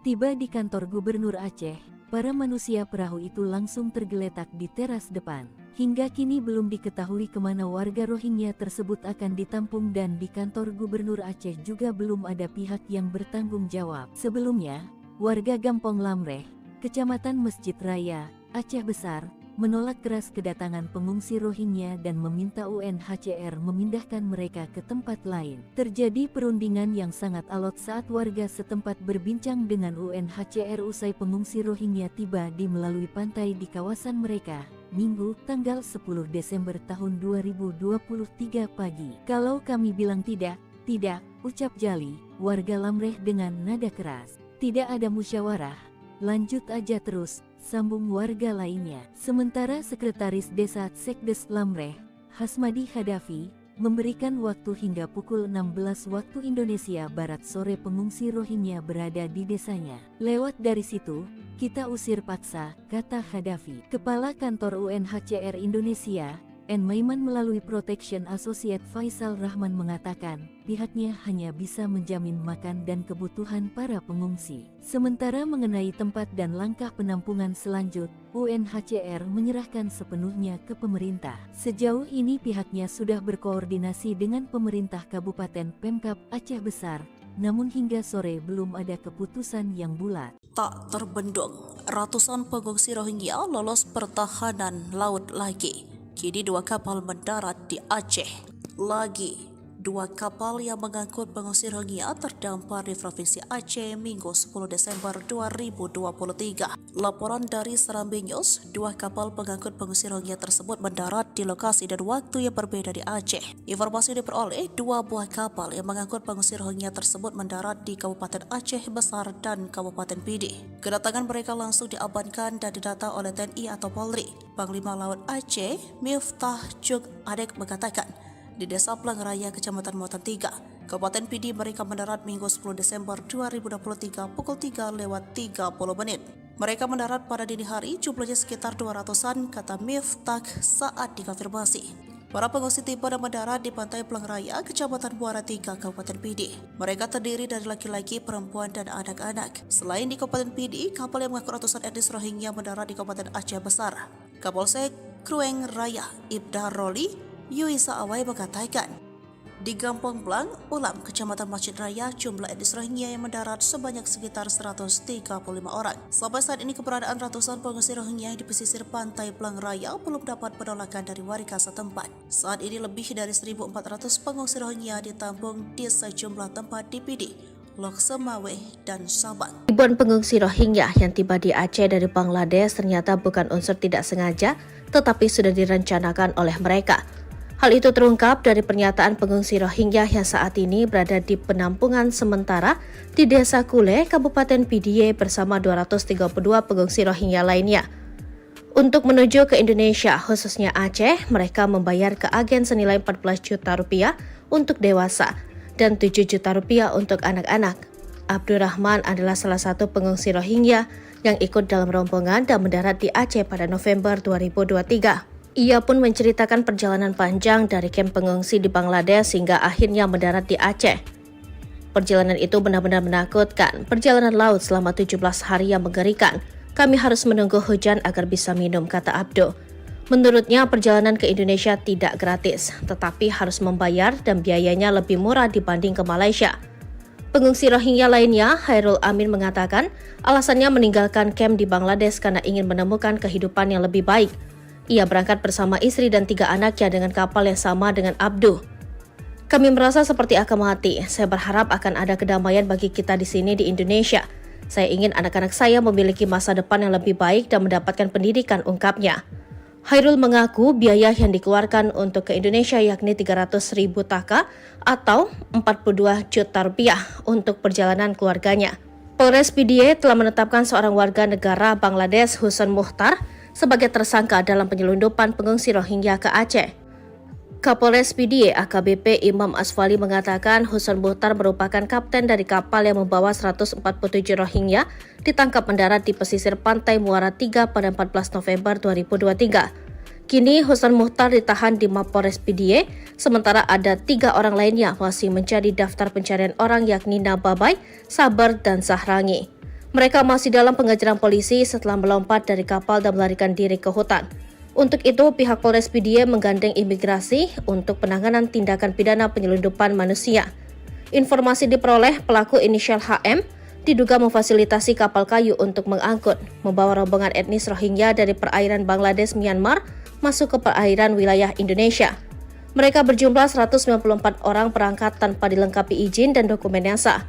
Tiba di kantor Gubernur Aceh, para manusia perahu itu langsung tergeletak di teras depan. Hingga kini belum diketahui kemana warga Rohingya tersebut akan ditampung dan di kantor Gubernur Aceh juga belum ada pihak yang bertanggung jawab. Sebelumnya, warga Gampong Lamreh, Kecamatan Masjid Raya, Aceh Besar, menolak keras kedatangan pengungsi Rohingya dan meminta UNHCR memindahkan mereka ke tempat lain. Terjadi perundingan yang sangat alot saat warga setempat berbincang dengan UNHCR usai pengungsi Rohingya tiba di melalui pantai di kawasan mereka, Minggu, tanggal 10 Desember tahun 2023 pagi. Kalau kami bilang tidak, ucap Jali, warga Lamreh dengan nada keras. Tidak ada musyawarah, lanjut aja terus, sambung warga lainnya. Sementara Sekretaris Desa Sekdes Lamreh, Hasmadi Khadafi, memberikan waktu hingga pukul 16 waktu Indonesia Barat sore pengungsi Rohingya berada di desanya. Lewat dari situ, kita usir paksa, kata Khadafi. Kepala Kantor UNHCR Indonesia, N. Maiman melalui Protection Associate Faisal Rahman mengatakan, pihaknya hanya bisa menjamin makan dan kebutuhan para pengungsi. Sementara mengenai tempat dan langkah penampungan selanjutnya, UNHCR menyerahkan sepenuhnya ke pemerintah. Sejauh ini pihaknya sudah berkoordinasi dengan pemerintah Kabupaten Pemkab Aceh Besar, namun hingga sore belum ada keputusan yang bulat. Tak terbendung, ratusan pengungsi Rohingya lolos pertahanan laut lagi. Kini 2 kapal mendarat di Aceh. Lagi, 2 kapal yang mengangkut pengungsi Rohingya terdampar di Provinsi Aceh Minggu 10 Desember 2023. Laporan dari Serambi News, 2 kapal pengangkut pengungsi Rohingya tersebut mendarat di lokasi dan waktu yang berbeda di Aceh. Informasi diperoleh 2 buah kapal yang mengangkut pengungsi Rohingya tersebut mendarat di Kabupaten Aceh Besar dan Kabupaten Pidi. Kedatangan mereka langsung diamankan dan didata oleh TNI atau Polri. Panglima Laut Aceh, Miftah Juk Adek mengatakan, di Desa Pelangraya, Kecamatan Muatan 3, Kabupaten Pidi mereka mendarat Minggu 10 Desember 2023 pukul 3:30 menit. Mereka mendarat pada dini hari, jumlahnya sekitar 200-an, kata Miftah saat dikonfirmasi. Para pengungsi tiba dan mendarat di Pantai Pelangraya, Kecamatan Muara 3, Kabupaten Pidi. Mereka terdiri dari laki-laki, perempuan, dan anak-anak. Selain di Kabupaten Pidi, kapal yang mengangkut ratusan etnis Rohingya mendarat di Kabupaten Aceh Besar. Kapolsek Krueng Raya, Ibda Roli, Yuisa Awai mengatakan, di Gampong Blang, Ulam, Kecamatan Masjid Raya, jumlah etnis Rohingya yang mendarat sebanyak sekitar 135 orang. Sampai saat ini keberadaan ratusan pengungsi Rohingya di pesisir pantai Blang Raya belum dapat penolakan dari warga setempat. Saat ini lebih dari 1.400 pengungsi Rohingya ditampung di sejumlah tempat di Pidi, Lok Semawe, dan Sabang. Ribuan pengungsi Rohingya yang tiba di Aceh dari Bangladesh ternyata bukan unsur tidak sengaja, tetapi sudah direncanakan oleh mereka. Hal itu terungkap dari pernyataan pengungsi Rohingya yang saat ini berada di penampungan sementara di Desa Kule, Kabupaten Pidie bersama 232 pengungsi Rohingya lainnya. Untuk menuju ke Indonesia, khususnya Aceh, mereka membayar ke agen senilai 14 juta rupiah untuk dewasa dan 7 juta rupiah untuk anak-anak. Abdurrahman adalah salah satu pengungsi Rohingya yang ikut dalam rombongan dan mendarat di Aceh pada November 2023. Ia pun menceritakan perjalanan panjang dari kamp pengungsi di Bangladesh hingga akhirnya mendarat di Aceh. Perjalanan itu benar-benar menakutkan. Perjalanan laut selama 17 hari yang mengerikan. Kami harus menunggu hujan agar bisa minum, kata Abdo. Menurutnya, perjalanan ke Indonesia tidak gratis, tetapi harus membayar dan biayanya lebih murah dibanding ke Malaysia. Pengungsi Rohingya lainnya, Hairul Amin mengatakan, alasannya meninggalkan kamp di Bangladesh karena ingin menemukan kehidupan yang lebih baik. Ia berangkat bersama istri dan 3 anaknya dengan kapal yang sama dengan Abdu. Kami merasa seperti akan mati. Saya berharap akan ada kedamaian bagi kita di sini di Indonesia. Saya ingin anak-anak saya memiliki masa depan yang lebih baik dan mendapatkan pendidikan, ungkapnya. Hairul mengaku biaya yang dikeluarkan untuk ke Indonesia yakni 300.000 taka atau 42 juta rupiah untuk perjalanan keluarganya. Polres Pidie telah menetapkan seorang warga negara Bangladesh, Husan Muhtar, sebagai tersangka dalam penyelundupan pengungsi Rohingya ke Aceh. Kapolres Pidie AKBP Imam Asfali mengatakan Husan Muhtar merupakan kapten dari kapal yang membawa 147 Rohingya ditangkap mendarat di pesisir pantai Muara 3 pada 14 November 2023. Kini Husan Muhtar ditahan di Mapolres Pidie, sementara ada 3 orang lainnya masih menjadi daftar pencarian orang yakni Nababai, Sabar, dan Sahrangi. Mereka masih dalam pengejaran polisi setelah melompat dari kapal dan melarikan diri ke hutan. Untuk itu, pihak Polres Pidie menggandeng imigrasi untuk penanganan tindakan pidana penyelundupan manusia. Informasi diperoleh pelaku inisial HM diduga memfasilitasi kapal kayu untuk mengangkut, membawa rombongan etnis Rohingya dari perairan Bangladesh Myanmar masuk ke perairan wilayah Indonesia. Mereka berjumlah 194 orang berangkat tanpa dilengkapi izin dan dokumen yang sah.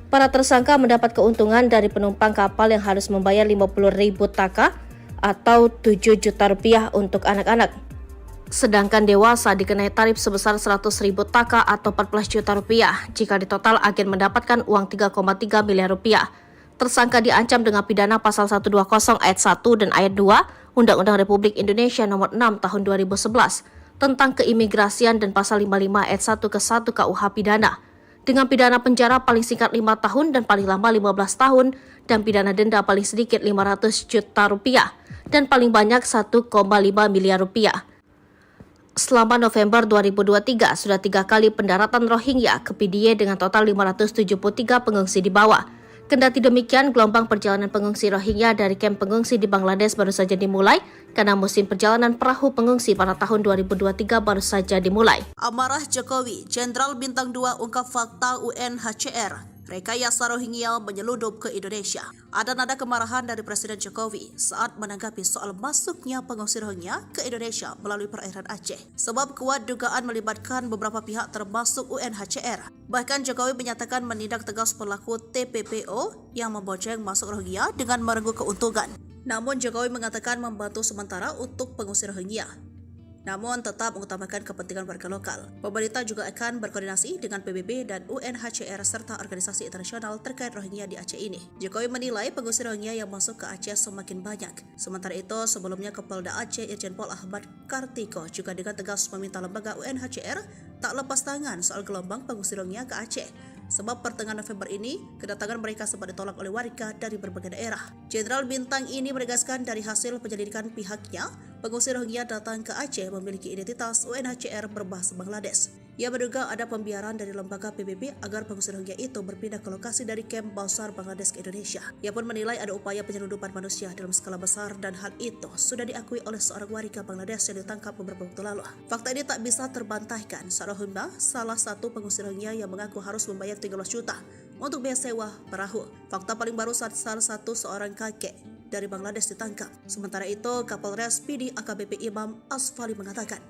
Para tersangka mendapat keuntungan dari penumpang kapal yang harus membayar 50.000 taka atau 7 juta rupiah untuk anak-anak. Sedangkan dewasa dikenai tarif sebesar 100.000 taka atau 14 juta rupiah. Jika ditotal, agen mendapatkan uang 3,3 miliar rupiah. Tersangka diancam dengan pidana pasal 120 ayat 1 dan ayat 2 Undang-Undang Republik Indonesia nomor 6 tahun 2011 tentang keimigrasian dan pasal 55 ayat 1 ke 1 KUH pidana. Dengan pidana penjara paling singkat 5 tahun dan paling lama 15 tahun dan pidana denda paling sedikit 500 juta rupiah dan paling banyak 1,5 miliar rupiah. Selama November 2023, sudah 3 kali pendaratan Rohingya ke Pidie dengan total 573 pengungsi dibawa. Kendati demikian, gelombang perjalanan pengungsi Rohingya dari kamp pengungsi di Bangladesh baru saja dimulai karena musim perjalanan perahu pengungsi pada tahun 2023 baru saja dimulai. Amarah Jokowi, Jenderal Bintang 2 ungkap fakta UNHCR. Rekayasa Rohingya menyeludup ke Indonesia. Ada nada kemarahan dari Presiden Jokowi saat menanggapi soal masuknya pengungsi Rohingya ke Indonesia melalui perairan Aceh. Sebab kuat dugaan melibatkan beberapa pihak termasuk UNHCR. Bahkan Jokowi menyatakan menindak tegas pelaku TPPO yang membojeng masuk Rohingya dengan merengkuh keuntungan. Namun Jokowi mengatakan membantu sementara untuk pengungsi Rohingya, namun tetap mengutamakan kepentingan warga lokal. Pemerintah juga akan berkoordinasi dengan PBB dan UNHCR serta organisasi internasional terkait Rohingya di Aceh ini. Jokowi menilai pengungsi Rohingya yang masuk ke Aceh semakin banyak. Sementara itu, sebelumnya Kapolda Aceh Irjen Pol Ahmad Kartiko juga dengan tegas meminta lembaga UNHCR tak lepas tangan soal gelombang pengungsi Rohingya ke Aceh. Sebab pertengahan November ini, kedatangan mereka sempat ditolak oleh warga dari berbagai daerah. Jenderal Bintang ini menegaskan dari hasil penyelidikan pihaknya, pengungsi Rohingya datang ke Aceh memiliki identitas UNHCR berbahasa Bangladesh. Ia menduga ada pembiaran dari lembaga PBB agar pengungsi Rohingya itu berpindah ke lokasi dari kamp Bausar Bangladesh ke Indonesia. Ia pun menilai ada upaya penyelundupan manusia dalam skala besar dan hal itu sudah diakui oleh seorang warga Bangladesh yang ditangkap beberapa waktu lalu. Fakta ini tak bisa terbantahkan. Rohingya, salah satu pengungsi Rohingya yang mengaku harus membayar 13 juta untuk biaya sewa perahu. Fakta paling baru saat salah satu seorang kakek dari Bangladesh ditangkap. Sementara itu, Kapolres Pidi AKBP Imam Asfali mengatakan,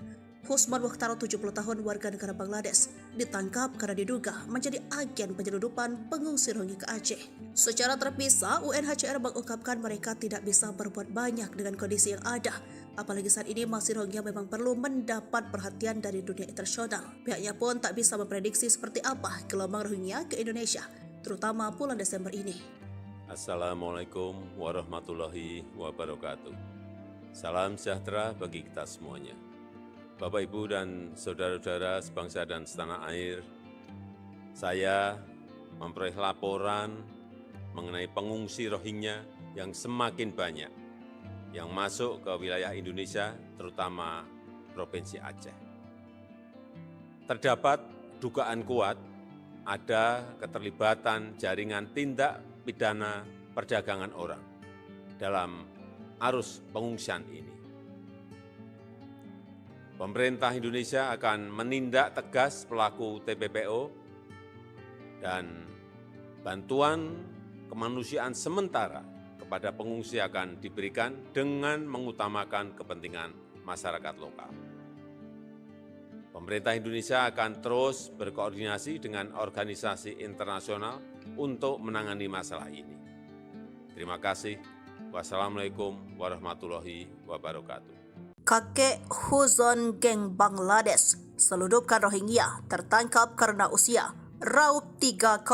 Husman Mukhtar 70 tahun warga negara Bangladesh ditangkap karena diduga menjadi agen penyelundupan pengungsi Rohingya ke Aceh. Secara terpisah, UNHCR mengungkapkan mereka tidak bisa berbuat banyak dengan kondisi yang ada. Apalagi saat ini masih Rohingya memang perlu mendapat perhatian dari dunia internasional. Pihaknya pun tak bisa memprediksi seperti apa gelombang Rohingya ke Indonesia, terutama bulan Desember ini. Assalamualaikum warahmatullahi wabarakatuh. Salam sejahtera bagi kita semuanya. Bapak, Ibu, dan saudara-saudara sebangsa dan setanah air, saya memperoleh laporan mengenai pengungsi Rohingya yang semakin banyak yang masuk ke wilayah Indonesia, terutama Provinsi Aceh. Terdapat dugaan kuat ada keterlibatan jaringan tindak pidana perdagangan orang dalam arus pengungsian ini. Pemerintah Indonesia akan menindak tegas pelaku TPPO dan bantuan kemanusiaan sementara kepada pengungsi akan diberikan dengan mengutamakan kepentingan masyarakat lokal. Pemerintah Indonesia akan terus berkoordinasi dengan organisasi internasional untuk menangani masalah ini. Terima kasih. Wassalamualaikum warahmatullahi wabarakatuh. Kakek Huzon geng Bangladesh seludupkan Rohingya tertangkap karena usia, raup 3,3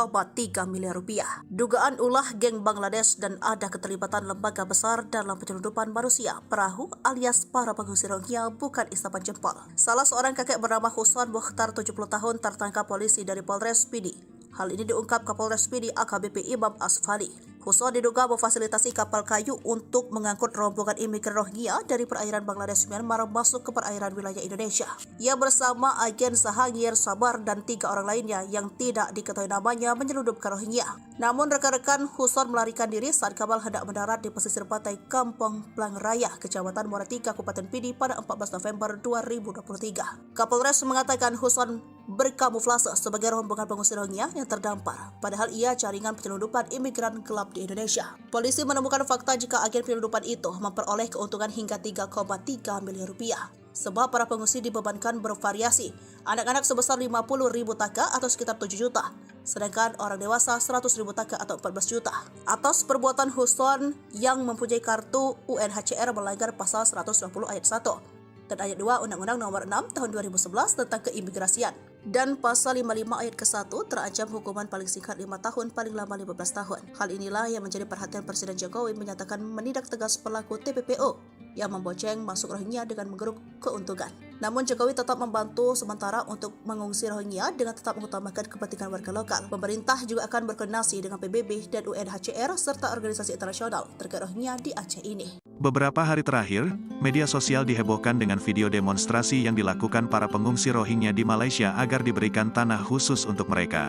miliar rupiah. Dugaan ulah geng Bangladesh dan ada keterlibatan lembaga besar dalam penyelundupan manusia perahu alias para pengungsi Rohingya bukan isapan jempol. Salah seorang kakek bernama Husman Mukhtar 70 tahun tertangkap polisi dari Polres Pidi. Hal ini diungkap Kapolres Pidi AKBP Imam Asfali. Huson diduga memfasilitasi kapal kayu untuk mengangkut rombongan imigran Rohingya dari perairan Bangladesh Myanmar masuk ke perairan wilayah Indonesia. Ia bersama agen Sahangir Sabar dan 3 orang lainnya yang tidak diketahui namanya menyelundupkan Rohingya. Namun rekan-rekan Huson melarikan diri saat kapal hendak mendarat di pesisir pantai Kampung Plang Raya, Kecamatan Muara Tiga, Kabupaten Pidi pada 14 November 2023. Kapolres mengatakan Huson berkamuflase sebagai rombongan pengungsi Rohingya yang terdampar, padahal ia jaringan penyelundupan imigran gelap di Indonesia. Polisi menemukan fakta jika agen penyelundupan itu memperoleh keuntungan hingga 3,3 miliar rupiah. Sebab para pengungsi dibebankan bervariasi, anak-anak sebesar 50.000 taka atau sekitar 7 juta, sedangkan orang dewasa 100.000 taka atau 14 juta. Atas perbuatan Huson yang mempunyai kartu UNHCR melanggar pasal 120 ayat 1 dan ayat 2 Undang-Undang Nomor 6 Tahun 2011 tentang keimigrasian. Dan pasal 55 ayat ke-1 terancam hukuman paling singkat 5 tahun, paling lama 15 tahun. Hal inilah yang menjadi perhatian Presiden Jokowi menyatakan menindak tegas pelaku TPPO yang memboceng masuk Rohingya dengan menggeruk keuntungan. Namun Jokowi tetap membantu sementara untuk mengungsi Rohingya dengan tetap mengutamakan kepentingan warga lokal. Pemerintah juga akan berkoordinasi dengan PBB dan UNHCR serta organisasi internasional terkait Rohingya di Aceh ini. Beberapa hari terakhir, media sosial dihebohkan dengan video demonstrasi yang dilakukan para pengungsi Rohingya di Malaysia agar diberikan tanah khusus untuk mereka.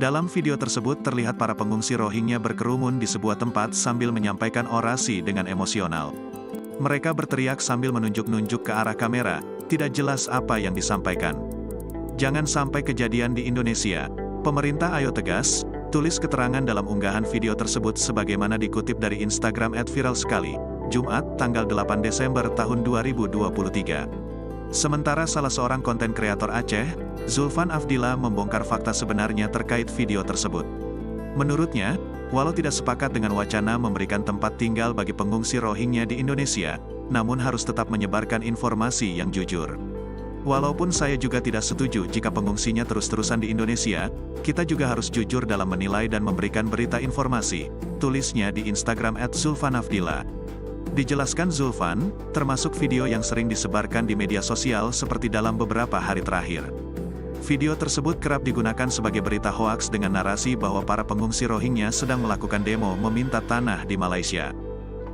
Dalam video tersebut terlihat para pengungsi Rohingya berkerumun di sebuah tempat sambil menyampaikan orasi dengan emosional. Mereka berteriak sambil menunjuk-nunjuk ke arah kamera, tidak jelas apa yang disampaikan. Jangan sampai kejadian di Indonesia. Pemerintah ayo tegas, tulis keterangan dalam unggahan video tersebut sebagaimana dikutip dari Instagram @viralsekali, Jumat, tanggal 8 Desember tahun 2023. Sementara salah seorang konten kreator Aceh, Zulfan Afdillah membongkar fakta sebenarnya terkait video tersebut. Menurutnya, walau tidak sepakat dengan wacana memberikan tempat tinggal bagi pengungsi Rohingya di Indonesia, namun harus tetap menyebarkan informasi yang jujur. Walaupun saya juga tidak setuju jika pengungsinya terus-terusan di Indonesia, kita juga harus jujur dalam menilai dan memberikan berita informasi, tulisnya di Instagram @zulfanafdillah. Dijelaskan Zulfan, termasuk video yang sering disebarkan di media sosial seperti dalam beberapa hari terakhir. Video tersebut kerap digunakan sebagai berita hoaks dengan narasi bahwa para pengungsi Rohingya sedang melakukan demo meminta tanah di Malaysia.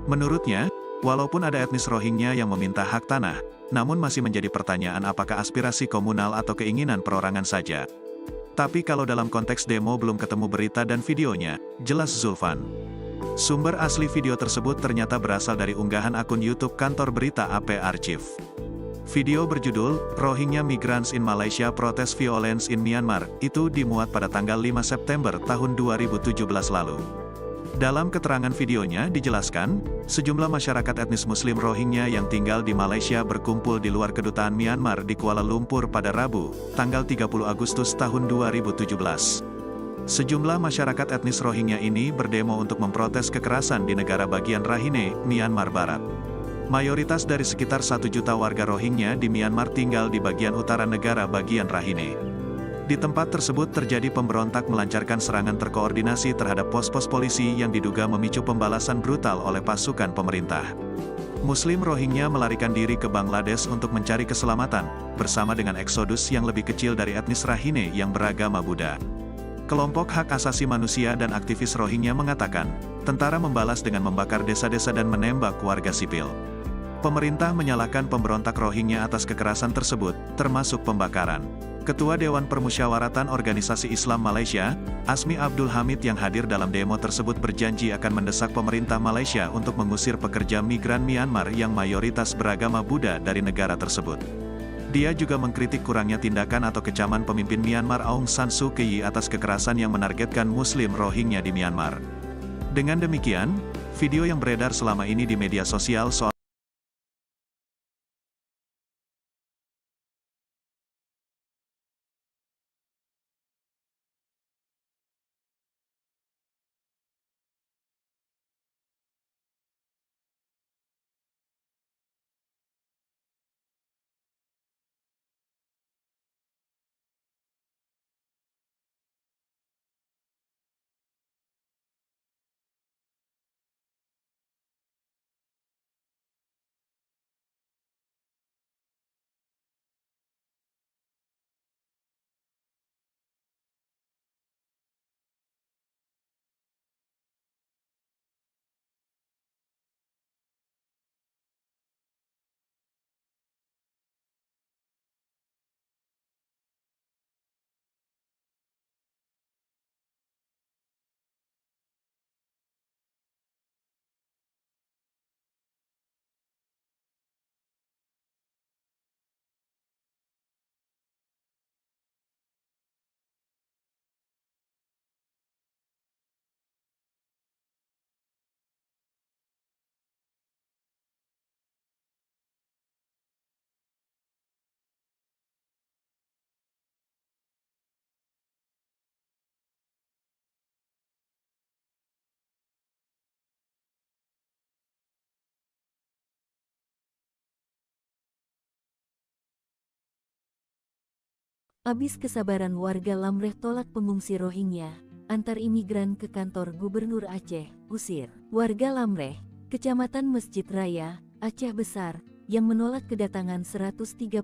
Menurutnya, walaupun ada etnis Rohingya yang meminta hak tanah, namun masih menjadi pertanyaan apakah aspirasi komunal atau keinginan perorangan saja. Tapi kalau dalam konteks demo belum ketemu berita dan videonya, jelas Zulfan. Sumber asli video tersebut ternyata berasal dari unggahan akun YouTube kantor berita AP Archive. Video berjudul, Rohingya Migrants in Malaysia Protest Violence in Myanmar, itu dimuat pada tanggal 5 September tahun 2017 lalu. Dalam keterangan videonya dijelaskan, sejumlah masyarakat etnis Muslim Rohingya yang tinggal di Malaysia berkumpul di luar kedutaan Myanmar di Kuala Lumpur pada Rabu, tanggal 30 Agustus tahun 2017. Sejumlah masyarakat etnis Rohingya ini berdemo untuk memprotes kekerasan di negara bagian Rakhine, Myanmar Barat. Mayoritas dari sekitar 1 juta warga Rohingya di Myanmar tinggal di bagian utara negara bagian Rakhine. Di tempat tersebut terjadi pemberontak melancarkan serangan terkoordinasi terhadap pos-pos polisi yang diduga memicu pembalasan brutal oleh pasukan pemerintah. Muslim Rohingya melarikan diri ke Bangladesh untuk mencari keselamatan, bersama dengan eksodus yang lebih kecil dari etnis Rakhine yang beragama Buddha. Kelompok hak asasi manusia dan aktivis Rohingya mengatakan, tentara membalas dengan membakar desa-desa dan menembak warga sipil. Pemerintah menyalahkan pemberontak Rohingya atas kekerasan tersebut, termasuk pembakaran. Ketua Dewan Permusyawaratan Organisasi Islam Malaysia, Asmi Abdul Hamid yang hadir dalam demo tersebut berjanji akan mendesak pemerintah Malaysia untuk mengusir pekerja migran Myanmar yang mayoritas beragama Buddha dari negara tersebut. Dia juga mengkritik kurangnya tindakan atau kecaman pemimpin Myanmar Aung San Suu Kyi atas kekerasan yang menargetkan Muslim Rohingya di Myanmar. Dengan demikian, video yang beredar selama ini di media sosial soal Abis kesabaran warga Lamreh tolak pengungsi Rohingya, antar imigran ke kantor Gubernur Aceh, usir. Warga Lamreh, Kecamatan Masjid Raya, Aceh Besar, yang menolak kedatangan 135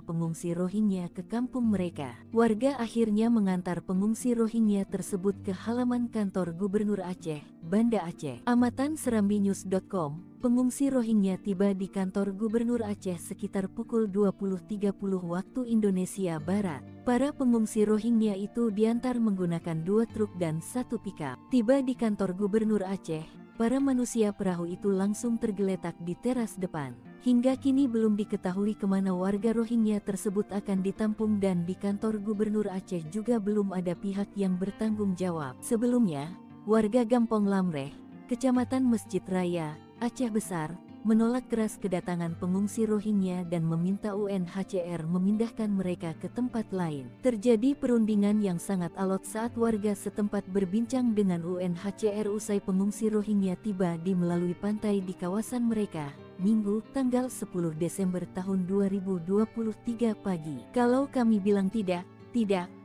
pengungsi Rohingya ke kampung mereka. Warga akhirnya mengantar pengungsi Rohingya tersebut ke halaman kantor Gubernur Aceh, Banda Aceh. Amatan serambinews.com, pengungsi Rohingya tiba di kantor Gubernur Aceh sekitar pukul 20.30 waktu Indonesia Barat. Para pengungsi Rohingya itu diantar menggunakan 2 truk dan 1 pickup. Tiba di kantor Gubernur Aceh, para manusia perahu itu langsung tergeletak di teras depan. Hingga kini belum diketahui kemana warga Rohingya tersebut akan ditampung dan di kantor Gubernur Aceh juga belum ada pihak yang bertanggung jawab. Sebelumnya, warga Gampong Lamreh, Kecamatan Masjid Raya, Aceh Besar, menolak keras kedatangan pengungsi Rohingya dan meminta UNHCR memindahkan mereka ke tempat lain. Terjadi perundingan yang sangat alot saat warga setempat berbincang dengan UNHCR usai pengungsi Rohingya tiba di melalui pantai di kawasan mereka, Minggu, tanggal 10 Desember tahun 2023 pagi. Kalau kami bilang tidak,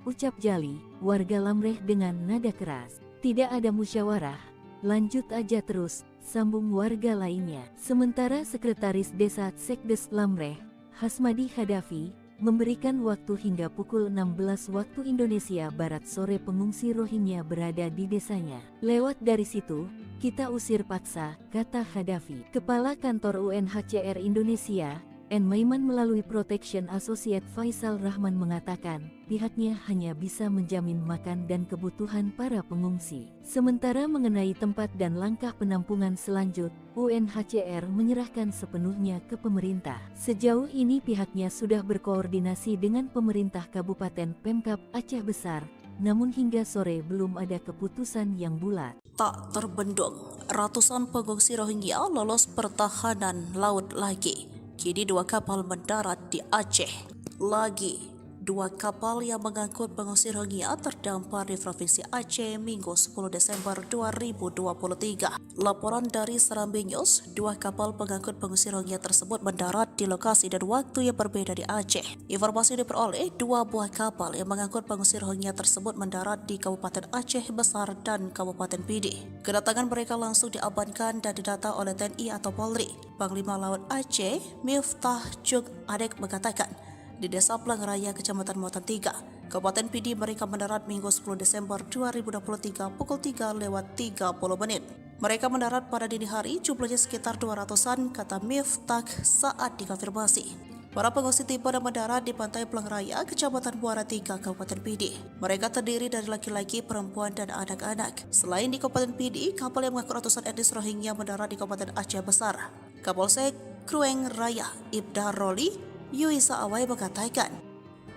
ucap Jali, warga Lamreh dengan nada keras. Tidak ada musyawarah, lanjut aja terus, sambung warga lainnya. Sementara Sekretaris Desa Sekdes Lamreh, Hasmadi Hadafi, memberikan waktu hingga pukul 16 waktu Indonesia Barat sore pengungsi Rohingya berada di desanya. Lewat dari situ, kita usir paksa, kata Hadafi. Kepala Kantor UNHCR Indonesia, N. Maiman melalui Protection Associate Faisal Rahman mengatakan, pihaknya hanya bisa menjamin makan dan kebutuhan para pengungsi. Sementara mengenai tempat dan langkah penampungan selanjut, UNHCR menyerahkan sepenuhnya ke pemerintah. Sejauh ini pihaknya sudah berkoordinasi dengan pemerintah Kabupaten Pemkab Aceh Besar, namun hingga sore belum ada keputusan yang bulat. Tak terbendung, ratusan pengungsi Rohingya lolos pertahanan laut lagi. Kini 2 kapal mendarat di Aceh. Lagi 2 kapal yang mengangkut pengungsi Rohingya terdampar di Provinsi Aceh Minggu 10 Desember 2023. Laporan dari Serambi News, 2 kapal pengangkut pengungsi Rohingya tersebut mendarat di lokasi dan waktu yang berbeda di Aceh. Informasi diperoleh, 2 buah kapal yang mengangkut pengungsi Rohingya tersebut mendarat di Kabupaten Aceh Besar dan Kabupaten Pidi. Kedatangan mereka langsung diamankan dan didata oleh TNI atau Polri. Panglima Laut Aceh, Miftah Juk Adek mengatakan, di Desa Plang Raya, Kecamatan Muatan 3, Kabupaten Pidi, mereka mendarat Minggu 10 Desember 2023 pukul 3:30. Mereka mendarat pada dini hari, jumlahnya sekitar 200-an, kata Miftah saat dikonfirmasi. Para pengungsi tiba dan mendarat di pantai Plang Raya, Kecamatan Muara 3, Kabupaten Pidi. Mereka terdiri dari laki-laki, perempuan, dan anak-anak. Selain di Kabupaten Pidi, kapal yang mengangkut ratusan etnis Rohingya mendarat di Kabupaten Aceh Besar. Kapolsek Krueng Raya, Ibda Roli Yuisa Awai mengatakan,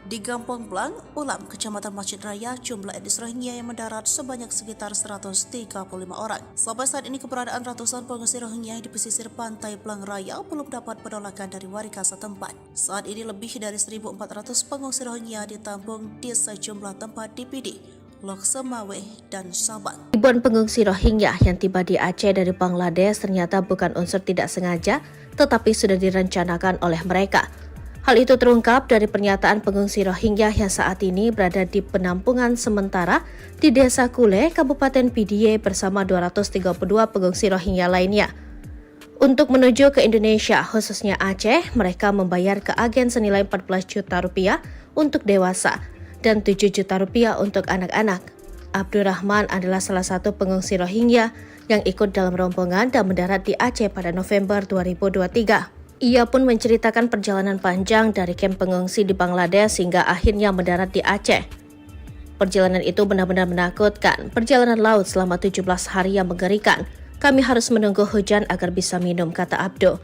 di Gampong Blang, Ulam, Kecamatan Masjid Raya, jumlah etnis Rohingya yang mendarat sebanyak sekitar 135 orang. Sampai saat ini keberadaan ratusan pengungsi Rohingya di pesisir pantai Plang Raya belum dapat penolakan dari warga setempat. Saat ini lebih dari 1.400 pengungsi Rohingya ditampung di sejumlah tempat di Pidi, Lok Semawe, dan Sabang. Ribuan pengungsi Rohingya yang tiba di Aceh dari Bangladesh ternyata bukan unsur tidak sengaja, tetapi sudah direncanakan oleh mereka. Hal itu terungkap dari pernyataan pengungsi Rohingya yang saat ini berada di penampungan sementara di Desa Kule, Kabupaten Pidie bersama 232 pengungsi Rohingya lainnya. Untuk menuju ke Indonesia, khususnya Aceh, mereka membayar ke agen senilai 14 juta rupiah untuk dewasa dan 7 juta rupiah untuk anak-anak. Abdurrahman adalah salah satu pengungsi Rohingya yang ikut dalam rombongan dan mendarat di Aceh pada November 2023. Ia pun menceritakan perjalanan panjang dari kamp pengungsi di Bangladesh hingga akhirnya mendarat di Aceh. Perjalanan itu benar-benar menakutkan. Perjalanan laut selama 17 hari yang mengerikan. Kami harus menunggu hujan agar bisa minum, kata Abdo.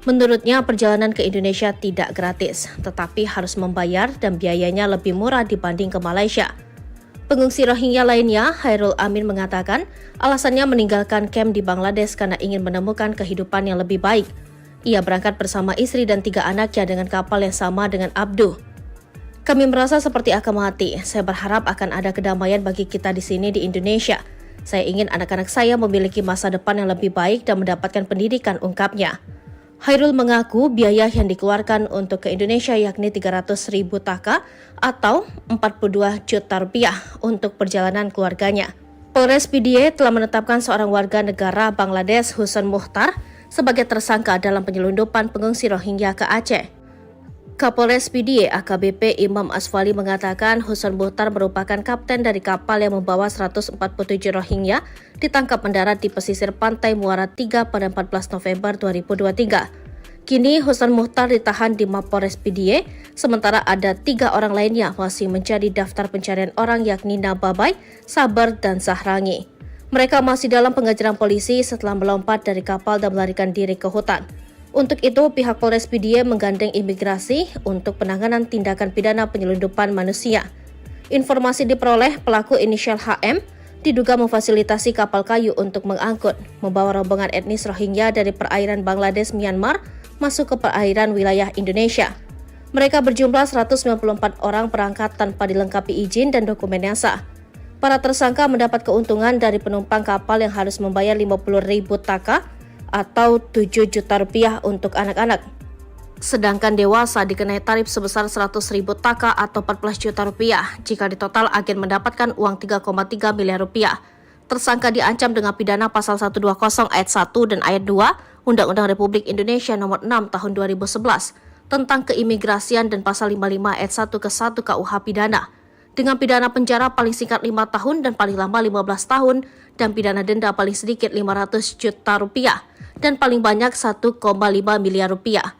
Menurutnya, perjalanan ke Indonesia tidak gratis, tetapi harus membayar dan biayanya lebih murah dibanding ke Malaysia. Pengungsi Rohingya lainnya, Hairul Amin mengatakan, alasannya meninggalkan kamp di Bangladesh karena ingin menemukan kehidupan yang lebih baik. Ia berangkat bersama istri dan 3 anaknya dengan kapal yang sama dengan Abdu. Kami merasa seperti akan mati. Saya berharap akan ada kedamaian bagi kita di sini di Indonesia. Saya ingin anak-anak saya memiliki masa depan yang lebih baik dan mendapatkan pendidikan, ungkapnya. Hairul mengaku biaya yang dikeluarkan untuk ke Indonesia yakni 300.000 taka atau 42 juta rupiah untuk perjalanan keluarganya. Polres PDIE telah menetapkan seorang warga negara Bangladesh, Husan Muhtar, sebagai tersangka dalam penyelundupan pengungsi Rohingya ke Aceh. Kapolres PDIE AKBP Imam Asfali mengatakan Husan Muhtar merupakan kapten dari kapal yang membawa 147 Rohingya ditangkap mendarat di pesisir pantai Muara 3 pada 14 November 2023. Kini Husan Muhtar ditahan di Mapolres PDIE, sementara ada 3 orang lainnya masih menjadi daftar pencarian orang yakni Nababai, Sabar, dan Zahrangi. Mereka masih dalam pengejaran polisi setelah melompat dari kapal dan melarikan diri ke hutan. Untuk itu, pihak Polres PDIE menggandeng imigrasi untuk penanganan tindakan pidana penyelundupan manusia. Informasi diperoleh pelaku inisial HM diduga memfasilitasi kapal kayu untuk mengangkut, membawa rombongan etnis Rohingya dari perairan Bangladesh, Myanmar, masuk ke perairan wilayah Indonesia. Mereka berjumlah 194 orang berangkat tanpa dilengkapi izin dan dokumen yang sah. Para tersangka mendapat keuntungan dari penumpang kapal yang harus membayar 50.000 taka atau 7 juta rupiah untuk anak-anak. Sedangkan dewasa dikenai tarif sebesar 100.000 taka atau 14 juta rupiah. Jika ditotal, agen mendapatkan uang 3,3 miliar rupiah. Tersangka diancam dengan pidana pasal 120 ayat 1 dan ayat 2 Undang-Undang Republik Indonesia Nomor 6 Tahun 2011 tentang keimigrasian dan pasal 55 ayat 1 ke 1 KUH Pidana dengan pidana penjara paling singkat 5 tahun dan paling lama 15 tahun dan pidana denda paling sedikit 500 juta rupiah dan paling banyak 1,5 miliar rupiah.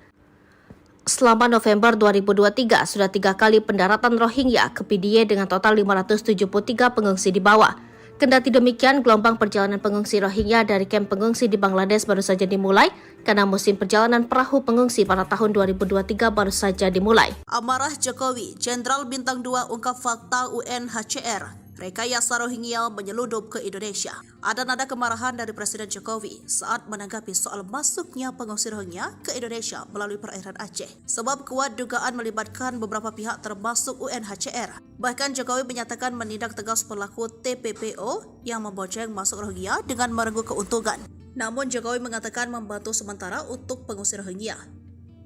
Selama November 2023 sudah 3 kali pendaratan Rohingya ke PDIE dengan total 573 pengungsi dibawa. Kendati demikian, gelombang perjalanan pengungsi Rohingya dari kamp pengungsi di Bangladesh baru saja dimulai karena musim perjalanan perahu pengungsi pada tahun 2023 baru saja dimulai. Amarah Jokowi, Jenderal Bintang 2 ungkap fakta UNHCR. Rekayasa Rohingya menyeludup ke Indonesia. Ada nada kemarahan dari Presiden Jokowi saat menanggapi soal masuknya pengungsi Rohingya ke Indonesia melalui perairan Aceh. Sebab kuat dugaan melibatkan beberapa pihak termasuk UNHCR. Bahkan Jokowi menyatakan menindak tegas pelaku TPPO yang membonceng masuk Rohingya dengan merengkuh keuntungan. Namun Jokowi mengatakan membantu sementara untuk pengungsi Rohingya,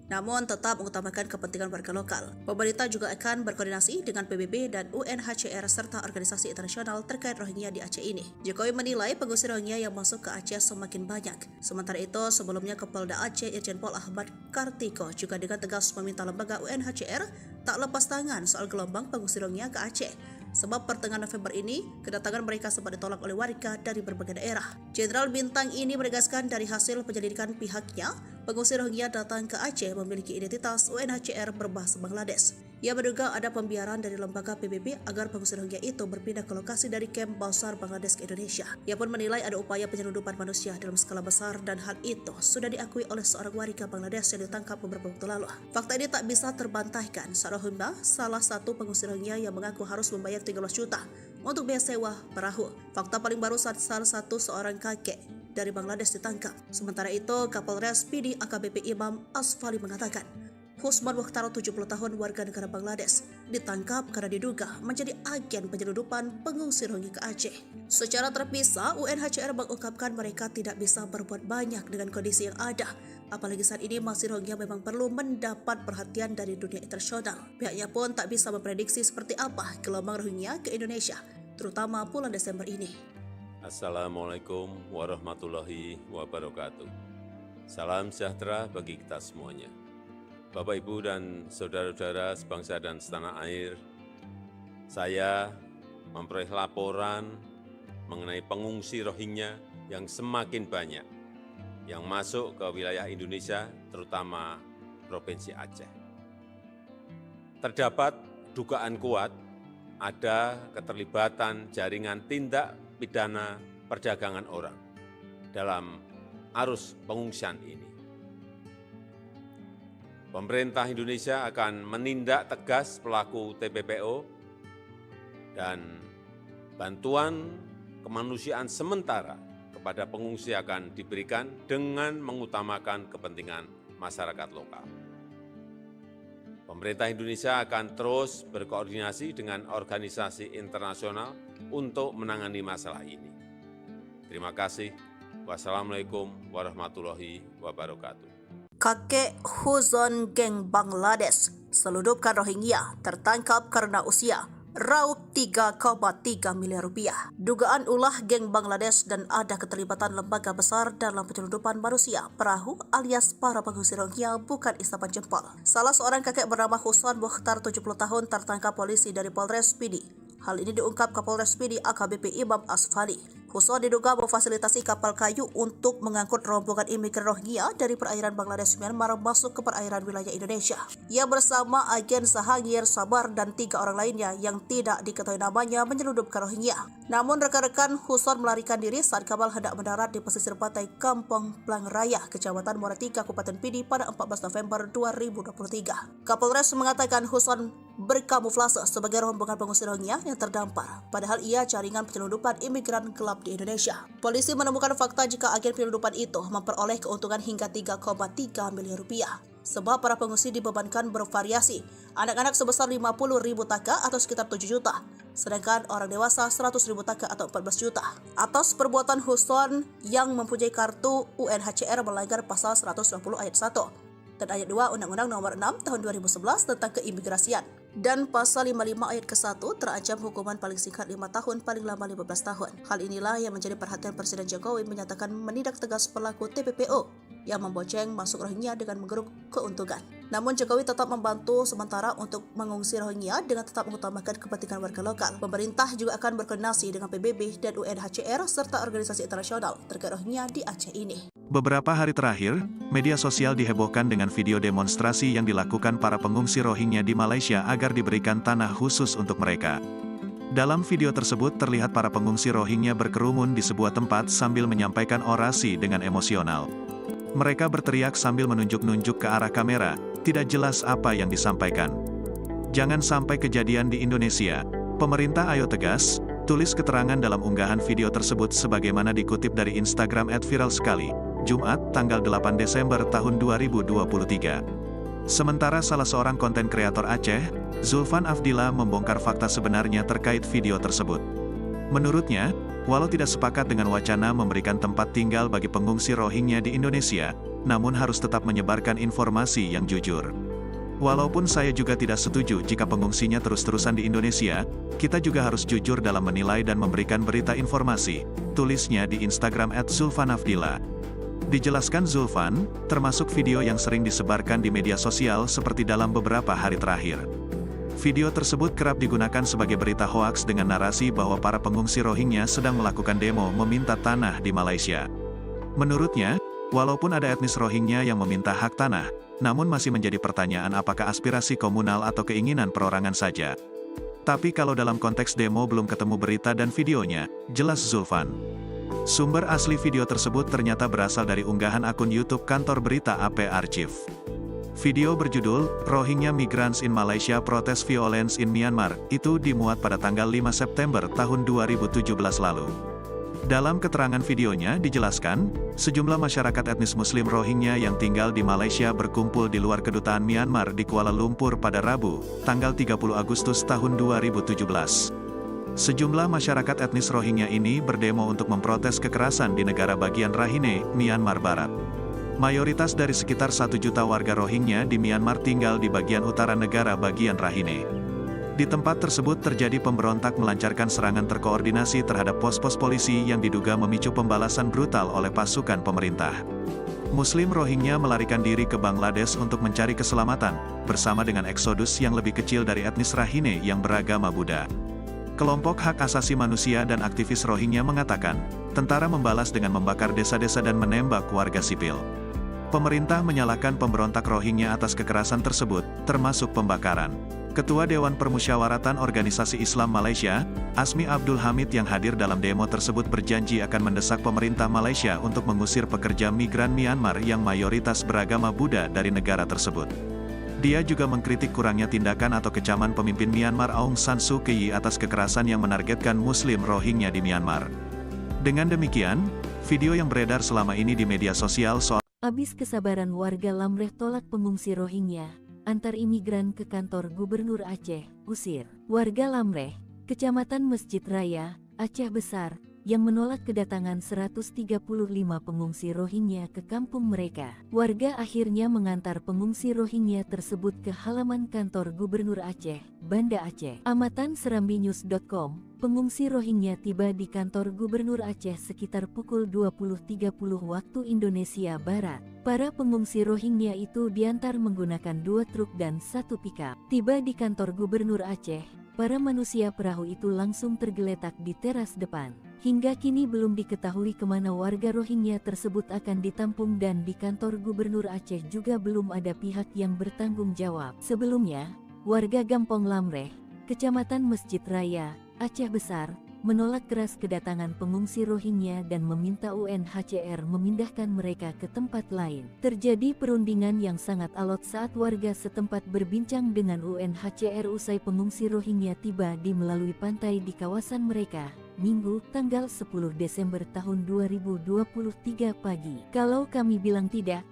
namun tetap mengutamakan kepentingan warga lokal. Pemerintah juga akan berkoordinasi dengan PBB dan UNHCR serta organisasi internasional terkait Rohingya di Aceh ini. Jokowi menilai pengungsi Rohingya yang masuk ke Aceh semakin banyak. Sementara itu, sebelumnya Kapolda Aceh Irjen Pol Ahmad Kartiko juga dengan tegas meminta lembaga UNHCR tak lepas tangan soal gelombang pengungsi Rohingya ke Aceh. Sebab pertengahan November ini, kedatangan mereka sempat ditolak oleh warga dari berbagai daerah. Jenderal Bintang ini menegaskan dari hasil penyelidikan pihaknya, pengungsi Rohingya datang ke Aceh memiliki identitas UNHCR berbahasa Bangladesh. Ia menduga ada pembiaran dari lembaga PBB agar pengungsi Rohingya itu berpindah ke lokasi dari kamp Bausar Bangladesh ke Indonesia. Ia pun menilai ada upaya penyelundupan manusia dalam skala besar dan hal itu sudah diakui oleh seorang warga Bangladesh yang ditangkap beberapa waktu lalu. Fakta ini tak bisa terbantahkan. Seorang Rohingya, salah satu pengungsi Rohingya yang mengaku harus membayar 13 juta untuk biaya sewa perahu. Fakta paling baru saat salah satu seorang kakek dari Bangladesh ditangkap. Sementara itu, Kapolres PDIE AKBP Imam Asfali mengatakan, Husman Mukhtar 70 tahun warga negara Bangladesh ditangkap karena diduga menjadi agen penyelundupan pengungsi Rohingya ke Aceh. Secara terpisah, UNHCR mengungkapkan mereka tidak bisa berbuat banyak dengan kondisi yang ada. Apalagi saat ini masih Rohingya memang perlu mendapat perhatian dari dunia internasional. Pihaknya pun tak bisa memprediksi seperti apa gelombang Rohingya ke Indonesia, terutama bulan Desember ini. Assalamualaikum warahmatullahi wabarakatuh. Salam sejahtera bagi kita semuanya. Bapak, Ibu, dan saudara-saudara sebangsa dan setanah air, saya memperoleh laporan mengenai pengungsi Rohingya yang semakin banyak yang masuk ke wilayah Indonesia, terutama Provinsi Aceh. Terdapat dugaan kuat ada keterlibatan jaringan tindak pidana perdagangan orang dalam arus pengungsian ini. Pemerintah Indonesia akan menindak tegas pelaku TPPO dan bantuan kemanusiaan sementara kepada pengungsi akan diberikan dengan mengutamakan kepentingan masyarakat lokal. Pemerintah Indonesia akan terus berkoordinasi dengan organisasi internasional untuk menangani masalah ini. Terima kasih. Wassalamualaikum warahmatullahi wabarakatuh. Kakek Huzon geng Bangladesh seludupkan Rohingya tertangkap karena usia, raup 3,3 miliar rupiah. Dugaan ulah geng Bangladesh dan ada keterlibatan lembaga besar dalam penyeludupan manusia perahu alias para pengungsi Rohingya bukan isapan jempol. Salah seorang kakek bernama Huzon Mukhtar 70 tahun tertangkap polisi dari Polres Pidi. Hal ini diungkap Kapolres Pidi AKBP Imam Asfali. Huzon diduga memfasilitasi kapal kayu untuk mengangkut rombongan imigran Rohingya dari perairan Bangladesh Myanmar masuk ke perairan wilayah Indonesia. Ia bersama agen Sahangir Sabar dan 3 orang lainnya yang tidak diketahui namanya menyeludupkan Rohingya. Namun rekan-rekan Huzon melarikan diri saat kapal hendak mendarat di pesisir pantai Kampung Plang Raya, Kecamatan Muara Tiga, Kabupaten Pidi pada 14 November 2023. Kapolres mengatakan Huzon berkamuflase sebagai rombongan pengungsi Rohingya yang terdampar, padahal ia jaringan penyelundupan imigran gelap di Indonesia. Polisi menemukan fakta jika agen penyelundupan itu memperoleh keuntungan hingga 3,3 miliar rupiah. Sebab para pengungsi dibebankan bervariasi, anak-anak sebesar 50.000 taka atau sekitar 7 juta, sedangkan orang dewasa 100.000 taka atau 14 juta. Atas perbuatan Huzon yang mempunyai kartu UNHCR melanggar pasal 120 ayat 1 dan ayat 2 Undang-Undang Nomor 6 Tahun 2011 tentang keimigrasian. Dan pasal 55 ayat ke-1 terancam hukuman paling singkat 5 tahun, paling lama 15 tahun. Hal inilah yang menjadi perhatian Presiden Jokowi menyatakan menindak tegas pelaku TPPO yang memboceng masuk Rohingya dengan menggeruk keuntungan. Namun Jokowi tetap membantu sementara untuk mengungsi Rohingya dengan tetap mengutamakan kepentingan warga lokal. Pemerintah juga akan berkoordinasi dengan PBB dan UNHCR serta organisasi internasional terkait Rohingya di Aceh ini. Beberapa hari terakhir, media sosial dihebohkan dengan video demonstrasi yang dilakukan para pengungsi Rohingya di Malaysia agar diberikan tanah khusus untuk mereka. Dalam video tersebut terlihat para pengungsi Rohingya berkerumun di sebuah tempat sambil menyampaikan orasi dengan emosional. Mereka berteriak sambil menunjuk-nunjuk ke arah kamera, tidak jelas apa yang disampaikan. Jangan sampai kejadian di Indonesia. Pemerintah ayo tegas, tulis keterangan dalam unggahan video tersebut sebagaimana dikutip dari Instagram @viralsekali. Jumat, tanggal 8 Desember tahun 2023. Sementara salah seorang konten kreator Aceh, Zulfan Afdillah membongkar fakta sebenarnya terkait video tersebut. Menurutnya, walau tidak sepakat dengan wacana memberikan tempat tinggal bagi pengungsi Rohingya di Indonesia, namun harus tetap menyebarkan informasi yang jujur. Walaupun saya juga tidak setuju jika pengungsinya terus-terusan di Indonesia, kita juga harus jujur dalam menilai dan memberikan berita informasi, tulisnya di Instagram @zulfanafdillah. Dijelaskan Zulfan, termasuk video yang sering disebarkan di media sosial seperti dalam beberapa hari terakhir. Video tersebut kerap digunakan sebagai berita hoaks dengan narasi bahwa para pengungsi Rohingya sedang melakukan demo meminta tanah di Malaysia. Menurutnya, walaupun ada etnis Rohingya yang meminta hak tanah, namun masih menjadi pertanyaan apakah aspirasi komunal atau keinginan perorangan saja. Tapi kalau dalam konteks demo belum ketemu berita dan videonya, jelas Zulfan. Sumber asli video tersebut ternyata berasal dari unggahan akun YouTube kantor berita AP Archive. Video berjudul, Rohingya Migrants in Malaysia Protest Violence in Myanmar, itu dimuat pada tanggal 5 September tahun 2017 lalu. Dalam keterangan videonya dijelaskan, sejumlah masyarakat etnis Muslim Rohingya yang tinggal di Malaysia berkumpul di luar kedutaan Myanmar di Kuala Lumpur pada Rabu, tanggal 30 Agustus tahun 2017. Sejumlah masyarakat etnis Rohingya ini berdemo untuk memprotes kekerasan di negara bagian Rakhine, Myanmar Barat. Mayoritas dari sekitar 1 juta warga Rohingya di Myanmar tinggal di bagian utara negara bagian Rakhine. Di tempat tersebut terjadi pemberontak melancarkan serangan terkoordinasi terhadap pos-pos polisi yang diduga memicu pembalasan brutal oleh pasukan pemerintah. Muslim Rohingya melarikan diri ke Bangladesh untuk mencari keselamatan, bersama dengan eksodus yang lebih kecil dari etnis Rakhine yang beragama Buddha. Kelompok hak asasi manusia dan aktivis Rohingya mengatakan, tentara membalas dengan membakar desa-desa dan menembak warga sipil. Pemerintah menyalahkan pemberontak Rohingya atas kekerasan tersebut, termasuk pembakaran. Ketua Dewan Permusyawaratan Organisasi Islam Malaysia, Asmi Abdul Hamid yang hadir dalam demo tersebut berjanji akan mendesak pemerintah Malaysia untuk mengusir pekerja migran Myanmar yang mayoritas beragama Buddha dari negara tersebut. Dia juga mengkritik kurangnya tindakan atau kecaman pemimpin Myanmar Aung San Suu Kyi atas kekerasan yang menargetkan Muslim Rohingya di Myanmar. Dengan demikian, video yang beredar selama ini di media sosial soal Habis kesabaran warga Lamreh tolak pengungsi Rohingya, antar imigran ke kantor Gubernur Aceh, usir. Warga Lamreh, Kecamatan Masjid Raya, Aceh Besar, yang menolak kedatangan 135 pengungsi Rohingya ke kampung mereka. Warga akhirnya mengantar pengungsi Rohingya tersebut ke halaman kantor Gubernur Aceh, Banda Aceh. Amatan serambinews.com, pengungsi Rohingya tiba di kantor Gubernur Aceh sekitar pukul 20.30 waktu Indonesia Barat. Para pengungsi Rohingya itu diantar menggunakan 2 truk dan 1 pickup. Tiba di kantor Gubernur Aceh, para manusia perahu itu langsung tergeletak di teras depan. Hingga kini belum diketahui kemana warga Rohingya tersebut akan ditampung dan di kantor Gubernur Aceh juga belum ada pihak yang bertanggung jawab. Sebelumnya, warga Gampong Lamreh, Kecamatan Masjid Raya, Aceh Besar, menolak keras kedatangan pengungsi Rohingya dan meminta UNHCR memindahkan mereka ke tempat lain. Terjadi perundingan yang sangat alot saat warga setempat berbincang dengan UNHCR usai pengungsi Rohingya tiba di melalui pantai di kawasan mereka, Minggu, tanggal 10 Desember tahun 2023 pagi. Kalau kami bilang tidak,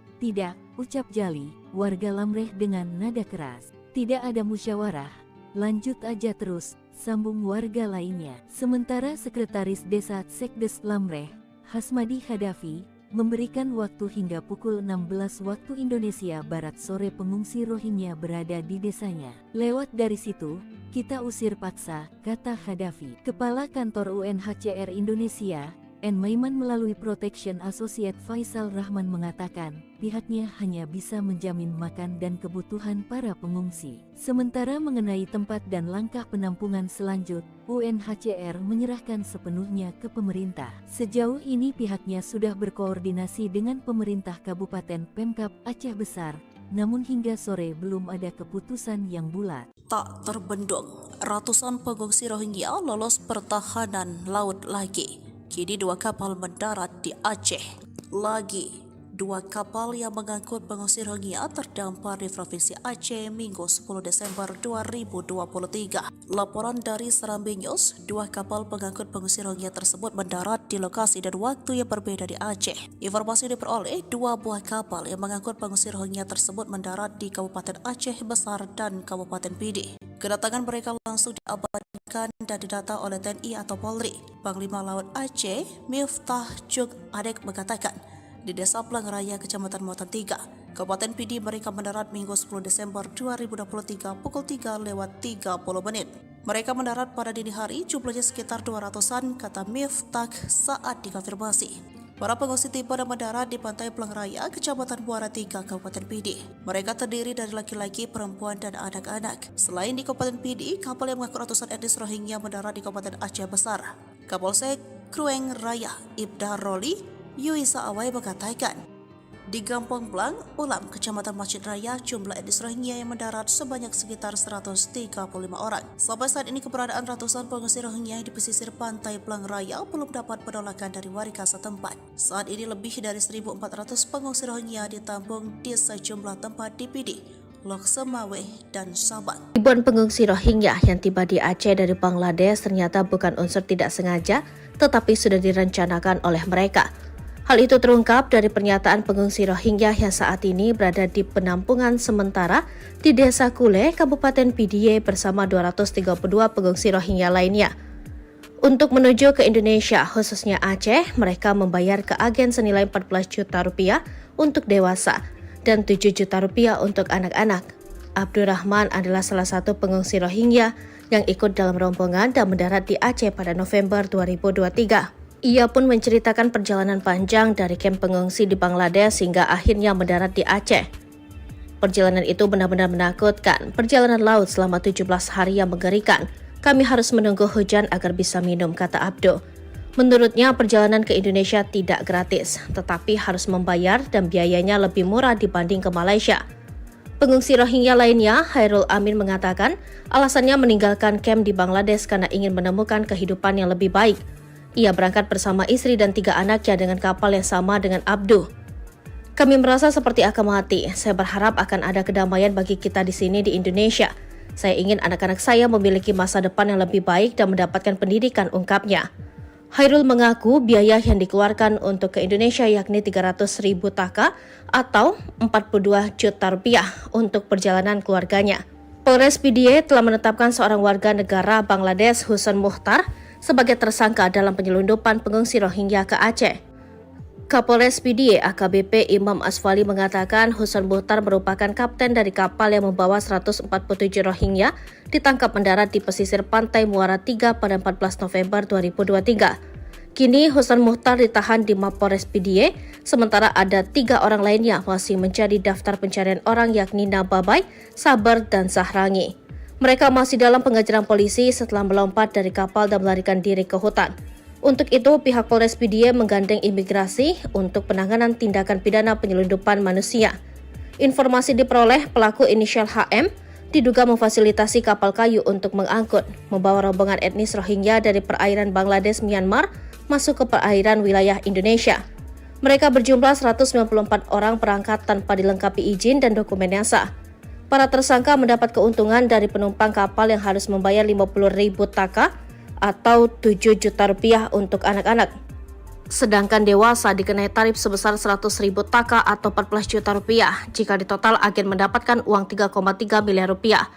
ucap Jali, warga Lamreh dengan nada keras. Tidak ada musyawarah, lanjut aja terus, sambung warga lainnya. Sementara Sekretaris Desa Sekdes Lamreh, Hasmadi Khadafi, memberikan waktu hingga pukul 16 waktu Indonesia Barat sore pengungsi Rohingya berada di desanya. Lewat dari situ, kita usir paksa, kata Khadafi. Kepala Kantor UNHCR Indonesia, N. Maiman melalui Protection Associate Faisal Rahman mengatakan, pihaknya hanya bisa menjamin makan dan kebutuhan para pengungsi. Sementara mengenai tempat dan langkah penampungan selanjut, UNHCR menyerahkan sepenuhnya ke pemerintah. Sejauh ini pihaknya sudah berkoordinasi dengan pemerintah Kabupaten Pemkab Aceh Besar, namun hingga sore belum ada keputusan yang bulat. Tak terbendung, ratusan pengungsi Rohingya lolos pertahanan laut lagi. Kini 2 kapal mendarat di Aceh. Lagi 2 kapal yang mengangkut pengungsi Rohingya terdampar di Provinsi Aceh Minggu 10 Desember 2023. Laporan dari Serambi News, 2 kapal pengangkut pengungsi Rohingya tersebut mendarat di lokasi dan waktu yang berbeda di Aceh. Informasi diperoleh 2 buah kapal yang mengangkut pengungsi Rohingya tersebut mendarat di Kabupaten Aceh Besar dan Kabupaten Pidi. Kedatangan mereka langsung diabadikan dan didata oleh TNI atau Polri. Panglima Laut Aceh, Miftah Juk Adek mengatakan, di Desa Plangraya, Kecamatan Muatan 3, Kabupaten Pidi mereka mendarat Minggu 10 Desember 2023 pukul 3:30. Mereka mendarat pada dini hari, jumlahnya sekitar 200-an, kata Miftah saat dikonfirmasi. Para pengungsi tiba dan mendarat di Pantai Plangraya, Kecamatan Muara 3, Kabupaten Pidi. Mereka terdiri dari laki-laki, perempuan, dan anak-anak. Selain di Kabupaten Pidi, kapal yang mengangkut ratusan etnis Rohingya mendarat di Kabupaten Aceh Besar. Kapolsek Krueng Raya, Ibda Roli, Yuisa Awai mengatakan, di Gampong Blang, Ulam, Kecamatan Masjid Raya, jumlah etnis Rohingya yang mendarat sebanyak sekitar 135 orang. Sampai saat ini keberadaan ratusan pengungsi Rohingya di pesisir pantai Blang Raya belum dapat penolakan dari warga setempat. Saat ini lebih dari 1.400 pengungsi Rohingya ditampung di sejumlah tempat di Pidi, Lok Semawe, dan Sabang. Ribuan pengungsi Rohingya yang tiba di Aceh dari Bangladesh ternyata bukan unsur tidak sengaja, tetapi sudah direncanakan oleh mereka. Hal itu terungkap dari pernyataan pengungsi Rohingya yang saat ini berada di penampungan sementara di Desa Kule, Kabupaten Pidie bersama 232 pengungsi Rohingya lainnya. Untuk menuju ke Indonesia, khususnya Aceh, mereka membayar ke agen senilai 14 juta rupiah untuk dewasa dan 7 juta rupiah untuk anak-anak. Abdurrahman adalah salah satu pengungsi Rohingya yang ikut dalam rombongan dan mendarat di Aceh pada November 2023. Ia pun menceritakan perjalanan panjang dari kamp pengungsi di Bangladesh hingga akhirnya mendarat di Aceh. Perjalanan itu benar-benar menakutkan. Perjalanan laut selama 17 hari yang mengerikan. Kami harus menunggu hujan agar bisa minum, kata Abdo. Menurutnya perjalanan ke Indonesia tidak gratis, tetapi harus membayar dan biayanya lebih murah dibanding ke Malaysia. Pengungsi Rohingya lainnya, Hairul Amin mengatakan, alasannya meninggalkan kamp di Bangladesh karena ingin menemukan kehidupan yang lebih baik. Ia berangkat bersama istri dan 3 anaknya dengan kapal yang sama dengan Abdu. Kami merasa seperti akan mati. Saya berharap akan ada kedamaian bagi kita di sini di Indonesia. Saya ingin anak-anak saya memiliki masa depan yang lebih baik dan mendapatkan pendidikan, ungkapnya. Hairul mengaku biaya yang dikeluarkan untuk ke Indonesia yakni 300.000 taka atau 42 juta rupiah untuk perjalanan keluarganya. Polres Pidie telah menetapkan seorang warga negara Bangladesh, Husan Muhtar, sebagai tersangka dalam penyelundupan pengungsi Rohingya ke Aceh. Kapolres PDIE AKBP Imam Asfali mengatakan Husan Muhtar merupakan kapten dari kapal yang membawa 147 Rohingya ditangkap mendarat di pesisir pantai Muara 3 pada 14 November 2023. Kini Husan Muhtar ditahan di Mapolres PDIE, sementara ada 3 orang lainnya masih menjadi daftar pencarian orang yakni Nababai, Sabar, dan Zahrangi. Mereka masih dalam pengejaran polisi setelah melompat dari kapal dan melarikan diri ke hutan. Untuk itu, pihak Polres PDIE menggandeng imigrasi untuk penanganan tindakan pidana penyelundupan manusia. Informasi diperoleh pelaku inisial HM diduga memfasilitasi kapal kayu untuk mengangkut, membawa rombongan etnis Rohingya dari perairan Bangladesh, Myanmar, masuk ke perairan wilayah Indonesia. Mereka berjumlah 194 orang berangkat tanpa dilengkapi izin dan dokumen yang sah. Para tersangka mendapat keuntungan dari penumpang kapal yang harus membayar 50.000 taka atau 7 juta rupiah untuk anak-anak. Sedangkan dewasa dikenai tarif sebesar 100.000 taka atau 14 juta rupiah. Jika di total agen mendapatkan uang 3,3 miliar rupiah.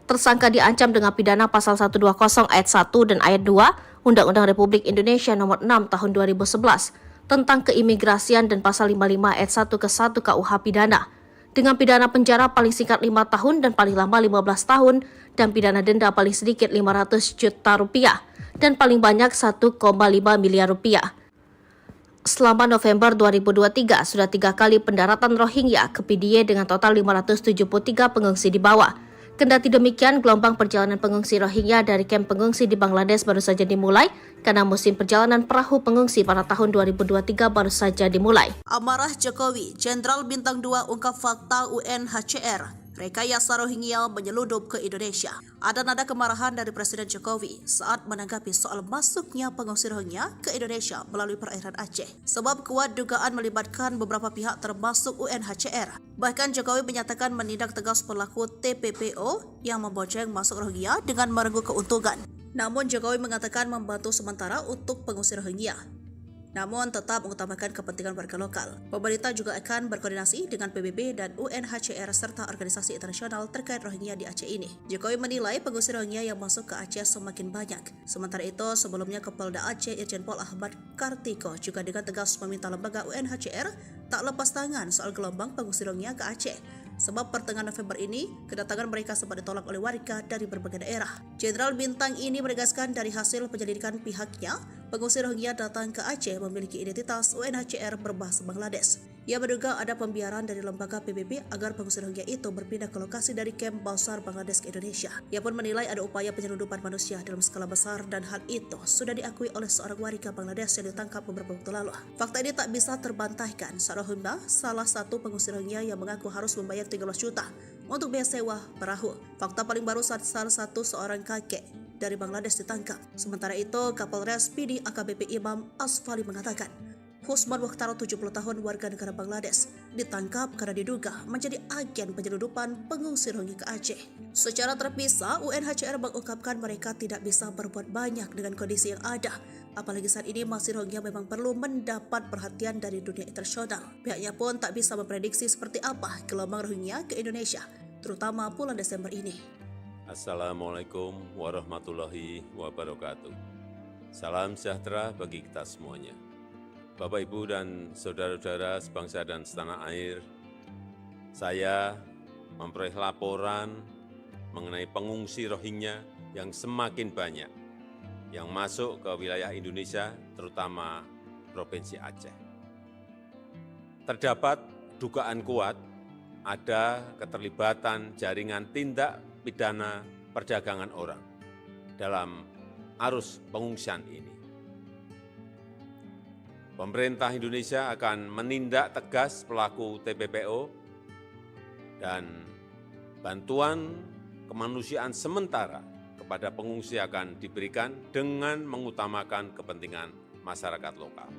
Tersangka diancam dengan pidana pasal 120 ayat 1 dan ayat 2 Undang-Undang Republik Indonesia Nomor 6 Tahun 2011 tentang keimigrasian dan pasal 55 ayat 1 ke 1 KUH pidana dengan pidana penjara paling singkat 5 tahun dan paling lama 15 tahun dan pidana denda paling sedikit 500 juta rupiah dan paling banyak 1,5 miliar rupiah. Selama November 2023 sudah 3 kali pendaratan Rohingya ke PDIE dengan total 573 pengungsi dibawa. Kendati demikian, gelombang perjalanan pengungsi Rohingya dari kamp pengungsi di Bangladesh baru saja dimulai karena musim perjalanan perahu pengungsi pada tahun 2023 baru saja dimulai. Amarah Jokowi, Jenderal Bintang 2 ungkap fakta UNHCR rekayasa Rohingya menyeludup ke Indonesia. Ada nada kemarahan dari Presiden Jokowi saat menanggapi soal masuknya pengungsi Rohingya ke Indonesia melalui perairan Aceh. Sebab kuat dugaan melibatkan beberapa pihak termasuk UNHCR. Bahkan Jokowi menyatakan menindak tegas pelaku TPPO yang membonceng masuk Rohingya dengan merengkuh keuntungan. Namun Jokowi mengatakan membantu sementara untuk pengungsi Rohingya. Namun tetap mengutamakan kepentingan warga lokal. Pemerintah juga akan berkoordinasi dengan PBB dan UNHCR serta organisasi internasional terkait Rohingya di Aceh ini. Jokowi menilai pengungsi Rohingya yang masuk ke Aceh semakin banyak. Sementara itu, sebelumnya Kapolda Aceh Irjen Pol Ahmad Kartiko juga dengan tegas meminta lembaga UNHCR tak lepas tangan soal gelombang pengungsi Rohingya ke Aceh. Sebab pertengahan November ini, kedatangan mereka sempat ditolak oleh warga dari berbagai daerah. Jenderal Bintang ini menegaskan dari hasil penyelidikan pihaknya, pengungsi Rohingya datang ke Aceh memiliki identitas UNHCR berbahasa Bangladesh. Ia menduga ada pembiaran dari lembaga PBB agar pengungsi Rohingya itu berpindah ke lokasi dari kamp Bausar Bangladesh ke Indonesia. Ia pun menilai ada upaya penyelundupan manusia dalam skala besar dan hal itu sudah diakui oleh seorang warga Bangladesh yang ditangkap beberapa waktu lalu. Fakta ini tak bisa terbantahkan. Rohingya salah satu pengungsi Rohingya yang mengaku harus membayar 13 juta untuk biaya sewa perahu. Fakta paling baru saat salah satu seorang kakek dari Bangladesh ditangkap. Sementara itu, Kapolres PDIE AKBP Imam Asfali mengatakan, Husman Mukhtar 70 tahun warga negara Bangladesh ditangkap karena diduga menjadi agen penyelundupan pengungsi Rohingya ke Aceh. Secara terpisah, UNHCR mengungkapkan mereka tidak bisa berbuat banyak dengan kondisi yang ada. Apalagi saat ini masih Rohingya memang perlu mendapat perhatian dari dunia internasional. Pihaknya pun tak bisa memprediksi seperti apa gelombang Rohingya ke Indonesia, terutama bulan Desember ini. Assalamualaikum warahmatullahi wabarakatuh. Salam sejahtera bagi kita semuanya. Bapak, Ibu, dan saudara-saudara sebangsa dan setanah air, saya memperoleh laporan mengenai pengungsi Rohingya yang semakin banyak yang masuk ke wilayah Indonesia, terutama Provinsi Aceh. Terdapat dugaan kuat ada keterlibatan jaringan tindak pidana perdagangan orang dalam arus pengungsian ini. Pemerintah Indonesia akan menindak tegas pelaku TPPO dan bantuan kemanusiaan sementara kepada pengungsi akan diberikan dengan mengutamakan kepentingan masyarakat lokal.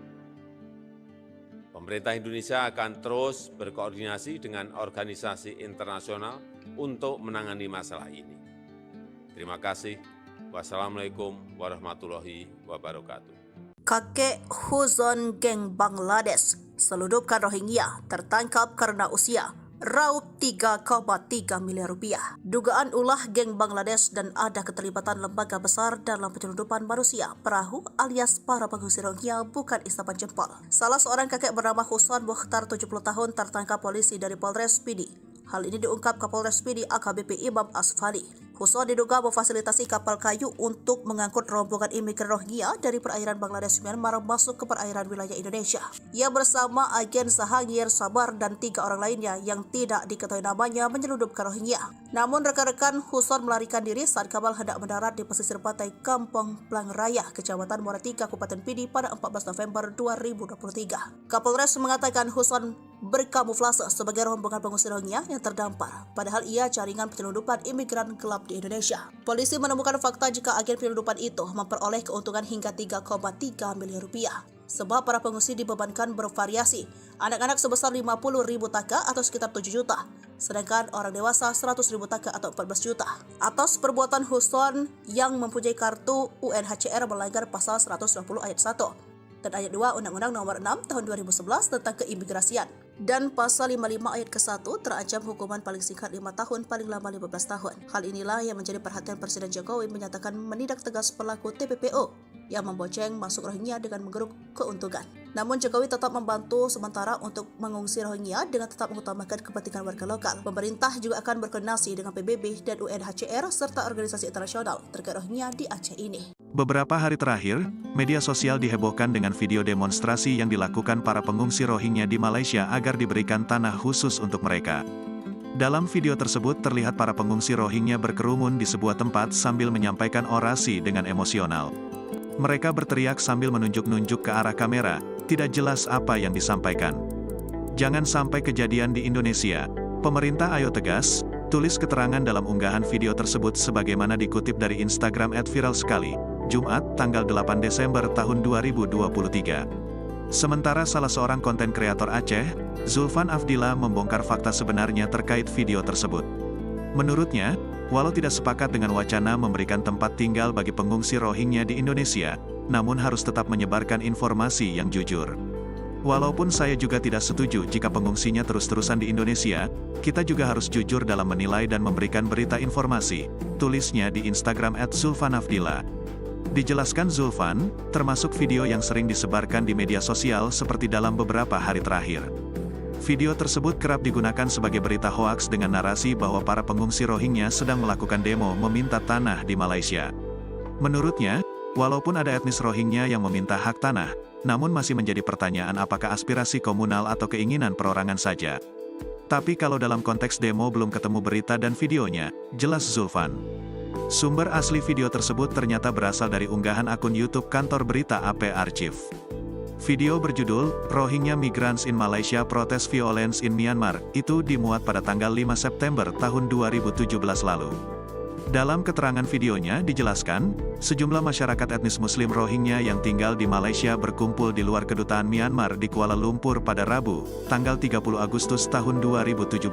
Pemerintah Indonesia akan terus berkoordinasi dengan organisasi internasional untuk menangani masalah ini. Terima kasih. Wassalamualaikum warahmatullahi wabarakatuh. Kakek Huzon Geng Bangladesh seludupkan Rohingya tertangkap karena usia. raup 3,3 miliar rupiah. Dugaan ulah geng Bangladesh dan ada keterlibatan lembaga besar dalam penyelundupan manusia perahu alias para pengungsi Rohingya bukan isapan jempol. Salah seorang kakek bernama Husan Mukhtar 70 tahun tertangkap polisi dari Polres Pidi. Hal ini diungkap Kapolres Pidi AKBP Imam Asfali. Husan diduga memfasilitasi kapal kayu untuk mengangkut rombongan imigran Rohingya dari perairan Bangladesh Myanmar masuk ke perairan wilayah Indonesia. Ia bersama agen Sahagir Sabar dan 3 orang lainnya yang tidak diketahui namanya menyelundupkan Rohingya. Namun rekan-rekan Husan melarikan diri saat kapal hendak mendarat di pesisir pantai Kampung Plang Raya, Kecamatan Muara Tiga, Kabupaten Pidi pada 14 November 2023. Kapolres mengatakan Husan berkamuflase sebagai rombongan pengungsi Rohingya yang terdampar, padahal ia jaringan penyelundupan imigran gelap di Indonesia. Polisi menemukan fakta jika agen penyelundupan itu memperoleh keuntungan hingga 3,3 miliar rupiah. Sebab para pengungsi dibebankan bervariasi, anak-anak sebesar 50.000 taka atau sekitar 7 juta, sedangkan orang dewasa 100.000 taka atau 14 juta. Atas perbuatan Husan yang mempunyai kartu UNHCR melanggar pasal 120 ayat 1 dan ayat 2 Undang-Undang Nomor 6 Tahun 2011 tentang keimigrasian. Dan pasal 55 ayat ke-1 terancam hukuman paling singkat 5 tahun, paling lama 15 tahun. Hal inilah yang menjadi perhatian Presiden Jokowi menyatakan menindak tegas pelaku TPPO yang membonceng masuk Rohingya dengan menggeruk keuntungan. Namun Jokowi tetap membantu sementara untuk mengungsi Rohingya dengan tetap mengutamakan kepentingan warga lokal. Pemerintah juga akan berkoordinasi dengan PBB dan UNHCR serta organisasi internasional terkait Rohingya di Aceh ini. Beberapa hari terakhir, media sosial dihebohkan dengan video demonstrasi yang dilakukan para pengungsi Rohingya di Malaysia agar diberikan tanah khusus untuk mereka. Dalam video tersebut terlihat para pengungsi Rohingya berkerumun di sebuah tempat sambil menyampaikan orasi dengan emosional. Mereka berteriak sambil menunjuk-nunjuk ke arah kamera, tidak jelas apa yang disampaikan. Jangan sampai kejadian di Indonesia. Pemerintah ayo tegas, tulis keterangan dalam unggahan video tersebut sebagaimana dikutip dari Instagram @viralsekali. Jumat, tanggal 8 Desember tahun 2023. Sementara salah seorang konten kreator Aceh, Zulfan Afdillah membongkar fakta sebenarnya terkait video tersebut. Menurutnya, walau tidak sepakat dengan wacana memberikan tempat tinggal bagi pengungsi Rohingya di Indonesia, namun harus tetap menyebarkan informasi yang jujur. Walaupun saya juga tidak setuju jika pengungsinya terus-terusan di Indonesia, kita juga harus jujur dalam menilai dan memberikan berita informasi, tulisnya di Instagram @zulfanafdillah. Dijelaskan Zulfan, termasuk video yang sering disebarkan di media sosial seperti dalam beberapa hari terakhir. Video tersebut kerap digunakan sebagai berita hoaks dengan narasi bahwa para pengungsi Rohingya sedang melakukan demo meminta tanah di Malaysia. Menurutnya, walaupun ada etnis Rohingya yang meminta hak tanah, namun masih menjadi pertanyaan apakah aspirasi komunal atau keinginan perorangan saja. Tapi kalau dalam konteks demo belum ketemu berita dan videonya, jelas Zulfan. Sumber asli video tersebut ternyata berasal dari unggahan akun YouTube kantor berita AP Archive. Video berjudul, Rohingya Migrants in Malaysia Protest Violence in Myanmar, itu dimuat pada tanggal 5 September tahun 2017 lalu. Dalam keterangan videonya dijelaskan, sejumlah masyarakat etnis Muslim Rohingya yang tinggal di Malaysia berkumpul di luar kedutaan Myanmar di Kuala Lumpur pada Rabu, tanggal 30 Agustus tahun 2017.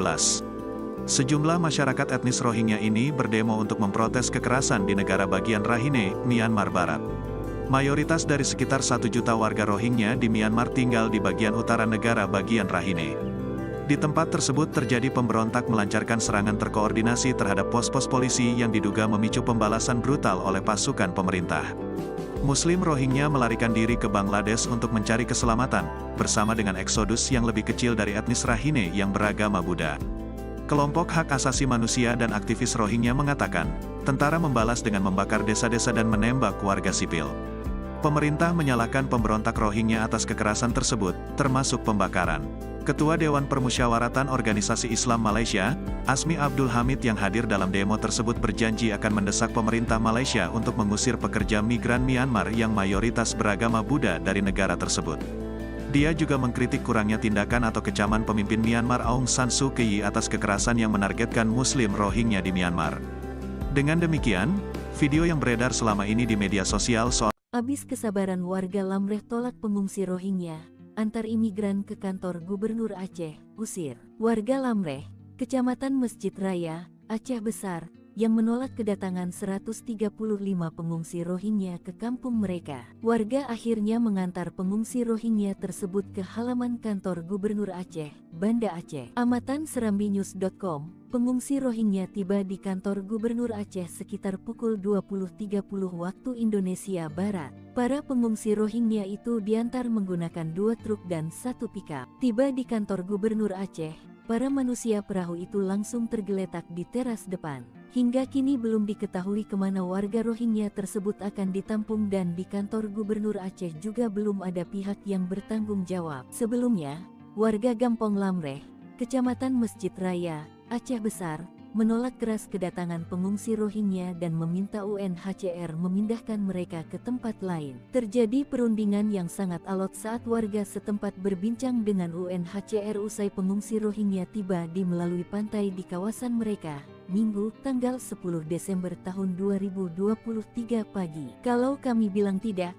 Sejumlah masyarakat etnis Rohingya ini berdemo untuk memprotes kekerasan di negara bagian Rakhine, Myanmar Barat. Mayoritas dari sekitar 1 juta warga Rohingya di Myanmar tinggal di bagian utara negara bagian Rakhine. Di tempat tersebut terjadi pemberontak melancarkan serangan terkoordinasi terhadap pos-pos polisi yang diduga memicu pembalasan brutal oleh pasukan pemerintah. Muslim Rohingya melarikan diri ke Bangladesh untuk mencari keselamatan, bersama dengan eksodus yang lebih kecil dari etnis Rakhine yang beragama Buddha. Kelompok hak asasi manusia dan aktivis Rohingya mengatakan, tentara membalas dengan membakar desa-desa dan menembak warga sipil. Pemerintah menyalahkan pemberontak Rohingya atas kekerasan tersebut, termasuk pembakaran. Ketua Dewan Permusyawaratan Organisasi Islam Malaysia, Asmi Abdul Hamid yang hadir dalam demo tersebut berjanji akan mendesak pemerintah Malaysia untuk mengusir pekerja migran Myanmar yang mayoritas beragama Buddha dari negara tersebut. Dia juga mengkritik kurangnya tindakan atau kecaman pemimpin Myanmar Aung San Suu Kyi atas kekerasan yang menargetkan Muslim Rohingya di Myanmar. Dengan demikian, video yang beredar selama ini di media sosial soal Habis kesabaran warga Lamreh tolak pengungsi Rohingya, antar imigran ke kantor Gubernur Aceh, usir. Warga Lamreh, Kecamatan Masjid Raya, Aceh Besar, yang menolak kedatangan 135 pengungsi Rohingya ke kampung mereka. Warga akhirnya mengantar pengungsi Rohingya tersebut ke halaman kantor Gubernur Aceh, Banda Aceh. Amatan serambinews.com, pengungsi Rohingya tiba di kantor Gubernur Aceh sekitar pukul 20.30 waktu Indonesia Barat. Para pengungsi Rohingya itu diantar menggunakan 2 truk dan 1 pickup. Tiba di kantor Gubernur Aceh, para manusia perahu itu langsung tergeletak di teras depan. Hingga kini belum diketahui kemana warga Rohingya tersebut akan ditampung dan di kantor Gubernur Aceh juga belum ada pihak yang bertanggung jawab. Sebelumnya, warga Gampong Lamreh, Kecamatan Masjid Raya, Aceh Besar, menolak keras kedatangan pengungsi Rohingya dan meminta UNHCR memindahkan mereka ke tempat lain. Terjadi perundingan yang sangat alot saat warga setempat berbincang dengan UNHCR usai pengungsi Rohingya tiba di melalui pantai di kawasan mereka, Minggu, tanggal 10 Desember tahun 2023 pagi. Kalau kami bilang tidak,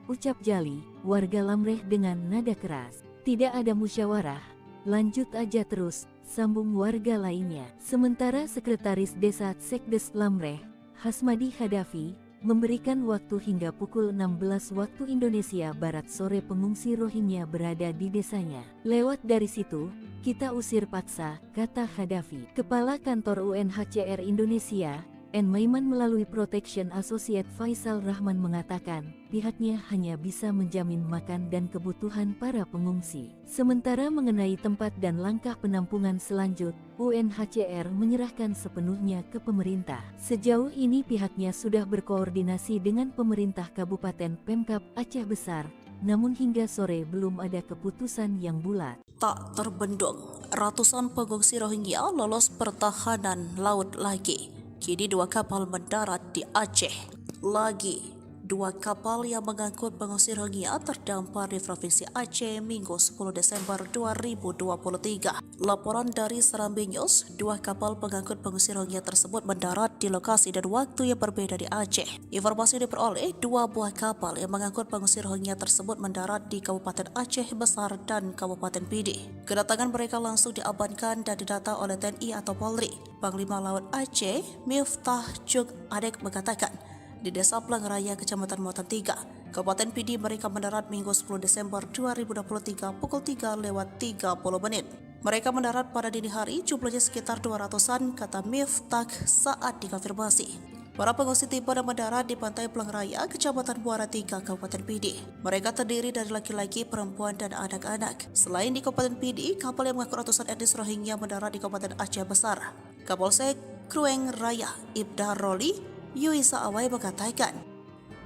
ucap Jali, warga Lamreh dengan nada keras. Tidak ada musyawarah, lanjut aja terus, sambung warga lainnya. Sementara Sekretaris Desa Sekdes Lamreh, Hasmadi Hadafi, memberikan waktu hingga pukul 16 waktu Indonesia Barat sore pengungsi Rohingya berada di desanya. Lewat dari situ, kita usir paksa, kata Hadafi. Kepala Kantor UNHCR Indonesia, N. Maiman melalui Protection Associate Faisal Rahman mengatakan, pihaknya hanya bisa menjamin makan dan kebutuhan para pengungsi. Sementara mengenai tempat dan langkah penampungan selanjut, UNHCR menyerahkan sepenuhnya ke pemerintah. Sejauh ini pihaknya sudah berkoordinasi dengan pemerintah Kabupaten Pemkab Aceh Besar, namun hingga sore belum ada keputusan yang bulat. Tak terbendung, ratusan pengungsi Rohingya lolos pertahanan laut lagi. Kini 2 kapal mendarat di Aceh. Lagi 2 kapal yang mengangkut pengungsi Rohingya terdampar di Provinsi Aceh Minggu 10 Desember 2023. Laporan dari Serambi News, 2 kapal pengangkut pengungsi Rohingya tersebut mendarat di lokasi dan waktu yang berbeda di Aceh. Informasi diperoleh, 2 buah kapal yang mengangkut pengungsi Rohingya tersebut mendarat di Kabupaten Aceh Besar dan Kabupaten Pidi. Kedatangan mereka langsung diamankan dan didata oleh TNI atau Polri. Panglima Laut Aceh, Miftah Juk Adek mengatakan, di Desa Plangraya, Kecamatan Muatan 3, Kabupaten Pidi mereka mendarat Minggu 10 Desember 2023 pukul 3:30. Mereka mendarat pada dini hari, jumlahnya sekitar 200-an, kata Miftah saat dikonfirmasi. Para pengungsi tiba dan mendarat di Pantai Plangraya, Kecamatan Muara 3, Kabupaten Pidi. Mereka terdiri dari laki-laki, perempuan, dan anak-anak. Selain di Kabupaten Pidi, kapal yang mengangkut ratusan etnis Rohingya mendarat di Kabupaten Aceh Besar. Kapolsek Krueng Raya, Ibda Roli Yuisa Awai mengatakan,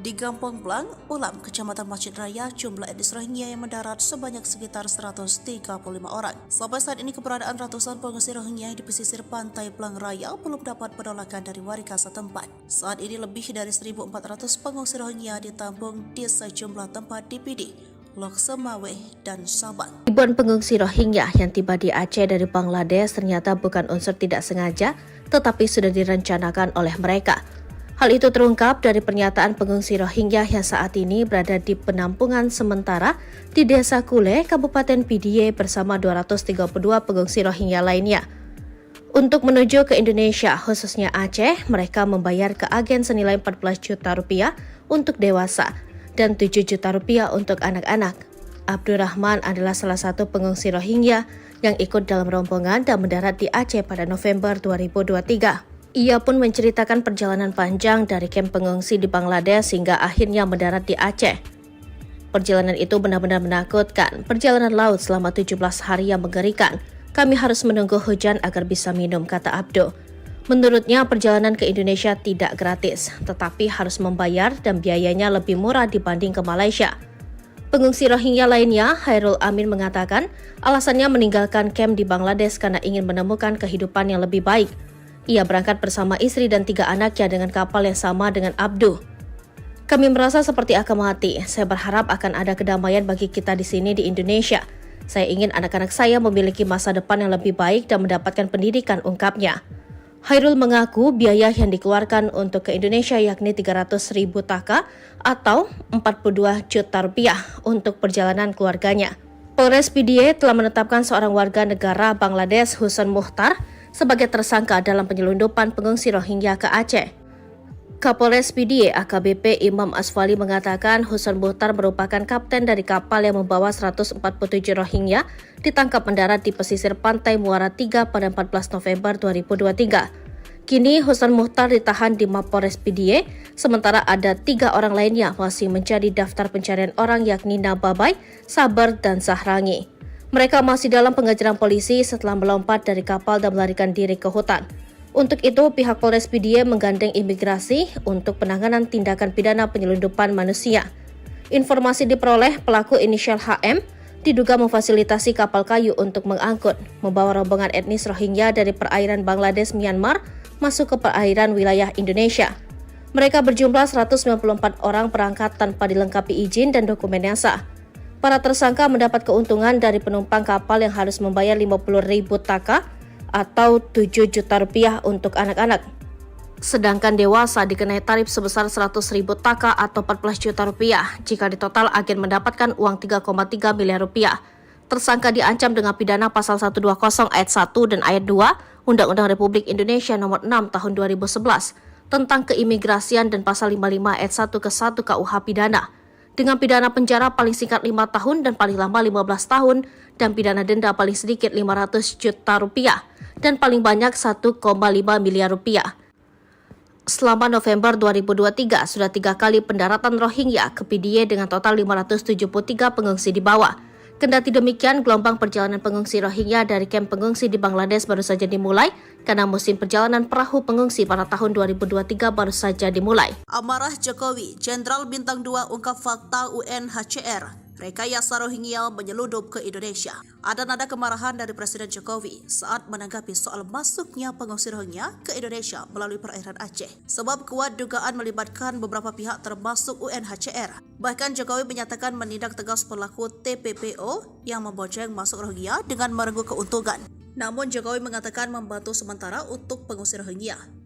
di Gampong Blang, Ulam, Kecamatan Masjid Raya, jumlah etnis Rohingya yang mendarat sebanyak sekitar 135 orang. Sampai saat ini keberadaan ratusan pengungsi Rohingya di pesisir pantai Blang Raya belum dapat penolakan dari warga setempat. Saat ini lebih dari 1.400 pengungsi Rohingya ditampung di sejumlah tempat di Pidi, Lok Semawe, dan Sabang. Ribuan pengungsi Rohingya yang tiba di Aceh dari Bangladesh ternyata bukan unsur tidak sengaja, tetapi sudah direncanakan oleh mereka. Hal itu terungkap dari pernyataan pengungsi Rohingya yang saat ini berada di penampungan sementara di Desa Kule, Kabupaten Pidie bersama 232 pengungsi Rohingya lainnya. Untuk menuju ke Indonesia, khususnya Aceh, mereka membayar ke agen senilai 14 juta rupiah untuk dewasa dan 7 juta rupiah untuk anak-anak. Abdurrahman adalah salah satu pengungsi Rohingya yang ikut dalam rombongan dan mendarat di Aceh pada November 2023. Ia pun menceritakan perjalanan panjang dari kamp pengungsi di Bangladesh hingga akhirnya mendarat di Aceh. Perjalanan itu benar-benar menakutkan. Perjalanan laut selama 17 hari yang mengerikan. Kami harus menunggu hujan agar bisa minum, kata Abdo. Menurutnya, perjalanan ke Indonesia tidak gratis, tetapi harus membayar dan biayanya lebih murah dibanding ke Malaysia. Pengungsi Rohingya lainnya, Hairul Amin mengatakan, alasannya meninggalkan kamp di Bangladesh karena ingin menemukan kehidupan yang lebih baik. Ia berangkat bersama istri dan 3 anaknya dengan kapal yang sama dengan Abdu. Kami merasa seperti akan mati. Saya berharap akan ada kedamaian bagi kita di sini di Indonesia. Saya ingin anak-anak saya memiliki masa depan yang lebih baik dan mendapatkan pendidikan, ungkapnya. Hairul mengaku biaya yang dikeluarkan untuk ke Indonesia yakni 300.000 taka atau 42 juta rupiah untuk perjalanan keluarganya. Polres Pidie telah menetapkan seorang warga negara Bangladesh, Husan Muhtar, sebagai tersangka dalam penyelundupan pengungsi Rohingya ke Aceh. Kapolres PDIE AKBP Imam Asfali mengatakan Husan Muhtar merupakan kapten dari kapal yang membawa 147 Rohingya ditangkap mendarat di pesisir pantai Muara 3 pada 14 November 2023. Kini Husan Muhtar ditahan di Mapores PDIE, sementara ada 3 orang lainnya masih menjadi daftar pencarian orang yakni Nababai, Sabar, dan Zahrangi. Mereka masih dalam pengejaran polisi setelah melompat dari kapal dan melarikan diri ke hutan. Untuk itu, pihak Polres PDIE menggandeng imigrasi untuk penanganan tindakan pidana penyelundupan manusia. Informasi diperoleh pelaku inisial HM diduga memfasilitasi kapal kayu untuk mengangkut, membawa rombongan etnis Rohingya dari perairan Bangladesh, Myanmar, masuk ke perairan wilayah Indonesia. Mereka berjumlah 194 orang berangkat tanpa dilengkapi izin dan dokumen yang sah. Para tersangka mendapat keuntungan dari penumpang kapal yang harus membayar 50.000 taka atau 7 juta rupiah untuk anak-anak. Sedangkan dewasa dikenai tarif sebesar 100.000 taka atau 14 juta rupiah. Jika di total agen mendapatkan uang 3,3 miliar rupiah. Tersangka diancam dengan pidana pasal 120 ayat 1 dan ayat 2 Undang-Undang Republik Indonesia Nomor 6 Tahun 2011 tentang keimigrasian dan pasal 55 ayat 1 ke 1 KUH Pidana dengan pidana penjara paling singkat 5 tahun dan paling lama 15 tahun dan pidana denda paling sedikit 500 juta rupiah dan paling banyak 1,5 miliar rupiah. Selama November 2023 sudah 3 kali pendaratan Rohingya ke PDIE dengan total 573 pengungsi dibawa. Kendati demikian, gelombang perjalanan pengungsi Rohingya dari kamp pengungsi di Bangladesh baru saja dimulai karena musim perjalanan perahu pengungsi pada tahun 2023 baru saja dimulai. Amarah Jokowi, Jenderal Bintang 2 ungkap fakta UNHCR. Rekayasa Rohingya menyeludup ke Indonesia. Ada nada kemarahan dari Presiden Jokowi saat menanggapi soal masuknya pengungsi Rohingya ke Indonesia melalui perairan Aceh. Sebab kuat dugaan melibatkan beberapa pihak termasuk UNHCR. Bahkan Jokowi menyatakan menindak tegas pelaku TPPO yang membonceng masuk Rohingya dengan merengkuh keuntungan. Namun Jokowi mengatakan membantu sementara untuk pengungsi Rohingya.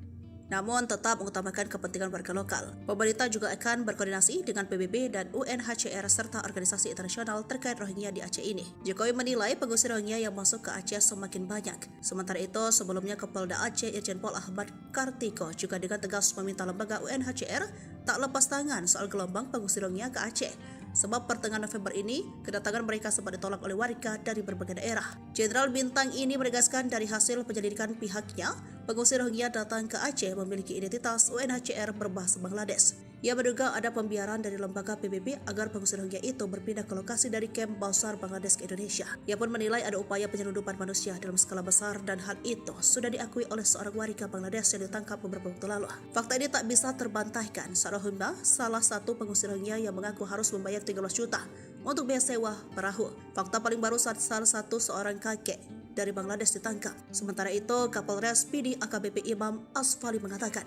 Namun tetap mengutamakan kepentingan warga lokal. Pemerintah juga akan berkoordinasi dengan PBB dan UNHCR serta organisasi internasional terkait Rohingya di Aceh ini. Jokowi menilai pengungsi Rohingya yang masuk ke Aceh semakin banyak. Sementara itu, sebelumnya Kapolda Aceh Irjen Pol Ahmad Kartiko juga dengan tegas meminta lembaga UNHCR tak lepas tangan soal gelombang pengungsi Rohingya ke Aceh. Sebab pertengahan November ini, kedatangan mereka sempat ditolak oleh warga dari berbagai daerah. Jenderal Bintang ini menegaskan dari hasil penyelidikan pihaknya, pengungsi Rohingya datang ke Aceh memiliki identitas UNHCR berbahasa Bangladesh. Ia menduga ada pembiaran dari lembaga PBB agar pengungsi Rohingya itu berpindah ke lokasi dari kamp Bausar Bangladesh ke Indonesia. Ia pun menilai ada upaya penyelundupan manusia dalam skala besar dan hal itu sudah diakui oleh seorang warga Bangladesh yang ditangkap beberapa waktu lalu. Fakta ini tak bisa terbantahkan. Rohingya salah satu pengungsi Rohingya yang mengaku harus membayar 13 juta untuk biaya sewa perahu. Fakta paling baru saat salah satu seorang kakek dari Bangladesh ditangkap. Sementara itu, Kapolres PDIE AKBP Imam Asfali mengatakan,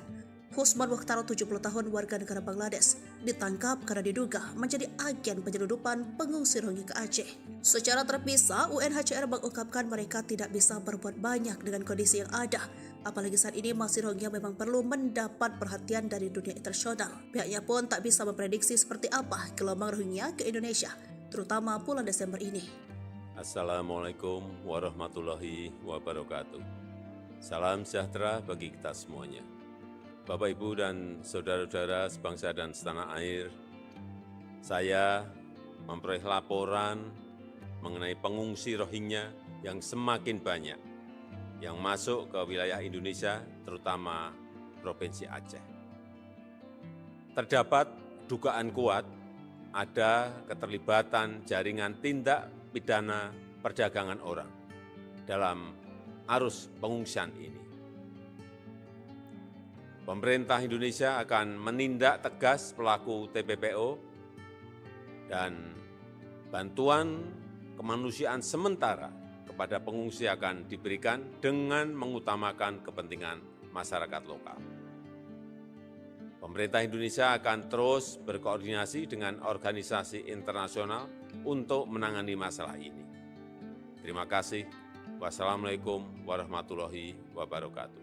Husman Mukhtar 70 tahun warga negara Bangladesh ditangkap karena diduga menjadi agen penyelundupan pengungsi Rohingya ke Aceh. Secara terpisah, UNHCR mengungkapkan mereka tidak bisa berbuat banyak dengan kondisi yang ada. Apalagi saat ini masih Rohingya memang perlu mendapat perhatian dari dunia internasional. Pihaknya pun tak bisa memprediksi seperti apa gelombang Rohingya ke Indonesia, terutama bulan Desember ini. Assalamualaikum warahmatullahi wabarakatuh. Salam sejahtera bagi kita semuanya. Bapak, Ibu, dan saudara-saudara sebangsa dan setanah air, saya memperoleh laporan mengenai pengungsi Rohingya yang semakin banyak yang masuk ke wilayah Indonesia, terutama Provinsi Aceh. Terdapat dugaan kuat ada keterlibatan jaringan tindak pidana perdagangan orang dalam arus pengungsian ini. Pemerintah Indonesia akan menindak tegas pelaku TPPO dan bantuan kemanusiaan sementara kepada pengungsi akan diberikan dengan mengutamakan kepentingan masyarakat lokal. Pemerintah Indonesia akan terus berkoordinasi dengan organisasi internasional untuk menangani masalah ini. Terima kasih. Wassalamualaikum warahmatullahi wabarakatuh.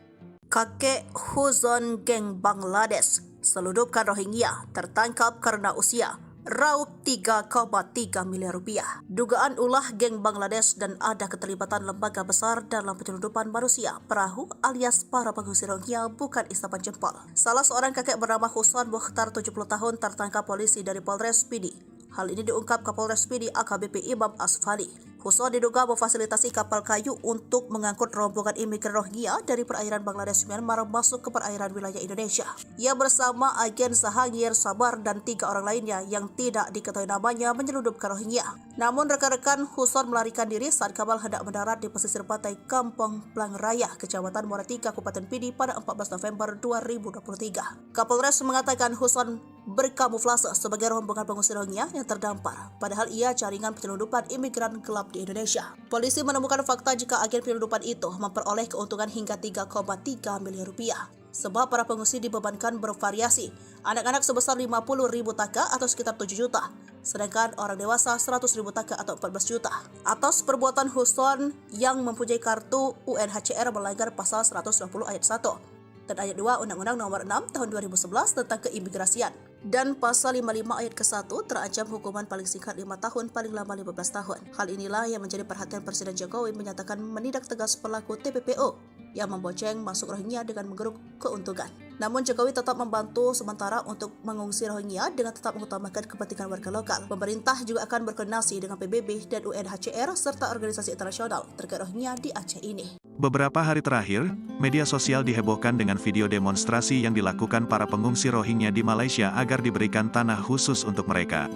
Kakek Huzon Geng Bangladesh seludupkan Rohingya tertangkap karena usia. raup 3,3 miliar rupiah. Dugaan ulah geng Bangladesh dan ada keterlibatan lembaga besar dalam penyelundupan manusia perahu alias para pengungsi Rohingya bukan isapan jempol. Salah seorang kakek bernama Huson Mukhtar 70 tahun tertangkap polisi dari Polres Pidi. Hal ini diungkap Kapolres Pidi AKBP Imam Asfali. Huson diduga memfasilitasi kapal kayu untuk mengangkut rombongan imigran Rohingya dari perairan Bangladesh Myanmar masuk ke perairan wilayah Indonesia. Ia bersama agen Sahangir Sabar dan 3 orang lainnya yang tidak diketahui namanya menyelundupkan Rohingya. Namun rekan-rekan Huson melarikan diri saat kapal hendak mendarat di pesisir pantai Kampung Plang Raya, Kecamatan Muaratika, Kabupaten Pidi pada 14 November 2023. Kapolres mengatakan Huson berkamuflase sebagai rombongan pengungsi Rohingya yang terdampar, padahal ia jaringan penyelundupan imigran gelap di Indonesia. Polisi menemukan fakta jika agen penyelundupan itu memperoleh keuntungan hingga 3,3 miliar rupiah. Sebab para pengungsi dibebankan bervariasi, anak-anak sebesar 50.000 taka atau sekitar 7 juta, sedangkan orang dewasa 100.000 taka atau 14 juta. Atas perbuatan Huson yang mempunyai kartu UNHCR melanggar pasal 120 ayat 1 dan ayat 2 Undang-Undang Nomor 6 Tahun 2011 tentang keimigrasian. Dan pasal 55 ayat ke-1 terancam hukuman paling singkat 5 tahun, paling lama 15 tahun. Hal inilah yang menjadi perhatian Presiden Jokowi menyatakan menindak tegas pelaku TPPO yang membonceng masuk Rohingya dengan menggeruk keuntungan. Namun Jokowi tetap membantu sementara untuk mengungsi Rohingya dengan tetap mengutamakan kepentingan warga lokal. Pemerintah juga akan berkoordinasi dengan PBB dan UNHCR serta organisasi internasional terkait Rohingya di Aceh ini. Beberapa hari terakhir, media sosial dihebohkan dengan video demonstrasi yang dilakukan para pengungsi Rohingya di Malaysia agar diberikan tanah khusus untuk mereka.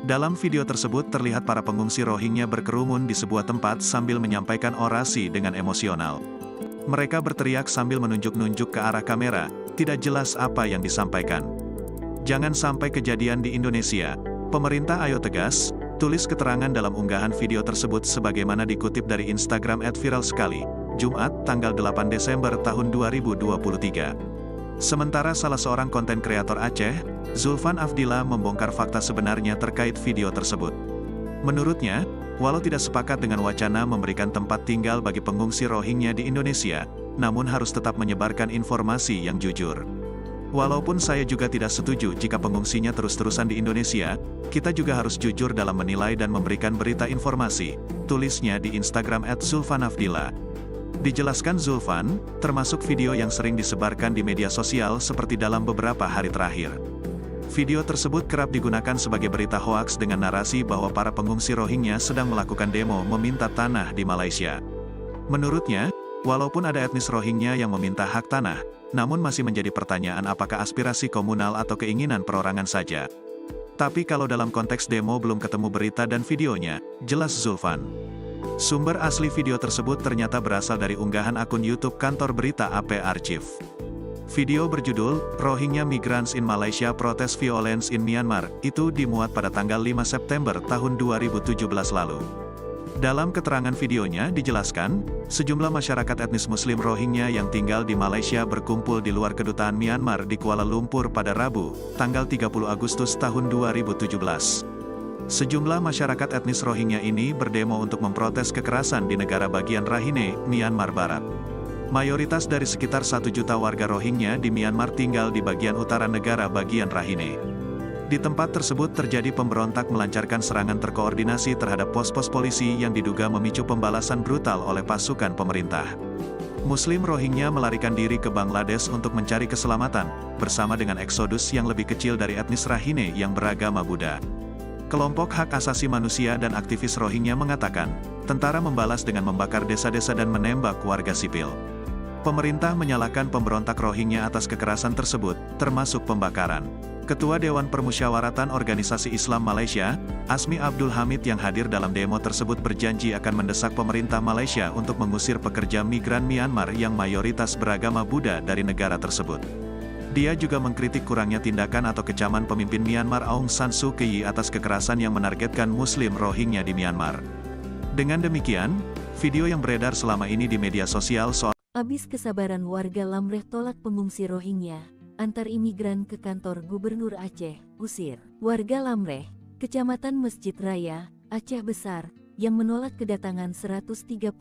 Dalam video tersebut terlihat para pengungsi Rohingya berkerumun di sebuah tempat sambil menyampaikan orasi dengan emosional. Mereka berteriak sambil menunjuk-nunjuk ke arah kamera, tidak jelas apa yang disampaikan. Jangan sampai kejadian di Indonesia. Pemerintah ayo tegas, tulis keterangan dalam unggahan video tersebut sebagaimana dikutip dari Instagram @viralsekali. Jumat, tanggal 8 Desember tahun 2023. Sementara salah seorang konten kreator Aceh, Zulfan Afdillah membongkar fakta sebenarnya terkait video tersebut. Menurutnya, walau tidak sepakat dengan wacana memberikan tempat tinggal bagi pengungsi Rohingya di Indonesia, namun harus tetap menyebarkan informasi yang jujur. Walaupun saya juga tidak setuju jika pengungsinya terus-terusan di Indonesia, kita juga harus jujur dalam menilai dan memberikan berita informasi, tulisnya di Instagram @zulfanafdillah. Dijelaskan Zulfan, termasuk video yang sering disebarkan di media sosial seperti dalam beberapa hari terakhir. Video tersebut kerap digunakan sebagai berita hoaks dengan narasi bahwa para pengungsi Rohingya sedang melakukan demo meminta tanah di Malaysia. Menurutnya, walaupun ada etnis Rohingya yang meminta hak tanah, namun masih menjadi pertanyaan apakah aspirasi komunal atau keinginan perorangan saja. Tapi kalau dalam konteks demo belum ketemu berita dan videonya, jelas Zulfan. Sumber asli video tersebut ternyata berasal dari unggahan akun YouTube kantor berita AP Archive. Video berjudul, Rohingya Migrants in Malaysia Protest Violence in Myanmar, itu dimuat pada tanggal 5 September tahun 2017 lalu. Dalam keterangan videonya dijelaskan, sejumlah masyarakat etnis Muslim Rohingya yang tinggal di Malaysia berkumpul di luar kedutaan Myanmar di Kuala Lumpur pada Rabu, tanggal 30 Agustus tahun 2017. Sejumlah masyarakat etnis Rohingya ini berdemo untuk memprotes kekerasan di negara bagian Rakhine, Myanmar Barat. Mayoritas dari sekitar 1 juta warga Rohingya di Myanmar tinggal di bagian utara negara bagian Rakhine. Di tempat tersebut terjadi pemberontak melancarkan serangan terkoordinasi terhadap pos-pos polisi yang diduga memicu pembalasan brutal oleh pasukan pemerintah. Muslim Rohingya melarikan diri ke Bangladesh untuk mencari keselamatan, bersama dengan eksodus yang lebih kecil dari etnis Rakhine yang beragama Buddha. Kelompok hak asasi manusia dan aktivis Rohingya mengatakan, tentara membalas dengan membakar desa-desa dan menembak warga sipil. Pemerintah menyalahkan pemberontak Rohingya atas kekerasan tersebut, termasuk pembakaran. Ketua Dewan Permusyawaratan Organisasi Islam Malaysia, Asmi Abdul Hamid yang hadir dalam demo tersebut berjanji akan mendesak pemerintah Malaysia untuk mengusir pekerja migran Myanmar yang mayoritas beragama Buddha dari negara tersebut. Dia juga mengkritik kurangnya tindakan atau kecaman pemimpin Myanmar Aung San Suu Kyi atas kekerasan yang menargetkan Muslim Rohingya di Myanmar. Dengan demikian, video yang beredar selama ini di media sosial soal Abis kesabaran warga Lamreh tolak pengungsi Rohingya, antar imigran ke kantor Gubernur Aceh, usir. Warga Lamreh, Kecamatan Masjid Raya, Aceh Besar, yang menolak kedatangan 135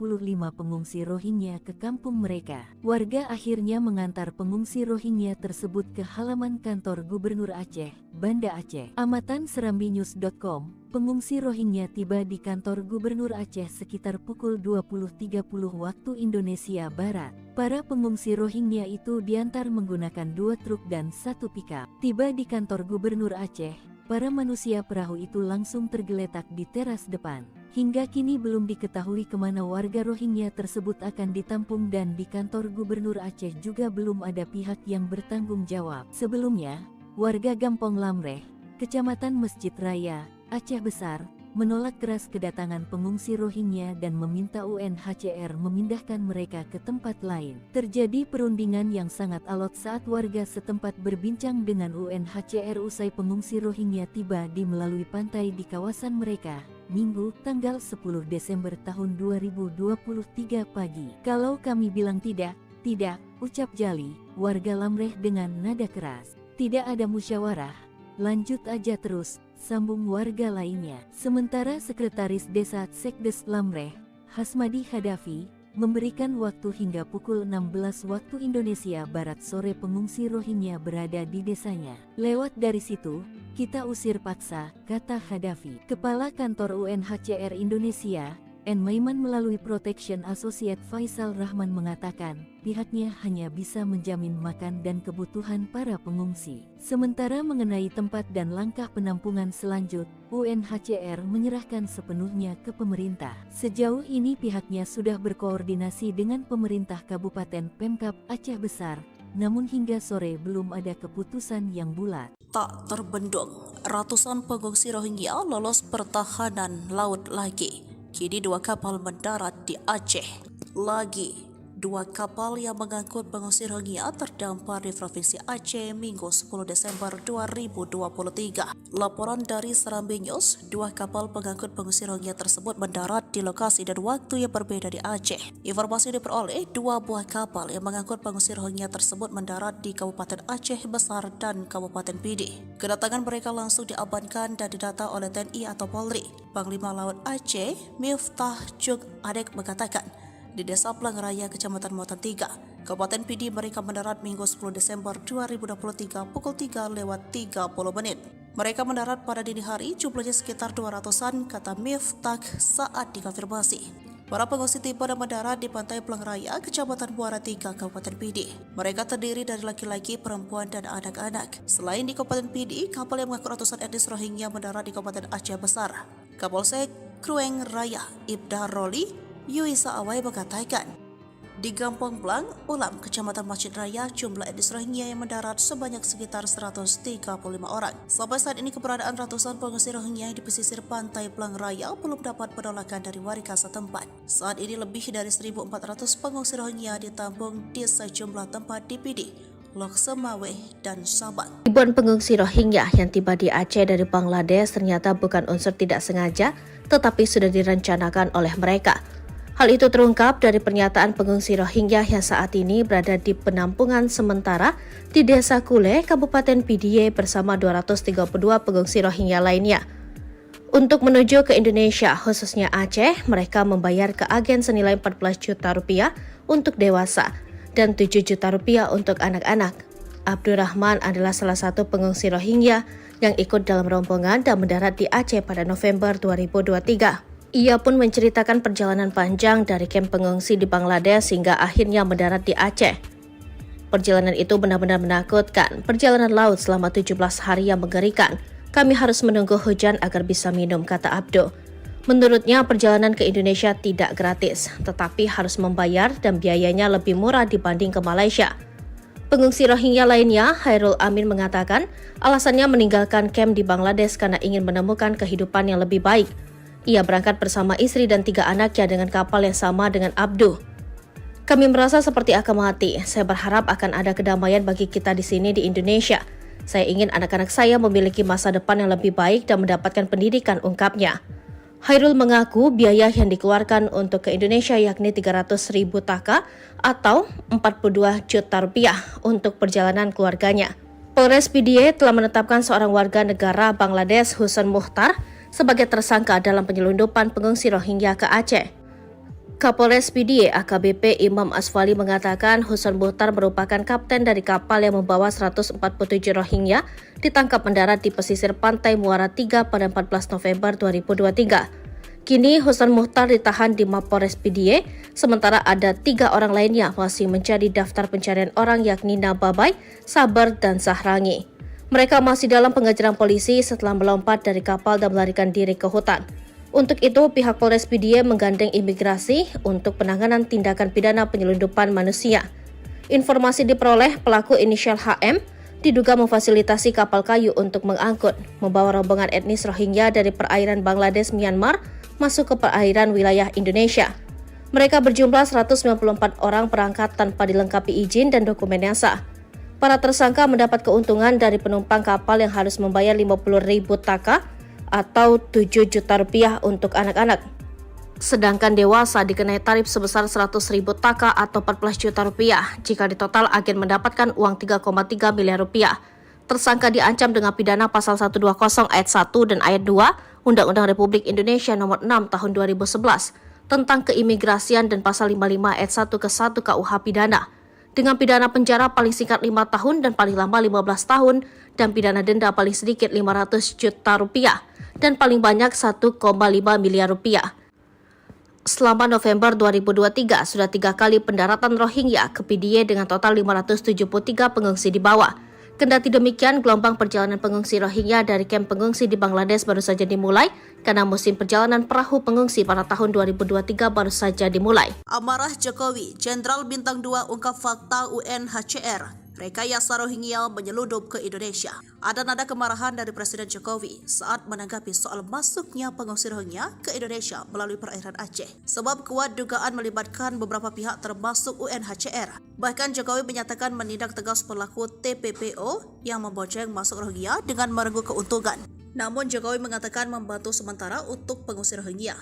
pengungsi Rohingya ke kampung mereka. Warga akhirnya mengantar pengungsi Rohingya tersebut ke halaman kantor Gubernur Aceh, Banda Aceh. Amatan serambinews.com, pengungsi Rohingya tiba di kantor Gubernur Aceh sekitar pukul 20.30 waktu Indonesia Barat. Para pengungsi Rohingya itu diantar menggunakan 2 truk dan 1 pickup. Tiba di kantor Gubernur Aceh, para manusia perahu itu langsung tergeletak di teras depan. Hingga kini belum diketahui kemana warga Rohingya tersebut akan ditampung dan di kantor Gubernur Aceh juga belum ada pihak yang bertanggung jawab. Sebelumnya, warga Gampong Lamreh, Kecamatan Masjid Raya, Aceh Besar, menolak keras kedatangan pengungsi Rohingya dan meminta UNHCR memindahkan mereka ke tempat lain. Terjadi perundingan yang sangat alot saat warga setempat berbincang dengan UNHCR usai pengungsi Rohingya tiba di melalui pantai di kawasan mereka, Minggu, tanggal 10 Desember tahun 2023 pagi. Kalau kami bilang tidak, ucap Jali, warga Lamreh dengan nada keras. Tidak ada musyawarah, lanjut aja terus, sambung warga lainnya. Sementara Sekretaris Desa Sekdes Lamreh, Hasmadi Hadafi, memberikan waktu hingga pukul 16 waktu Indonesia Barat sore pengungsi Rohingya berada di desanya. Lewat dari situ, kita usir paksa, kata Hadafi. Kepala Kantor UNHCR Indonesia, N. Maiman melalui Protection Associate Faisal Rahman mengatakan, pihaknya hanya bisa menjamin makan dan kebutuhan para pengungsi. Sementara mengenai tempat dan langkah penampungan selanjut, UNHCR menyerahkan sepenuhnya ke pemerintah. Sejauh ini pihaknya sudah berkoordinasi dengan pemerintah Kabupaten Pemkab Aceh Besar, namun hingga sore belum ada keputusan yang bulat. Tak terbendung, ratusan pengungsi Rohingya lolos pertahanan laut lagi. Kini 2 kapal mendarat di Aceh. Lagi 2 kapal yang mengangkut pengungsi Rohingya terdampar di Provinsi Aceh Minggu 10 Desember 2023. Laporan dari Serambi News, 2 kapal pengangkut pengungsi Rohingya tersebut mendarat di lokasi dan waktu yang berbeda di Aceh. Informasi diperoleh 2 buah kapal yang mengangkut pengungsi Rohingya tersebut mendarat di Kabupaten Aceh Besar dan Kabupaten Pidi. Kedatangan mereka langsung diamankan dan didata oleh TNI atau Polri. Panglima Laut Aceh, Miftah Juk Adek mengatakan, di Desa Pelangraya, Kecamatan Muatan 3, Kabupaten Pidi mereka mendarat Minggu 10 Desember 2023 pukul 3:30. Mereka mendarat pada dini hari, jumlahnya sekitar 200-an, kata Miftah saat dikonfirmasi. Para pengungsi tiba dan mendarat di Pantai Pelangraya, Kecamatan Muara 3, Kabupaten Pidi. Mereka terdiri dari laki-laki, perempuan, dan anak-anak. Selain di Kabupaten Pidi, kapal yang mengangkut ratusan etnis Rohingya mendarat di Kabupaten Aceh Besar. Kapolsek Krueng Raya, Ibda Roli Yuisa Awai mengatakan, di Gampong Blang, Ulam, Kecamatan Masjid Raya, jumlah etnis Rohingya yang mendarat sebanyak sekitar 135 orang. Sampai saat ini keberadaan ratusan pengungsi Rohingya di pesisir pantai Blang Raya belum dapat penolakan dari warga setempat. Saat ini lebih dari 1.400 pengungsi Rohingya ditampung di sejumlah tempat di Pidi, Lok Semawe, dan Sabang. Ribuan pengungsi Rohingya yang tiba di Aceh dari Bangladesh ternyata bukan unsur tidak sengaja, tetapi sudah direncanakan oleh mereka. Hal itu terungkap dari pernyataan pengungsi Rohingya yang saat ini berada di penampungan sementara di Desa Kule, Kabupaten Pidie bersama 232 pengungsi Rohingya lainnya. Untuk menuju ke Indonesia, khususnya Aceh, mereka membayar ke agen senilai 14 juta rupiah untuk dewasa dan 7 juta rupiah untuk anak-anak. Abdurrahman adalah salah satu pengungsi Rohingya yang ikut dalam rombongan dan mendarat di Aceh pada November 2023. Ia pun menceritakan perjalanan panjang dari kamp pengungsi di Bangladesh hingga akhirnya mendarat di Aceh. Perjalanan itu benar-benar menakutkan. Perjalanan laut selama 17 hari yang mengerikan. Kami harus menunggu hujan agar bisa minum, kata Abdo. Menurutnya, perjalanan ke Indonesia tidak gratis, tetapi harus membayar dan biayanya lebih murah dibanding ke Malaysia. Pengungsi Rohingya lainnya, Hairul Amin mengatakan, alasannya meninggalkan kamp di Bangladesh karena ingin menemukan kehidupan yang lebih baik. Ia berangkat bersama istri dan 3 anaknya dengan kapal yang sama dengan Abdu. Kami merasa seperti akan mati. Saya berharap akan ada kedamaian bagi kita di sini di Indonesia. Saya ingin anak-anak saya memiliki masa depan yang lebih baik dan mendapatkan pendidikan, ungkapnya. Hairul mengaku biaya yang dikeluarkan untuk ke Indonesia yakni 300.000 taka atau 42 juta rupiah untuk perjalanan keluarganya. Polres Pidie telah menetapkan seorang warga negara Bangladesh, Husan Muhtar, sebagai tersangka dalam penyelundupan pengungsi Rohingya ke Aceh. Kapolres PDIE AKBP Imam Asfali mengatakan Husan Muhtar merupakan kapten dari kapal yang membawa 147 Rohingya ditangkap mendarat di pesisir pantai Muara 3 pada 14 November 2023. Kini Husan Muhtar ditahan di Mapores PDIE, sementara ada 3 orang lainnya masih menjadi daftar pencarian orang yakni Nababai, Sabar, dan Sahrangi. Mereka masih dalam pengejaran polisi setelah melompat dari kapal dan melarikan diri ke hutan. Untuk itu, pihak Polres PDIE menggandeng imigrasi untuk penanganan tindakan pidana penyelundupan manusia. Informasi diperoleh pelaku inisial HM diduga memfasilitasi kapal kayu untuk mengangkut, membawa rombongan etnis Rohingya dari perairan Bangladesh Myanmar masuk ke perairan wilayah Indonesia. Mereka berjumlah 194 orang berangkat tanpa dilengkapi izin dan dokumen yang sah. Para tersangka mendapat keuntungan dari penumpang kapal yang harus membayar 50.000 taka atau 7 juta rupiah untuk anak-anak. Sedangkan dewasa dikenai tarif sebesar 100.000 taka atau 14 juta rupiah. Jika ditotal, agen mendapatkan uang 3,3 miliar rupiah. Tersangka diancam dengan pidana pasal 120 ayat 1 dan ayat 2 Undang-Undang Republik Indonesia nomor 6 tahun 2011 tentang keimigrasian dan pasal 55 ayat 1 ke 1 KUH pidana, dengan pidana penjara paling singkat 5 tahun dan paling lama 15 tahun dan pidana denda paling sedikit 500 juta rupiah dan paling banyak 1,5 miliar rupiah. Selama November 2023, sudah 3 kali pendaratan Rohingya ke PDIE dengan total 573 pengungsi dibawa. Kendati demikian, gelombang perjalanan pengungsi Rohingya dari kamp pengungsi di Bangladesh baru saja dimulai karena musim perjalanan perahu pengungsi pada tahun 2023 baru saja dimulai. Amarah Jokowi, Jenderal Bintang 2 ungkap fakta UNHCR rekayasa Rohingya menyeludup ke Indonesia. Ada nada kemarahan dari Presiden Jokowi saat menanggapi soal masuknya pengungsi Rohingya ke Indonesia melalui perairan Aceh. Sebab kuat dugaan melibatkan beberapa pihak termasuk UNHCR. Bahkan Jokowi menyatakan menindak tegas pelaku TPPO yang membonceng masuk Rohingya dengan merengkuh keuntungan. Namun Jokowi mengatakan membantu sementara untuk pengungsi Rohingya,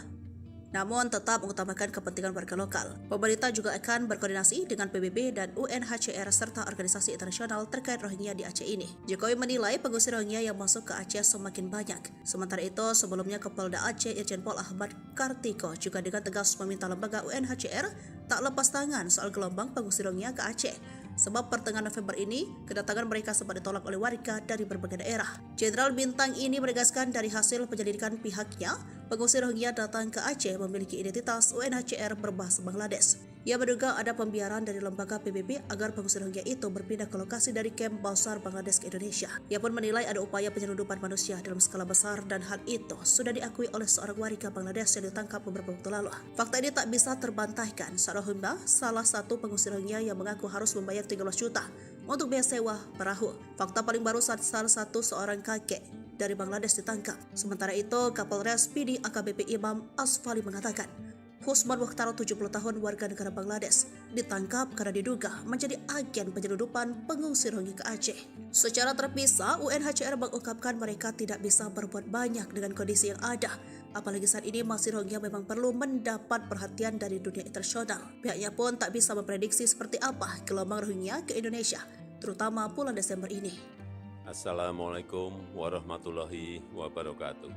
namun tetap mengutamakan kepentingan warga lokal. Pemerintah juga akan berkoordinasi dengan PBB dan UNHCR serta organisasi internasional terkait Rohingya di Aceh ini. Jokowi menilai pengungsi Rohingya yang masuk ke Aceh semakin banyak. Sementara itu, sebelumnya Kapolda Aceh Irjen Pol Ahmad Kartiko juga dengan tegas meminta lembaga UNHCR tak lepas tangan soal gelombang pengungsi Rohingya ke Aceh. Sebab pertengahan November ini, kedatangan mereka sempat ditolak oleh warga dari berbagai daerah. Jenderal Bintang ini menegaskan dari hasil penyelidikan pihaknya, pengungsi Rohingya datang ke Aceh memiliki identitas UNHCR berbahasa Bangladesh. Ia menduga ada pembiaran dari lembaga PBB agar pengungsi Rohingya itu berpindah ke lokasi dari kamp Bausar Bangladesh ke Indonesia. Ia pun menilai ada upaya penyelundupan manusia dalam skala besar dan hal itu sudah diakui oleh seorang warga Bangladesh yang ditangkap beberapa waktu lalu. Fakta ini tak bisa terbantahkan. Seorang Rohingya, salah satu pengungsi Rohingya yang mengaku harus membayar 13 juta untuk biaya sewa perahu. Fakta paling baru saat salah satu seorang kakek dari Bangladesh ditangkap. Sementara itu, Kapolres PDIE AKBP Imam Asfali mengatakan, Husman Mukhtar 70 tahun warga negara Bangladesh ditangkap karena diduga menjadi agen penyelundupan pengungsi Rohingya ke Aceh. Secara terpisah, UNHCR mengungkapkan mereka tidak bisa berbuat banyak dengan kondisi yang ada. Apalagi saat ini masih Rohingya memang perlu mendapat perhatian dari dunia internasional. Pihaknya pun tak bisa memprediksi seperti apa gelombang Rohingya ke Indonesia, terutama bulan Desember ini. Assalamualaikum warahmatullahi wabarakatuh.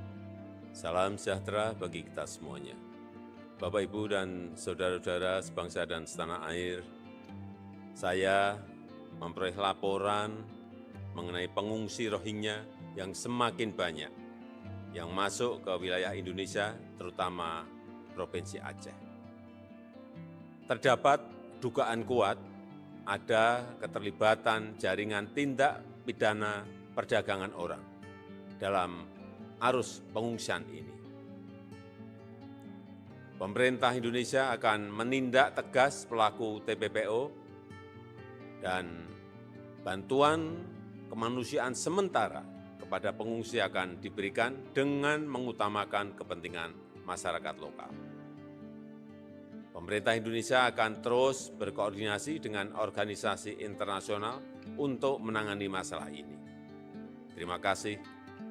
Salam sejahtera bagi kita semuanya. Bapak, Ibu, dan saudara-saudara sebangsa dan setanah air, saya memperoleh laporan mengenai pengungsi Rohingya yang semakin banyak yang masuk ke wilayah Indonesia, terutama Provinsi Aceh. Terdapat dugaan kuat ada keterlibatan jaringan tindak pidana perdagangan orang dalam arus pengungsian ini. Pemerintah Indonesia akan menindak tegas pelaku TPPO dan bantuan kemanusiaan sementara kepada pengungsi akan diberikan dengan mengutamakan kepentingan masyarakat lokal. Pemerintah Indonesia akan terus berkoordinasi dengan organisasi internasional untuk menangani masalah ini. Terima kasih.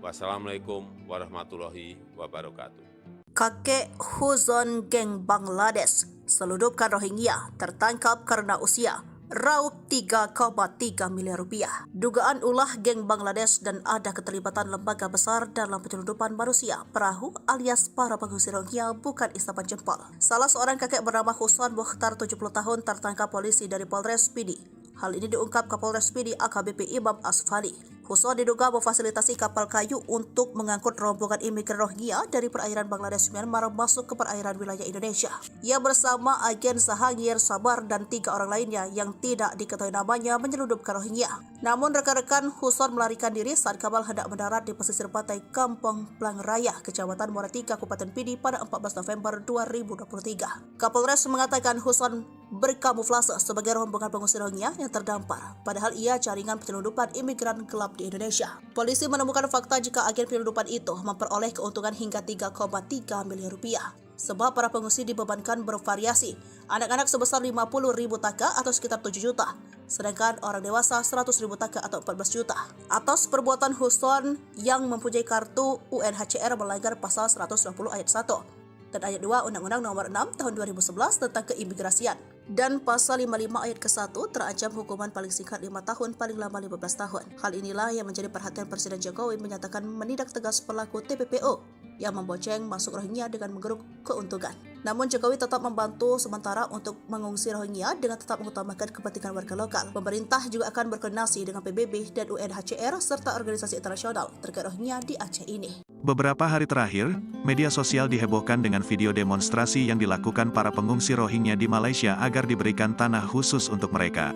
Wassalamualaikum warahmatullahi wabarakatuh. Kakek Huzon geng Bangladesh seludupkan Rohingya tertangkap karena usia. raup 3,3 miliar rupiah. Dugaan ulah geng Bangladesh dan ada keterlibatan lembaga besar dalam penyelundupan manusia perahu alias para pengungsi Rohingya bukan isapan jempol. Salah seorang kakek bernama Husan Mukhtar 70 tahun tertangkap polisi dari Polres Pidi. Hal ini diungkap Kapolres Pidi AKBP Imam Asfali. Husan diduga memfasilitasi kapal kayu untuk mengangkut rombongan imigran Rohingya dari perairan Bangladesh Myanmar masuk ke perairan wilayah Indonesia. Ia bersama agen Sahangir Sabar dan 3 orang lainnya yang tidak diketahui namanya menyelundupkan Rohingya. Namun rekan-rekan Husan melarikan diri saat kapal hendak mendarat di pesisir pantai Kampung Plang Raya, Kecamatan Muara Tiga, Kabupaten Pidi pada 14 November 2023. Kapolres mengatakan Husan berkamuflase sebagai rombongan pengungsi Rohingya yang terdampar, padahal ia jaringan penyelundupan imigran gelap di Indonesia. Polisi menemukan fakta jika agen penyelundupan itu memperoleh keuntungan hingga 3,3 miliar rupiah. Sebab para pengungsi dibebankan bervariasi, anak-anak sebesar 50.000 taka atau sekitar 7 juta, sedangkan orang dewasa 100.000 taka atau 14 juta. Atas perbuatan Husan yang mempunyai kartu UNHCR melanggar pasal 120 ayat 1 dan ayat 2 Undang-Undang Nomor 6 Tahun 2011 tentang Keimigrasian. Dan pasal 55 ayat ke-1 terancam hukuman paling singkat 5 tahun, paling lama 15 tahun. Hal inilah yang menjadi perhatian Presiden Jokowi menyatakan menindak tegas pelaku TPPO yang memboceng masuk Rohingya dengan menggeruk keuntungan. Namun Jokowi tetap membantu sementara untuk mengungsi Rohingya dengan tetap mengutamakan kepentingan warga lokal. Pemerintah juga akan berkoordinasi dengan PBB dan UNHCR serta organisasi internasional terkait Rohingya di Aceh ini. Beberapa hari terakhir, media sosial dihebohkan dengan video demonstrasi yang dilakukan para pengungsi Rohingya di Malaysia agar diberikan tanah khusus untuk mereka.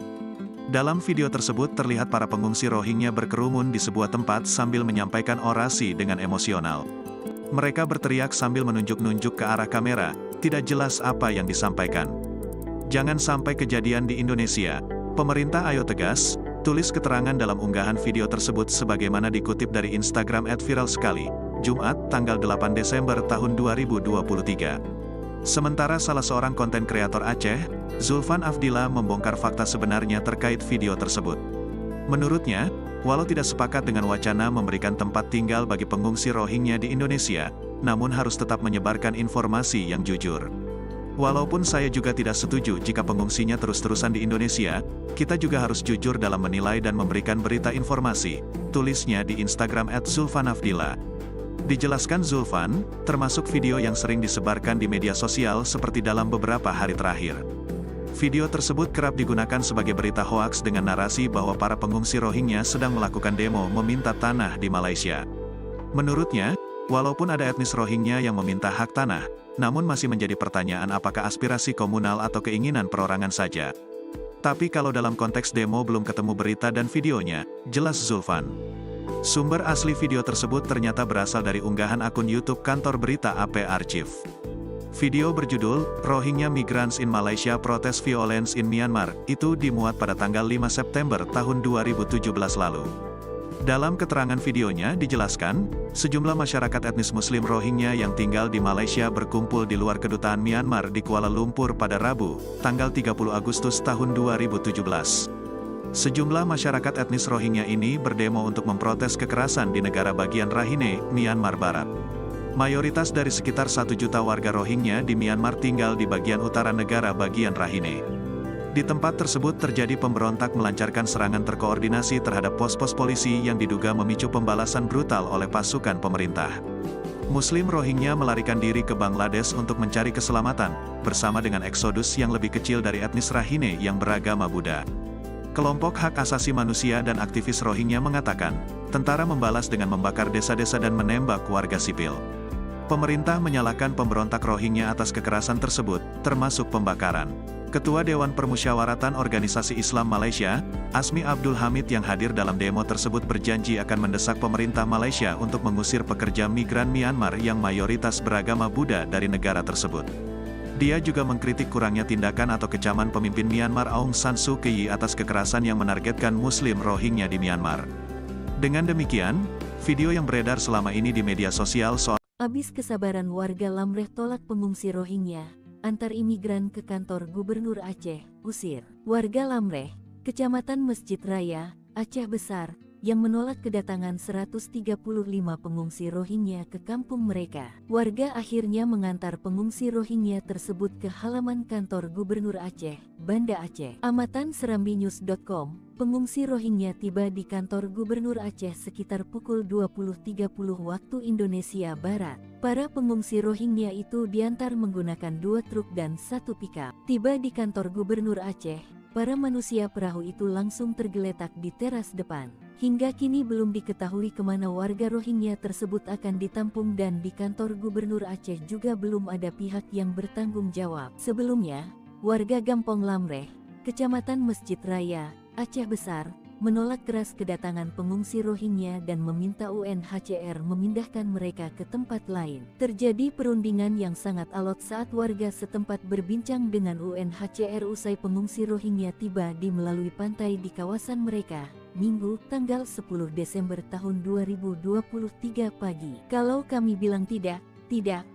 Dalam video tersebut terlihat para pengungsi Rohingya berkerumun di sebuah tempat sambil menyampaikan orasi dengan emosional. Mereka berteriak sambil menunjuk-nunjuk ke arah kamera, tidak jelas apa yang disampaikan. Jangan sampai kejadian di Indonesia. Pemerintah ayo tegas, tulis keterangan dalam unggahan video tersebut sebagaimana dikutip dari Instagram @viralsekali, Jumat, tanggal 8 Desember tahun 2023. Sementara salah seorang konten kreator Aceh, Zulfan Afdillah membongkar fakta sebenarnya terkait video tersebut. Menurutnya, walau tidak sepakat dengan wacana memberikan tempat tinggal bagi pengungsi Rohingya di Indonesia, namun harus tetap menyebarkan informasi yang jujur. Walaupun saya juga tidak setuju jika pengungsinya terus-terusan di Indonesia, kita juga harus jujur dalam menilai dan memberikan berita informasi, tulisnya di Instagram @zulfanafdillah. Dijelaskan Zulfan, termasuk video yang sering disebarkan di media sosial seperti dalam beberapa hari terakhir. Video tersebut kerap digunakan sebagai berita hoaks dengan narasi bahwa para pengungsi Rohingya sedang melakukan demo meminta tanah di Malaysia. Menurutnya, walaupun ada etnis Rohingya yang meminta hak tanah, namun masih menjadi pertanyaan apakah aspirasi komunal atau keinginan perorangan saja. Tapi kalau dalam konteks demo belum ketemu berita dan videonya, jelas Zulfan. Sumber asli video tersebut ternyata berasal dari unggahan akun YouTube kantor berita AP Archive. Video berjudul, Rohingya Migrants in Malaysia Protest Violence in Myanmar, itu dimuat pada tanggal 5 September tahun 2017 lalu. Dalam keterangan videonya dijelaskan, sejumlah masyarakat etnis Muslim Rohingya yang tinggal di Malaysia berkumpul di luar kedutaan Myanmar di Kuala Lumpur pada Rabu, tanggal 30 Agustus tahun 2017. Sejumlah masyarakat etnis Rohingya ini berdemo untuk memprotes kekerasan di negara bagian Rakhine, Myanmar Barat. Mayoritas dari sekitar 1 juta warga Rohingya di Myanmar tinggal di bagian utara negara bagian Rakhine. Di tempat tersebut terjadi pemberontak melancarkan serangan terkoordinasi terhadap pos-pos polisi yang diduga memicu pembalasan brutal oleh pasukan pemerintah. Muslim Rohingya melarikan diri ke Bangladesh untuk mencari keselamatan, bersama dengan eksodus yang lebih kecil dari etnis Rakhine yang beragama Buddha. Kelompok hak asasi manusia dan aktivis Rohingya mengatakan, tentara membalas dengan membakar desa-desa dan menembak warga sipil. Pemerintah menyalahkan pemberontak Rohingya atas kekerasan tersebut, termasuk pembakaran. Ketua Dewan Permusyawaratan Organisasi Islam Malaysia, Asmi Abdul Hamid yang hadir dalam demo tersebut berjanji akan mendesak pemerintah Malaysia untuk mengusir pekerja migran Myanmar yang mayoritas beragama Buddha dari negara tersebut. Dia juga mengkritik kurangnya tindakan atau kecaman pemimpin Myanmar Aung San Suu Kyi atas kekerasan yang menargetkan Muslim Rohingya di Myanmar. Dengan demikian, video yang beredar selama ini di media sosial soal Habis kesabaran warga Lamreh tolak pengungsi Rohingya, antar imigran ke kantor Gubernur Aceh, usir. Warga Lamreh, Kecamatan Masjid Raya, Aceh Besar, yang menolak kedatangan 135 pengungsi Rohingya ke kampung mereka. Warga akhirnya mengantar pengungsi Rohingya tersebut ke halaman kantor Gubernur Aceh, Banda Aceh. Amatan serambinews.com, pengungsi Rohingya tiba di kantor Gubernur Aceh sekitar pukul 20.30 waktu Indonesia Barat. Para pengungsi Rohingya itu diantar menggunakan 2 truk dan 1 pickup. Tiba di kantor Gubernur Aceh, para manusia perahu itu langsung tergeletak di teras depan. Hingga kini belum diketahui kemana warga Rohingya tersebut akan ditampung dan di kantor Gubernur Aceh juga belum ada pihak yang bertanggung jawab. Sebelumnya, warga Gampong Lamreh, Kecamatan Masjid Raya, Aceh Besar, menolak keras kedatangan pengungsi Rohingya dan meminta UNHCR memindahkan mereka ke tempat lain. Terjadi perundingan yang sangat alot saat warga setempat berbincang dengan UNHCR usai pengungsi Rohingya tiba di melalui pantai di kawasan mereka, Minggu, tanggal 10 Desember tahun 2023 pagi. Kalau kami bilang tidak,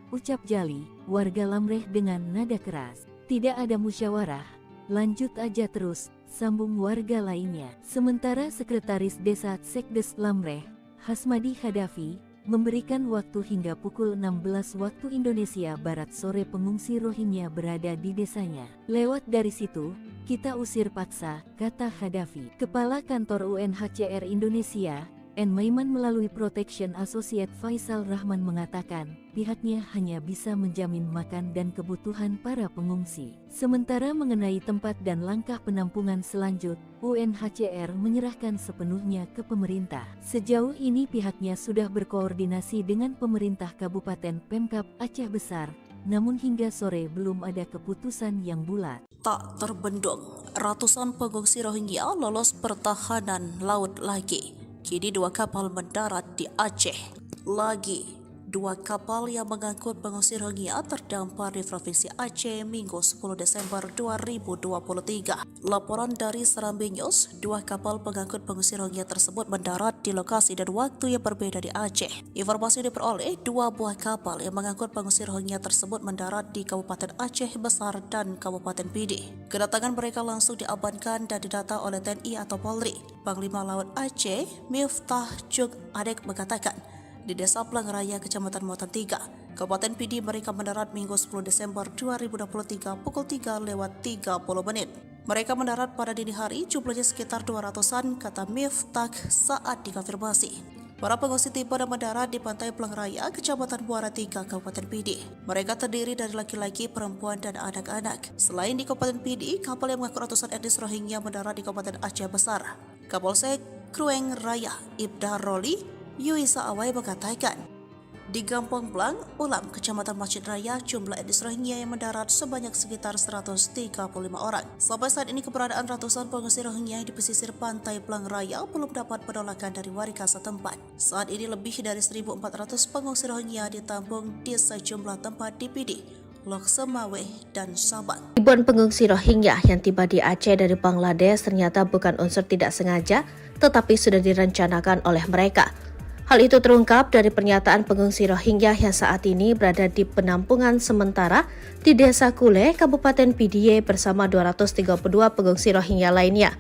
ucap Jali, warga Lamreh dengan nada keras. Tidak ada musyawarah, lanjut aja terus, sambung warga lainnya. Sementara Sekretaris Desa Sekdes Lamreh, Hasmadi Hadafi, memberikan waktu hingga pukul 16 waktu Indonesia Barat sore pengungsi Rohingya berada di desanya. Lewat dari situ, kita usir paksa, kata Hadafi. Kepala Kantor UNHCR Indonesia, N. Maiman melalui Protection Associate Faisal Rahman mengatakan, pihaknya hanya bisa menjamin makan dan kebutuhan para pengungsi. Sementara mengenai tempat dan langkah penampungan selanjut, UNHCR menyerahkan sepenuhnya ke pemerintah. Sejauh ini pihaknya sudah berkoordinasi dengan pemerintah Kabupaten Pemkab Aceh Besar, namun hingga sore belum ada keputusan yang bulat. Tak terbendung, ratusan pengungsi Rohingya lolos pertahanan laut lagi. Kini 2 kapal mendarat di Aceh. Lagi 2 kapal yang mengangkut pengungsi Rohingya terdampar di Provinsi Aceh Minggu 10 Desember 2023. Laporan dari Serambi News, 2 kapal pengangkut pengungsi Rohingya tersebut mendarat di lokasi dan waktu yang berbeda di Aceh. Informasi diperoleh 2 buah kapal yang mengangkut pengungsi Rohingya tersebut mendarat di Kabupaten Aceh Besar dan Kabupaten Pidi. Kedatangan mereka langsung diamankan dan didata oleh TNI atau Polri. Panglima Laut Aceh, Miftah Juk Adek mengatakan, di Desa Pelangraya, Kecamatan Muatan 3, Kabupaten Pidi mereka mendarat Minggu 10 Desember 2023 pukul 3:30. Mereka mendarat pada dini hari, jumlahnya sekitar 200-an, kata Miftah saat dikonfirmasi. Para pengungsi tiba dan mendarat di Pantai Pelangraya, Kecamatan Muara 3, Kabupaten Pidi. Mereka terdiri dari laki-laki, perempuan, dan anak-anak. Selain di Kabupaten Pidi, kapal yang mengangkut ratusan etnis Rohingya mendarat di Kabupaten Aceh Besar. Kapolsek Krueng Raya, Ibda Roli Yuisa Awai mengatakan, di Gampong Blang, Ulam, Kecamatan Masjid Raya, jumlah etnis Rohingya yang mendarat sebanyak sekitar 135 orang. Sampai saat ini keberadaan ratusan pengungsi Rohingya di pesisir pantai Blang Raya belum dapat penolakan dari warga setempat. Saat ini lebih dari 1.400 pengungsi Rohingya ditampung di sejumlah tempat di Pidi, Lok Semawe, dan Sabang. Ribuan pengungsi Rohingya yang tiba di Aceh dari Bangladesh ternyata bukan unsur tidak sengaja, tetapi sudah direncanakan oleh mereka. Hal itu terungkap dari pernyataan pengungsi Rohingya yang saat ini berada di penampungan sementara di Desa Kule, Kabupaten Pidie bersama 232 pengungsi Rohingya lainnya.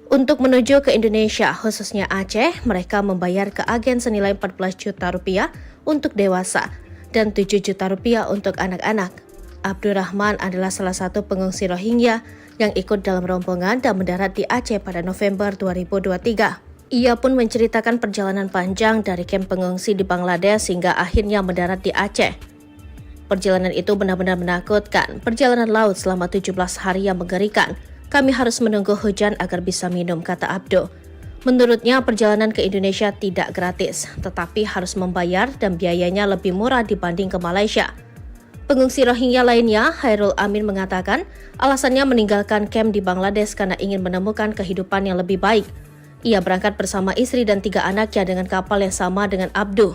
Untuk menuju ke Indonesia, khususnya Aceh, mereka membayar ke agen senilai 14 juta rupiah untuk dewasa dan 7 juta rupiah untuk anak-anak. Abdurrahman adalah salah satu pengungsi Rohingya yang ikut dalam rombongan dan mendarat di Aceh pada November 2023. Ia pun menceritakan perjalanan panjang dari kamp pengungsi di Bangladesh hingga akhirnya mendarat di Aceh. Perjalanan itu benar-benar menakutkan. Perjalanan laut selama 17 hari yang mengerikan. Kami harus menunggu hujan agar bisa minum, kata Abdo. Menurutnya perjalanan ke Indonesia tidak gratis, tetapi harus membayar dan biayanya lebih murah dibanding ke Malaysia. Pengungsi Rohingya lainnya, Hairul Amin mengatakan alasannya meninggalkan kamp di Bangladesh karena ingin menemukan kehidupan yang lebih baik. Ia berangkat bersama istri dan 3 anaknya dengan kapal yang sama dengan Abdu.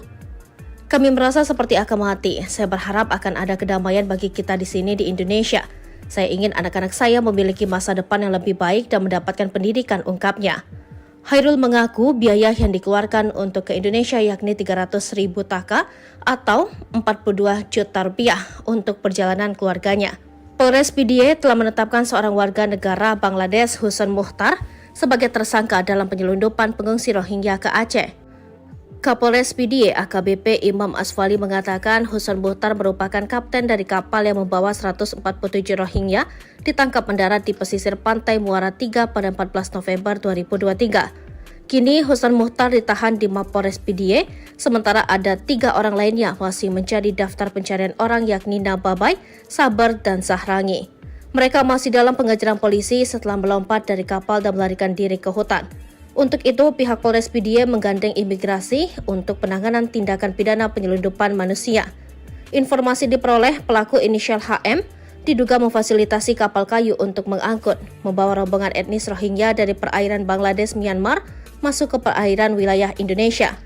Kami merasa seperti akan mati. Saya berharap akan ada kedamaian bagi kita di sini di Indonesia. Saya ingin anak-anak saya memiliki masa depan yang lebih baik dan mendapatkan pendidikan, ungkapnya. Hairul mengaku biaya yang dikeluarkan untuk ke Indonesia yakni 300.000 taka atau 42 juta rupiah untuk perjalanan keluarganya. Polres Pidie telah menetapkan seorang warga negara Bangladesh, Husan Muhtar, sebagai tersangka dalam penyelundupan pengungsi Rohingya ke Aceh. Kapolres PDIE AKBP Imam Asfali mengatakan Husan Muhtar merupakan kapten dari kapal yang membawa 147 Rohingya ditangkap mendarat di pesisir pantai Muara 3 pada 14 November 2023. Kini Husan Muhtar ditahan di Mapolres PDIE, sementara ada 3 orang lainnya masih menjadi daftar pencarian orang yakni Nababai, Sabar, dan Sahrangi. Mereka masih dalam pengejaran polisi setelah melompat dari kapal dan melarikan diri ke hutan. Untuk itu, pihak Polres PDIE menggandeng imigrasi untuk penanganan tindakan pidana penyelundupan manusia. Informasi diperoleh pelaku inisial HM diduga memfasilitasi kapal kayu untuk mengangkut, membawa rombongan etnis Rohingya dari perairan Bangladesh Myanmar masuk ke perairan wilayah Indonesia.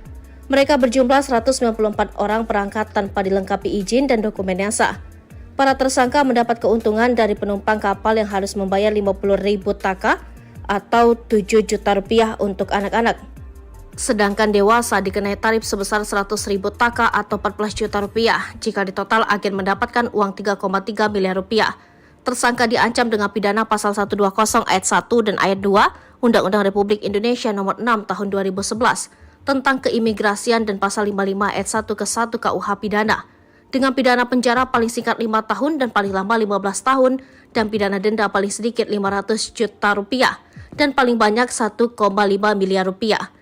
Mereka berjumlah 194 orang berangkat tanpa dilengkapi izin dan dokumen yang sah. Para tersangka mendapat keuntungan dari penumpang kapal yang harus membayar 50.000 taka atau 7 juta rupiah untuk anak-anak. Sedangkan dewasa dikenai tarif sebesar 100.000 taka atau 14 juta rupiah. Jika ditotal, agen mendapatkan uang 3,3 miliar rupiah. Tersangka diancam dengan pidana pasal 120 ayat 1 dan ayat 2 Undang-Undang Republik Indonesia Nomor 6 Tahun 2011 tentang keimigrasian dan pasal 55 ayat 1 ke 1 KUH pidana. Dengan pidana penjara paling singkat 5 tahun dan paling lama 15 tahun dan pidana denda paling sedikit 500 juta rupiah dan paling banyak 1,5 miliar rupiah.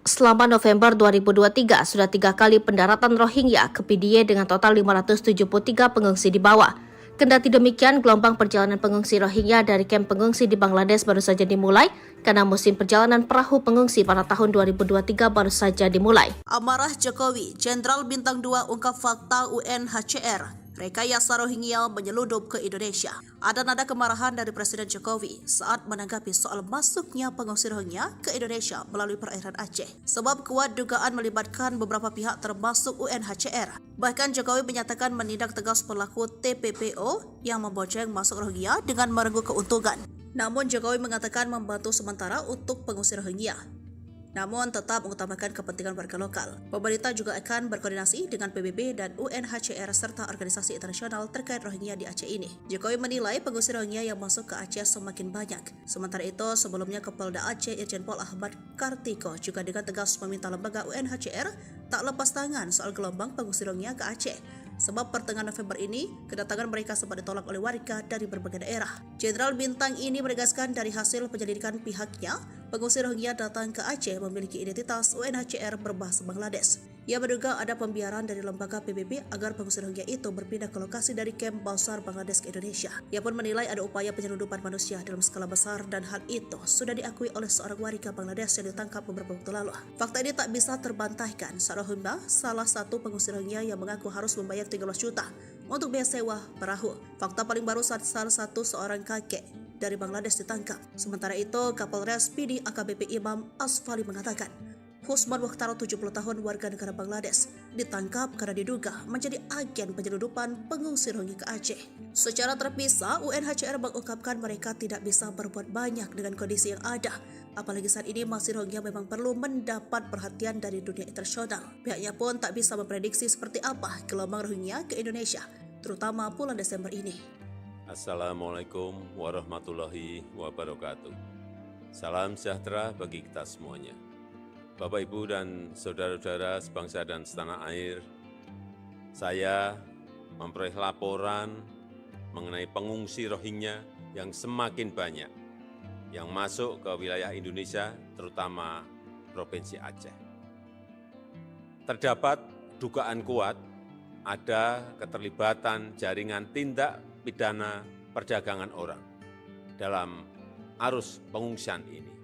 Selama November 2023, sudah 3 kali pendaratan Rohingya ke PDIE dengan total 573 pengungsi dibawa. Kendati demikian, gelombang perjalanan pengungsi Rohingya dari kamp pengungsi di Bangladesh baru saja dimulai karena musim perjalanan perahu pengungsi pada tahun 2023 baru saja dimulai. Amarah Jokowi, Jenderal Bintang 2 ungkap fakta UNHCR. Rekayasa Rohingya menyeludup ke Indonesia. Ada nada kemarahan dari Presiden Jokowi saat menanggapi soal masuknya pengungsi Rohingya ke Indonesia melalui perairan Aceh. Sebab kuat dugaan melibatkan beberapa pihak termasuk UNHCR. Bahkan Jokowi menyatakan menindak tegas pelaku TPPO yang membonceng masuk Rohingya dengan merengkuh keuntungan. Namun Jokowi mengatakan membantu sementara untuk pengungsi Rohingya, namun tetap mengutamakan kepentingan warga lokal. Pemerintah juga akan berkoordinasi dengan PBB dan UNHCR serta organisasi internasional terkait Rohingya di Aceh ini. Jokowi menilai pengungsi Rohingya yang masuk ke Aceh semakin banyak. Sementara itu, sebelumnya Kapolda Aceh Irjen Pol Ahmad Kartiko juga dengan tegas meminta lembaga UNHCR tak lepas tangan soal gelombang pengungsi Rohingya ke Aceh. Sebab pertengahan November ini, kedatangan mereka sempat ditolak oleh warga dari berbagai daerah. Jenderal Bintang ini menegaskan dari hasil penyelidikan pihaknya, pengungsi Rohingya datang ke Aceh memiliki identitas UNHCR berbahasa Bangladesh. Ia menduga ada pembiaran dari lembaga PBB agar pengungsi Rohingya itu berpindah ke lokasi dari kamp Bausar Bangladesh ke Indonesia. Ia pun menilai ada upaya penyelundupan manusia dalam skala besar dan hal itu sudah diakui oleh seorang warga Bangladesh yang ditangkap beberapa waktu lalu. Fakta ini tak bisa terbantahkan. Rohingya, salah satu pengungsi Rohingya yang mengaku harus membayar 13 juta untuk biaya sewa perahu. Fakta paling baru saat salah satu seorang kakek dari Bangladesh ditangkap. Sementara itu, Kapolres PDIE AKBP Imam Asfali mengatakan, Husman Mukhtar 70 tahun warga negara Bangladesh ditangkap karena diduga menjadi agen penyelundupan pengungsi Rohingya ke Aceh. Secara terpisah, UNHCR mengungkapkan mereka tidak bisa berbuat banyak dengan kondisi yang ada. Apalagi saat ini masih Rohingya memang perlu mendapat perhatian dari dunia internasional. Pihaknya pun tak bisa memprediksi seperti apa gelombang Rohingya ke Indonesia, terutama bulan Desember ini. Assalamualaikum warahmatullahi wabarakatuh. Salam sejahtera bagi kita semuanya. Bapak, Ibu, dan saudara-saudara sebangsa dan setanah air, saya memperoleh laporan mengenai pengungsi Rohingya yang semakin banyak yang masuk ke wilayah Indonesia, terutama Provinsi Aceh. Terdapat dugaan kuat ada keterlibatan jaringan tindak pidana perdagangan orang dalam arus pengungsian ini.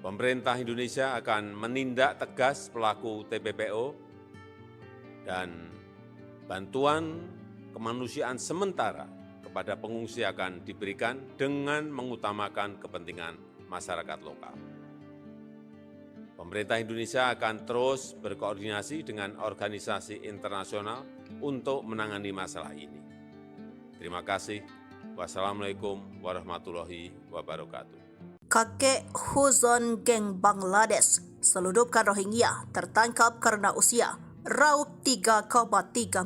Pemerintah Indonesia akan menindak tegas pelaku TPPO dan bantuan kemanusiaan sementara kepada pengungsi akan diberikan dengan mengutamakan kepentingan masyarakat lokal. Pemerintah Indonesia akan terus berkoordinasi dengan organisasi internasional untuk menangani masalah ini. Terima kasih. Wassalamualaikum warahmatullahi wabarakatuh. Kakek Huzon Geng Bangladesh seludupkan Rohingya tertangkap karena usia. raup 3,3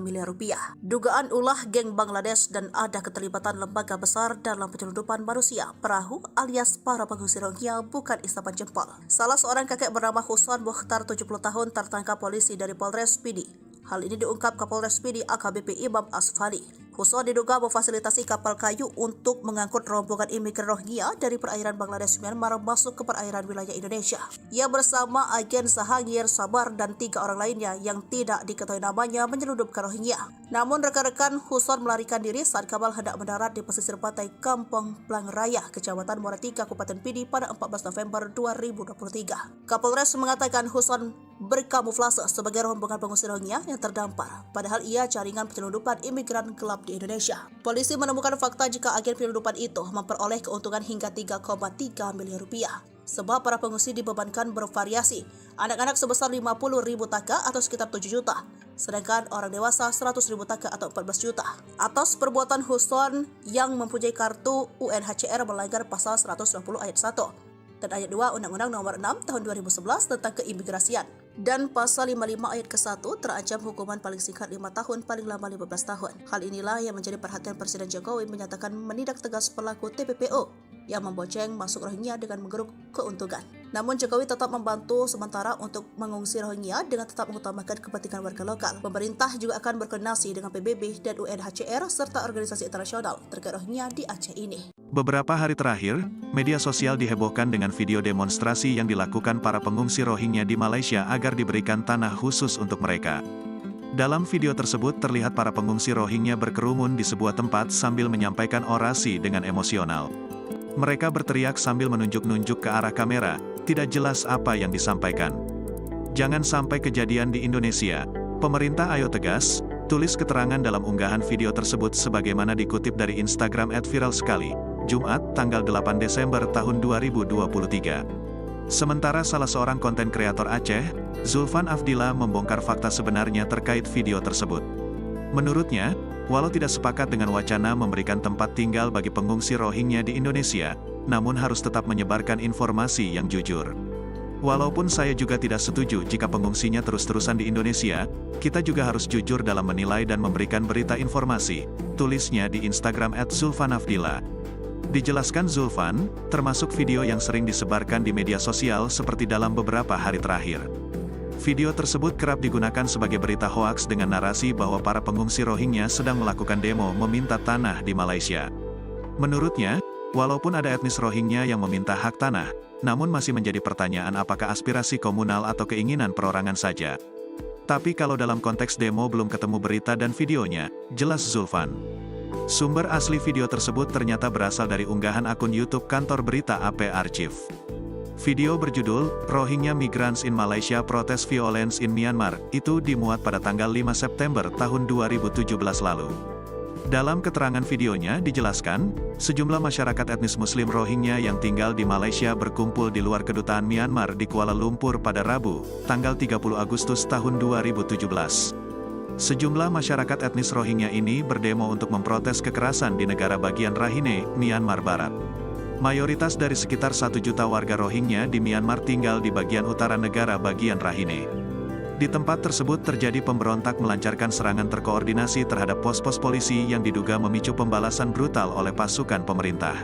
miliar rupiah. Dugaan ulah geng Bangladesh dan ada keterlibatan lembaga besar dalam penyelundupan manusia perahu alias para pengungsi Rohingya bukan isapan jempol. Salah seorang kakek bernama Husan Mukhtar 70 tahun tertangkap polisi dari Polres Pidi. Hal ini diungkap Kapolres Pidi AKBP Imam Asfali. Husan diduga memfasilitasi kapal kayu untuk mengangkut rombongan imigran Rohingya dari perairan Bangladesh Myanmar masuk ke perairan wilayah Indonesia. Ia bersama agen Sahangir Sabar dan 3 orang lainnya yang tidak diketahui namanya menyelundupkan Rohingya. Namun rekan-rekan Husan melarikan diri saat kapal hendak mendarat di pesisir pantai Kampung Plang Raya, Kecamatan Muara Tiga, Kabupaten Pidi pada 14 November 2023. Kapolres mengatakan Husan berkamuflase sebagai rombongan pengungsi Rohingya yang terdampar, padahal ia jaringan penyelundupan imigran gelap di Indonesia. Polisi menemukan fakta jika agen penyelundupan itu memperoleh keuntungan hingga 3,3 miliar rupiah. Sebab para pengungsi dibebankan bervariasi, anak-anak sebesar 50.000 taka atau sekitar 7 juta, sedangkan orang dewasa 100.000 taka atau 14 juta. Atas perbuatan Husan yang mempunyai kartu UNHCR melanggar pasal 120 ayat 1 dan ayat 2 Undang-Undang Nomor 6 Tahun 2011 tentang keimigrasian. Dan pasal 55 ayat ke-1 terancam hukuman paling singkat 5 tahun, paling lama 15 tahun. Hal inilah yang menjadi perhatian Presiden Jokowi menyatakan menindak tegas pelaku TPPO yang memboceng masuk Rohingya dengan menggeruk keuntungan. Namun Jokowi tetap membantu sementara untuk mengungsi Rohingya dengan tetap mengutamakan kepentingan warga lokal. Pemerintah juga akan berkoordinasi dengan PBB dan UNHCR serta organisasi internasional terkait Rohingya di Aceh ini. Beberapa hari terakhir, media sosial dihebohkan dengan video demonstrasi yang dilakukan para pengungsi Rohingya di Malaysia agar diberikan tanah khusus untuk mereka. Dalam video tersebut terlihat para pengungsi Rohingya berkerumun di sebuah tempat sambil menyampaikan orasi dengan emosional. Mereka berteriak sambil menunjuk-nunjuk ke arah kamera, tidak jelas apa yang disampaikan. Jangan sampai kejadian di Indonesia. Pemerintah ayo tegas, tulis keterangan dalam unggahan video tersebut sebagaimana dikutip dari Instagram @viralsekali, Jumat, tanggal 8 Desember tahun 2023. Sementara salah seorang konten kreator Aceh, Zulfan Afdillah membongkar fakta sebenarnya terkait video tersebut. Menurutnya, walau tidak sepakat dengan wacana memberikan tempat tinggal bagi pengungsi Rohingya di Indonesia, namun harus tetap menyebarkan informasi yang jujur. Walaupun saya juga tidak setuju jika pengungsinya terus-terusan di Indonesia, kita juga harus jujur dalam menilai dan memberikan berita informasi, tulisnya di Instagram @zulfanafdillah. Dijelaskan Zulfan, termasuk video yang sering disebarkan di media sosial seperti dalam beberapa hari terakhir. Video tersebut kerap digunakan sebagai berita hoaks dengan narasi bahwa para pengungsi Rohingya sedang melakukan demo meminta tanah di Malaysia. Menurutnya, walaupun ada etnis Rohingya yang meminta hak tanah, namun masih menjadi pertanyaan apakah aspirasi komunal atau keinginan perorangan saja. Tapi kalau dalam konteks demo belum ketemu berita dan videonya, jelas Zulfan. Sumber asli video tersebut ternyata berasal dari unggahan akun YouTube kantor berita AP Archive. Video berjudul, Rohingya Migrants in Malaysia Protest Violence in Myanmar, itu dimuat pada tanggal 5 September tahun 2017 lalu. Dalam keterangan videonya dijelaskan, sejumlah masyarakat etnis Muslim Rohingya yang tinggal di Malaysia berkumpul di luar kedutaan Myanmar di Kuala Lumpur pada Rabu, tanggal 30 Agustus tahun 2017. Sejumlah masyarakat etnis Rohingya ini berdemo untuk memprotes kekerasan di negara bagian Rakhine, Myanmar Barat. Mayoritas dari sekitar 1 juta warga Rohingya di Myanmar tinggal di bagian utara negara bagian Rakhine. Di tempat tersebut terjadi pemberontak melancarkan serangan terkoordinasi terhadap pos-pos polisi yang diduga memicu pembalasan brutal oleh pasukan pemerintah.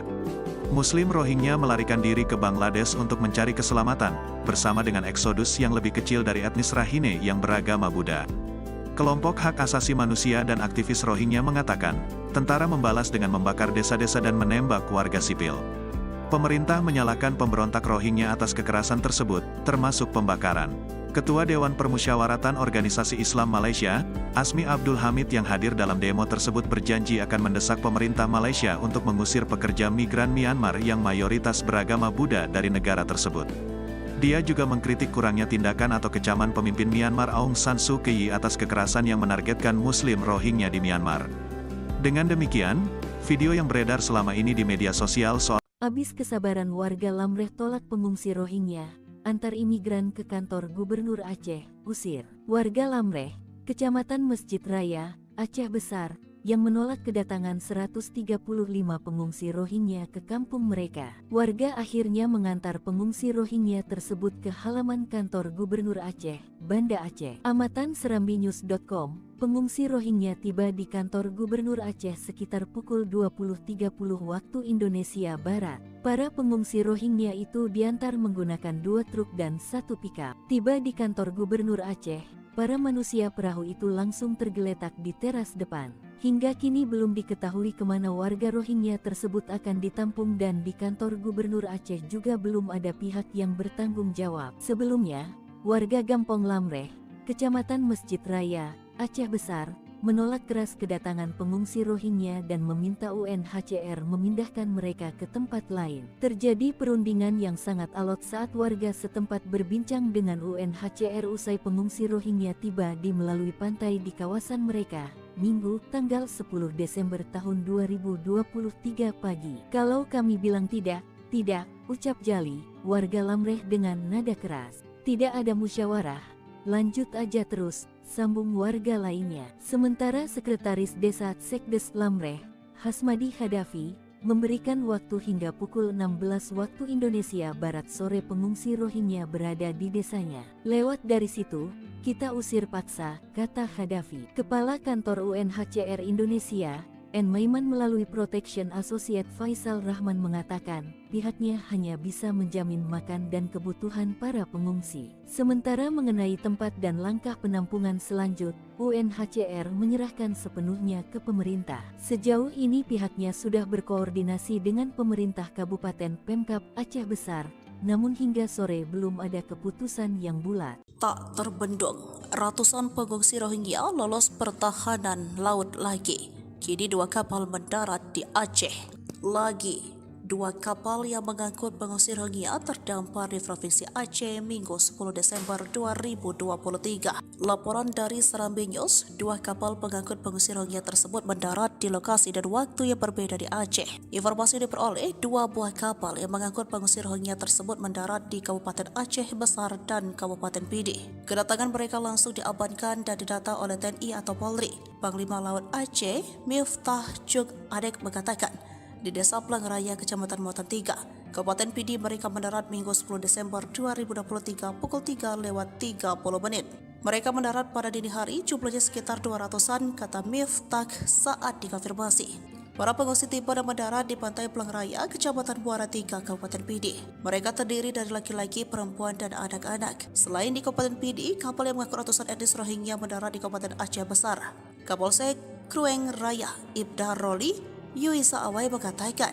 Muslim Rohingya melarikan diri ke Bangladesh untuk mencari keselamatan, bersama dengan eksodus yang lebih kecil dari etnis Rakhine yang beragama Buddha. Kelompok hak asasi manusia dan aktivis Rohingya mengatakan, tentara membalas dengan membakar desa-desa dan menembak warga sipil. Pemerintah menyalahkan pemberontak Rohingya atas kekerasan tersebut, termasuk pembakaran. Ketua Dewan Permusyawaratan Organisasi Islam Malaysia, Asmi Abdul Hamid yang hadir dalam demo tersebut berjanji akan mendesak pemerintah Malaysia untuk mengusir pekerja migran Myanmar yang mayoritas beragama Buddha dari negara tersebut. Dia juga mengkritik kurangnya tindakan atau kecaman pemimpin Myanmar Aung San Suu Kyi atas kekerasan yang menargetkan Muslim Rohingya di Myanmar. Dengan demikian, video yang beredar selama ini di media sosial soal Habis kesabaran warga Lamreh tolak pengungsi Rohingya, antar imigran ke kantor Gubernur Aceh, usir. Warga Lamreh, Kecamatan Masjid Raya, Aceh Besar, yang menolak kedatangan 135 pengungsi Rohingya ke kampung mereka. Warga akhirnya mengantar pengungsi Rohingya tersebut ke halaman kantor Gubernur Aceh, Banda Aceh. Amatan serambinews.com, pengungsi Rohingya tiba di kantor Gubernur Aceh sekitar pukul 20.30 waktu Indonesia Barat. Para pengungsi Rohingya itu diantar menggunakan 2 truk dan 1 pickup. Tiba di kantor Gubernur Aceh, para manusia perahu itu langsung tergeletak di teras depan. Hingga kini belum diketahui kemana warga Rohingya tersebut akan ditampung dan di kantor Gubernur Aceh juga belum ada pihak yang bertanggung jawab. Sebelumnya, warga Gampong Lamreh, Kecamatan Masjid Raya, Aceh Besar, menolak keras kedatangan pengungsi Rohingya dan meminta UNHCR memindahkan mereka ke tempat lain. Terjadi perundingan yang sangat alot saat warga setempat berbincang dengan UNHCR usai pengungsi Rohingya tiba di melalui pantai di kawasan mereka, Minggu, tanggal 10 Desember tahun 2023 pagi. Kalau kami bilang tidak, ucap Jali, warga Lamreh dengan nada keras. Tidak ada musyawarah, lanjut aja terus, sambung warga lainnya. Sementara Sekretaris Desa Sekdes Lamreh, Hasmadi Hadafi, memberikan waktu hingga pukul 16 waktu Indonesia Barat sore pengungsi Rohingya berada di desanya. Lewat dari situ, kita usir paksa, kata Hadafi. Kepala Kantor UNHCR Indonesia, N. Maiman melalui Protection Associate Faisal Rahman mengatakan, pihaknya hanya bisa menjamin makan dan kebutuhan para pengungsi. Sementara mengenai tempat dan langkah penampungan selanjut, UNHCR menyerahkan sepenuhnya ke pemerintah. Sejauh ini pihaknya sudah berkoordinasi dengan pemerintah Kabupaten Pemkab Aceh Besar, namun hingga sore belum ada keputusan yang bulat. Tak terbendung, ratusan pengungsi Rohingya lolos pertahanan laut lagi. Kini 2 kapal mendarat di Aceh. Lagi 2 kapal yang mengangkut pengungsi Rohingya terdampar di Provinsi Aceh Minggu 10 Desember 2023. Laporan dari Serambi News, 2 kapal pengangkut pengungsi Rohingya tersebut mendarat di lokasi dan waktu yang berbeda di Aceh. Informasi diperoleh 2 buah kapal yang mengangkut pengungsi Rohingya tersebut mendarat di Kabupaten Aceh Besar dan Kabupaten Pidi. Kedatangan mereka langsung diamankan dan didata oleh TNI atau Polri. Panglima Laut Aceh, Miftah Cuk Adek mengatakan, di Desa Plang-Raya, Kecamatan Muatan 3, Kabupaten Pidi mereka mendarat Minggu 10 Desember 2023 pukul 3:30 menit. Mereka mendarat pada dini hari, jumlahnya sekitar 200-an, kata Miftah saat dikonfirmasi. Para pengungsi tiba dan mendarat di pantai Plang-Raya, Kecamatan Muara 3, Kabupaten Pidi. Mereka terdiri dari laki-laki, perempuan, dan anak-anak. Selain di Kabupaten Pidi, kapal yang mengangkut ratusan etnis Rohingya mendarat di Kabupaten Aceh Besar. Kapolsek Krueng Raya, Ibda Roli Yuisa Awai mengatakan,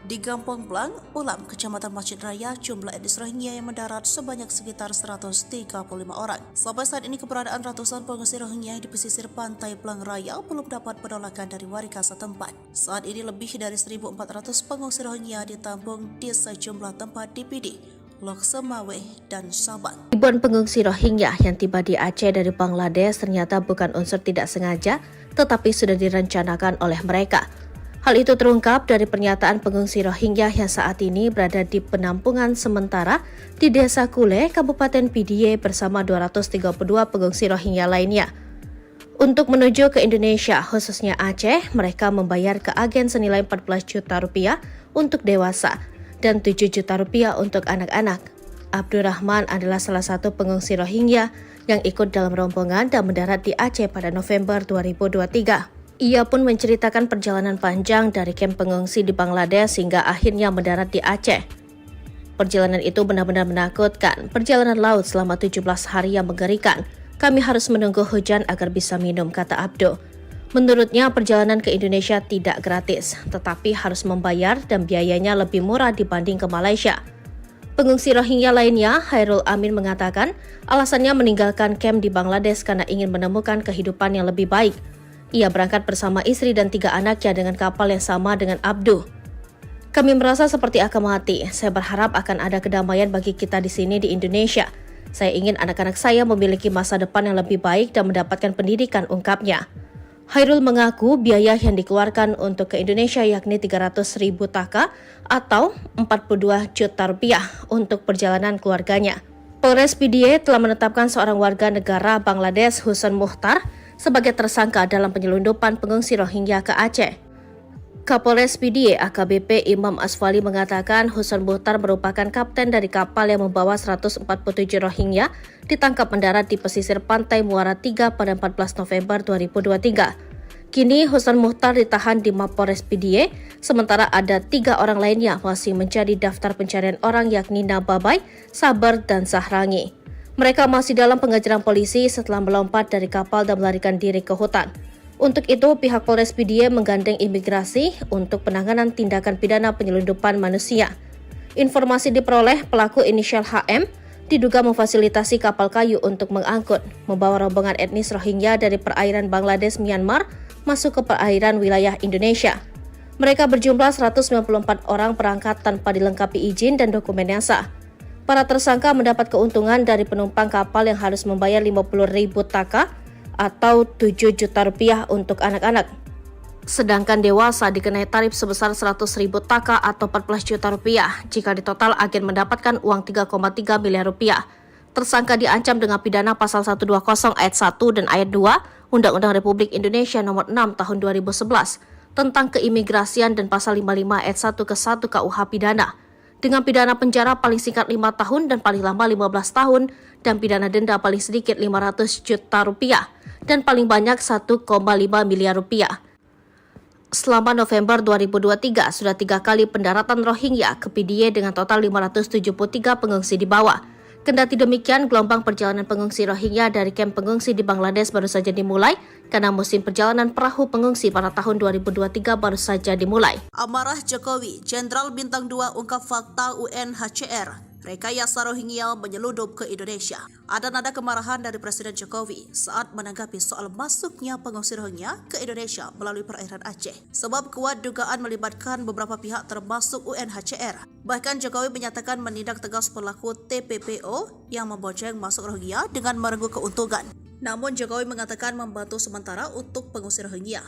di Gampong Blang, Ulam, Kecamatan Masjid Raya, jumlah etnis Rohingya yang mendarat sebanyak sekitar 135 orang. Sampai saat ini keberadaan ratusan pengungsi Rohingya di pesisir pantai Blang Raya belum dapat penolakan dari warga setempat. Saat ini lebih dari 1.400 pengungsi Rohingya ditampung di sejumlah tempat di Pidi, Lok Semawe, dan Sabang. Ribuan pengungsi Rohingya yang tiba di Aceh dari Bangladesh ternyata bukan unsur tidak sengaja, tetapi sudah direncanakan oleh mereka. Hal itu terungkap dari pernyataan pengungsi Rohingya yang saat ini berada di penampungan sementara di Desa Kule, Kabupaten Pidie bersama 232 pengungsi Rohingya lainnya. Untuk menuju ke Indonesia, khususnya Aceh, mereka membayar ke agen senilai 14 juta rupiah untuk dewasa dan 7 juta rupiah untuk anak-anak. Abdurrahman adalah salah satu pengungsi Rohingya yang ikut dalam rombongan dan mendarat di Aceh pada November 2023. Ia pun menceritakan perjalanan panjang dari kamp pengungsi di Bangladesh hingga akhirnya mendarat di Aceh. Perjalanan itu benar-benar menakutkan. Perjalanan laut selama 17 hari yang mengerikan. Kami harus menunggu hujan agar bisa minum, kata Abdo. Menurutnya perjalanan ke Indonesia tidak gratis, tetapi harus membayar dan biayanya lebih murah dibanding ke Malaysia. Pengungsi Rohingya lainnya, Hairul Amin mengatakan, alasannya meninggalkan kamp di Bangladesh karena ingin menemukan kehidupan yang lebih baik. Ia berangkat bersama istri dan 3 anaknya dengan kapal yang sama dengan Abdu. Kami merasa seperti akan mati. Saya berharap akan ada kedamaian bagi kita di sini di Indonesia. Saya ingin anak-anak saya memiliki masa depan yang lebih baik dan mendapatkan pendidikan, ungkapnya. Hairul mengaku biaya yang dikeluarkan untuk ke Indonesia yakni 300.000 taka atau 42 juta rupiah untuk perjalanan keluarganya. Polres Pidie telah menetapkan seorang warga negara Bangladesh, Husen Muhtar, sebagai tersangka dalam penyelundupan pengungsi Rohingya ke Aceh. Kapolres PDIE AKBP Imam Asfali mengatakan Husan Muhtar merupakan kapten dari kapal yang membawa 147 Rohingya ditangkap mendarat di pesisir pantai Muara 3 pada 14 November 2023. Kini Husan Muhtar ditahan di Mapolres PDIE, sementara ada 3 orang lainnya masih menjadi daftar pencarian orang yakni Nababai, Sabar, dan Sahrangi. Mereka masih dalam pengejaran polisi setelah melompat dari kapal dan melarikan diri ke hutan. Untuk itu, pihak Polres PDIE menggandeng imigrasi untuk penanganan tindakan pidana penyelundupan manusia. Informasi diperoleh pelaku inisial HM diduga memfasilitasi kapal kayu untuk mengangkut, membawa rombongan etnis Rohingya dari perairan Bangladesh Myanmar masuk ke perairan wilayah Indonesia. Mereka berjumlah 194 orang berangkat tanpa dilengkapi izin dan dokumen yang sah. Para tersangka mendapat keuntungan dari penumpang kapal yang harus membayar 50.000 taka atau 7 juta rupiah untuk anak-anak. Sedangkan dewasa dikenai tarif sebesar 100.000 taka atau 14 juta rupiah. Jika ditotal, agen mendapatkan uang 3,3 miliar rupiah. Tersangka diancam dengan pidana pasal 120 ayat 1 dan ayat 2 Undang-Undang Republik Indonesia nomor 6 tahun 2011 tentang keimigrasian dan pasal 55 ayat 1 ke 1 KUH pidana. Dengan pidana penjara paling singkat 5 tahun dan paling lama 15 tahun dan pidana denda paling sedikit 500 juta rupiah dan paling banyak 1,5 miliar rupiah. Selama November 2023, sudah 3 kali pendaratan Rohingya ke PDIE dengan total 573 pengungsi dibawa. Kendati demikian, gelombang perjalanan pengungsi Rohingya dari kamp pengungsi di Bangladesh baru saja dimulai karena musim perjalanan perahu pengungsi pada tahun 2023 baru saja dimulai. Amarah Jokowi, Jenderal Bintang 2 ungkap fakta UNHCR rekayasa Rohingya menyeludup ke Indonesia. Ada nada kemarahan dari Presiden Jokowi saat menanggapi soal masuknya pengungsi Rohingya ke Indonesia melalui perairan Aceh. Sebab kuat dugaan melibatkan beberapa pihak termasuk UNHCR. Bahkan Jokowi menyatakan menindak tegas pelaku TPPO yang membonceng masuk Rohingya dengan merengkuh keuntungan. Namun Jokowi mengatakan membantu sementara untuk pengungsi Rohingya,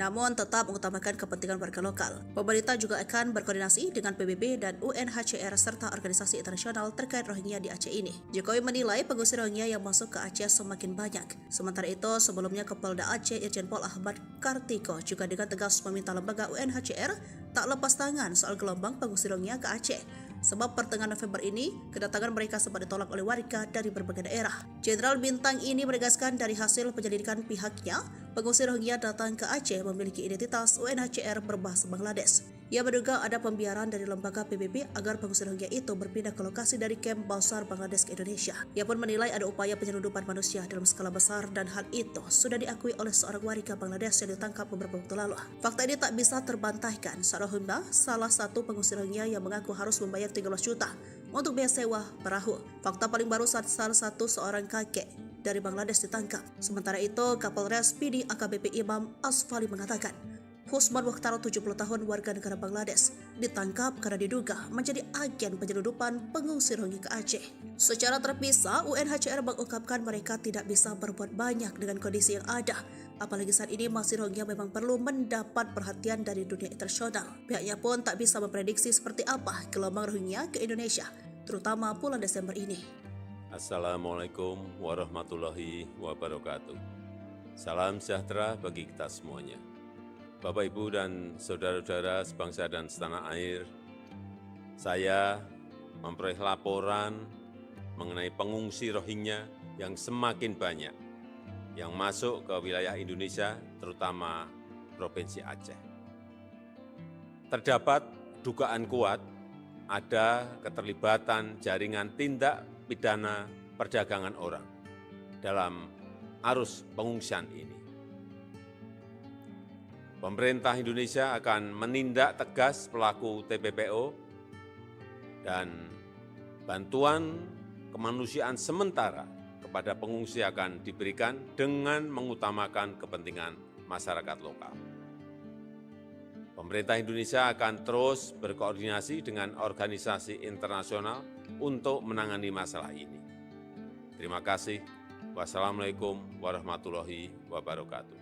namun tetap mengutamakan kepentingan warga lokal. Pemerintah juga akan berkoordinasi dengan PBB dan UNHCR serta organisasi internasional terkait Rohingya di Aceh ini. Jokowi menilai pengungsi Rohingya yang masuk ke Aceh semakin banyak. Sementara itu, sebelumnya Kapolda Aceh Irjen Pol Ahmad Kartiko juga dengan tegas meminta lembaga UNHCR tak lepas tangan soal gelombang pengungsi Rohingya ke Aceh. Sebab pertengahan November ini, kedatangan mereka sempat ditolak oleh warga dari berbagai daerah. Jenderal Bintang ini menegaskan dari hasil penyelidikan pihaknya, pengungsi Rohingya datang ke Aceh memiliki identitas UNHCR berbahasa Bangladesh. Ia menduga ada pembiaran dari lembaga PBB agar pengungsi Rohingya itu berpindah ke lokasi dari kamp Bausar Bangladesh ke Indonesia. Ia pun menilai ada upaya penyelundupan manusia dalam skala besar dan hal itu sudah diakui oleh seorang warga Bangladesh yang ditangkap beberapa waktu lalu. Fakta ini tak bisa terbantahkan. Sarahunda, salah satu pengungsi Rohingya yang mengaku harus membayar 13 juta untuk biaya sewa perahu. Fakta paling baru saat salah satu seorang kakek dari Bangladesh ditangkap. Sementara itu, Kapolres PDIE AKBP Imam Asfali mengatakan, Husman Mukhtar 70 tahun warga negara Bangladesh ditangkap karena diduga menjadi agen penyelundupan pengungsi Rohingya ke Aceh. Secara terpisah, UNHCR mengungkapkan mereka tidak bisa berbuat banyak dengan kondisi yang ada. Apalagi saat ini masih Rohingya memang perlu mendapat perhatian dari dunia internasional. Pihaknya pun tak bisa memprediksi seperti apa gelombang Rohingya ke Indonesia, terutama bulan Desember ini. Assalamualaikum warahmatullahi wabarakatuh. Salam sejahtera bagi kita semuanya. Bapak, Ibu, dan saudara-saudara sebangsa dan setanah air, saya memperoleh laporan mengenai pengungsi Rohingya yang semakin banyak yang masuk ke wilayah Indonesia, terutama Provinsi Aceh. Terdapat dugaan kuat ada keterlibatan jaringan tindak pidana perdagangan orang dalam arus pengungsian ini. Pemerintah Indonesia akan menindak tegas pelaku TPPO dan bantuan kemanusiaan sementara kepada pengungsi akan diberikan dengan mengutamakan kepentingan masyarakat lokal. Pemerintah Indonesia akan terus berkoordinasi dengan organisasi internasional untuk menangani masalah ini. Terima kasih. Wassalamualaikum warahmatullahi wabarakatuh.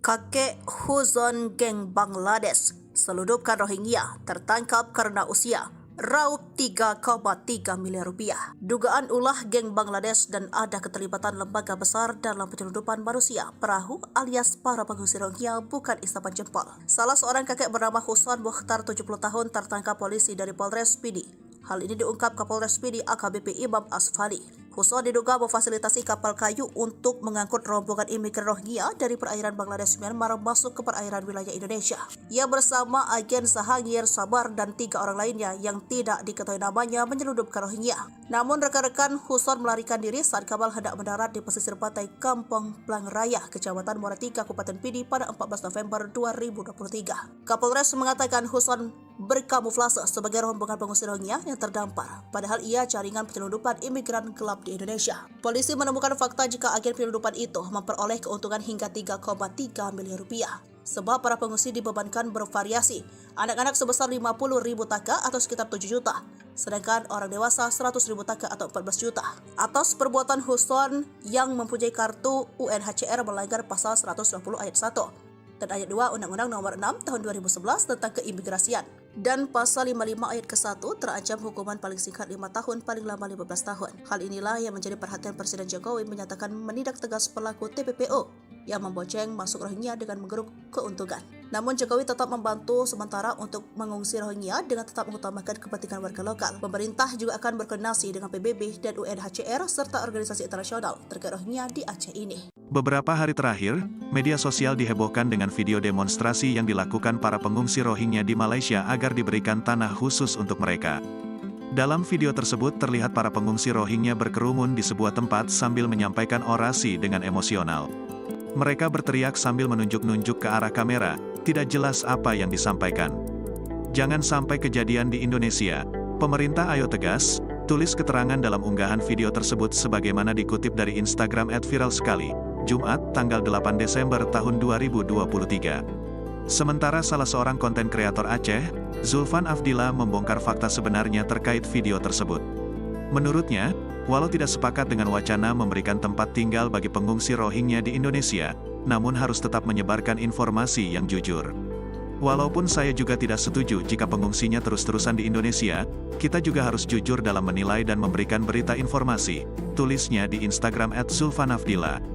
Kakek Huzon Geng Bangladesh seludupkan Rohingya tertangkap karena usia. raup 3,3 miliar rupiah. Dugaan ulah geng Bangladesh dan ada keterlibatan lembaga besar dalam penyelundupan manusia perahu alias para pengungsi Rohingya bukan isapan jempol. Salah seorang kakek bernama Husan Mukhtar 70 tahun tertangkap polisi dari Polres Pidi. Hal ini diungkap Kapolres Pidi AKBP Imam Asfali. Husan diduga memfasilitasi kapal kayu untuk mengangkut rombongan imigran Rohingya dari perairan Bangladesh Myanmar masuk ke perairan wilayah Indonesia. Ia bersama agen Sahangir Sabar dan 3 orang lainnya yang tidak diketahui namanya menyelundupkan Rohingya. Namun rekan-rekan Husan melarikan diri saat kapal hendak mendarat di pesisir pantai Kampung Plang Raya, Kecamatan Muara Tiga, Kabupaten Pidi pada 14 November 2023. Kapolres mengatakan Husan berkamuflase sebagai rombongan pengungsi Rohingya yang terdampar, padahal ia jaringan penyelundupan imigran gelap di Indonesia. Polisi menemukan fakta jika agen penyelundupan itu memperoleh keuntungan hingga 3,3 miliar rupiah. Sebab para pengungsi dibebankan bervariasi, anak-anak sebesar 50.000 taka atau sekitar 7 juta, sedangkan orang dewasa 100.000 taka atau 14 juta. Atas perbuatan Husan yang mempunyai kartu UNHCR melanggar pasal 120 ayat 1 dan ayat 2 Undang-Undang Nomor 6 Tahun 2011 tentang keimigrasian. Dan pasal 55 ayat ke-1 terancam hukuman paling singkat 5 tahun, paling lama 15 tahun. Hal inilah yang menjadi perhatian Presiden Jokowi menyatakan menindak tegas pelaku TPPO yang memboceng masuk Rohingya dengan menggeruk keuntungan. Namun Jokowi tetap membantu sementara untuk mengungsi Rohingya dengan tetap mengutamakan kepentingan warga lokal. Pemerintah juga akan berkoordinasi dengan PBB dan UNHCR serta organisasi internasional terkait Rohingya di Aceh ini. Beberapa hari terakhir, media sosial dihebohkan dengan video demonstrasi yang dilakukan para pengungsi Rohingya di Malaysia agar diberikan tanah khusus untuk mereka. Dalam video tersebut terlihat para pengungsi Rohingya berkerumun di sebuah tempat sambil menyampaikan orasi dengan emosional. Mereka berteriak sambil menunjuk-nunjuk ke arah kamera, tidak jelas apa yang disampaikan. Jangan sampai kejadian di Indonesia. Pemerintah ayo tegas, tulis keterangan dalam unggahan video tersebut sebagaimana dikutip dari Instagram @viralsekali, Jumat, tanggal 8 Desember tahun 2023. Sementara salah seorang konten kreator Aceh, Zulfan Afdillah membongkar fakta sebenarnya terkait video tersebut. Menurutnya, walau tidak sepakat dengan wacana memberikan tempat tinggal bagi pengungsi Rohingya di Indonesia, namun harus tetap menyebarkan informasi yang jujur. Walaupun saya juga tidak setuju jika pengungsinya terus-terusan di Indonesia, kita juga harus jujur dalam menilai dan memberikan berita informasi, tulisnya di Instagram @zulfanafdillah.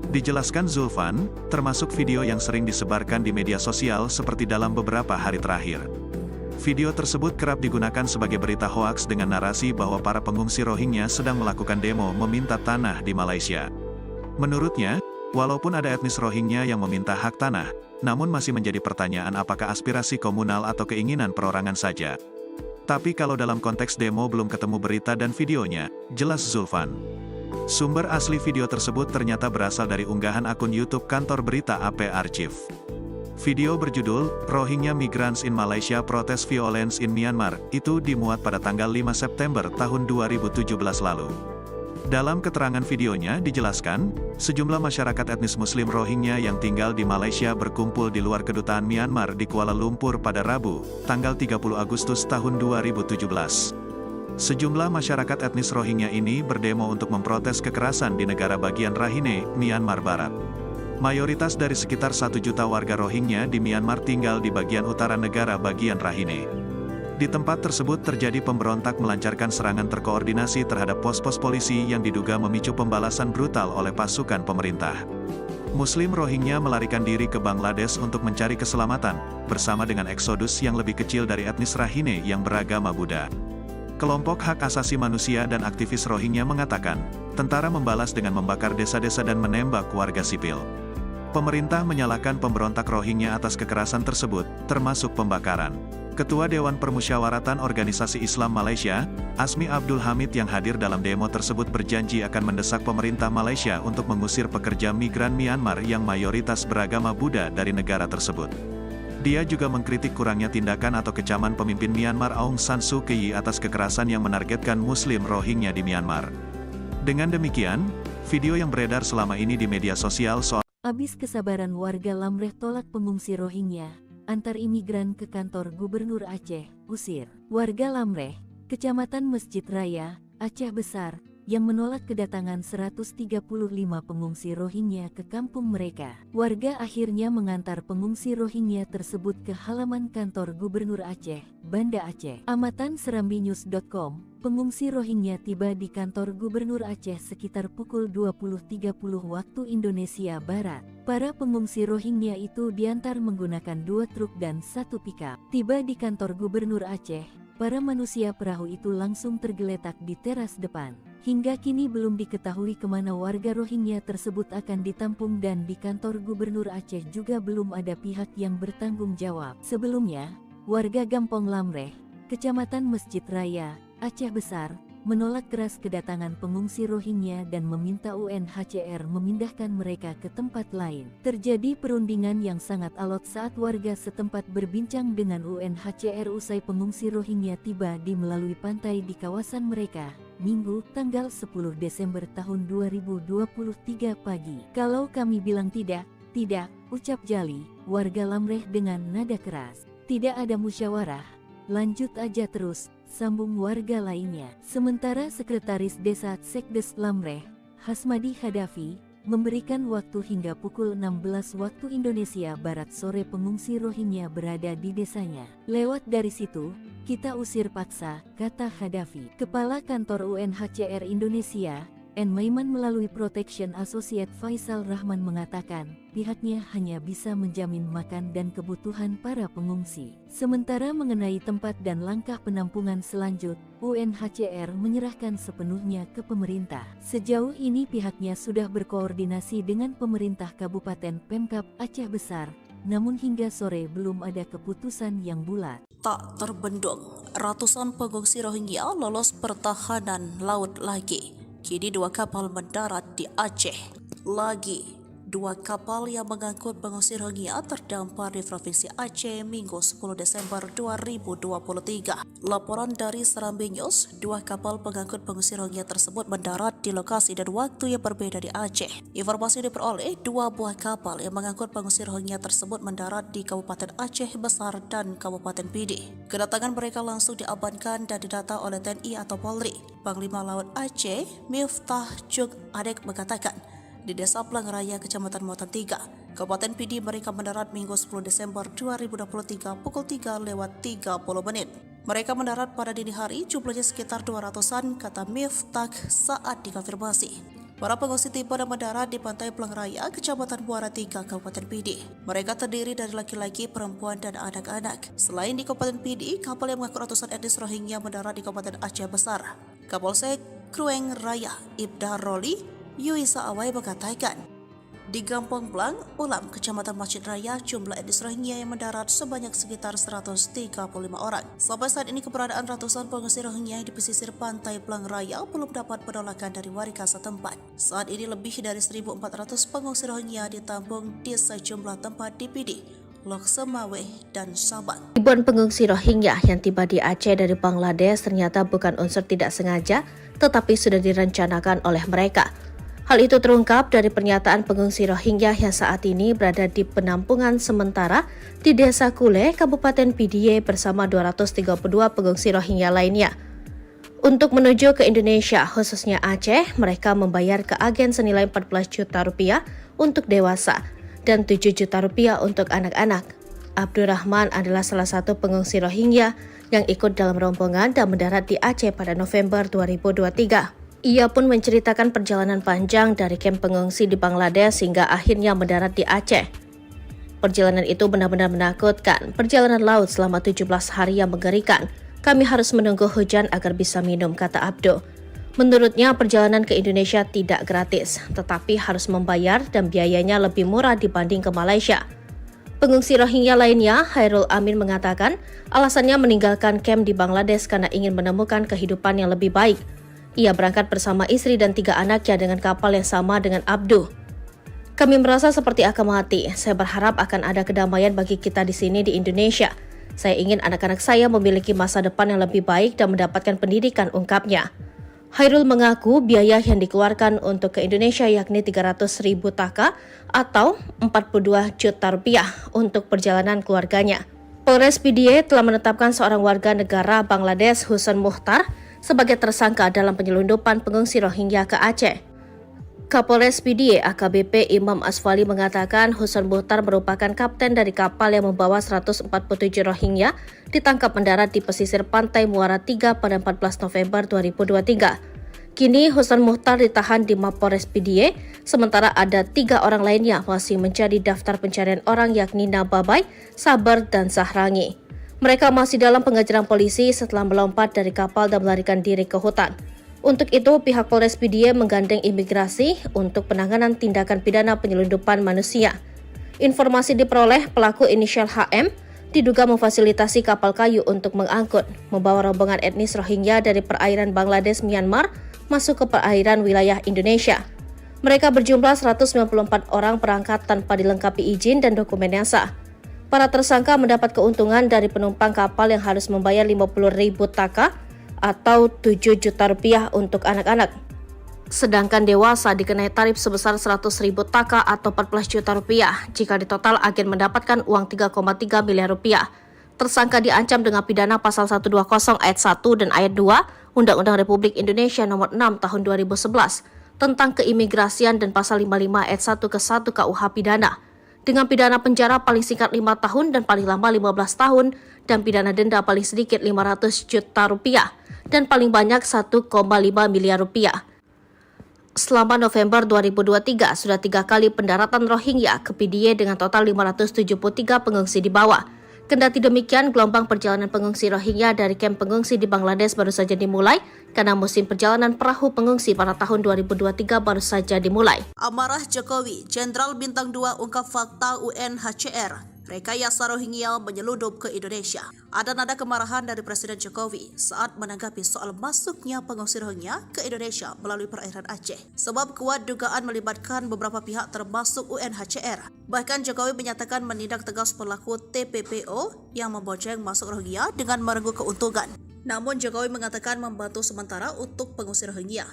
Dijelaskan Zulfan, termasuk video yang sering disebarkan di media sosial seperti dalam beberapa hari terakhir. Video tersebut kerap digunakan sebagai berita hoaks dengan narasi bahwa para pengungsi Rohingya sedang melakukan demo meminta tanah di Malaysia. Menurutnya, walaupun ada etnis Rohingya yang meminta hak tanah, namun masih menjadi pertanyaan apakah aspirasi komunal atau keinginan perorangan saja. Tapi kalau dalam konteks demo belum ketemu berita dan videonya, jelas Zulfan. Sumber asli video tersebut ternyata berasal dari unggahan akun YouTube kantor berita AP Archive. Video berjudul, Rohingya Migrants in Malaysia Protest Violence in Myanmar, itu dimuat pada tanggal 5 September tahun 2017 lalu. Dalam keterangan videonya dijelaskan, sejumlah masyarakat etnis Muslim Rohingya yang tinggal di Malaysia berkumpul di luar kedutaan Myanmar di Kuala Lumpur pada Rabu, tanggal 30 Agustus tahun 2017. Sejumlah masyarakat etnis Rohingya ini berdemo untuk memprotes kekerasan di negara bagian Rakhine, Myanmar Barat. Mayoritas dari sekitar 1 juta warga Rohingya di Myanmar tinggal di bagian utara negara bagian Rakhine. Di tempat tersebut terjadi pemberontak melancarkan serangan terkoordinasi terhadap pos-pos polisi yang diduga memicu pembalasan brutal oleh pasukan pemerintah. Muslim Rohingya melarikan diri ke Bangladesh untuk mencari keselamatan, bersama dengan eksodus yang lebih kecil dari etnis Rakhine yang beragama Buddha. Kelompok hak asasi manusia dan aktivis Rohingya mengatakan, tentara membalas dengan membakar desa-desa dan menembak warga sipil. Pemerintah menyalahkan pemberontak Rohingya atas kekerasan tersebut, termasuk pembakaran. Ketua Dewan Permusyawaratan Organisasi Islam Malaysia, Asmi Abdul Hamid yang hadir dalam demo tersebut berjanji akan mendesak pemerintah Malaysia untuk mengusir pekerja migran Myanmar yang mayoritas beragama Buddha dari negara tersebut. Dia juga mengkritik kurangnya tindakan atau kecaman pemimpin Myanmar Aung San Suu Kyi atas kekerasan yang menargetkan Muslim Rohingya di Myanmar. Dengan demikian, video yang beredar selama ini di media sosial soal Habis kesabaran warga Lamreh tolak pengungsi Rohingya, antar imigran ke kantor Gubernur Aceh, usir. Warga Lamreh, Kecamatan Masjid Raya, Aceh Besar, yang menolak kedatangan 135 pengungsi Rohingya ke kampung mereka. Warga akhirnya mengantar pengungsi Rohingya tersebut ke halaman kantor Gubernur Aceh, Banda Aceh. Amatan serambinews.com, pengungsi Rohingya tiba di kantor Gubernur Aceh sekitar pukul 20.30 waktu Indonesia Barat. Para pengungsi Rohingya itu diantar menggunakan 2 truk dan 1 pickup. Tiba di kantor Gubernur Aceh, para manusia perahu itu langsung tergeletak di teras depan. Hingga kini belum diketahui kemana warga Rohingya tersebut akan ditampung dan di kantor Gubernur Aceh juga belum ada pihak yang bertanggung jawab. Sebelumnya, warga Gampong Lamreh, Kecamatan Masjid Raya, Aceh Besar, menolak keras kedatangan pengungsi Rohingya dan meminta UNHCR memindahkan mereka ke tempat lain. Terjadi perundingan yang sangat alot saat warga setempat berbincang dengan UNHCR usai pengungsi Rohingya tiba di melalui pantai di kawasan mereka, Minggu, tanggal 10 Desember tahun 2023 pagi. Kalau kami bilang tidak, ucap Jali, warga Lamreh dengan nada keras. Tidak ada musyawarah, lanjut aja terus, sambung warga lainnya. Sementara Sekretaris Desa Sekdes Lamreh, Hasmadi Hadafi, memberikan waktu hingga pukul 16 waktu Indonesia Barat sore pengungsi Rohingya berada di desanya. Lewat dari situ, kita usir paksa, kata Hadafi. Kepala Kantor UNHCR Indonesia, N. Maiman melalui Protection Associate Faisal Rahman mengatakan, pihaknya hanya bisa menjamin makan dan kebutuhan para pengungsi. Sementara mengenai tempat dan langkah penampungan selanjut, UNHCR menyerahkan sepenuhnya ke pemerintah. Sejauh ini pihaknya sudah berkoordinasi dengan pemerintah Kabupaten Pemkab Aceh Besar, namun hingga sore belum ada keputusan yang bulat. Tak terbendung, ratusan pengungsi Rohingya lolos pertahanan laut lagi. Kini 2 kapal mendarat di Aceh. Lagi, 2 kapal yang mengangkut pengungsi Rohingya terdampar di Provinsi Aceh Minggu 10 Desember 2023. Laporan dari Serambi News, 2 kapal pengangkut pengungsi Rohingya tersebut mendarat di lokasi dan waktu yang berbeda di Aceh. Informasi diperoleh, 2 buah kapal yang mengangkut pengungsi Rohingya tersebut mendarat di Kabupaten Aceh Besar dan Kabupaten Pidi. Kedatangan mereka langsung diamankan dan didata oleh TNI atau Polri. Panglima Laut Aceh, Miftah Juk Adek mengatakan, di Desa Plang Raya, Kecamatan Muatan 3, Kabupaten Pidi mereka mendarat Minggu 10 Desember 2023 pukul 3:30. Mereka mendarat pada dini hari, jumlahnya sekitar 200-an, kata Miftah saat dikonfirmasi. Para pengungsi tiba dan mendarat di pantai Plang Raya, Kecamatan Muara 3, Kabupaten Pidi. Mereka terdiri dari laki-laki, perempuan, dan anak-anak. Selain di Kabupaten Pidi, kapal yang mengangkut ratusan etnis Rohingya mendarat di Kabupaten Aceh Besar. Kapolsek Krueng Raya, Ibda Roli Yuisa Awai mengatakan, di Gampong Blang, Ulam, Kecamatan Masjid Raya, jumlah etnis Rohingya yang mendarat sebanyak sekitar 135 orang. Sampai saat ini keberadaan ratusan pengungsi Rohingya di pesisir pantai Plang Raya belum dapat penolakan dari warga setempat. Saat ini lebih dari 1.400 pengungsi Rohingya ditampung di sejumlah tempat di Pidi, Lok Semaweh, dan Sabang. Ribuan pengungsi Rohingya yang tiba di Aceh dari Bangladesh ternyata bukan unsur tidak sengaja, tetapi sudah direncanakan oleh mereka. Hal itu terungkap dari pernyataan pengungsi Rohingya yang saat ini berada di penampungan sementara di Desa Kule, Kabupaten Pidie bersama 232 pengungsi Rohingya lainnya. Untuk menuju ke Indonesia, khususnya Aceh, mereka membayar ke agen senilai 14 juta rupiah untuk dewasa dan 7 juta rupiah untuk anak-anak. Abdurrahman adalah salah satu pengungsi Rohingya yang ikut dalam rombongan dan mendarat di Aceh pada November 2023. Ia pun menceritakan perjalanan panjang dari kamp pengungsi di Bangladesh hingga akhirnya mendarat di Aceh. Perjalanan itu benar-benar menakutkan. Perjalanan laut selama 17 hari yang mengerikan. Kami harus menunggu hujan agar bisa minum, kata Abdo. Menurutnya, perjalanan ke Indonesia tidak gratis, tetapi harus membayar dan biayanya lebih murah dibanding ke Malaysia. Pengungsi Rohingya lainnya, Hairul Amin mengatakan, alasannya meninggalkan kamp di Bangladesh karena ingin menemukan kehidupan yang lebih baik. Ia berangkat bersama istri dan 3 anaknya dengan kapal yang sama dengan Abdu. Kami merasa seperti akan mati. Saya berharap akan ada kedamaian bagi kita di sini di Indonesia. Saya ingin anak-anak saya memiliki masa depan yang lebih baik dan mendapatkan pendidikan, ungkapnya. Hairul mengaku biaya yang dikeluarkan untuk ke Indonesia yakni 300.000 taka atau 42 juta rupiah untuk perjalanan keluarganya. Polres Pidie telah menetapkan seorang warga negara Bangladesh, Husen Muhtar, sebagai tersangka dalam penyelundupan pengungsi Rohingya ke Aceh. Kapolres PDIE AKBP Imam Asfali mengatakan Huson Muhtar merupakan kapten dari kapal yang membawa 147 Rohingya ditangkap mendarat di pesisir pantai Muara 3 pada 14 November 2023. Kini Huson Muhtar ditahan di Mapolres PDIE, sementara ada 3 orang lainnya masih menjadi daftar pencarian orang yakni Nababai, Sabar, dan Sahrangi. Mereka masih dalam pengejaran polisi setelah melompat dari kapal dan melarikan diri ke hutan. Untuk itu, pihak Polres PDIE menggandeng imigrasi untuk penanganan tindakan pidana penyelundupan manusia. Informasi diperoleh pelaku inisial HM diduga memfasilitasi kapal kayu untuk mengangkut, membawa rombongan etnis Rohingya dari perairan Bangladesh, Myanmar, masuk ke perairan wilayah Indonesia. Mereka berjumlah 194 orang berangkat tanpa dilengkapi izin dan dokumen yang sah. Para tersangka mendapat keuntungan dari penumpang kapal yang harus membayar 50.000 taka atau 7 juta rupiah untuk anak-anak. Sedangkan dewasa dikenai tarif sebesar 100.000 taka atau 14 juta rupiah jika di total agen mendapatkan uang 3,3 miliar rupiah. Tersangka diancam dengan pidana pasal 120 ayat 1 dan ayat 2 Undang-Undang Republik Indonesia Nomor 6 Tahun 2011 tentang keimigrasian dan pasal 55 ayat 1 ke 1 KUH pidana dengan pidana penjara paling singkat 5 tahun dan paling lama 15 tahun dan pidana denda paling sedikit 500 juta rupiah dan paling banyak 1,5 miliar rupiah. Selama November 2023 sudah 3 kali pendaratan Rohingya ke PDIE dengan total 573 pengungsi dibawa. Kendati demikian, gelombang perjalanan pengungsi Rohingya dari kamp pengungsi di Bangladesh baru saja dimulai karena musim perjalanan perahu pengungsi pada tahun 2023 baru saja dimulai. Amarah Jokowi, Jenderal Bintang 2 ungkap fakta UNHCR rekayasa Rohingya menyeludup ke Indonesia. Ada nada kemarahan dari Presiden Jokowi saat menanggapi soal masuknya pengungsi Rohingya ke Indonesia melalui perairan Aceh. Sebab kuat dugaan melibatkan beberapa pihak termasuk UNHCR. Bahkan Jokowi menyatakan menindak tegas pelaku TPPO yang memboceng masuk Rohingya dengan merengkuh keuntungan. Namun Jokowi mengatakan membantu sementara untuk pengungsi Rohingya,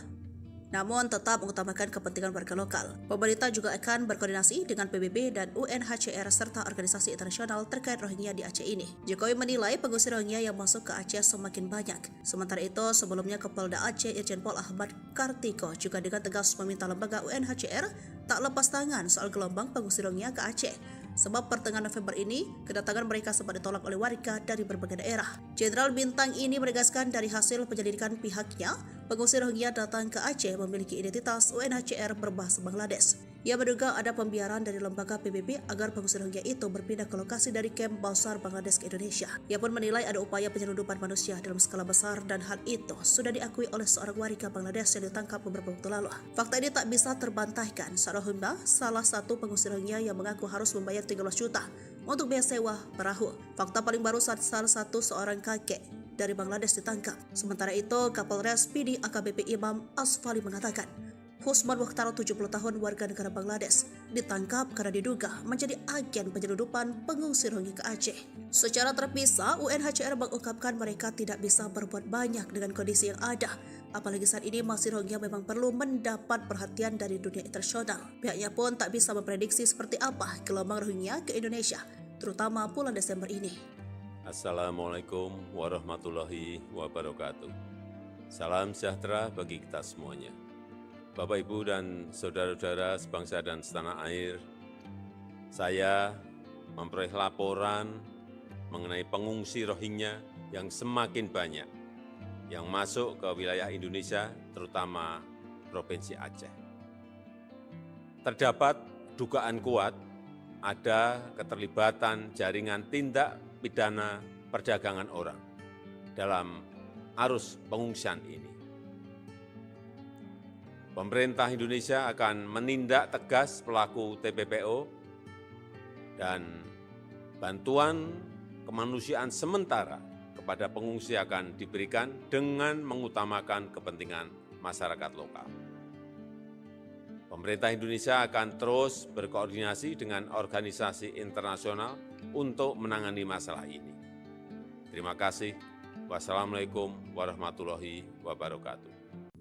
namun tetap mengutamakan kepentingan warga lokal. Pemerintah juga akan berkoordinasi dengan PBB dan UNHCR serta organisasi internasional terkait Rohingya di Aceh ini. Jokowi menilai pengungsi Rohingya yang masuk ke Aceh semakin banyak. Sementara itu, sebelumnya Kapolda Aceh Irjen Pol Ahmad Kartiko juga dengan tegas meminta lembaga UNHCR tak lepas tangan soal gelombang pengungsi Rohingya ke Aceh. Sebab pertengahan November ini, kedatangan mereka sempat ditolak oleh warga dari berbagai daerah. Jenderal Bintang ini menegaskan dari hasil penyelidikan pihaknya, pengungsi Rohingya datang ke Aceh memiliki identitas UNHCR berbahasa Bangladesh. Ia menduga ada pembiaran dari lembaga PBB agar pengungsi Rohingya itu berpindah ke lokasi dari kamp Bausar Bangladesh ke Indonesia. Ia pun menilai ada upaya penyelundupan manusia dalam skala besar dan hal itu sudah diakui oleh seorang warga Bangladesh yang ditangkap beberapa waktu lalu. Fakta ini tak bisa terbantahkan. Rohingya, salah satu pengungsi Rohingya yang mengaku harus membayar 13 juta untuk biaya sewa perahu. Fakta paling baru saat salah satu seorang kakek dari Bangladesh ditangkap. Sementara itu, Kapolres PDIE AKBP Imam Asfali mengatakan, Husman Mukhtar 70 tahun warga negara Bangladesh ditangkap karena diduga menjadi agen penyelundupan pengungsi Rohingya ke Aceh. Secara terpisah, UNHCR mengungkapkan mereka tidak bisa berbuat banyak dengan kondisi yang ada. Apalagi saat ini masih Rohingya memang perlu mendapat perhatian dari dunia internasional. Pihaknya pun tak bisa memprediksi seperti apa gelombang Rohingya ke Indonesia, terutama bulan Desember ini. Assalamualaikum warahmatullahi wabarakatuh. Salam sejahtera bagi kita semuanya. Bapak, Ibu, dan saudara-saudara sebangsa dan setanah air, saya memperoleh laporan mengenai pengungsi Rohingya yang semakin banyak yang masuk ke wilayah Indonesia, terutama Provinsi Aceh. Terdapat dugaan kuat ada keterlibatan jaringan tindak pidana perdagangan orang dalam arus pengungsian ini. Pemerintah Indonesia akan menindak tegas pelaku TPPO dan bantuan kemanusiaan sementara kepada pengungsi akan diberikan dengan mengutamakan kepentingan masyarakat lokal. Pemerintah Indonesia akan terus berkoordinasi dengan organisasi internasional untuk menangani masalah ini. Terima kasih. Wassalamualaikum warahmatullahi wabarakatuh.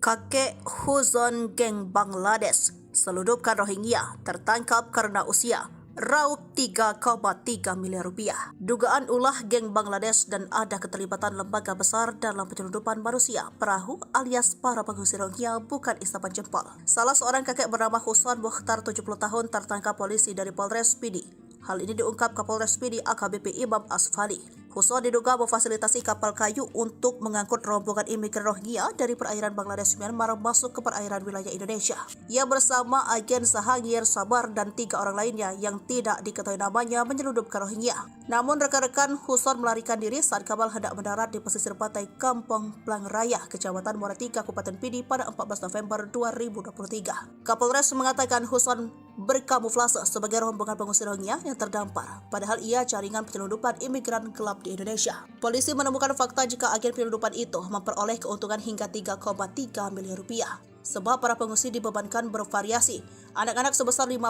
Kakek Huzon Geng Bangladesh seludupkan Rohingya tertangkap karena usia. Raup 3,3 miliar rupiah. Dugaan ulah geng Bangladesh dan ada keterlibatan lembaga besar dalam penyelundupan manusia perahu alias para pengungsi Rohingya bukan isapan jempol. Salah seorang kakek bernama Husan Mukhtar 70 tahun tertangkap polisi dari Polres Pidi. Hal ini diungkap Kapolres Pidi AKBP Imam Asfali. Husan diduga memfasilitasi kapal kayu untuk mengangkut rombongan imigran Rohingya dari perairan Bangladesh Myanmar masuk ke perairan wilayah Indonesia. Ia bersama agen Sahangir Sabar dan 3 orang lainnya yang tidak diketahui namanya menyelundupkan Rohingya. Namun rekan-rekan Husan melarikan diri saat kapal hendak mendarat di pesisir pantai Kampung Plang Raya, Kecamatan Muara Tiga, Kabupaten Pidi pada 14 November 2023. Kapolres mengatakan Husan berkamuflase sebagai rombongan pengungsi Rohingya yang terdampar, padahal ia jaringan penyelundupan imigran gelap di Indonesia. Polisi menemukan fakta jika agen penyelundupan itu memperoleh keuntungan hingga 3,3 miliar rupiah. Sebab para pengungsi dibebankan bervariasi, anak-anak sebesar 50.000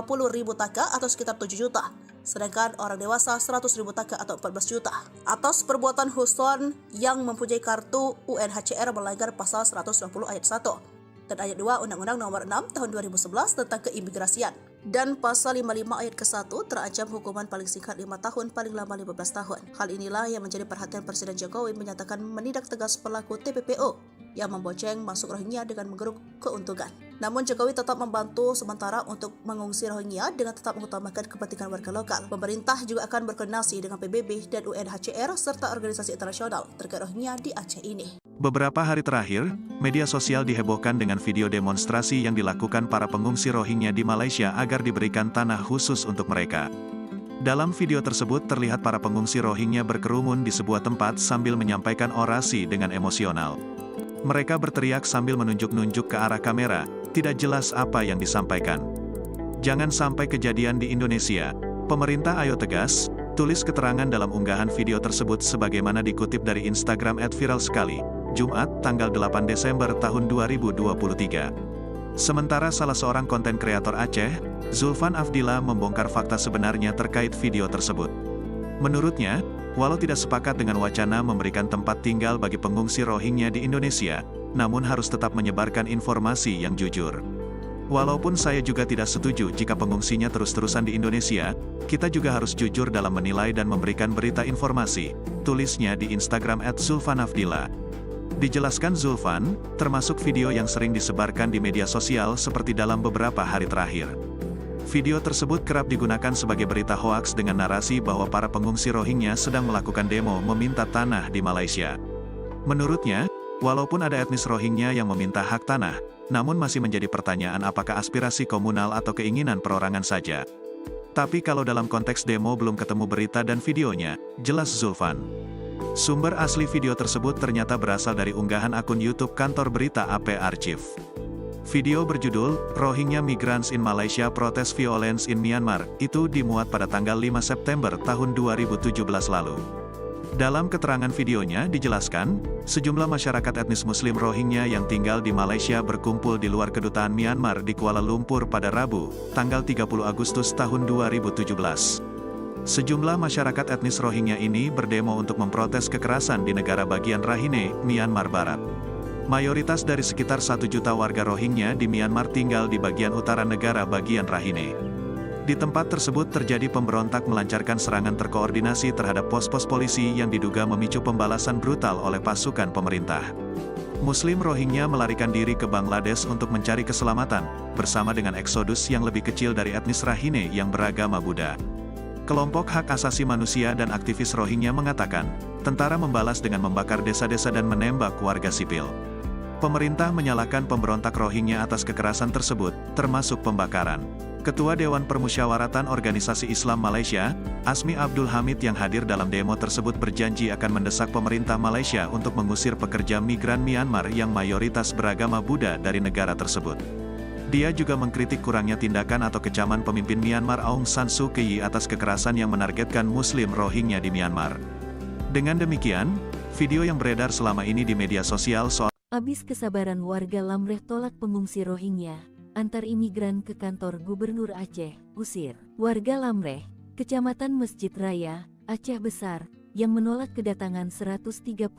taka atau sekitar 7 juta, sedangkan orang dewasa 100.000 taka atau 14 juta. Atas perbuatan Husan yang mempunyai kartu UNHCR melanggar pasal 120 ayat 1 dan ayat 2 Undang-Undang Nomor 6 Tahun 2011 tentang keimigrasian. Dan pasal 55 ayat ke-1 terancam hukuman paling singkat 5 tahun, paling lama 15 tahun. Hal inilah yang menjadi perhatian Presiden Jokowi menyatakan menindak tegas pelaku TPPO yang memboceng masuk Rohingya dengan menggeruk keuntungan. Namun Jokowi tetap membantu sementara untuk mengungsi Rohingya dengan tetap mengutamakan kepentingan warga lokal. Pemerintah juga akan berkoordinasi dengan PBB dan UNHCR serta organisasi internasional terkait Rohingya di Aceh ini. Beberapa hari terakhir, media sosial dihebohkan dengan video demonstrasi yang dilakukan para pengungsi Rohingya di Malaysia agar diberikan tanah khusus untuk mereka. Dalam video tersebut terlihat para pengungsi Rohingya berkerumun di sebuah tempat sambil menyampaikan orasi dengan emosional. Mereka berteriak sambil menunjuk-nunjuk ke arah kamera, tidak jelas apa yang disampaikan. Jangan sampai kejadian di Indonesia. Pemerintah ayo tegas, tulis keterangan dalam unggahan video tersebut sebagaimana dikutip dari Instagram @viralsekali. Jumat, tanggal 8 Desember tahun 2023. Sementara salah seorang konten kreator Aceh, Zulfan Afdillah membongkar fakta sebenarnya terkait video tersebut. Menurutnya, walau tidak sepakat dengan wacana memberikan tempat tinggal bagi pengungsi Rohingya di Indonesia, namun harus tetap menyebarkan informasi yang jujur. Walaupun saya juga tidak setuju jika pengungsinya terus-terusan di Indonesia, kita juga harus jujur dalam menilai dan memberikan berita informasi, tulisnya di Instagram @zulfanafdillah. Dijelaskan Zulfan, termasuk video yang sering disebarkan di media sosial seperti dalam beberapa hari terakhir. Video tersebut kerap digunakan sebagai berita hoaks dengan narasi bahwa para pengungsi Rohingya sedang melakukan demo meminta tanah di Malaysia. Menurutnya, walaupun ada etnis Rohingya yang meminta hak tanah, namun masih menjadi pertanyaan apakah aspirasi komunal atau keinginan perorangan saja. Tapi kalau dalam konteks demo belum ketemu berita dan videonya, jelas Zulfan. Sumber asli video tersebut ternyata berasal dari unggahan akun YouTube kantor berita AP Archive. Video berjudul, Rohingya Migrants in Malaysia Protest Violence in Myanmar, itu dimuat pada tanggal 5 September tahun 2017 lalu. Dalam keterangan videonya dijelaskan, sejumlah masyarakat etnis Muslim Rohingya yang tinggal di Malaysia berkumpul di luar kedutaan Myanmar di Kuala Lumpur pada Rabu, tanggal 30 Agustus tahun 2017. Sejumlah masyarakat etnis Rohingya ini berdemo untuk memprotes kekerasan di negara bagian Rakhine, Myanmar Barat. Mayoritas dari sekitar 1 juta warga Rohingya di Myanmar tinggal di bagian utara negara bagian Rakhine. Di tempat tersebut terjadi pemberontak melancarkan serangan terkoordinasi terhadap pos-pos polisi yang diduga memicu pembalasan brutal oleh pasukan pemerintah. Muslim Rohingya melarikan diri ke Bangladesh untuk mencari keselamatan, bersama dengan eksodus yang lebih kecil dari etnis Rakhine yang beragama Buddha. Kelompok hak asasi manusia dan aktivis Rohingya mengatakan, tentara membalas dengan membakar desa-desa dan menembak warga sipil. Pemerintah menyalahkan pemberontak Rohingya atas kekerasan tersebut, termasuk pembakaran. Ketua Dewan Permusyawaratan Organisasi Islam Malaysia, Asmi Abdul Hamid yang hadir dalam demo tersebut berjanji akan mendesak pemerintah Malaysia untuk mengusir pekerja migran Myanmar yang mayoritas beragama Buddha dari negara tersebut. Dia juga mengkritik kurangnya tindakan atau kecaman pemimpin Myanmar Aung San Suu Kyi atas kekerasan yang menargetkan Muslim Rohingya di Myanmar. Dengan demikian, video yang beredar selama ini di media sosial soal Abis kesabaran warga Lamreh tolak pengungsi Rohingya, antar imigran ke kantor Gubernur Aceh, usir. Warga Lamreh, Kecamatan Masjid Raya, Aceh Besar, yang menolak kedatangan 135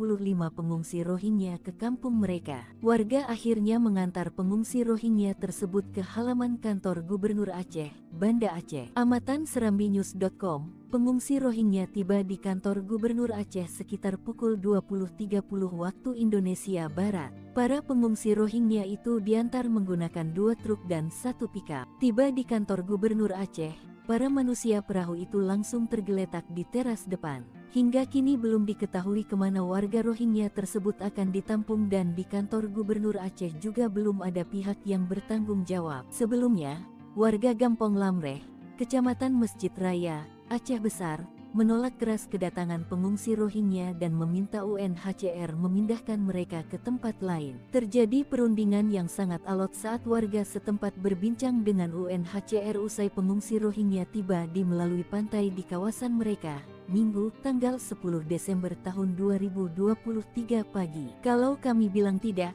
pengungsi Rohingya ke kampung mereka. Warga akhirnya mengantar pengungsi Rohingya tersebut ke halaman kantor Gubernur Aceh, Banda Aceh. Amatan serambinews.com, pengungsi Rohingya tiba di kantor Gubernur Aceh sekitar pukul 20.30 waktu Indonesia Barat. Para pengungsi Rohingya itu diantar menggunakan 2 truk dan 1 pickup. Tiba di kantor Gubernur Aceh, para manusia perahu itu langsung tergeletak di teras depan. Hingga kini belum diketahui kemana warga Rohingya tersebut akan ditampung dan di kantor Gubernur Aceh juga belum ada pihak yang bertanggung jawab. Sebelumnya, warga Gampong Lamreh, Kecamatan Masjid Raya, Aceh Besar, menolak keras kedatangan pengungsi Rohingya dan meminta UNHCR memindahkan mereka ke tempat lain. Terjadi perundingan yang sangat alot saat warga setempat berbincang dengan UNHCR usai pengungsi Rohingya tiba di melalui pantai di kawasan mereka, Minggu, tanggal 10 Desember tahun 2023 pagi. Kalau kami bilang tidak,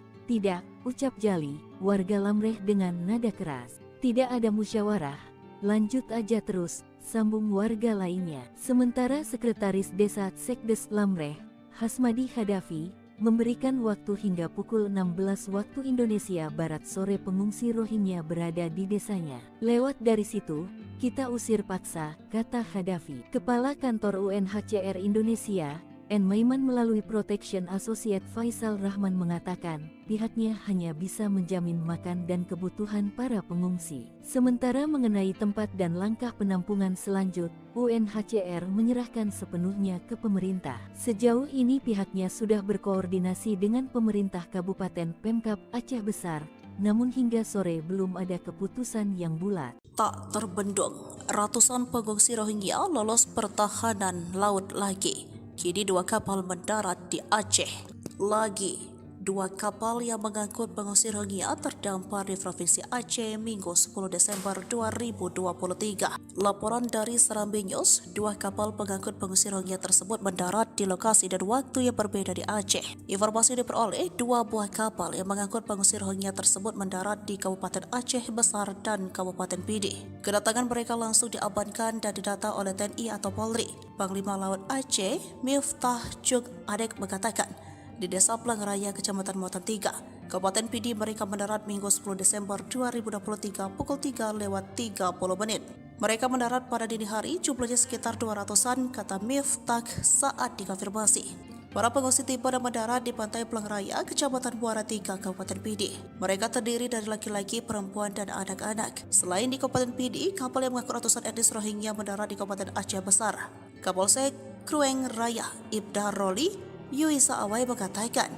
ucap Jali, warga Lamreh dengan nada keras. Tidak ada musyawarah, lanjut aja terus, sambung warga lainnya. Sementara Sekretaris Desa Sekdes Lamreh, Hasmadi Hadafi, memberikan waktu hingga pukul 16 waktu Indonesia Barat sore pengungsi Rohingya berada di desanya. Lewat dari situ, kita usir paksa, kata Hadafi. Kepala Kantor UNHCR Indonesia, N. Maiman melalui Protection Associate Faisal Rahman mengatakan, pihaknya hanya bisa menjamin makan dan kebutuhan para pengungsi. Sementara mengenai tempat dan langkah penampungan selanjut, UNHCR menyerahkan sepenuhnya ke pemerintah. Sejauh ini pihaknya sudah berkoordinasi dengan pemerintah Kabupaten Pemkab Aceh Besar, namun hingga sore belum ada keputusan yang bulat. Tak terbendung, ratusan pengungsi Rohingya lolos pertahanan laut lagi. Kini 2 kapal mendarat di Aceh. Lagi 2 kapal yang mengangkut pengungsi Rohingya terdampar di Provinsi Aceh Minggu 10 Desember 2023. Laporan dari Serambi News, 2 kapal pengangkut pengungsi Rohingya tersebut mendarat di lokasi dan waktu yang berbeda di Aceh. Informasi diperoleh 2 buah kapal yang mengangkut pengungsi Rohingya tersebut mendarat di Kabupaten Aceh Besar dan Kabupaten Pidi. Kedatangan mereka langsung diamankan dan didata oleh TNI atau Polri. Panglima Laut Aceh, Miftah Jung Adek mengatakan, di Desa Pelangraya, Kecamatan Muatan 3, Kabupaten Pidi mereka mendarat Minggu 10 Desember 2023 pukul 3:30 menit. Mereka mendarat pada dini hari, jumlahnya sekitar 200-an, kata Miftah saat dikonfirmasi. Para pengungsi tiba dan mendarat di pantai Pelangraya, Kecamatan Muara 3, Kabupaten Pidi. Mereka terdiri dari laki-laki, perempuan, dan anak-anak. Selain di Kabupaten Pidi, kapal yang mengangkut ratusan etnis Rohingya mendarat di Kabupaten Aceh Besar. Kapolsek Krueng Raya, Ibda Roli, Yuisa Awai mengatakan,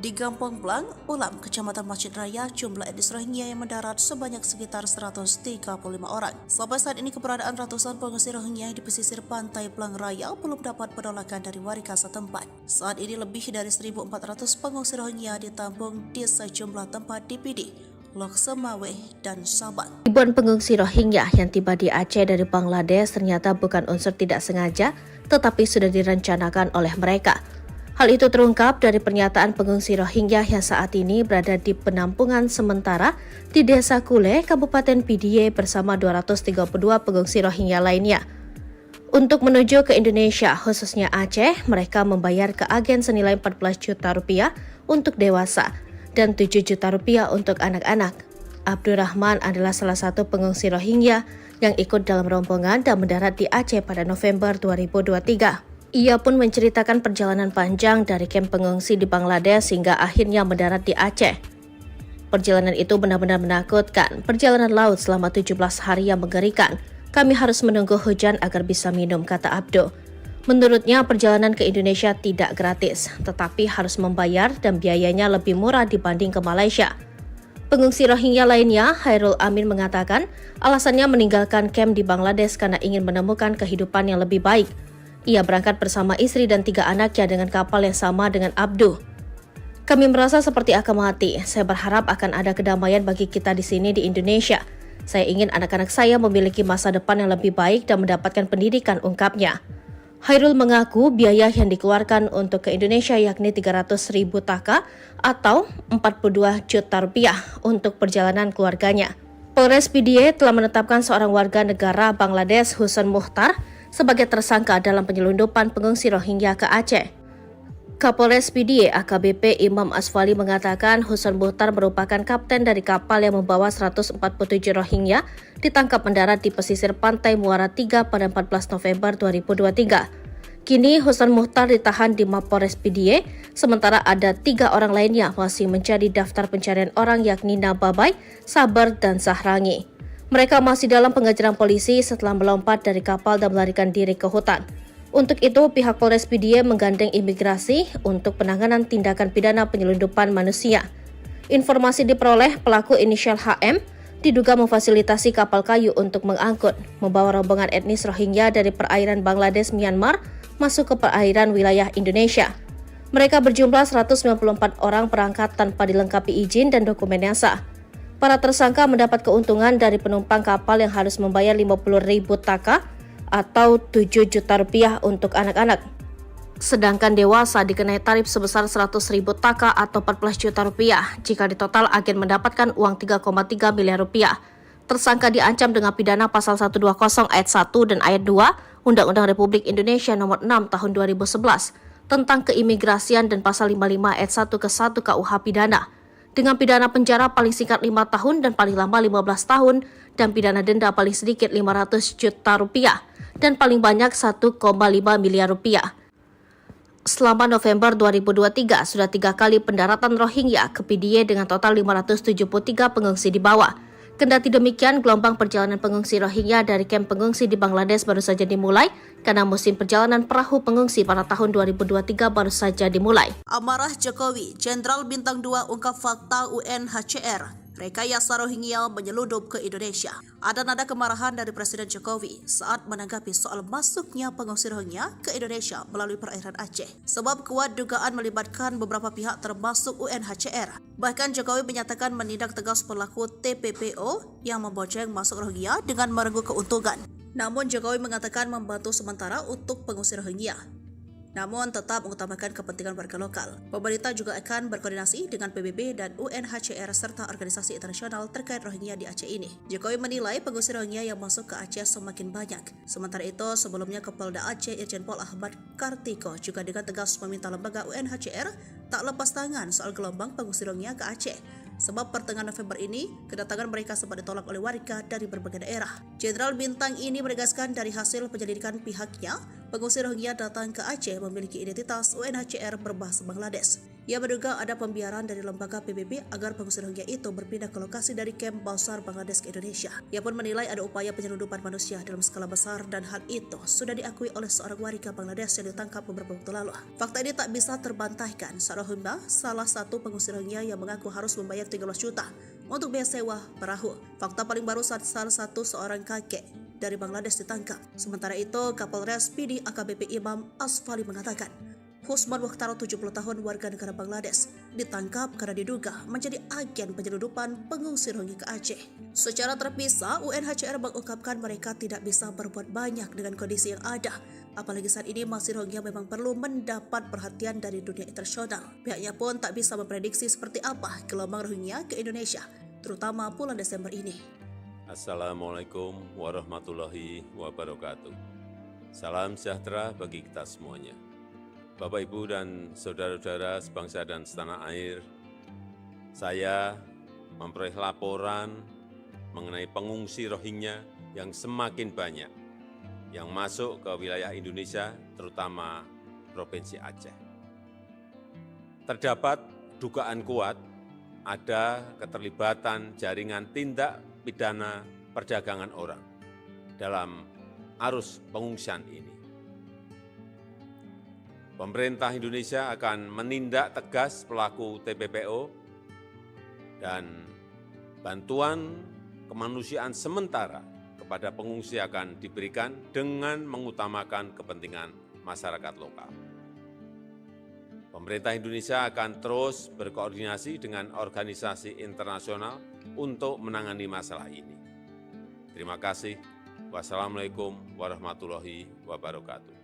di Gampong Blang, Ulam, Kecamatan Masjid Raya, jumlah etnis Rohingya yang mendarat sebanyak sekitar 135 orang. Sampai saat ini keberadaan ratusan pengungsi Rohingya di pesisir pantai Blang Raya belum dapat penolakan dari warga setempat. Saat ini lebih dari 1.400 pengungsi Rohingya ditampung di sejumlah tempat di Pidi, Lok Semawe, dan Sabang. Ribuan pengungsi Rohingya yang tiba di Aceh dari Bangladesh ternyata bukan unsur tidak sengaja, tetapi sudah direncanakan oleh mereka. Hal itu terungkap dari pernyataan pengungsi Rohingya yang saat ini berada di penampungan sementara di Desa Kule, Kabupaten Pidi bersama 232 pengungsi Rohingya lainnya. Untuk menuju ke Indonesia, khususnya Aceh, mereka membayar ke agen senilai 14 juta rupiah untuk dewasa dan 7 juta rupiah untuk anak-anak. Abdurrahman adalah salah satu pengungsi Rohingya yang ikut dalam rombongan dan mendarat di Aceh pada November 2023. Ia pun menceritakan perjalanan panjang dari kamp pengungsi di Bangladesh hingga akhirnya mendarat di Aceh. Perjalanan itu benar-benar menakutkan. Perjalanan laut selama 17 hari yang mengerikan. Kami harus menunggu hujan agar bisa minum, kata Abdo. Menurutnya, perjalanan ke Indonesia tidak gratis, tetapi harus membayar dan biayanya lebih murah dibanding ke Malaysia. Pengungsi Rohingya lainnya, Hairul Amin mengatakan, alasannya meninggalkan kamp di Bangladesh karena ingin menemukan kehidupan yang lebih baik. Ia berangkat bersama istri dan 3 anaknya dengan kapal yang sama dengan Abdu. Kami merasa seperti akan mati. Saya berharap akan ada kedamaian bagi kita di sini di Indonesia. Saya ingin anak-anak saya memiliki masa depan yang lebih baik dan mendapatkan pendidikan, ungkapnya. Hairul mengaku biaya yang dikeluarkan untuk ke Indonesia yakni 300.000 taka atau 42 juta rupiah untuk perjalanan keluarganya. Polres Pidi telah menetapkan seorang warga negara Bangladesh, Husan Muhtar, sebagai tersangka dalam penyelundupan pengungsi Rohingya ke Aceh. Kapolres PDIE AKBP Imam Asfali mengatakan Husan Muhtar merupakan kapten dari kapal yang membawa 147 Rohingya ditangkap mendarat di pesisir pantai Muara 3 pada 14 November 2023. Kini Husan Muhtar ditahan di Mapolres PDIE, sementara ada 3 orang lainnya masih menjadi daftar pencarian orang yakni Nababai, Sabar, dan Sahrangi. Mereka masih dalam pengejaran polisi setelah melompat dari kapal dan melarikan diri ke hutan. Untuk itu, pihak Polres PDIE menggandeng imigrasi untuk penanganan tindakan pidana penyelundupan manusia. Informasi diperoleh pelaku inisial HM diduga memfasilitasi kapal kayu untuk mengangkut, membawa rombongan etnis Rohingya dari perairan Bangladesh Myanmar masuk ke perairan wilayah Indonesia. Mereka berjumlah 194 orang berangkat tanpa dilengkapi izin dan dokumen yang sah. Para tersangka mendapat keuntungan dari penumpang kapal yang harus membayar 50.000 taka atau 7 juta rupiah untuk anak-anak. Sedangkan dewasa dikenai tarif sebesar 100.000 taka atau 14 juta rupiah. Jika di total agen mendapatkan uang 3,3 miliar rupiah. Tersangka diancam dengan pidana pasal 120 ayat 1 dan ayat 2 Undang-Undang Republik Indonesia nomor 6 tahun 2011 tentang keimigrasian dan pasal 55 ayat 1 ke 1 KUH pidana. Dengan pidana penjara paling singkat 5 tahun dan paling lama 15 tahun dan pidana denda paling sedikit 500 juta rupiah dan paling banyak 1,5 miliar rupiah. Selama November 2023, sudah 3 kali pendaratan Rohingya ke PDIE dengan total 573 pengungsi dibawa. Kendati demikian, gelombang perjalanan pengungsi Rohingya dari kamp pengungsi di Bangladesh baru saja dimulai karena musim perjalanan perahu pengungsi pada tahun 2023 baru saja dimulai. Amarah Jokowi, Jenderal Bintang 2 ungkap fakta UNHCR. Rekayasa Rohingya menyeludup ke Indonesia. Ada nada kemarahan dari Presiden Jokowi saat menanggapi soal masuknya pengungsi Rohingya ke Indonesia melalui perairan Aceh. Sebab kuat dugaan melibatkan beberapa pihak termasuk UNHCR. Bahkan Jokowi menyatakan menindak tegas pelaku TPPO yang membojeng masuk Rohingya dengan merengkuh keuntungan. Namun Jokowi mengatakan membantu sementara untuk pengungsi Rohingya. Namun tetap mengutamakan kepentingan warga lokal. Pemerintah juga akan berkoordinasi dengan PBB dan UNHCR serta organisasi internasional terkait Rohingya di Aceh ini. Jokowi menilai pengungsi Rohingya yang masuk ke Aceh semakin banyak. Sementara itu, sebelumnya Kapolda Aceh Irjen Pol Ahmad Kartiko juga dengan tegas meminta lembaga UNHCR tak lepas tangan soal gelombang pengungsi Rohingya ke Aceh. Sebab pertengahan November ini, kedatangan mereka sempat ditolak oleh warga dari berbagai daerah. Jenderal Bintang ini menegaskan dari hasil penyelidikan pihaknya, pengungsi Rohingya datang ke Aceh memiliki identitas UNHCR berbahasa Bangladesh. Ia menduga ada pembiaran dari lembaga PBB agar pengungsi Rohingya itu berpindah ke lokasi dari kamp Bausar Bangladesh ke Indonesia. Ia pun menilai ada upaya penyelundupan manusia dalam skala besar dan hal itu sudah diakui oleh seorang warga Bangladesh yang ditangkap beberapa waktu lalu. Fakta ini tak bisa terbantahkan. Rohingya salah satu pengungsi Rohingya yang mengaku harus membayar 13 juta untuk biaya sewa perahu. Fakta paling baru saat salah satu seorang kakek dari Bangladesh ditangkap. Sementara itu, Kapolres PDIE AKBP Imam Asfali mengatakan, Husman Mukhtar 70 tahun warga negara Bangladesh ditangkap karena diduga menjadi agen penyelundupan pengungsi Rohingya ke Aceh. Secara terpisah, UNHCR mengungkapkan mereka tidak bisa berbuat banyak dengan kondisi yang ada. Apalagi saat ini masih Rohingya memang perlu mendapat perhatian dari dunia internasional. Pihaknya pun tak bisa memprediksi seperti apa gelombang Rohingya ke Indonesia, terutama bulan Desember ini. Assalamualaikum warahmatullahi wabarakatuh. Salam sejahtera bagi kita semuanya. Bapak, Ibu, dan saudara-saudara sebangsa dan setanah air, saya memperoleh laporan mengenai pengungsi Rohingya yang semakin banyak yang masuk ke wilayah Indonesia, terutama Provinsi Aceh. Terdapat dugaan kuat ada keterlibatan jaringan tindak pidana perdagangan orang dalam arus pengungsian ini. Pemerintah Indonesia akan menindak tegas pelaku TPPO dan bantuan kemanusiaan sementara kepada pengungsi akan diberikan dengan mengutamakan kepentingan masyarakat lokal. Pemerintah Indonesia akan terus berkoordinasi dengan organisasi internasional untuk menangani masalah ini. Terima kasih. Wassalamualaikum warahmatullahi wabarakatuh.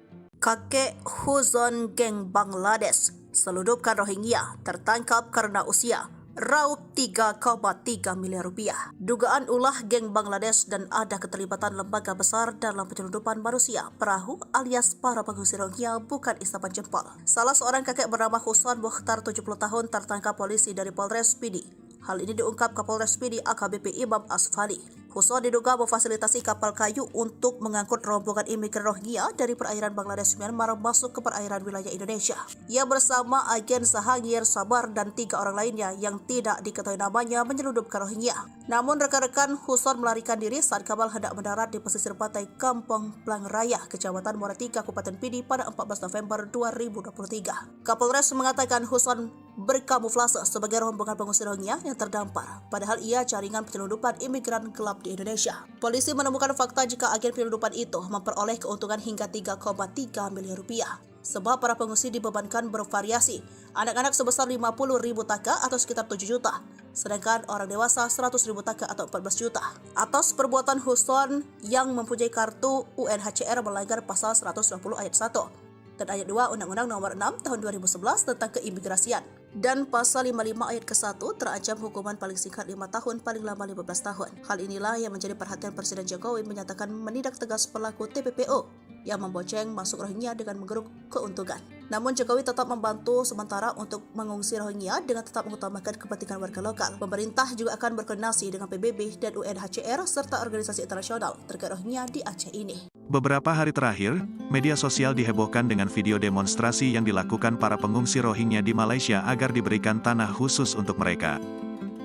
Kakek Huzon Geng Bangladesh seludupkan Rohingya tertangkap karena usia. raup 3,3 miliar rupiah. Dugaan ulah geng Bangladesh dan ada keterlibatan lembaga besar dalam penyelundupan manusia perahu alias para pengungsi Rohingya bukan isapan jempol. Salah seorang kakek bernama Husan Mukhtar 70 tahun tertangkap polisi dari Polres Pidi. Hal ini diungkap Kapolres Pidi AKBP Imam Asfali. Husan diduga memfasilitasi kapal kayu untuk mengangkut rombongan imigran Rohingya dari perairan Bangladesh Myanmar masuk ke perairan wilayah Indonesia. Ia bersama agen Sahagir Sabar dan 3 orang lainnya yang tidak diketahui namanya menyelundupkan Rohingya. Namun rekan-rekan Husan melarikan diri saat kapal hendak mendarat di pesisir pantai Kampung Plang Raya, Kecamatan Muara Tiga, Kabupaten Pidi pada 14 November 2023. Kapolres mengatakan Husan berkamuflase sebagai rombongan pengungsi Rohingya yang terdampar, padahal ia jaringan penyelundupan imigran gelap di Indonesia. Polisi menemukan fakta jika agen penyelundupan itu memperoleh keuntungan hingga 3,3 miliar rupiah. Sebab para pengungsi dibebankan bervariasi, anak-anak sebesar 50.000 taka atau sekitar 7 juta, sedangkan orang dewasa 100.000 taka atau 14 juta. Atas perbuatan Husan yang mempunyai kartu UNHCR melanggar pasal 120 ayat 1 dan ayat 2 Undang-Undang Nomor 6 Tahun 2011 tentang keimigrasian. Dan pasal 55 ayat ke-1 terancam hukuman paling singkat 5 tahun, paling lama 15 tahun. Hal inilah yang menjadi perhatian Presiden Jokowi menyatakan menindak tegas pelaku TPPO yang membonceng masuk Rohingya dengan menggeruk keuntungan. Namun Jokowi tetap membantu sementara untuk mengungsi Rohingya dengan tetap mengutamakan kepentingan warga lokal. Pemerintah juga akan berkoordinasi dengan PBB dan UNHCR serta organisasi internasional terkait Rohingya di Aceh ini. Beberapa hari terakhir, media sosial dihebohkan dengan video demonstrasi yang dilakukan para pengungsi Rohingya di Malaysia agar diberikan tanah khusus untuk mereka.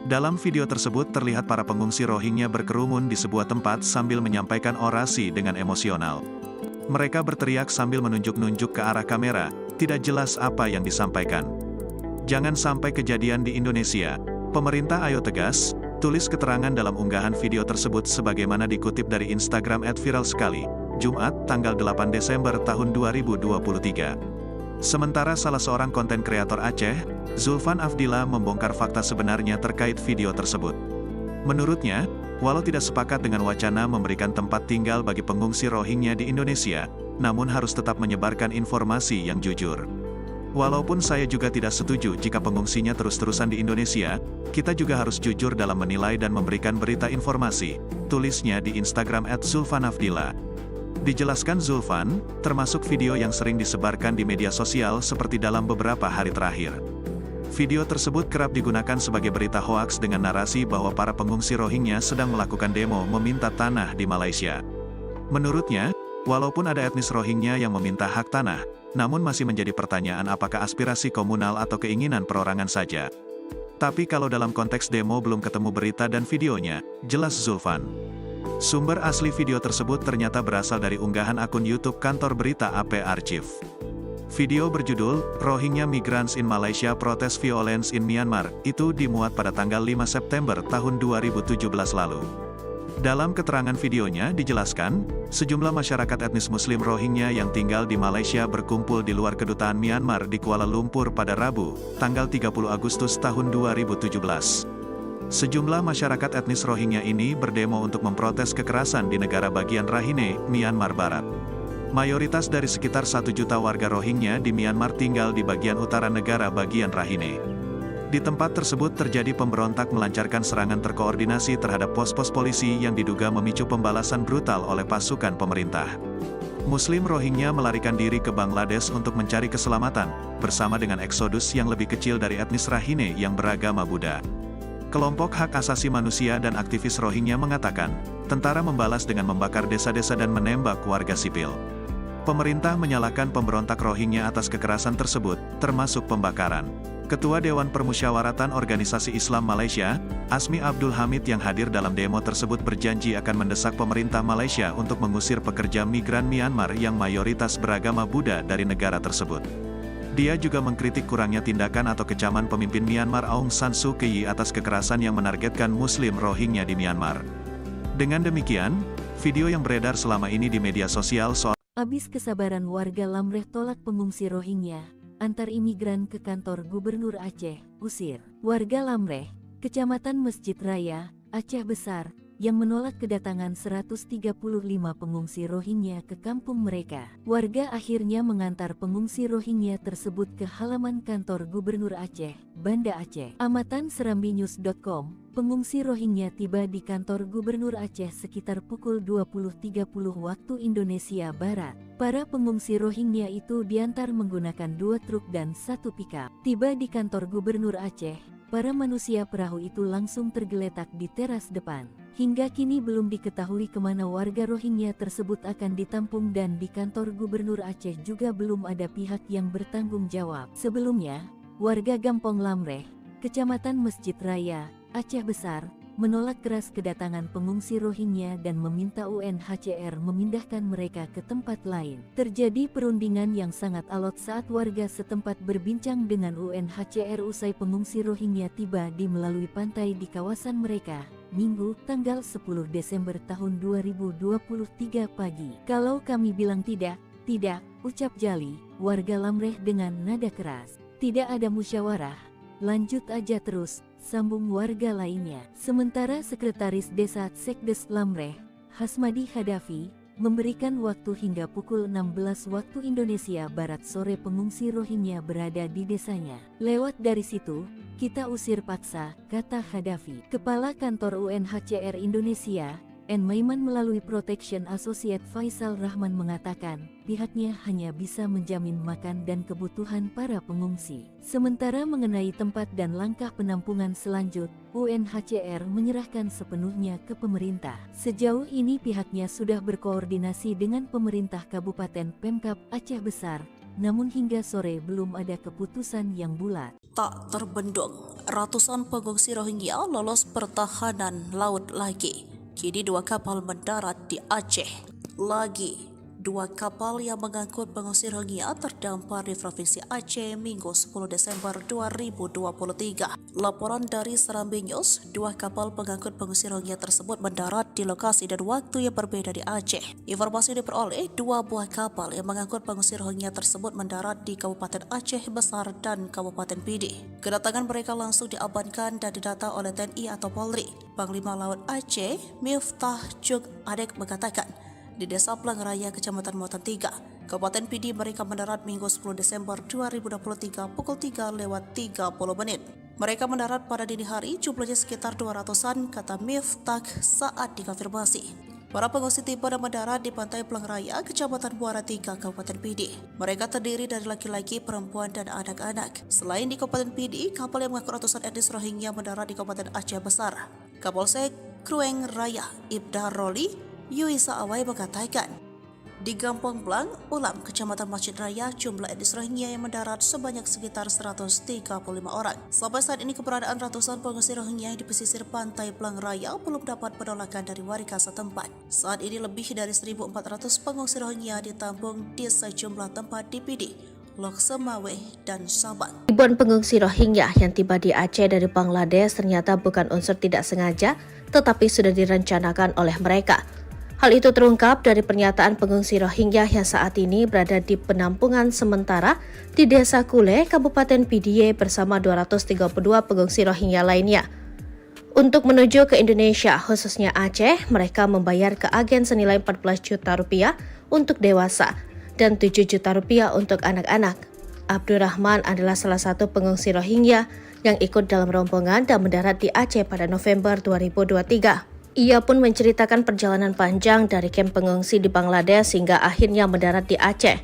Dalam video tersebut terlihat para pengungsi Rohingya berkerumun di sebuah tempat sambil menyampaikan orasi dengan emosional. Mereka berteriak sambil menunjuk-nunjuk ke arah kamera, tidak jelas apa yang disampaikan. Jangan sampai kejadian di Indonesia. Pemerintah ayo tegas, tulis keterangan dalam unggahan video tersebut sebagaimana dikutip dari Instagram @viralsekali, Jumat, tanggal 8 Desember tahun 2023. Sementara salah seorang konten kreator Aceh, Zulfan Afdillah membongkar fakta sebenarnya terkait video tersebut. Menurutnya, walau tidak sepakat dengan wacana memberikan tempat tinggal bagi pengungsi Rohingya di Indonesia, namun harus tetap menyebarkan informasi yang jujur. Walaupun saya juga tidak setuju jika pengungsinya terus-terusan di Indonesia, kita juga harus jujur dalam menilai dan memberikan berita informasi, tulisnya di Instagram @zulfanafdillah. Dijelaskan Zulfan, termasuk video yang sering disebarkan di media sosial seperti dalam beberapa hari terakhir. Video tersebut kerap digunakan sebagai berita hoaks dengan narasi bahwa para pengungsi Rohingya sedang melakukan demo meminta tanah di Malaysia. Menurutnya, walaupun ada etnis Rohingya yang meminta hak tanah, namun masih menjadi pertanyaan apakah aspirasi komunal atau keinginan perorangan saja. Tapi kalau dalam konteks demo belum ketemu berita dan videonya, jelas Zulfan. Sumber asli video tersebut ternyata berasal dari unggahan akun YouTube kantor berita AP Archive. Video berjudul, Rohingya Migrants in Malaysia Protest Violence in Myanmar, itu dimuat pada tanggal 5 September tahun 2017 lalu. Dalam keterangan videonya dijelaskan, sejumlah masyarakat etnis Muslim Rohingya yang tinggal di Malaysia berkumpul di luar kedutaan Myanmar di Kuala Lumpur pada Rabu, tanggal 30 Agustus tahun 2017. Sejumlah masyarakat etnis Rohingya ini berdemo untuk memprotes kekerasan di negara bagian Rakhine, Myanmar Barat. Mayoritas dari sekitar 1 juta warga Rohingya di Myanmar tinggal di bagian utara negara bagian Rakhine. Di tempat tersebut terjadi pemberontak melancarkan serangan terkoordinasi terhadap pos-pos polisi yang diduga memicu pembalasan brutal oleh pasukan pemerintah. Muslim Rohingya melarikan diri ke Bangladesh untuk mencari keselamatan, bersama dengan eksodus yang lebih kecil dari etnis Rakhine yang beragama Buddha. Kelompok hak asasi manusia dan aktivis Rohingya mengatakan, tentara membalas dengan membakar desa-desa dan menembak warga sipil. Pemerintah menyalahkan pemberontak Rohingya atas kekerasan tersebut, termasuk pembakaran. Ketua Dewan Permusyawaratan Organisasi Islam Malaysia, Asmi Abdul Hamid yang hadir dalam demo tersebut berjanji akan mendesak pemerintah Malaysia untuk mengusir pekerja migran Myanmar yang mayoritas beragama Buddha dari negara tersebut. Dia juga mengkritik kurangnya tindakan atau kecaman pemimpin Myanmar Aung San Suu Kyi atas kekerasan yang menargetkan Muslim Rohingya di Myanmar. Dengan demikian, video yang beredar selama ini di media sosial soal Abis kesabaran warga Lamreh tolak pengungsi Rohingya, antar imigran ke kantor Gubernur Aceh, usir. Warga Lamreh, Kecamatan Masjid Raya, Aceh Besar, yang menolak kedatangan 135 pengungsi Rohingya ke kampung mereka. Warga akhirnya mengantar pengungsi Rohingya tersebut ke halaman kantor Gubernur Aceh, Banda Aceh. Amatan serambinews.com, pengungsi Rohingya tiba di kantor Gubernur Aceh sekitar pukul 20.30 waktu Indonesia Barat. Para pengungsi Rohingya itu diantar menggunakan 2 truk dan 1 pickup. Tiba di kantor Gubernur Aceh, para manusia perahu itu langsung tergeletak di teras depan. Hingga kini belum diketahui kemana warga Rohingya tersebut akan ditampung dan di kantor Gubernur Aceh juga belum ada pihak yang bertanggung jawab. Sebelumnya, warga Gampong Lamreh, Kecamatan Masjid Raya, Aceh Besar, menolak keras kedatangan pengungsi Rohingya dan meminta UNHCR memindahkan mereka ke tempat lain. Terjadi perundingan yang sangat alot saat warga setempat berbincang dengan UNHCR usai pengungsi Rohingya tiba di melalui pantai di kawasan mereka, Minggu, tanggal 10 Desember tahun 2023 pagi. Kalau kami bilang tidak, ucap Jali, warga Lamreh dengan nada keras. Tidak ada musyawarah, lanjut aja terus, sambung warga lainnya. Sementara Sekretaris Desa Sekdes Lamreh, Hasmadi Hadafi, memberikan waktu hingga pukul 16 waktu Indonesia Barat sore pengungsi Rohingya berada di desanya. Lewat dari situ, kita usir paksa, kata Hadafi. Kepala Kantor UNHCR Indonesia, N. Maiman melalui Protection Associate Faisal Rahman mengatakan, pihaknya hanya bisa menjamin makan dan kebutuhan para pengungsi. Sementara mengenai tempat dan langkah penampungan selanjut, UNHCR menyerahkan sepenuhnya ke pemerintah. Sejauh ini pihaknya sudah berkoordinasi dengan pemerintah Kabupaten Pemkab Aceh Besar, namun hingga sore belum ada keputusan yang bulat. Tak terbendung, ratusan pengungsi Rohingya lolos pertahanan laut lagi. Kini 2 kapal mendarat di Aceh. Lagi 2 kapal yang mengangkut pengungsi Rohingya terdampar di Provinsi Aceh Minggu 10 Desember 2023. Laporan dari Serambi News, 2 kapal pengangkut pengungsi Rohingya tersebut mendarat di lokasi dan waktu yang berbeda di Aceh. Informasi diperoleh, 2 buah kapal yang mengangkut pengungsi Rohingya tersebut mendarat di Kabupaten Aceh Besar dan Kabupaten Pidi. Kedatangan mereka langsung diamankan dan didata oleh TNI atau Polri. Panglima Laut Aceh, Miftah Juk Adek mengatakan, di Desa Plangraya, Kecamatan Muatan 3, Kabupaten Pidi mereka mendarat Minggu 10 Desember 2023 pukul 3:30. Mereka mendarat pada dini hari, jumlahnya sekitar 200-an, kata Miftah saat dikonfirmasi. Para pengungsi tiba dan mendarat di Pantai Plangraya, Kecamatan Muara 3, Kabupaten Pidi. Mereka terdiri dari laki-laki, perempuan, dan anak-anak. Selain di Kabupaten Pidi, kapal yang mengangkut ratusan etnis Rohingya mendarat di Kabupaten Aceh Besar. Kapolsek Krueng Raya, Ibda Roli Yuisa Awai mengatakan, di Gampong Blang, Ulam, Kecamatan Masjid Raya, jumlah etnis Rohingya yang mendarat sebanyak sekitar 135 orang. Sampai saat ini keberadaan ratusan pengungsi Rohingya di pesisir pantai Blang Raya belum dapat penolakan dari warga setempat. Saat ini lebih dari 1.400 pengungsi Rohingya ditampung di sejumlah tempat di Pidi, Lok Semawe, dan Sabang. Ribuan pengungsi Rohingya yang tiba di Aceh dari Bangladesh ternyata bukan unsur tidak sengaja, tetapi sudah direncanakan oleh mereka. Hal itu terungkap dari pernyataan pengungsi Rohingya yang saat ini berada di penampungan sementara di Desa Kule, Kabupaten Pidie bersama 232 pengungsi Rohingya lainnya. Untuk menuju ke Indonesia, khususnya Aceh, mereka membayar ke agen senilai 14 juta rupiah untuk dewasa dan 7 juta rupiah untuk anak-anak. Abdurrahman adalah salah satu pengungsi Rohingya yang ikut dalam rombongan dan mendarat di Aceh pada November 2023. Ia pun menceritakan perjalanan panjang dari kamp pengungsi di Bangladesh hingga akhirnya mendarat di Aceh.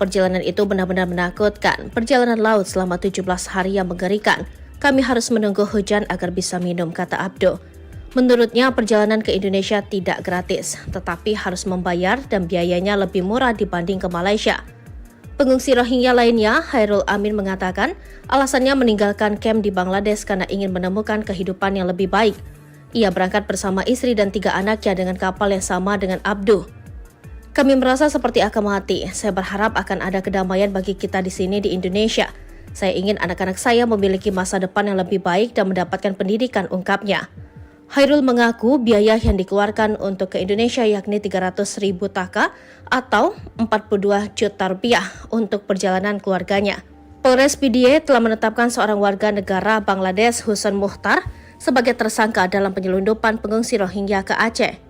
Perjalanan itu benar-benar menakutkan. Perjalanan laut selama 17 hari yang mengerikan. Kami harus menunggu hujan agar bisa minum, kata Abdo. Menurutnya, perjalanan ke Indonesia tidak gratis, tetapi harus membayar dan biayanya lebih murah dibanding ke Malaysia. Pengungsi Rohingya lainnya, Hairul Amin mengatakan, alasannya meninggalkan kamp di Bangladesh karena ingin menemukan kehidupan yang lebih baik. Ia berangkat bersama istri dan 3 anaknya dengan kapal yang sama dengan Abdu. Kami merasa seperti akan mati. Saya berharap akan ada kedamaian bagi kita di sini di Indonesia. Saya ingin anak-anak saya memiliki masa depan yang lebih baik dan mendapatkan pendidikan, ungkapnya. Hairul mengaku biaya yang dikeluarkan untuk ke Indonesia yakni 300.000 taka atau 42 juta rupiah untuk perjalanan keluarganya. Polres Pidie telah menetapkan seorang warga negara Bangladesh, Husan Muhtar, sebagai tersangka dalam penyelundupan pengungsi Rohingya ke Aceh.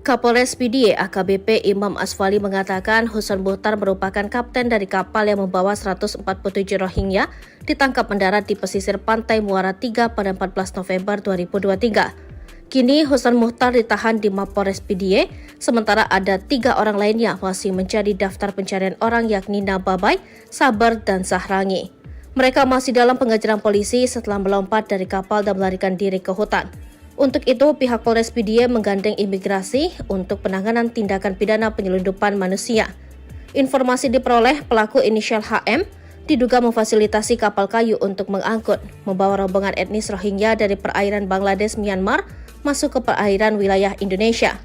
Kapolres PDIE AKBP Imam Asfali mengatakan Husan Muhtar merupakan kapten dari kapal yang membawa 147 Rohingya ditangkap mendarat di pesisir pantai Muara 3 pada 14 November 2023. Kini Husan Muhtar ditahan di Mapolres PDIE, sementara ada 3 orang lainnya masih menjadi daftar pencarian orang yakni Nababai, Sabar, dan Sahrangi. Mereka masih dalam pengejaran polisi setelah melompat dari kapal dan melarikan diri ke hutan. Untuk itu, pihak Polres PDIE menggandeng imigrasi untuk penanganan tindakan pidana penyelundupan manusia. Informasi diperoleh pelaku inisial HM diduga memfasilitasi kapal kayu untuk mengangkut, membawa rombongan etnis Rohingya dari perairan Bangladesh Myanmar masuk ke perairan wilayah Indonesia.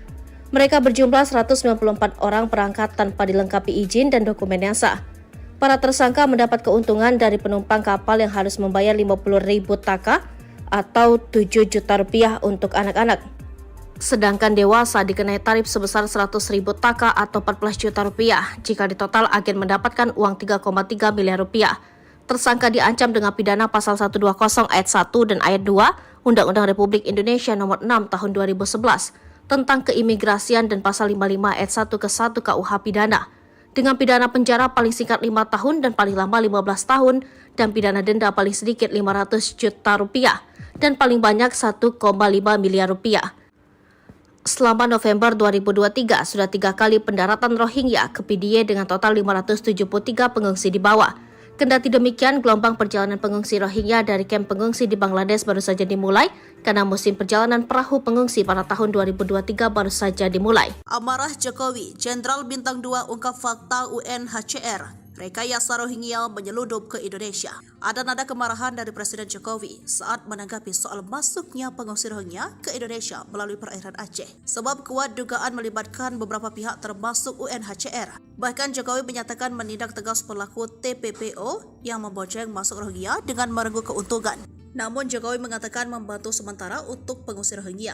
Mereka berjumlah 194 orang berangkat tanpa dilengkapi izin dan dokumen yang sah. Para tersangka mendapat keuntungan dari penumpang kapal yang harus membayar 50.000 taka atau 7 juta rupiah untuk anak-anak. Sedangkan dewasa dikenai tarif sebesar 100.000 taka atau 14 juta rupiah. Jika ditotal, agen mendapatkan uang 3,3 miliar rupiah. Tersangka diancam dengan pidana pasal 120 ayat 1 dan ayat 2 Undang-Undang Republik Indonesia nomor 6 tahun 2011 tentang keimigrasian dan pasal 55 ayat 1 ke 1 KUH pidana. Dengan pidana penjara paling singkat 5 tahun dan paling lama 15 tahun dan pidana denda paling sedikit 500 juta rupiah dan paling banyak 1,5 miliar rupiah. Selama November 2023, sudah 3 kali pendaratan Rohingya ke PDIE dengan total 573 pengungsi dibawa. Kendati demikian, gelombang perjalanan pengungsi Rohingya dari kamp pengungsi di Bangladesh baru saja dimulai karena musim perjalanan perahu pengungsi pada tahun 2023 baru saja dimulai. Amarah Jokowi, Jenderal Bintang 2 ungkap fakta UNHCR. Rekayasa Rohingya menyeludup ke Indonesia. Ada nada kemarahan dari Presiden Jokowi saat menanggapi soal masuknya pengungsi Rohingya ke Indonesia melalui perairan Aceh. Sebab kuat dugaan melibatkan beberapa pihak termasuk UNHCR. Bahkan Jokowi menyatakan menindak tegas pelaku TPPO yang membonceng masuk Rohingya dengan merengkuh keuntungan. Namun Jokowi mengatakan membantu sementara untuk pengungsi Rohingya,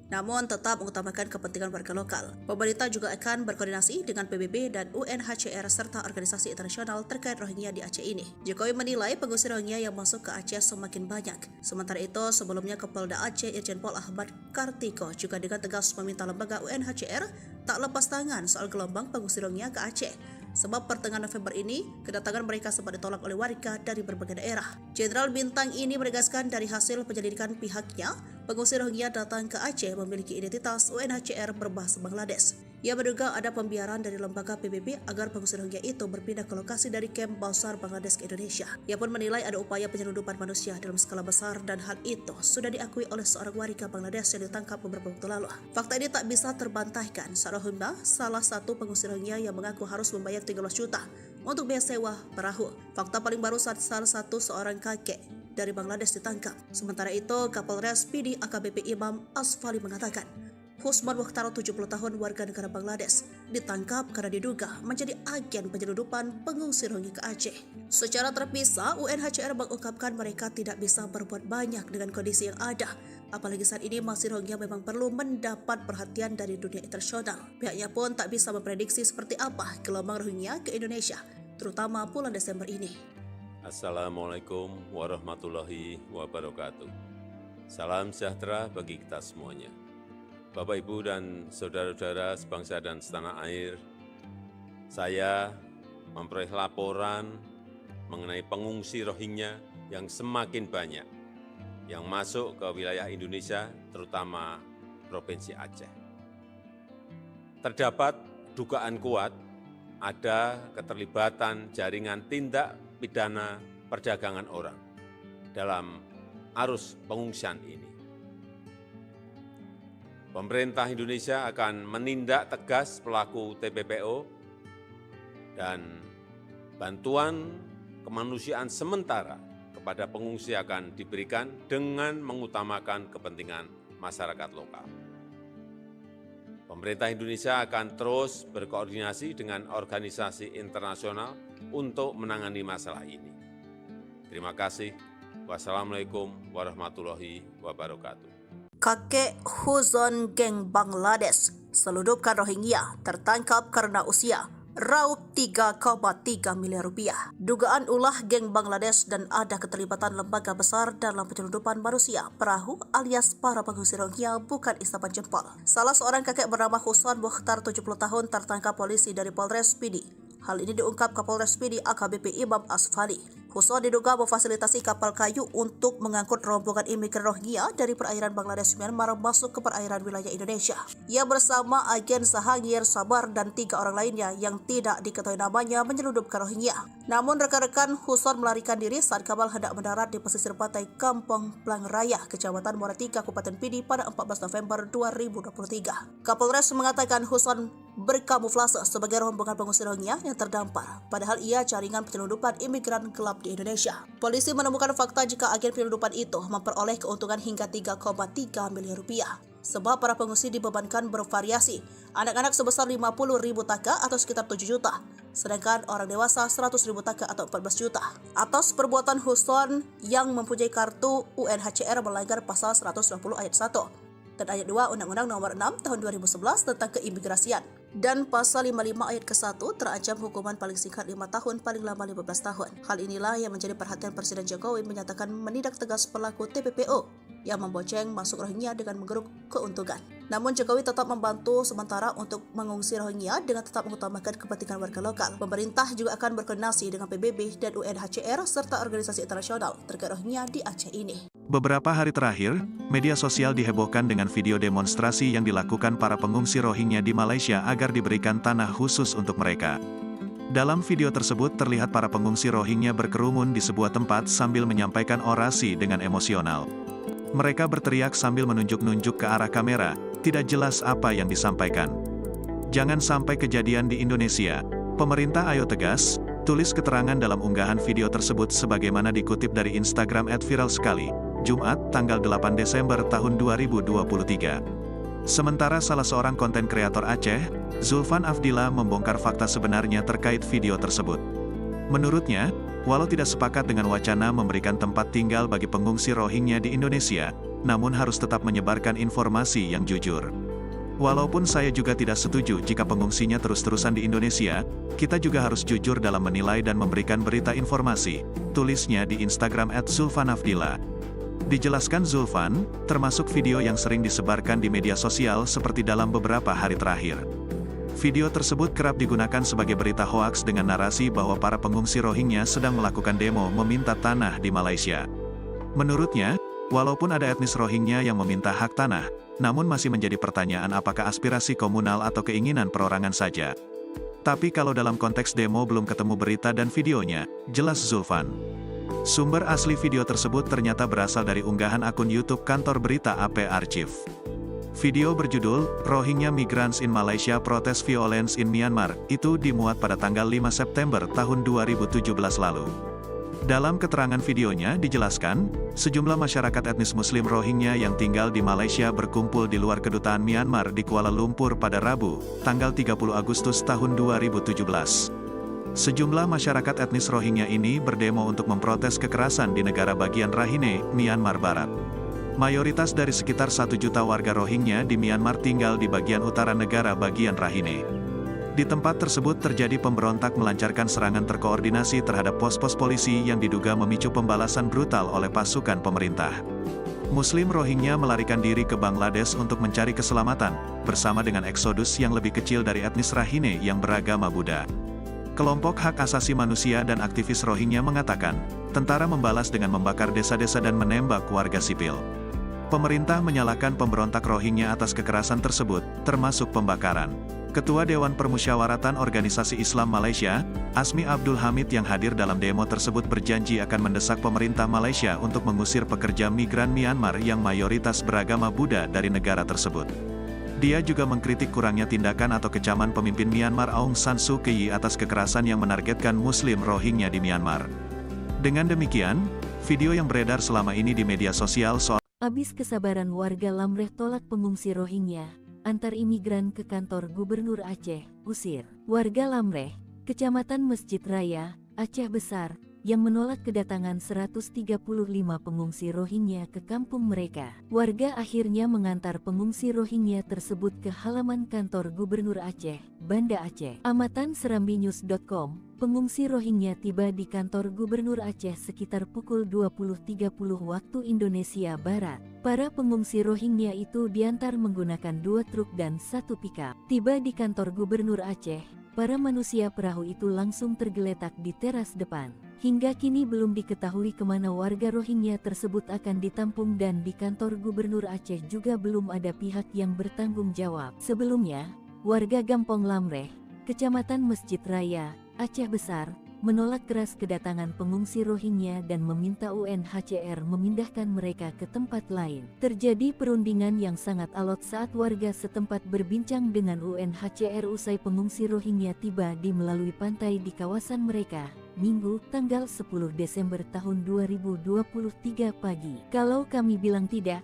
namun tetap mengutamakan kepentingan warga lokal. Pemerintah juga akan berkoordinasi dengan PBB dan UNHCR serta organisasi internasional terkait Rohingya di Aceh ini. Jokowi menilai pengungsi Rohingya yang masuk ke Aceh semakin banyak. Sementara itu, sebelumnya Kapolda Aceh Irjen Pol Ahmad Kartiko juga dengan tegas meminta lembaga UNHCR tak lepas tangan soal gelombang pengungsi Rohingya ke Aceh. Sebab pertengahan November ini, kedatangan mereka sempat ditolak oleh warga dari berbagai daerah. Jenderal Bintang ini menegaskan dari hasil penyelidikan pihaknya, pengungsi Rohingya datang ke Aceh memiliki identitas UNHCR berbahasa Bangladesh. Ia menduga ada pembiaran dari lembaga PBB agar pengungsi Rohingya itu berpindah ke lokasi dari kamp Bausar Bangladesh ke Indonesia. Ia pun menilai ada upaya penyelundupan manusia dalam skala besar dan hal itu sudah diakui oleh seorang warga Bangladesh yang ditangkap beberapa waktu lalu. Fakta ini tak bisa terbantahkan. Sarahumba, salah satu pengungsi Rohingya yang mengaku harus membayar 13 juta untuk biaya sewa perahu. Fakta paling baru saat salah satu seorang kakek dari Bangladesh ditangkap. Sementara itu, Kapolres PDIE AKBP Imam Asfali mengatakan, Husman Mukhtar 70 tahun warga negara Bangladesh ditangkap karena diduga menjadi agen penyelundupan pengungsi Rohingya ke Aceh. Secara terpisah, UNHCR mengungkapkan mereka tidak bisa berbuat banyak dengan kondisi yang ada. Apalagi saat ini masih Rohingya memang perlu mendapat perhatian dari dunia internasional. Pihaknya pun tak bisa memprediksi seperti apa gelombang Rohingya ke Indonesia, terutama bulan Desember ini. Assalamualaikum warahmatullahi wabarakatuh. Salam sejahtera bagi kita semuanya. Bapak, Ibu, dan saudara-saudara sebangsa dan setanah air, saya memperoleh laporan mengenai pengungsi Rohingya yang semakin banyak yang masuk ke wilayah Indonesia, terutama Provinsi Aceh. Terdapat dugaan kuat ada keterlibatan jaringan tindak pidana perdagangan orang dalam arus pengungsian ini. Pemerintah Indonesia akan menindak tegas pelaku TPPO dan bantuan kemanusiaan sementara kepada pengungsi akan diberikan dengan mengutamakan kepentingan masyarakat lokal. Pemerintah Indonesia akan terus berkoordinasi dengan organisasi internasional untuk menangani masalah ini. Terima kasih. Wassalamualaikum warahmatullahi wabarakatuh. Kakek Huzon Geng Bangladesh seludupkan Rohingya tertangkap karena usia. raup 3,3 miliar rupiah. Dugaan ulah geng Bangladesh dan ada keterlibatan lembaga besar dalam penyelundupan manusia perahu alias para pengungsi Rohingya bukan isapan jempol. Salah seorang kakek bernama Husan Mukhtar 70 tahun tertangkap polisi dari Polres Pidi. Hal ini diungkap Kapolres Pidi AKBP Imam Asfali. Husan diduga memfasilitasi kapal kayu untuk mengangkut rombongan imigran Rohingya dari perairan Bangladesh Myanmar masuk ke perairan wilayah Indonesia. Ia bersama agen Sahangir Sabar dan 3 orang lainnya yang tidak diketahui namanya menyelundupkan Rohingya. Namun rekan-rekan Husan melarikan diri saat kapal hendak mendarat di pesisir pantai Kampung Plang Raya, Kecamatan Muara Tiga, Kabupaten Pidi pada 14 November 2023. Kapolres mengatakan Husan berkamuflase sebagai rombongan pengungsi Rohingya yang terdampar, padahal ia jaringan penyelundupan imigran gelap di Indonesia. Polisi menemukan fakta jika agen penyelundupan itu memperoleh keuntungan hingga 3,3 miliar rupiah. Sebab para pengungsi dibebankan bervariasi, anak-anak sebesar 50.000 taka atau sekitar 7 juta, sedangkan orang dewasa 100.000 taka atau 14 juta. Atas perbuatan Husan yang mempunyai kartu UNHCR melanggar pasal 120 ayat 1 dan ayat 2 Undang-Undang Nomor 6 Tahun 2011 tentang keimigrasian. Dan pasal 55 ayat ke-1 terancam hukuman paling singkat 5 tahun, paling lama 15 tahun. Hal inilah yang menjadi perhatian Presiden Jokowi menyatakan menindak tegas pelaku TPPO yang memboceng masuk Rohingya dengan menggeruk keuntungan. Namun Jokowi tetap membantu sementara untuk mengungsi Rohingya dengan tetap mengutamakan kepentingan warga lokal. Pemerintah juga akan berkoordinasi dengan PBB dan UNHCR serta organisasi internasional terkait Rohingya di Aceh ini. Beberapa hari terakhir, media sosial dihebohkan dengan video demonstrasi yang dilakukan para pengungsi Rohingya di Malaysia agar diberikan tanah khusus untuk mereka. Dalam video tersebut terlihat para pengungsi Rohingya berkerumun di sebuah tempat sambil menyampaikan orasi dengan emosional. Mereka berteriak sambil menunjuk-nunjuk ke arah kamera, tidak jelas apa yang disampaikan. Jangan sampai kejadian di Indonesia. Pemerintah ayo tegas, tulis keterangan dalam unggahan video tersebut sebagaimana dikutip dari Instagram @viralsekali, Jumat, tanggal 8 Desember tahun 2023. Sementara salah seorang konten kreator Aceh, Zulfan Afdillah membongkar fakta sebenarnya terkait video tersebut. Menurutnya, walau tidak sepakat dengan wacana memberikan tempat tinggal bagi pengungsi Rohingya di Indonesia, namun harus tetap menyebarkan informasi yang jujur. Walaupun saya juga tidak setuju jika pengungsinya terus-terusan di Indonesia, kita juga harus jujur dalam menilai dan memberikan berita informasi, tulisnya di Instagram @zulfanafdillah. Dijelaskan Zulfan, termasuk video yang sering disebarkan di media sosial seperti dalam beberapa hari terakhir. Video tersebut kerap digunakan sebagai berita hoaks dengan narasi bahwa para pengungsi Rohingya sedang melakukan demo meminta tanah di Malaysia. Menurutnya, walaupun ada etnis Rohingya yang meminta hak tanah, namun masih menjadi pertanyaan apakah aspirasi komunal atau keinginan perorangan saja. Tapi kalau dalam konteks demo belum ketemu berita dan videonya, jelas Zulfan. Sumber asli video tersebut ternyata berasal dari unggahan akun YouTube kantor berita AP Archive. Video berjudul, Rohingya Migrants in Malaysia Protest Violence in Myanmar, itu dimuat pada tanggal 5 September tahun 2017 lalu. Dalam keterangan videonya dijelaskan, sejumlah masyarakat etnis Muslim Rohingya yang tinggal di Malaysia berkumpul di luar kedutaan Myanmar di Kuala Lumpur pada Rabu, tanggal 30 Agustus tahun 2017. Sejumlah masyarakat etnis Rohingya ini berdemo untuk memprotes kekerasan di negara bagian Rakhine, Myanmar Barat. Mayoritas dari sekitar 1 juta warga Rohingya di Myanmar tinggal di bagian utara negara bagian Rakhine. Di tempat tersebut terjadi pemberontak melancarkan serangan terkoordinasi terhadap pos-pos polisi yang diduga memicu pembalasan brutal oleh pasukan pemerintah. Muslim Rohingya melarikan diri ke Bangladesh untuk mencari keselamatan, bersama dengan eksodus yang lebih kecil dari etnis Rakhine yang beragama Buddha. Kelompok hak asasi manusia dan aktivis Rohingya mengatakan, tentara membalas dengan membakar desa-desa dan menembak warga sipil. Pemerintah menyalahkan pemberontak Rohingya atas kekerasan tersebut, termasuk pembakaran. Ketua Dewan Permusyawaratan Organisasi Islam Malaysia, Asmi Abdul Hamid yang hadir dalam demo tersebut berjanji akan mendesak pemerintah Malaysia untuk mengusir pekerja migran Myanmar yang mayoritas beragama Buddha dari negara tersebut. Dia juga mengkritik kurangnya tindakan atau kecaman pemimpin Myanmar Aung San Suu Kyi atas kekerasan yang menargetkan Muslim Rohingya di Myanmar. Dengan demikian, video yang beredar selama ini di media sosial soal Abis kesabaran warga Lamreh tolak pengungsi Rohingya, antar imigran ke kantor Gubernur Aceh, usir. Warga Lamreh, Kecamatan Masjid Raya, Aceh Besar, yang menolak kedatangan 135 pengungsi Rohingya ke kampung mereka. Warga akhirnya mengantar pengungsi Rohingya tersebut ke halaman kantor Gubernur Aceh, Banda Aceh. Amatan serambinews.com, pengungsi Rohingya tiba di kantor Gubernur Aceh sekitar pukul 20.30 waktu Indonesia Barat. Para pengungsi Rohingya itu diantar menggunakan 2 truk dan 1 pickup. Tiba di kantor Gubernur Aceh, para manusia perahu itu langsung tergeletak di teras depan. Hingga kini belum diketahui kemana warga Rohingya tersebut akan ditampung dan di kantor Gubernur Aceh juga belum ada pihak yang bertanggung jawab. Sebelumnya, warga Gampong Lamreh, Kecamatan Masjid Raya, Aceh Besar, menolak keras kedatangan pengungsi Rohingya dan meminta UNHCR memindahkan mereka ke tempat lain. Terjadi perundingan yang sangat alot saat warga setempat berbincang dengan UNHCR usai pengungsi Rohingya tiba di melalui pantai di kawasan mereka, Minggu, tanggal 10 Desember tahun 2023 pagi. Kalau kami bilang tidak,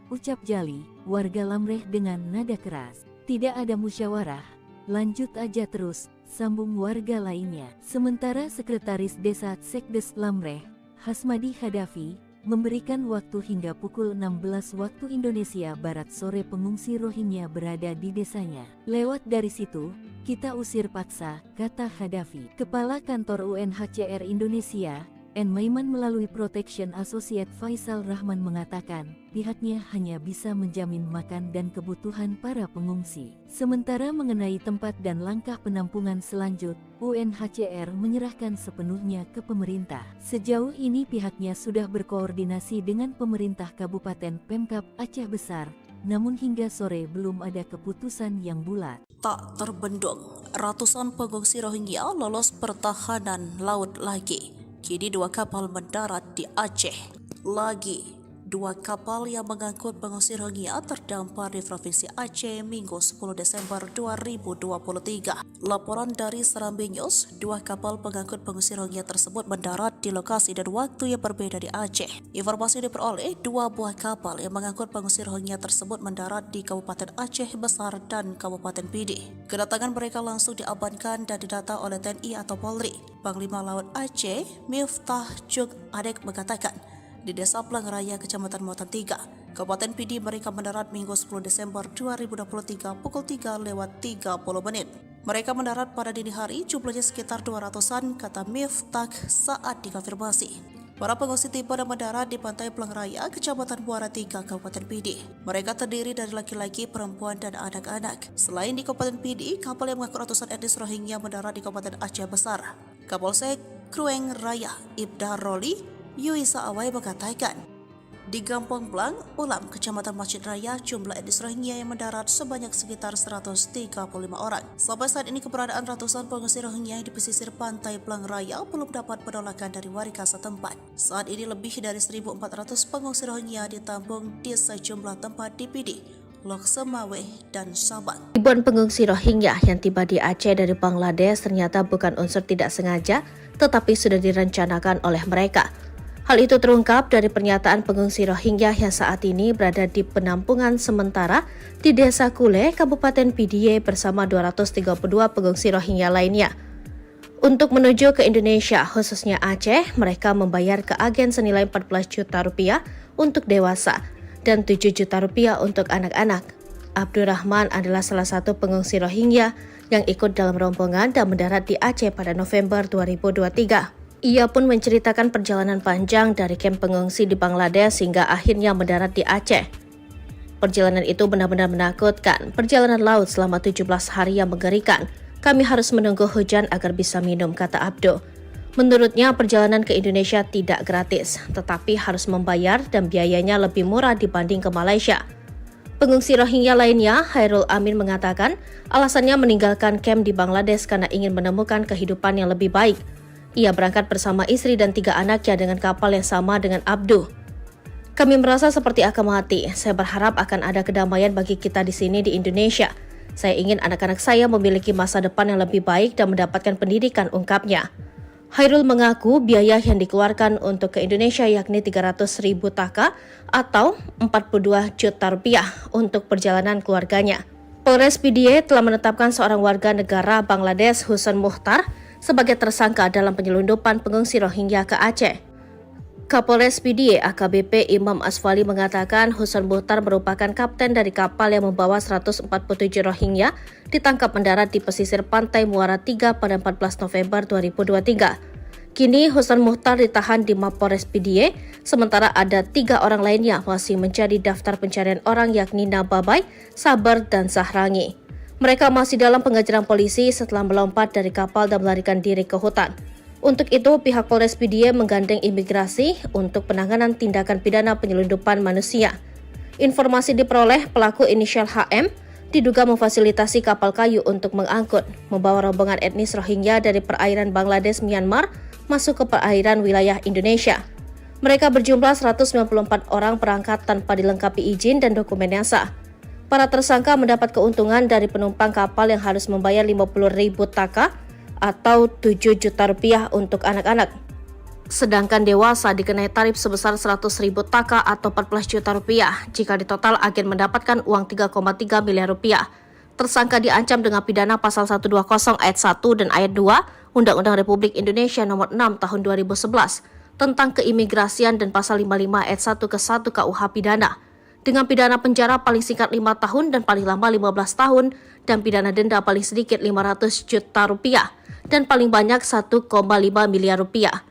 ucap Jali, warga Lamreh dengan nada keras. Tidak ada musyawarah, lanjut aja terus, sambung warga lainnya. Sementara Sekretaris Desa Sekdes Lamreh, Hasmadi Hadafi, memberikan waktu hingga pukul 16 waktu Indonesia Barat sore pengungsi Rohingya berada di desanya. Lewat dari situ, kita usir paksa, kata Hadafi. Kepala Kantor UNHCR Indonesia, N. Maiman melalui Protection Associate Faisal Rahman mengatakan, pihaknya hanya bisa menjamin makan dan kebutuhan para pengungsi. Sementara mengenai tempat dan langkah penampungan selanjut, UNHCR menyerahkan sepenuhnya ke pemerintah. Sejauh ini pihaknya sudah berkoordinasi dengan pemerintah Kabupaten Pemkab Aceh Besar, namun hingga sore belum ada keputusan yang bulat. Tak terbendung, ratusan pengungsi Rohingya lolos pertahanan laut lagi. Kini 2 kapal mendarat di Aceh. Lagi 2 kapal yang mengangkut pengungsi Rohingya terdampar di Provinsi Aceh Minggu 10 Desember 2023. Laporan dari Serambi News, 2 kapal pengangkut pengungsi Rohingya tersebut mendarat di lokasi dan waktu yang berbeda di Aceh. Informasi diperoleh, 2 buah kapal yang mengangkut pengungsi Rohingya tersebut mendarat di Kabupaten Aceh Besar dan Kabupaten Pidi. Kedatangan mereka langsung diamankan dan didata oleh TNI atau Polri. Panglima Laut Aceh, Miftah Jug Adek mengatakan, di Desa Pelangraya, Kecamatan Muatan 3, Kabupaten Pidi mereka mendarat Minggu 10 Desember 2023 pukul 3:30. Mereka mendarat pada dini hari, jumlahnya sekitar 200-an, kata Miftah saat dikonfirmasi. Para pengungsi tiba dan mendarat di Pantai Pelangraya, Kecamatan Muara 3, Kabupaten Pidi. Mereka terdiri dari laki-laki, perempuan, dan anak-anak. Selain di Kabupaten Pidi, kapal yang mengangkut ratusan etnis Rohingya mendarat di Kabupaten Aceh Besar. Kapolsek Krueng Raya, Ibda Roli Yuisa Awai mengatakan, di Gampong Blang, Ulam, Kecamatan Masjid Raya, jumlah etnis Rohingya yang mendarat sebanyak sekitar 135 orang. Sampai saat ini keberadaan ratusan pengungsi Rohingya di pesisir pantai Blang Raya belum dapat penolakan dari warga setempat. Saat ini lebih dari 1.400 pengungsi Rohingya ditampung di sejumlah tempat di Pidi, Lok Semawe, dan Sabang. Ribuan pengungsi Rohingya yang tiba di Aceh dari Bangladesh ternyata bukan unsur tidak sengaja, tetapi sudah direncanakan oleh mereka. Hal itu terungkap dari pernyataan pengungsi Rohingya yang saat ini berada di penampungan sementara di Desa Kule, Kabupaten Pidie bersama 232 pengungsi Rohingya lainnya. Untuk menuju ke Indonesia, khususnya Aceh, mereka membayar ke agen senilai 14 juta rupiah untuk dewasa dan 7 juta rupiah untuk anak-anak. Abdurrahman adalah salah satu pengungsi Rohingya yang ikut dalam rombongan dan mendarat di Aceh pada November 2023. Ia pun menceritakan perjalanan panjang dari kamp pengungsi di Bangladesh hingga akhirnya mendarat di Aceh. Perjalanan itu benar-benar menakutkan. Perjalanan laut selama 17 hari yang mengerikan. Kami harus menunggu hujan agar bisa minum, kata Abdo. Menurutnya, perjalanan ke Indonesia tidak gratis, tetapi harus membayar dan biayanya lebih murah dibanding ke Malaysia. Pengungsi Rohingya lainnya, Hairul Amin mengatakan, alasannya meninggalkan kamp di Bangladesh karena ingin menemukan kehidupan yang lebih baik. Ia berangkat bersama istri dan 3 anaknya dengan kapal yang sama dengan Abdu. Kami merasa seperti akan mati. Saya berharap akan ada kedamaian bagi kita di sini di Indonesia. Saya ingin anak-anak saya memiliki masa depan yang lebih baik dan mendapatkan pendidikan, ungkapnya. Hairul mengaku biaya yang dikeluarkan untuk ke Indonesia yakni 300.000 taka atau 42 juta rupiah untuk perjalanan keluarganya. Polres Pidie telah menetapkan seorang warga negara Bangladesh, Husan Muhtar, sebagai tersangka dalam penyelundupan pengungsi Rohingya ke Aceh. Kapolres PDIE AKBP Imam Asfali mengatakan Husan Muhtar merupakan kapten dari kapal yang membawa 147 Rohingya ditangkap mendarat di pesisir pantai Muara 3 pada 14 November 2023. Kini Husan Muhtar ditahan di Mapolres PDIE, sementara ada 3 orang lainnya masih menjadi daftar pencarian orang yakni Nababai, Sabar, dan Sahrangi. Mereka masih dalam pengejaran polisi setelah melompat dari kapal dan melarikan diri ke hutan. Untuk itu, pihak Polres PDIE menggandeng imigrasi untuk penanganan tindakan pidana penyelundupan manusia. Informasi diperoleh pelaku inisial HM diduga memfasilitasi kapal kayu untuk mengangkut, membawa rombongan etnis Rohingya dari perairan Bangladesh Myanmar masuk ke perairan wilayah Indonesia. Mereka berjumlah 194 orang berangkat tanpa dilengkapi izin dan dokumen yang sah. Para tersangka mendapat keuntungan dari penumpang kapal yang harus membayar 50.000 taka atau 7 juta rupiah untuk anak-anak. Sedangkan dewasa dikenai tarif sebesar 100.000 taka atau 14 juta rupiah. Jika ditotal, agen mendapatkan uang 3,3 miliar rupiah. Tersangka diancam dengan pidana pasal 120 ayat 1 dan ayat 2 Undang-Undang Republik Indonesia Nomor 6 Tahun 2011 tentang keimigrasian dan pasal 55 ayat 1 ke 1 KUH Pidana dengan pidana penjara paling singkat 5 tahun dan paling lama 15 tahun dan pidana denda paling sedikit 500 juta rupiah dan paling banyak 1,5 miliar rupiah.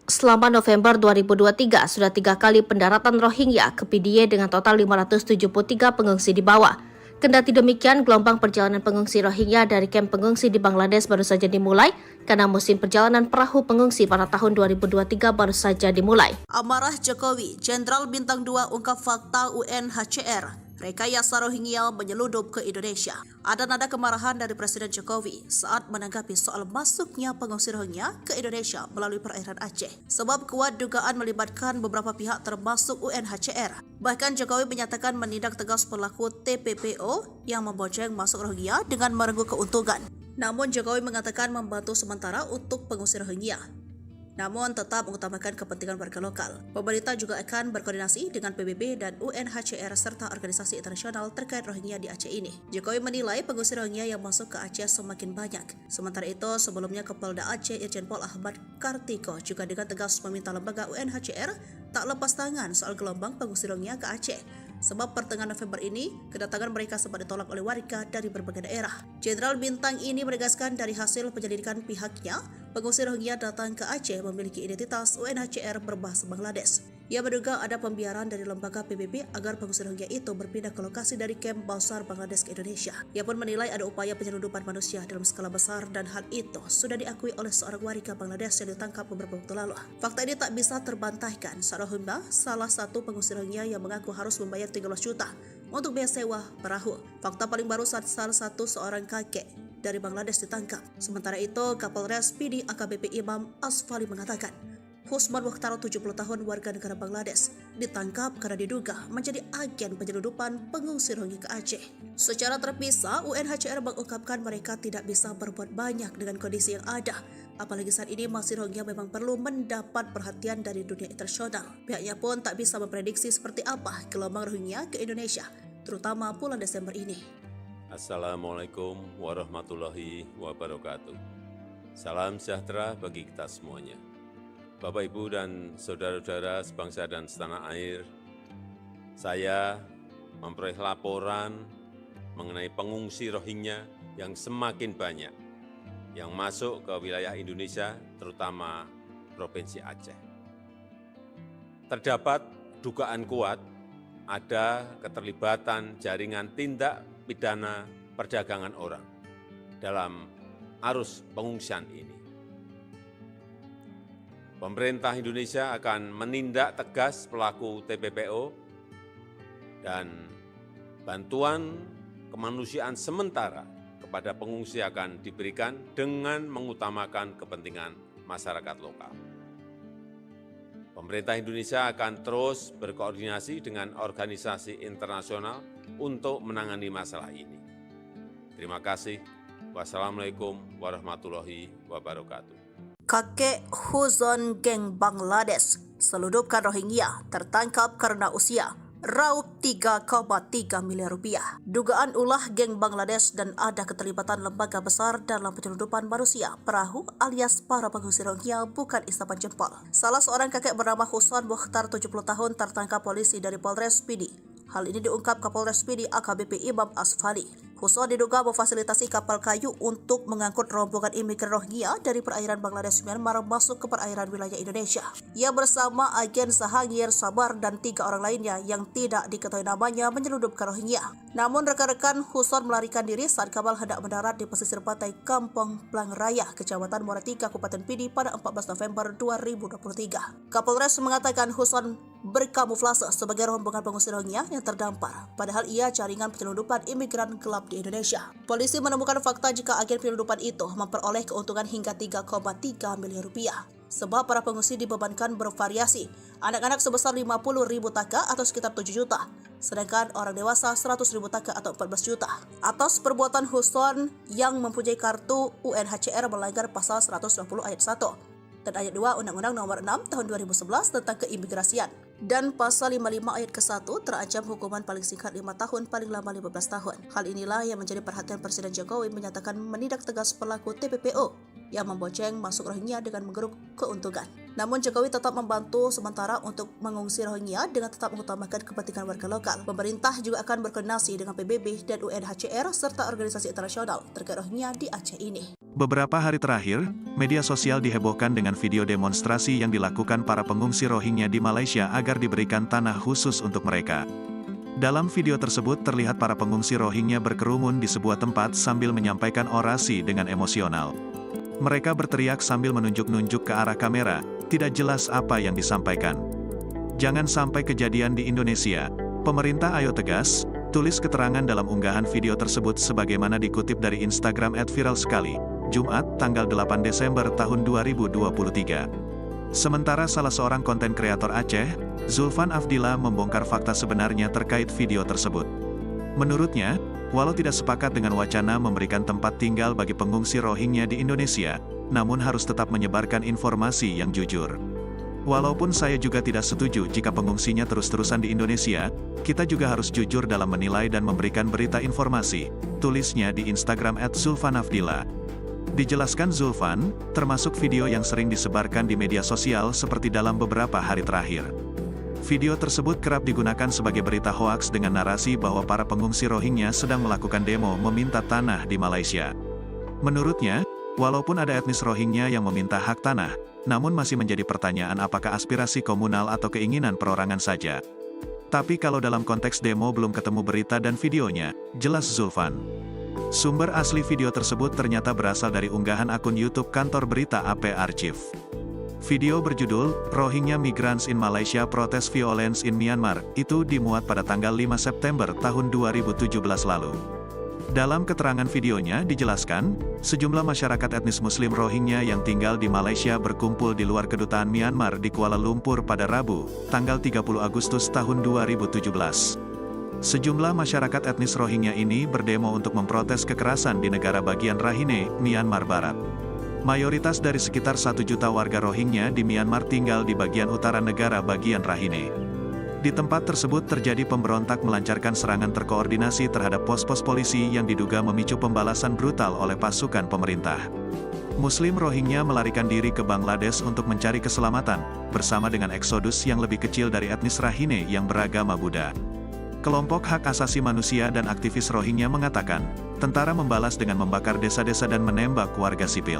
Selama November 2023 sudah 3 kali pendaratan Rohingya ke PDIE dengan total 573 pengungsi dibawa. Kendati demikian, gelombang perjalanan pengungsi Rohingya dari kamp pengungsi di Bangladesh baru saja dimulai karena musim perjalanan perahu pengungsi pada tahun 2023 baru saja dimulai. Amarah Jokowi, Jenderal Bintang 2 ungkap fakta UNHCR. Rekayasa Rohingya menyeludup ke Indonesia. Ada nada kemarahan dari Presiden Jokowi saat menanggapi soal masuknya pengungsi Rohingya ke Indonesia melalui perairan Aceh. Sebab kuat dugaan melibatkan beberapa pihak termasuk UNHCR. Bahkan Jokowi menyatakan menindak tegas pelaku TPPO yang membonceng masuk Rohingya dengan merengkuh keuntungan. Namun Jokowi mengatakan membantu sementara untuk pengungsi Rohingya, namun tetap mengutamakan kepentingan warga lokal. Pemerintah juga akan berkoordinasi dengan PBB dan UNHCR serta organisasi internasional terkait Rohingya di Aceh ini. Jokowi menilai pengungsi Rohingya yang masuk ke Aceh semakin banyak. Sementara itu, sebelumnya Kapolda Aceh Irjen Pol Ahmad Kartiko juga dengan tegas meminta lembaga UNHCR tak lepas tangan soal gelombang pengungsi Rohingya ke Aceh. Sebab pertengahan November ini, kedatangan mereka sempat ditolak oleh warga dari berbagai daerah. Jenderal Bintang ini menegaskan dari hasil penyelidikan pihaknya, pengungsi Rohingya datang ke Aceh memiliki identitas UNHCR berbahasa Bangladesh. Ia menduga ada pembiaran dari lembaga PBB agar pengungsi Rohingya itu berpindah ke lokasi dari kamp Bausar Bangladesh ke Indonesia. Ia pun menilai ada upaya penyelundupan manusia dalam skala besar dan hal itu sudah diakui oleh seorang warga Bangladesh yang ditangkap beberapa waktu lalu. Fakta ini tak bisa terbantahkan. Rohingya, salah satu pengungsi Rohingya yang mengaku harus membayar 13 juta untuk biaya sewa perahu. Fakta paling baru saat salah satu seorang kakek dari Bangladesh ditangkap. Sementara itu, Kapolres PDIE AKBP Imam Asfali mengatakan, Husman Mukhtar 70 tahun warga negara Bangladesh ditangkap karena diduga menjadi agen penyelundupan pengungsi Rohingya ke Aceh. Secara terpisah, UNHCR mengungkapkan mereka tidak bisa berbuat banyak dengan kondisi yang ada. Apalagi saat ini masih Rohingya memang perlu mendapat perhatian dari dunia internasional. Pihaknya pun tak bisa memprediksi seperti apa gelombang Rohingya ke Indonesia, terutama bulan Desember ini. Assalamualaikum warahmatullahi wabarakatuh. Salam sejahtera bagi kita semuanya. Bapak, Ibu, dan saudara-saudara sebangsa dan setanah air, saya memperoleh laporan mengenai pengungsi Rohingya yang semakin banyak yang masuk ke wilayah Indonesia, terutama Provinsi Aceh. Terdapat dugaan kuat ada keterlibatan jaringan tindak pidana perdagangan orang dalam arus pengungsian ini. Pemerintah Indonesia akan menindak tegas pelaku TPPO dan bantuan kemanusiaan sementara kepada pengungsi akan diberikan dengan mengutamakan kepentingan masyarakat lokal. Pemerintah Indonesia akan terus berkoordinasi dengan organisasi internasional untuk menangani masalah ini. Terima kasih. Wassalamualaikum warahmatullahi wabarakatuh. Kakek Huzon geng Bangladesh seludupkan Rohingya tertangkap karena usia. raup 3,3 miliar rupiah. Dugaan ulah geng Bangladesh dan ada keterlibatan lembaga besar dalam penyelundupan manusia perahu alias para pengungsi Rohingya bukan isapan jempol. Salah seorang kakek bernama Husan Mukhtar 70 tahun tertangkap polisi dari Polres Pidi. Hal ini diungkap Kapolres Pidi AKBP Imam Asfali. Husan diduga memfasilitasi kapal kayu untuk mengangkut rombongan imigran Rohingya dari perairan Bangladesh Myanmar masuk ke perairan wilayah Indonesia. Ia bersama agen Sahangir Sabar dan 3 orang lainnya yang tidak diketahui namanya menyelundupkan Rohingya. Namun rekan-rekan Husan melarikan diri saat kapal hendak mendarat di pesisir pantai Kampung Plang Raya, Kecamatan Muara Tiga, Kabupaten Pidi pada 14 November 2023. Kapolres mengatakan Husan berkamuflase sebagai rombongan pengungsi Rohingya yang terdampar, padahal ia jaringan penyelundupan imigran gelap di Indonesia. Polisi menemukan fakta jika agen penyelundupan itu memperoleh keuntungan hingga 3,3 miliar rupiah. Sebab para pengungsi dibebankan bervariasi, anak-anak sebesar 50.000 taka atau sekitar 7 juta, sedangkan orang dewasa 100.000 taka atau 14 juta. Atas perbuatan Husan yang mempunyai kartu UNHCR melanggar pasal 120 ayat 1 dan ayat 2 Undang-Undang Nomor 6 Tahun 2011 tentang Keimigrasian. Dan pasal 55 ayat ke-1 terancam hukuman paling singkat 5 tahun, paling lama 15 tahun. Hal inilah yang menjadi perhatian Presiden Jokowi menyatakan menindak tegas pelaku TPPO yang memboceng masuk Rohingya dengan menggeruk keuntungan. Namun Jokowi tetap membantu sementara untuk mengungsi Rohingya dengan tetap mengutamakan kepentingan warga lokal. Pemerintah juga akan berkoordinasi dengan PBB dan UNHCR serta organisasi internasional terkait Rohingya di Aceh ini. Beberapa hari terakhir, media sosial dihebohkan dengan video demonstrasi yang dilakukan para pengungsi Rohingya di Malaysia agar diberikan tanah khusus untuk mereka. Dalam video tersebut terlihat para pengungsi Rohingya berkerumun di sebuah tempat sambil menyampaikan orasi dengan emosional. Mereka berteriak sambil menunjuk-nunjuk ke arah kamera, tidak jelas apa yang disampaikan. Jangan sampai kejadian di Indonesia. Pemerintah ayo tegas, tulis keterangan dalam unggahan video tersebut sebagaimana dikutip dari Instagram @viralsekali. Jumat, tanggal 8 Desember tahun 2023. Sementara salah seorang konten kreator Aceh, Zulfan Afdillah membongkar fakta sebenarnya terkait video tersebut. Menurutnya, walau tidak sepakat dengan wacana memberikan tempat tinggal bagi pengungsi Rohingya di Indonesia, namun harus tetap menyebarkan informasi yang jujur. Walaupun saya juga tidak setuju jika pengungsinya terus-terusan di Indonesia, kita juga harus jujur dalam menilai dan memberikan berita informasi, tulisnya di Instagram @zulfanafdillah. Dijelaskan Zulfan, termasuk video yang sering disebarkan di media sosial seperti dalam beberapa hari terakhir. Video tersebut kerap digunakan sebagai berita hoaks dengan narasi bahwa para pengungsi Rohingya sedang melakukan demo meminta tanah di Malaysia. Menurutnya, walaupun ada etnis Rohingya yang meminta hak tanah, namun masih menjadi pertanyaan apakah aspirasi komunal atau keinginan perorangan saja. Tapi kalau dalam konteks demo belum ketemu berita dan videonya, jelas Zulfan. Sumber asli video tersebut ternyata berasal dari unggahan akun YouTube kantor berita AP Archive. Video berjudul, Rohingya Migrants in Malaysia Protest Violence in Myanmar, itu dimuat pada tanggal 5 September tahun 2017 lalu. Dalam keterangan videonya dijelaskan, sejumlah masyarakat etnis Muslim Rohingya yang tinggal di Malaysia berkumpul di luar kedutaan Myanmar di Kuala Lumpur pada Rabu, tanggal 30 Agustus tahun 2017. Sejumlah masyarakat etnis Rohingya ini berdemo untuk memprotes kekerasan di negara bagian Rakhine, Myanmar Barat. Mayoritas dari sekitar 1 juta warga Rohingya di Myanmar tinggal di bagian utara negara bagian Rakhine. Di tempat tersebut terjadi pemberontak melancarkan serangan terkoordinasi terhadap pos-pos polisi yang diduga memicu pembalasan brutal oleh pasukan pemerintah. Muslim Rohingya melarikan diri ke Bangladesh untuk mencari keselamatan, bersama dengan eksodus yang lebih kecil dari etnis Rakhine yang beragama Buddha. Kelompok hak asasi manusia dan aktivis Rohingya mengatakan, tentara membalas dengan membakar desa-desa dan menembak warga sipil.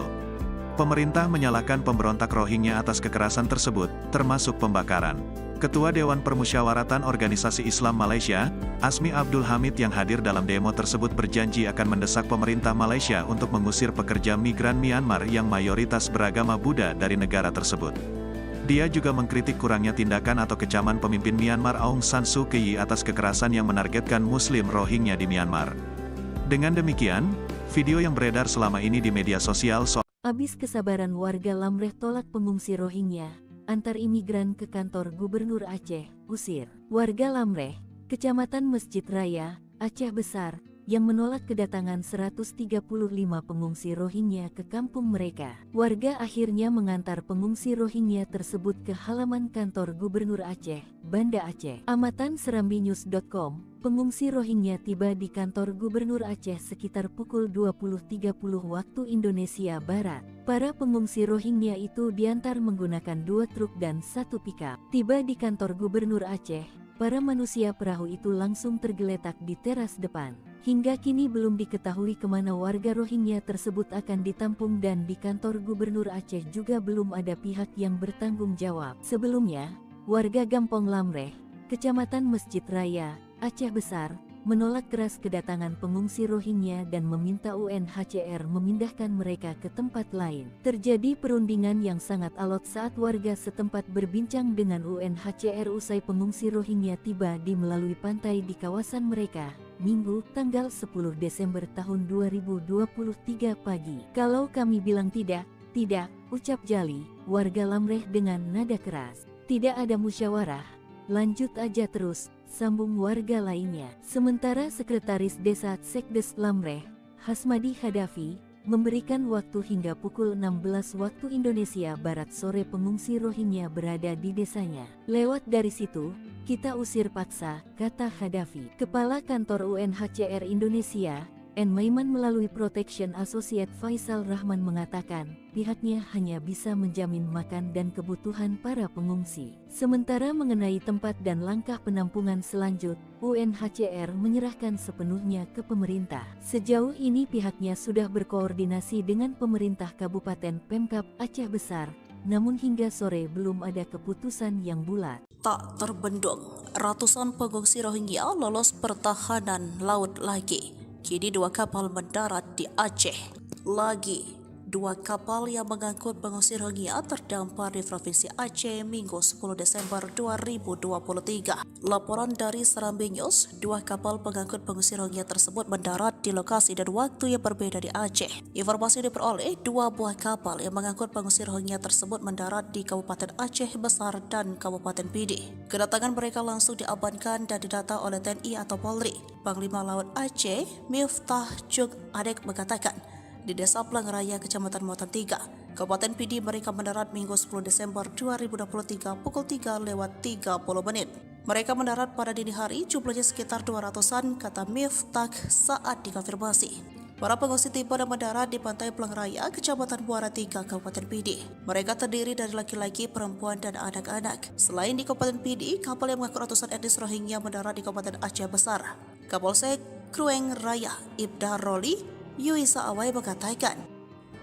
Pemerintah menyalahkan pemberontak Rohingya atas kekerasan tersebut, termasuk pembakaran. Ketua Dewan Permusyawaratan Organisasi Islam Malaysia, Asmi Abdul Hamid yang hadir dalam demo tersebut berjanji akan mendesak pemerintah Malaysia untuk mengusir pekerja migran Myanmar yang mayoritas beragama Buddha dari negara tersebut. Dia juga mengkritik kurangnya tindakan atau kecaman pemimpin Myanmar Aung San Suu Kyi atas kekerasan yang menargetkan Muslim Rohingya di Myanmar. Dengan demikian, video yang beredar selama ini di media sosial soal Habis kesabaran warga Lamreh tolak pengungsi Rohingya, antar imigran ke kantor Gubernur Aceh, usir. Warga Lamreh, Kecamatan Masjid Raya, Aceh Besar, yang menolak kedatangan 135 pengungsi Rohingya ke kampung mereka. Warga akhirnya mengantar pengungsi Rohingya tersebut ke halaman kantor Gubernur Aceh, Banda Aceh. Amatan serambinews.com, pengungsi Rohingya tiba di kantor Gubernur Aceh sekitar pukul 20.30 waktu Indonesia Barat. Para pengungsi Rohingya itu diantar menggunakan 2 truk dan 1 pickup. Tiba di kantor Gubernur Aceh, para manusia perahu itu langsung tergeletak di teras depan. Hingga kini belum diketahui kemana warga Rohingya tersebut akan ditampung dan di kantor Gubernur Aceh juga belum ada pihak yang bertanggung jawab. Sebelumnya, warga Gampong Lamreh, Kecamatan Masjid Raya, Aceh Besar, menolak keras kedatangan pengungsi Rohingya dan meminta UNHCR memindahkan mereka ke tempat lain. Terjadi perundingan yang sangat alot saat warga setempat berbincang dengan UNHCR usai pengungsi Rohingya tiba di melalui pantai di kawasan mereka, Minggu, tanggal 10 Desember tahun 2023 pagi. Kalau kami bilang tidak, ucap Jali, warga Lamreh dengan nada keras. Tidak ada musyawarah, lanjut aja terus, sambung warga lainnya. Sementara Sekretaris Desa Sekdes Lamreh, Hasmadi Hadafi, memberikan waktu hingga pukul 16 waktu Indonesia Barat sore pengungsi Rohingya berada di desanya. Lewat dari situ, kita usir paksa, kata Hadafi. Kepala Kantor UNHCR Indonesia, N. Maiman melalui Protection Associate Faisal Rahman mengatakan, pihaknya hanya bisa menjamin makan dan kebutuhan para pengungsi. Sementara mengenai tempat dan langkah penampungan selanjut, UNHCR menyerahkan sepenuhnya ke pemerintah. Sejauh ini pihaknya sudah berkoordinasi dengan pemerintah Kabupaten Pemkab Aceh Besar, namun hingga sore belum ada keputusan yang bulat. Tak terbendung, ratusan pengungsi Rohingya lolos pertahanan laut lagi. Kini 2 kapal mendarat di Aceh. Lagi 2 kapal yang mengangkut pengungsi Rohingya terdampar di Provinsi Aceh Minggu 10 Desember 2023. Laporan dari Serambi News, 2 kapal pengangkut pengungsi Rohingya tersebut mendarat di lokasi dan waktu yang berbeda di Aceh. Informasi diperoleh, 2 buah kapal yang mengangkut pengungsi Rohingya tersebut mendarat di Kabupaten Aceh Besar dan Kabupaten Pidi. Kedatangan mereka langsung diamankan dan didata oleh TNI atau Polri. Panglima Laut Aceh, Miftah Jung Adek mengatakan, di Desa Pelangraya, Kecamatan Muatan 3, Kabupaten Pidi mereka mendarat Minggu 10 Desember 2023 pukul 3:30. Mereka mendarat pada dini hari, jumlahnya sekitar 200-an, kata Miftah saat dikonfirmasi. Para pengungsi tiba dan mendarat di Pantai Pelangraya, Kecamatan Muara 3, Kabupaten Pidi. Mereka terdiri dari laki-laki, perempuan, dan anak-anak. Selain di Kabupaten Pidi, kapal yang mengangkut ratusan etnis Rohingya mendarat di Kabupaten Aceh Besar. Kapolsek Krueng Raya, Ibda Roli Yuisa Awai mengatakan,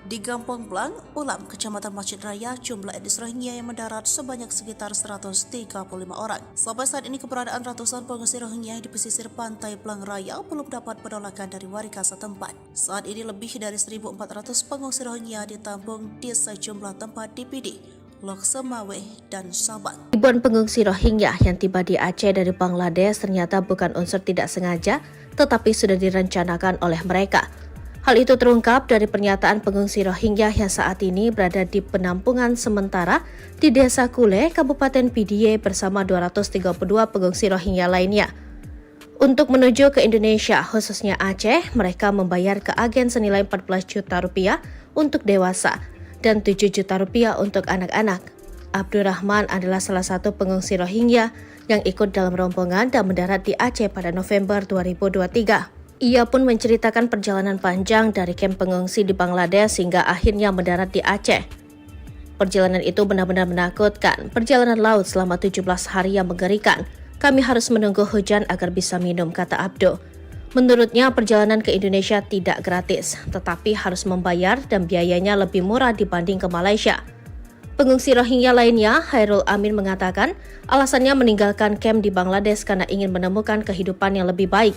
di Gampong Blang, Ulam, Kecamatan Masjid Raya, jumlah etnis Rohingya yang mendarat sebanyak sekitar 135 orang. Sampai saat ini keberadaan ratusan pengungsi Rohingya di pesisir pantai Blang Raya belum dapat penolakan dari warga setempat. Saat ini lebih dari 1.400 pengungsi Rohingya ditampung di sejumlah tempat di Pidi, Lok Semawe, dan Sabang. Ribuan pengungsi Rohingya yang tiba di Aceh dari Bangladesh ternyata bukan unsur tidak sengaja, tetapi sudah direncanakan oleh mereka. Hal itu terungkap dari pernyataan pengungsi Rohingya yang saat ini berada di penampungan sementara di Desa Kule, Kabupaten Pidie bersama 232 pengungsi Rohingya lainnya. Untuk menuju ke Indonesia, khususnya Aceh, mereka membayar ke agen senilai 14 juta rupiah untuk dewasa dan 7 juta rupiah untuk anak-anak. Abdurrahman adalah salah satu pengungsi Rohingya yang ikut dalam rombongan dan mendarat di Aceh pada November 2023. Ia pun menceritakan perjalanan panjang dari kamp pengungsi di Bangladesh hingga akhirnya mendarat di Aceh. Perjalanan itu benar-benar menakutkan. Perjalanan laut selama 17 hari yang mengerikan. Kami harus menunggu hujan agar bisa minum, kata Abdo. Menurutnya, perjalanan ke Indonesia tidak gratis, tetapi harus membayar dan biayanya lebih murah dibanding ke Malaysia. Pengungsi Rohingya lainnya, Hairul Amin mengatakan, alasannya meninggalkan kamp di Bangladesh karena ingin menemukan kehidupan yang lebih baik.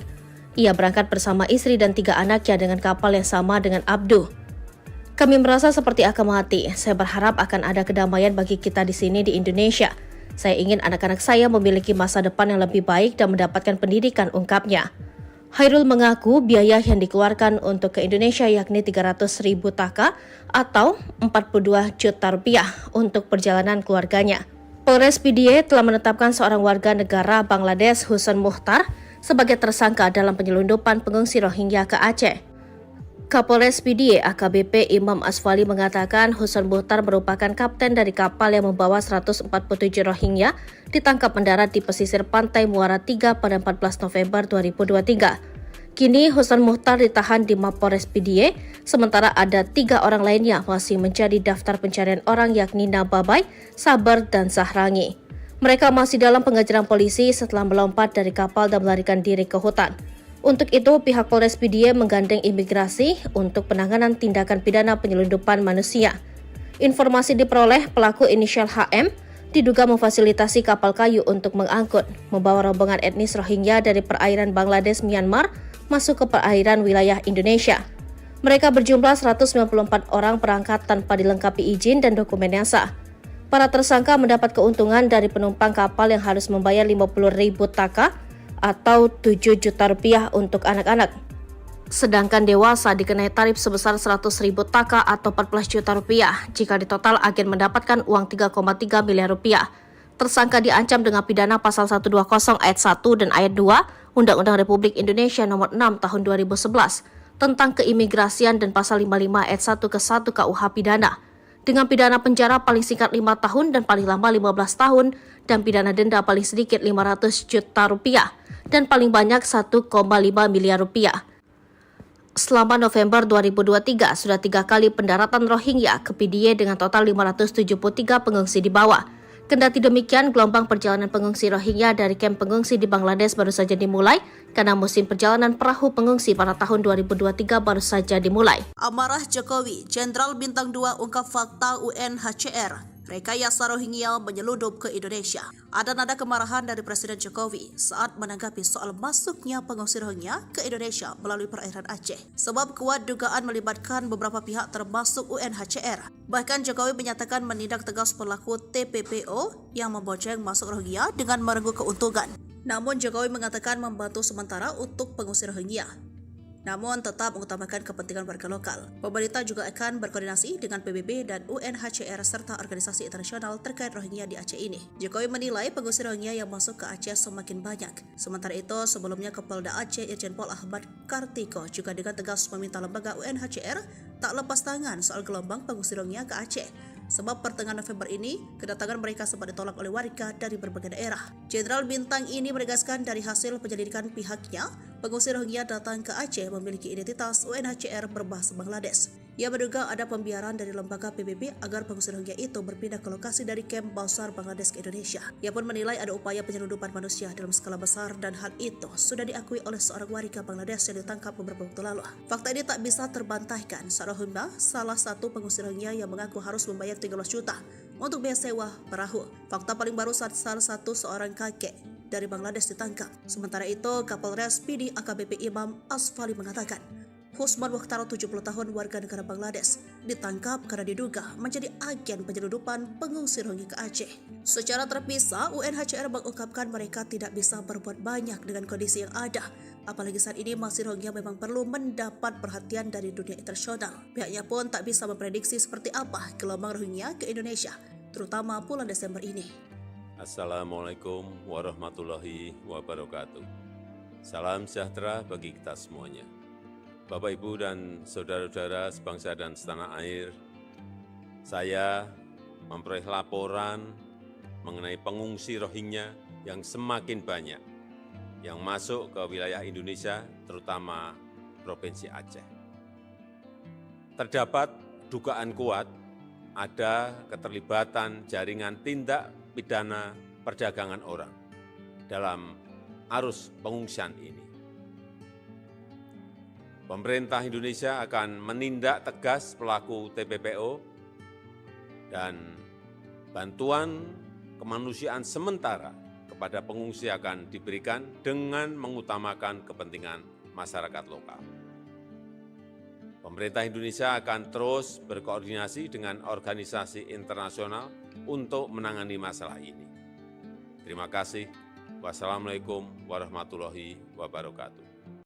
Ia berangkat bersama istri dan 3 anaknya dengan kapal yang sama dengan Abdu. Kami merasa seperti akan mati. Saya berharap akan ada kedamaian bagi kita di sini di Indonesia. Saya ingin anak-anak saya memiliki masa depan yang lebih baik dan mendapatkan pendidikan, ungkapnya. Hairul mengaku biaya yang dikeluarkan untuk ke Indonesia yakni 300.000 taka atau 42 juta rupiah untuk perjalanan keluarganya. Polres Pidie telah menetapkan seorang warga negara Bangladesh, Husan Muhtar, sebagai tersangka dalam penyelundupan pengungsi Rohingya ke Aceh. Kapolres PDIE AKBP Imam Asfali mengatakan Husan Muhtar merupakan kapten dari kapal yang membawa 147 Rohingya ditangkap mendarat di pesisir pantai Muara 3 pada 14 November 2023. Kini Husan Muhtar ditahan di Mapores PDIE, sementara ada 3 orang lainnya masih menjadi daftar pencarian orang yakni Nababai, Sabar, dan Zahrangi. Mereka masih dalam pengejaran polisi setelah melompat dari kapal dan melarikan diri ke hutan. Untuk itu, pihak Polres PDIE menggandeng imigrasi untuk penanganan tindakan pidana penyelundupan manusia. Informasi diperoleh pelaku inisial HM diduga memfasilitasi kapal kayu untuk mengangkut, membawa rombongan etnis Rohingya dari perairan Bangladesh, Myanmar, masuk ke perairan wilayah Indonesia. Mereka berjumlah 194 orang berangkat tanpa dilengkapi izin dan dokumen yang sah. Para tersangka mendapat keuntungan dari penumpang kapal yang harus membayar 50.000 taka atau 7 juta rupiah untuk anak-anak. Sedangkan dewasa dikenai tarif sebesar 100.000 taka atau 14 juta rupiah. Jika di total agen mendapatkan uang 3,3 miliar rupiah. Tersangka diancam dengan pidana pasal 120 ayat 1 dan ayat 2 Undang-Undang Republik Indonesia Nomor 6 Tahun 2011 tentang keimigrasian dan pasal 55 ayat 1 ke 1 KUH Pidana dengan pidana penjara paling singkat 5 tahun dan paling lama 15 tahun dan pidana denda paling sedikit 500 juta rupiah dan paling banyak 1,5 miliar rupiah. Selama November 2023 sudah 3 kali pendaratan Rohingya ke PDIE dengan total 573 pengungsi dibawa. Kendati demikian, gelombang perjalanan pengungsi Rohingya dari kamp pengungsi di Bangladesh baru saja dimulai karena musim perjalanan perahu pengungsi pada tahun 2023 baru saja dimulai. Amarah Jokowi, Jenderal Bintang 2 ungkap fakta UNHCR. Rekayasa Rohingya menyeludup ke Indonesia. Ada nada kemarahan dari Presiden Jokowi saat menanggapi soal masuknya pengungsi Rohingya ke Indonesia melalui perairan Aceh. Sebab kuat dugaan melibatkan beberapa pihak termasuk UNHCR. Bahkan Jokowi menyatakan menindak tegas pelaku TPPO yang membonceng masuk Rohingya dengan merengkuh keuntungan. Namun Jokowi mengatakan membantu sementara untuk pengungsi Rohingya. Namun tetap mengutamakan kepentingan warga lokal. Pemerintah juga akan berkoordinasi dengan PBB dan UNHCR serta organisasi internasional terkait Rohingya di Aceh ini. Jokowi menilai pengungsi Rohingya yang masuk ke Aceh semakin banyak. Sementara itu, sebelumnya Kapolda Aceh Irjen Pol Ahmad Kartiko juga dengan tegas meminta lembaga UNHCR tak lepas tangan soal gelombang pengungsi Rohingya ke Aceh. Sebab pertengahan November ini, kedatangan mereka sempat ditolak oleh warga dari berbagai daerah. Jenderal Bintang ini menegaskan dari hasil penyelidikan pihaknya, pengungsi Rohingya datang ke Aceh memiliki identitas UNHCR berbahasa Bangladesh. Ia menduga ada pembiaran dari lembaga PBB agar pengungsi Rohingya itu berpindah ke lokasi dari kamp Bausar Bangladesh ke Indonesia. Ia pun menilai ada upaya penyelundupan manusia dalam skala besar dan hal itu sudah diakui oleh seorang warga Bangladesh yang ditangkap beberapa waktu lalu. Fakta ini tak bisa terbantahkan. Rohingya salah satu pengungsi Rohingya yang mengaku harus membayar 13 juta untuk biaya sewa perahu. Fakta paling baru saat salah satu seorang kakek dari Bangladesh ditangkap. Sementara itu, Kapolres PDIE AKBP Imam Asfali mengatakan, Husman Mukhtar 70 tahun warga negara Bangladesh ditangkap karena diduga menjadi agen penyelundupan pengungsi Rohingya ke Aceh. Secara terpisah, UNHCR mengungkapkan mereka tidak bisa berbuat banyak dengan kondisi yang ada. Apalagi saat ini masih Rohingya memang perlu mendapat perhatian dari dunia internasional. Pihaknya pun tak bisa memprediksi seperti apa gelombang Rohingya ke Indonesia, terutama bulan Desember ini. Assalamualaikum warahmatullahi wabarakatuh. Salam sejahtera bagi kita semuanya. Bapak, Ibu, dan saudara-saudara sebangsa dan setanah air, saya memperoleh laporan mengenai pengungsi Rohingya yang semakin banyak yang masuk ke wilayah Indonesia, terutama Provinsi Aceh. Terdapat dugaan kuat ada keterlibatan jaringan tindak pidana perdagangan orang dalam arus pengungsian ini. Pemerintah Indonesia akan menindak tegas pelaku TPPO dan bantuan kemanusiaan sementara kepada pengungsi akan diberikan dengan mengutamakan kepentingan masyarakat lokal. Pemerintah Indonesia akan terus berkoordinasi dengan organisasi internasional untuk menangani masalah ini. Terima kasih. Wassalamualaikum warahmatullahi wabarakatuh.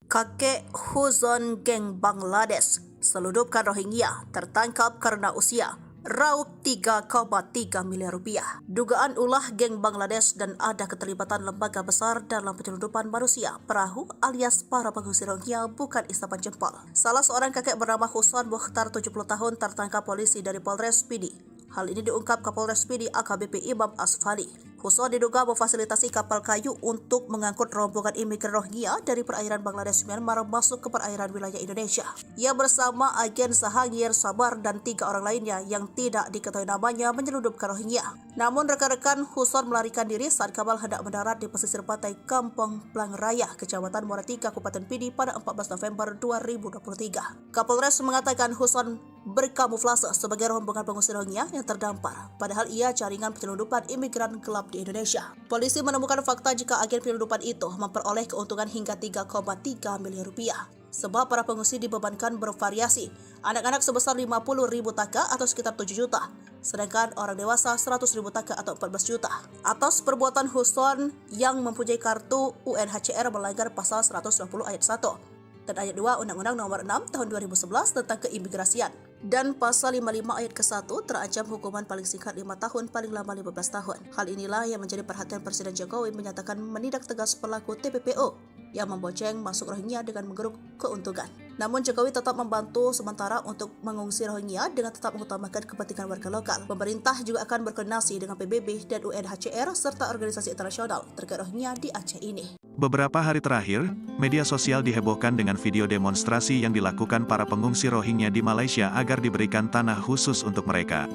Kakek Huzon Geng Bangladesh seludupkan Rohingya tertangkap karena usia. raup 3,3 miliar rupiah. Dugaan ulah geng Bangladesh dan ada keterlibatan lembaga besar dalam penyelundupan manusia perahu alias para pengungsi Rohingya bukan isapan jempol. Salah seorang kakek bernama Huson Mukhtar 70 tahun tertangkap polisi dari Polres Pidi. Hal ini diungkap Kapolres Pidi AKBP Imam Asfali. Huson diduga memfasilitasi kapal kayu untuk mengangkut rombongan imigran Rohingya dari perairan Bangladesh Myanmar masuk ke perairan wilayah Indonesia. Ia bersama agen Sahangir Sabar dan 3 orang lainnya yang tidak diketahui namanya menyelundupkan Rohingya. Namun rekan-rekan Huson melarikan diri saat kapal hendak mendarat di pesisir pantai Kampung Plang Raya, Kecamatan Muara Tiga, Kabupaten Pidi pada 14 November 2023. Kapolres mengatakan Huson berkamuflase sebagai rombongan pengungsi Rohingya yang terdampar, padahal ia jaringan penyelundupan imigran gelap di Indonesia. Polisi menemukan fakta jika agen penyelundupan itu memperoleh keuntungan hingga 3,3 miliar rupiah. Sebab para pengungsi dibebankan bervariasi, anak-anak sebesar 50.000 taka atau sekitar 7 juta, sedangkan orang dewasa 100.000 taka atau 14 juta. Atas perbuatan Huson yang mempunyai kartu UNHCR melanggar pasal 120 ayat 1 dan ayat 2 Undang-Undang Nomor 6 Tahun 2011 tentang keimigrasian. Dan pasal 55 ayat ke-1 terancam hukuman paling singkat 5 tahun, paling lama 15 tahun. Hal inilah yang menjadi perhatian Presiden Jokowi menyatakan menindak tegas pelaku TPPO yang membonceng masuk Rohingya dengan menggeruk keuntungan. Namun Jokowi tetap membantu sementara untuk mengungsi Rohingya dengan tetap mengutamakan kepentingan warga lokal. Pemerintah juga akan berkoordinasi dengan PBB dan UNHCR serta organisasi internasional terkait Rohingya di Aceh ini. Beberapa hari terakhir, media sosial dihebohkan dengan video demonstrasi yang dilakukan para pengungsi Rohingya di Malaysia agar diberikan tanah khusus untuk mereka.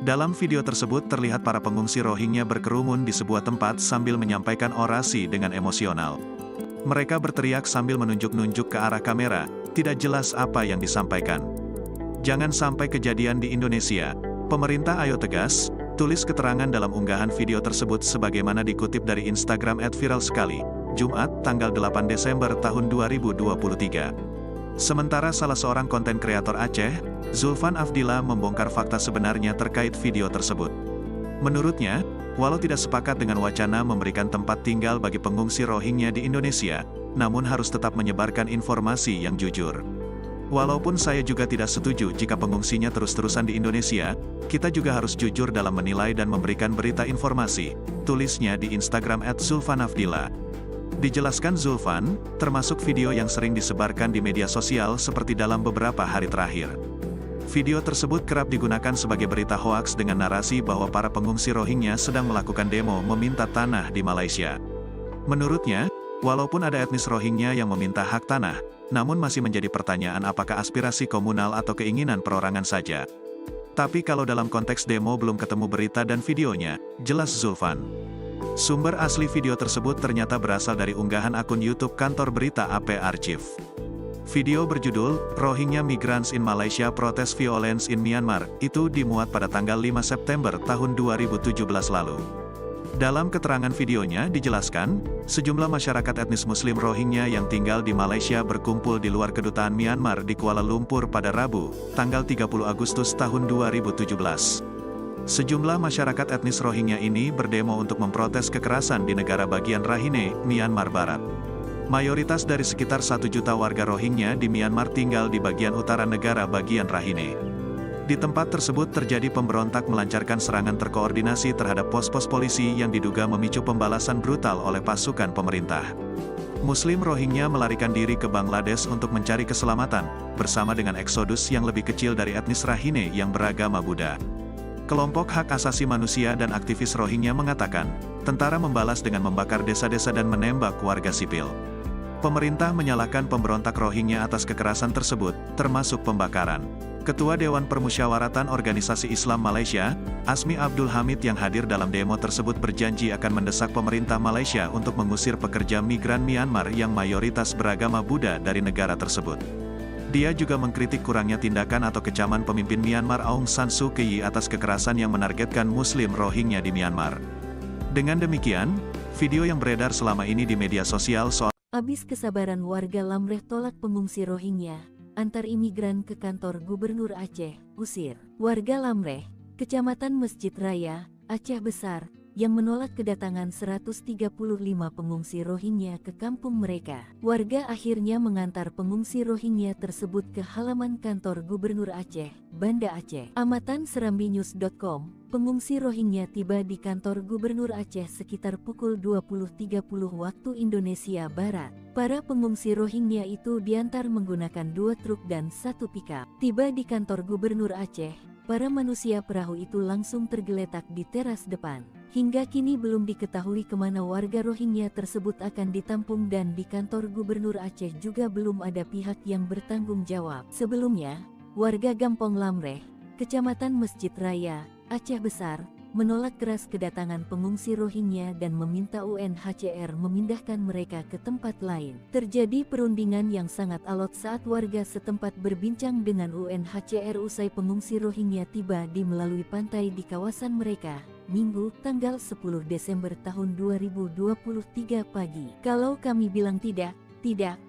Dalam video tersebut terlihat para pengungsi Rohingya berkerumun di sebuah tempat sambil menyampaikan orasi dengan emosional. Mereka berteriak sambil menunjuk-nunjuk ke arah kamera, tidak jelas apa yang disampaikan. Jangan sampai kejadian di Indonesia. Pemerintah ayo tegas, tulis keterangan dalam unggahan video tersebut sebagaimana dikutip dari Instagram @viralsekali. Jumat, tanggal 8 Desember tahun 2023. Sementara salah seorang konten kreator Aceh, Zulfan Afdillah membongkar fakta sebenarnya terkait video tersebut. Menurutnya, walau tidak sepakat dengan wacana memberikan tempat tinggal bagi pengungsi Rohingya di Indonesia, namun harus tetap menyebarkan informasi yang jujur. Walaupun saya juga tidak setuju jika pengungsinya terus-terusan di Indonesia, kita juga harus jujur dalam menilai dan memberikan berita informasi, tulisnya di Instagram @zulfanafdillah. Dijelaskan Zulfan, termasuk video yang sering disebarkan di media sosial seperti dalam beberapa hari terakhir. Video tersebut kerap digunakan sebagai berita hoaks dengan narasi bahwa para pengungsi Rohingya sedang melakukan demo meminta tanah di Malaysia. Menurutnya, walaupun ada etnis Rohingya yang meminta hak tanah, namun masih menjadi pertanyaan apakah aspirasi komunal atau keinginan perorangan saja. Tapi kalau dalam konteks demo belum ketemu berita dan videonya, jelas Zulfan. Sumber asli video tersebut ternyata berasal dari unggahan akun YouTube kantor berita AP Archive. Video berjudul, Rohingya Migrants in Malaysia Protest Violence in Myanmar, itu dimuat pada tanggal 5 September tahun 2017 lalu. Dalam keterangan videonya dijelaskan, sejumlah masyarakat etnis Muslim Rohingya yang tinggal di Malaysia berkumpul di luar kedutaan Myanmar di Kuala Lumpur pada Rabu, tanggal 30 Agustus tahun 2017. Sejumlah masyarakat etnis Rohingya ini berdemo untuk memprotes kekerasan di negara bagian Rakhine, Myanmar Barat. Mayoritas dari sekitar 1 juta warga Rohingya di Myanmar tinggal di bagian utara negara bagian Rakhine. Di tempat tersebut terjadi pemberontak melancarkan serangan terkoordinasi terhadap pos-pos polisi yang diduga memicu pembalasan brutal oleh pasukan pemerintah. Muslim Rohingya melarikan diri ke Bangladesh untuk mencari keselamatan, bersama dengan eksodus yang lebih kecil dari etnis Rakhine yang beragama Buddha. Kelompok hak asasi manusia dan aktivis Rohingya mengatakan, tentara membalas dengan membakar desa-desa dan menembak warga sipil. Pemerintah menyalahkan pemberontak Rohingya atas kekerasan tersebut, termasuk pembakaran. Ketua Dewan Permusyawaratan Organisasi Islam Malaysia, Asmi Abdul Hamid yang hadir dalam demo tersebut berjanji akan mendesak pemerintah Malaysia untuk mengusir pekerja migran Myanmar yang mayoritas beragama Buddha dari negara tersebut. Dia juga mengkritik kurangnya tindakan atau kecaman pemimpin Myanmar Aung San Suu Kyi atas kekerasan yang menargetkan Muslim Rohingya di Myanmar. Dengan demikian, video yang beredar selama ini di media sosial soal Abis kesabaran warga Lamreh tolak pengungsi Rohingya, antar imigran ke kantor Gubernur Aceh, usir. Warga Lamreh, Kecamatan Masjid Raya, Aceh Besar, yang menolak kedatangan 135 pengungsi Rohingya ke kampung mereka. Warga akhirnya mengantar pengungsi Rohingya tersebut ke halaman kantor Gubernur Aceh, Banda Aceh. Amatan serambinews.com, pengungsi Rohingya tiba di kantor Gubernur Aceh sekitar pukul 20.30 waktu Indonesia Barat. Para pengungsi Rohingya itu diantar menggunakan 2 truk dan 1 pickup. Tiba di kantor Gubernur Aceh, para manusia perahu itu langsung tergeletak di teras depan. Hingga kini belum diketahui kemana warga Rohingya tersebut akan ditampung dan di kantor Gubernur Aceh juga belum ada pihak yang bertanggung jawab. Sebelumnya, warga Gampong Lamreh, Kecamatan Masjid Raya, Aceh Besar, menolak keras kedatangan pengungsi Rohingya dan meminta UNHCR memindahkan mereka ke tempat lain. Terjadi perundingan yang sangat alot saat warga setempat berbincang dengan UNHCR usai pengungsi Rohingya tiba di melalui pantai di kawasan mereka, Minggu, tanggal 10 Desember tahun 2023 pagi. Kalau kami bilang tidak,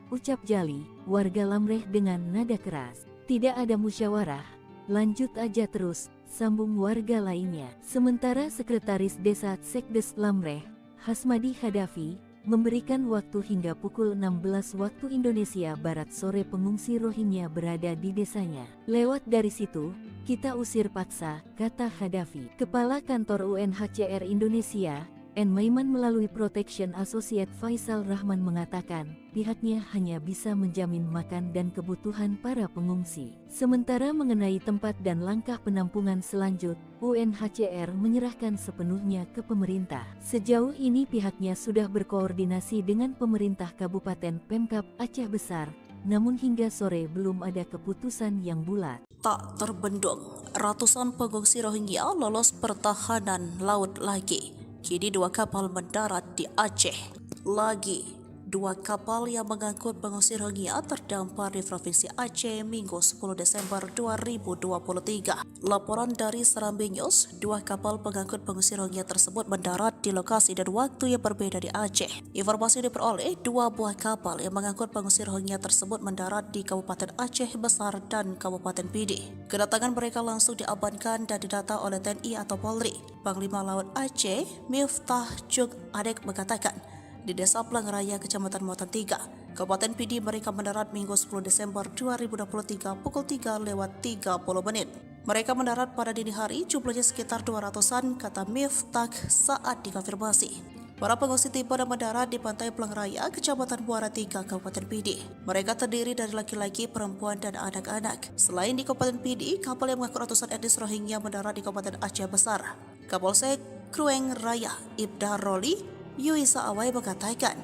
ucap Jali, warga Lamreh dengan nada keras. Tidak ada musyawarah, lanjut aja terus, sambung warga lainnya. Sementara Sekretaris Desa Sekdes Lamreh, Hasmadi Khadafi, memberikan waktu hingga pukul 16 waktu Indonesia Barat sore pengungsi Rohingya berada di desanya. Lewat dari situ, kita usir paksa, kata Khadafi. Kepala Kantor UNHCR Indonesia, N. Maiman melalui Protection Associate Faisal Rahman mengatakan, pihaknya hanya bisa menjamin makan dan kebutuhan para pengungsi. Sementara mengenai tempat dan langkah penampungan selanjut, UNHCR menyerahkan sepenuhnya ke pemerintah. Sejauh ini pihaknya sudah berkoordinasi dengan pemerintah Kabupaten Pemkab Aceh Besar, namun hingga sore belum ada keputusan yang bulat. Tak terbendung, ratusan pengungsi Rohingya lolos pertahanan laut lagi. Kini 2 kapal mendarat di Aceh. Lagi 2 kapal yang mengangkut pengungsi Rohingya terdampar di Provinsi Aceh Minggu 10 Desember 2023. Laporan dari Serambi News, 2 kapal pengangkut pengungsi Rohingya tersebut mendarat di lokasi dan waktu yang berbeda di Aceh. Informasi diperoleh, 2 buah kapal yang mengangkut pengungsi Rohingya tersebut mendarat di Kabupaten Aceh Besar dan Kabupaten Pidi. Kedatangan mereka langsung diamankan dan didata oleh TNI atau Polri. Panglima Laut Aceh, Miftah Juk Adek mengatakan, di Desa Pelangraya, Kecamatan Muatan 3, Kabupaten Pidi mereka mendarat Minggu 10 Desember 2023 pukul 3:30. Mereka mendarat pada dini hari, jumlahnya sekitar 200-an, kata Miftah saat dikonfirmasi. Para pengungsi tiba dan mendarat di Pantai Pelangraya, Kecamatan Muara 3, Kabupaten Pidi. Mereka terdiri dari laki-laki, perempuan, dan anak-anak. Selain di Kabupaten Pidi, kapal yang mengangkut ratusan etnis Rohingya mendarat di Kabupaten Aceh Besar. Kapolsek Krueng Raya, Ibda Roli Yuisa Awai mengatakan,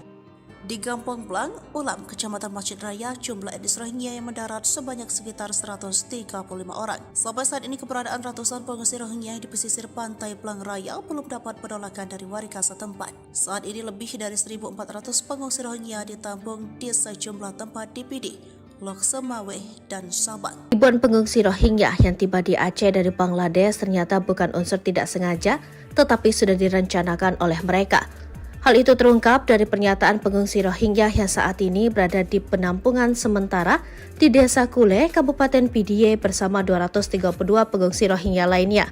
di Gampong Blang, Ulam, Kecamatan Masjid Raya, jumlah etnis Rohingya yang mendarat sebanyak sekitar 135 orang. Sampai saat ini keberadaan ratusan pengungsi Rohingya di pesisir pantai Blang Raya belum dapat penolakan dari warga setempat. Saat ini lebih dari 1.400 pengungsi Rohingya ditampung di sejumlah tempat di Pidi, Lok Semawe, dan Sabang. Ribuan pengungsi Rohingya yang tiba di Aceh dari Bangladesh ternyata bukan unsur tidak sengaja, tetapi sudah direncanakan oleh mereka. Hal itu terungkap dari pernyataan pengungsi Rohingya yang saat ini berada di penampungan sementara di Desa Kule, Kabupaten Pidie bersama 232 pengungsi Rohingya lainnya.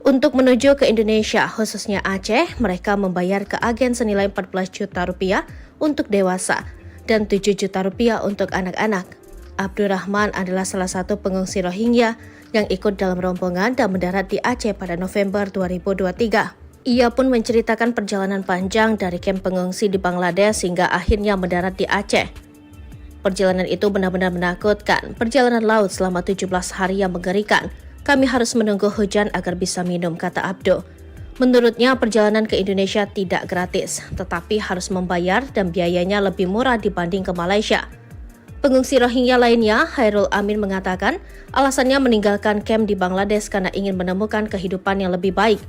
Untuk menuju ke Indonesia, khususnya Aceh, mereka membayar ke agen senilai 14 juta rupiah untuk dewasa dan 7 juta rupiah untuk anak-anak. Abdurrahman adalah salah satu pengungsi Rohingya yang ikut dalam rombongan dan mendarat di Aceh pada November 2023. Ia pun menceritakan perjalanan panjang dari kamp pengungsi di Bangladesh hingga akhirnya mendarat di Aceh. Perjalanan itu benar-benar menakutkan. Perjalanan laut selama 17 hari yang mengerikan. Kami harus menunggu hujan agar bisa minum, kata Abdo. Menurutnya, perjalanan ke Indonesia tidak gratis, tetapi harus membayar dan biayanya lebih murah dibanding ke Malaysia. Pengungsi Rohingya lainnya, Hairul Amin mengatakan, alasannya meninggalkan kamp di Bangladesh karena ingin menemukan kehidupan yang lebih baik.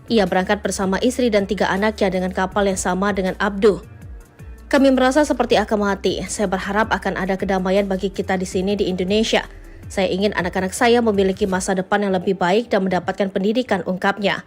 Ia berangkat bersama istri dan 3 anaknya dengan kapal yang sama dengan Abdu. Kami merasa seperti akan mati. Saya berharap akan ada kedamaian bagi kita di sini di Indonesia. Saya ingin anak-anak saya memiliki masa depan yang lebih baik dan mendapatkan pendidikan, ungkapnya.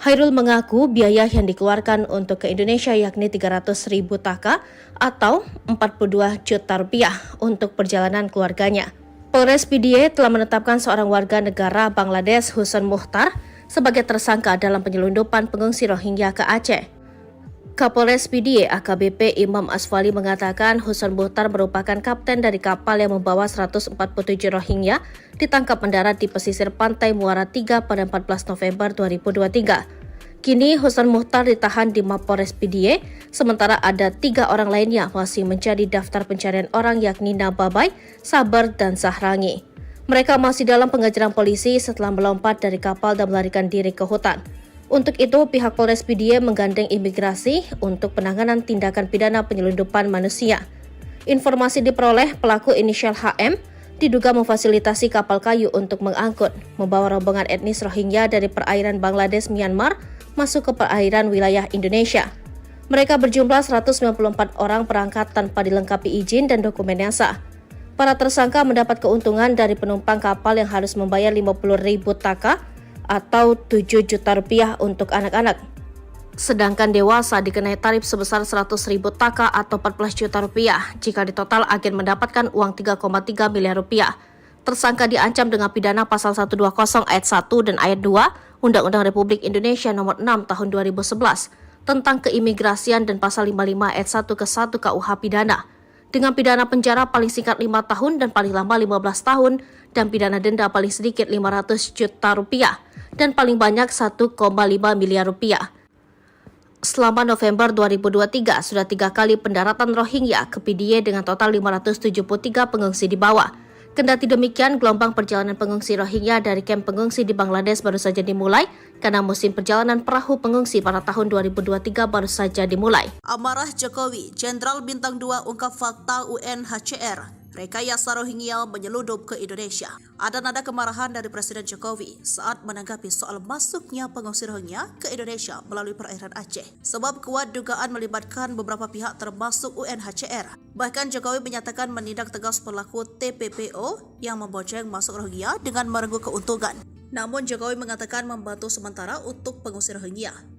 Hairul mengaku biaya yang dikeluarkan untuk ke Indonesia yakni 300.000 taka atau 42 juta rupiah untuk perjalanan keluarganya. Polres Pidie telah menetapkan seorang warga negara Bangladesh, Husen Muhtar, sebagai tersangka dalam penyelundupan pengungsi Rohingya ke Aceh. Kapolres PDIE AKBP Imam Asfali mengatakan Husan Muhtar merupakan kapten dari kapal yang membawa 147 Rohingya ditangkap mendarat di pesisir pantai Muara 3 pada 14 November 2023. Kini Husan Muhtar ditahan di Mapores PDIE, sementara ada 3 orang lainnya masih menjadi daftar pencarian orang yakni Nababai, Sabar, dan Sahrangi. Mereka masih dalam pengejaran polisi setelah melompat dari kapal dan melarikan diri ke hutan. Untuk itu, pihak Polres PDIE menggandeng imigrasi untuk penanganan tindakan pidana penyelundupan manusia. Informasi diperoleh pelaku inisial HM diduga memfasilitasi kapal kayu untuk mengangkut, membawa rombongan etnis Rohingya dari perairan Bangladesh Myanmar masuk ke perairan wilayah Indonesia. Mereka berjumlah 194 orang berangkat tanpa dilengkapi izin dan dokumen yang sah. Para tersangka mendapat keuntungan dari penumpang kapal yang harus membayar 50.000 taka atau 7 juta rupiah untuk anak-anak. Sedangkan dewasa dikenai tarif sebesar 100.000 taka atau 14 juta rupiah. Jika ditotal, agen mendapatkan uang 3,3 miliar rupiah. Tersangka diancam dengan pidana pasal 120 ayat 1 dan ayat 2 Undang-Undang Republik Indonesia nomor 6 tahun 2011 tentang keimigrasian dan pasal 55 ayat 1 ke 1 KUH pidana, dengan pidana penjara paling singkat 5 tahun dan paling lama 15 tahun dan pidana denda paling sedikit 500 juta rupiah dan paling banyak 1,5 miliar rupiah. Selama November 2023, sudah 3 kali pendaratan Rohingya ke PDIE dengan total 573 pengungsi dibawa. Kendati demikian, gelombang perjalanan pengungsi Rohingya dari kamp pengungsi di Bangladesh baru saja dimulai karena musim perjalanan perahu pengungsi pada tahun 2023 baru saja dimulai. Amarah Jokowi, Jenderal Bintang 2 ungkap fakta UNHCR rekayasa Rohingya menyeludup ke Indonesia. Ada nada kemarahan dari Presiden Jokowi saat menanggapi soal masuknya pengungsi Rohingya ke Indonesia melalui perairan Aceh. Sebab kuat dugaan melibatkan beberapa pihak termasuk UNHCR. Bahkan Jokowi menyatakan menindak tegas pelaku TPPO yang membonceng masuk Rohingya dengan merengkuh keuntungan. Namun Jokowi mengatakan membantu sementara untuk pengungsi Rohingya,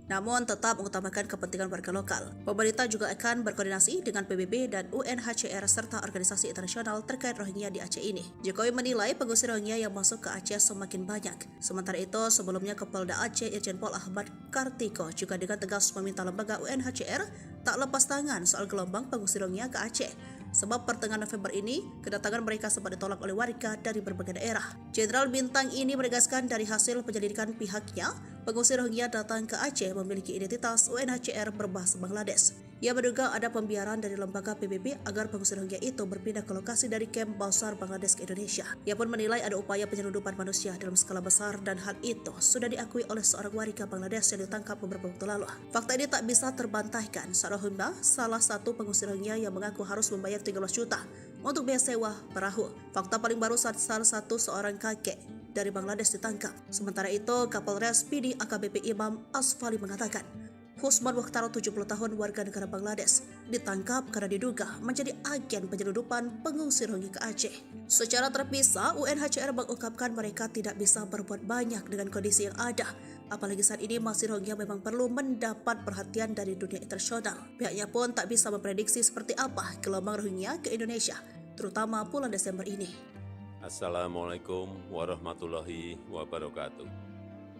namun tetap mengutamakan kepentingan warga lokal. Pemerintah juga akan berkoordinasi dengan PBB dan UNHCR serta organisasi internasional terkait Rohingya di Aceh ini. Jokowi menilai pengungsi Rohingya yang masuk ke Aceh semakin banyak. Sementara itu, sebelumnya Kapolda Aceh Irjen Pol Ahmad Kartiko juga dengan tegas meminta lembaga UNHCR tak lepas tangan soal gelombang pengungsi Rohingya ke Aceh. Sebab pertengahan November ini, kedatangan mereka sempat ditolak oleh warga dari berbagai daerah. Jenderal Bintang ini menegaskan dari hasil penyelidikan pihaknya, pengungsi Rohingya datang ke Aceh memiliki identitas UNHCR berbahasa Bangladesh. Ia menduga ada pembiaran dari lembaga PBB agar pengungsi Rohingya itu berpindah ke lokasi dari kamp Bausar Bangladesh ke Indonesia. Ia pun menilai ada upaya penyelundupan manusia dalam skala besar dan hal itu sudah diakui oleh seorang warga Bangladesh yang ditangkap beberapa waktu lalu. Fakta ini tak bisa terbantahkan. Seorang Rohingya, salah satu pengungsi Rohingya yang mengaku harus membayar 13 juta untuk biaya sewa perahu. Fakta paling baru saat salah satu seorang kakek dari Bangladesh ditangkap. Sementara itu, Kapolres PDIE AKBP Imam Asfali mengatakan, Husman Mukhtar 70 tahun warga negara Bangladesh ditangkap karena diduga menjadi agen penyelundupan pengungsi Rohingya ke Aceh. Secara terpisah, UNHCR mengungkapkan mereka tidak bisa berbuat banyak dengan kondisi yang ada. Apalagi saat ini masih Rohingya memang perlu mendapat perhatian dari dunia internasional. Pihaknya pun tak bisa memprediksi seperti apa gelombang Rohingya ke Indonesia, terutama bulan Desember ini. Assalamualaikum warahmatullahi wabarakatuh.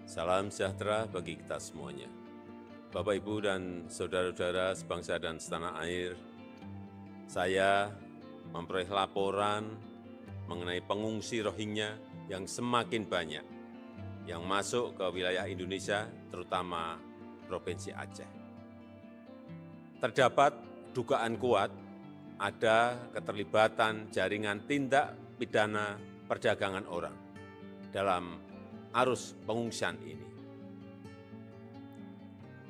Salam sejahtera bagi kita semuanya. Bapak, Ibu, dan saudara-saudara sebangsa dan setanah air, saya memperoleh laporan mengenai pengungsi Rohingya yang semakin banyak yang masuk ke wilayah Indonesia, terutama Provinsi Aceh. Terdapat dugaan kuat ada keterlibatan jaringan tindak pidana perdagangan orang dalam arus pengungsian ini.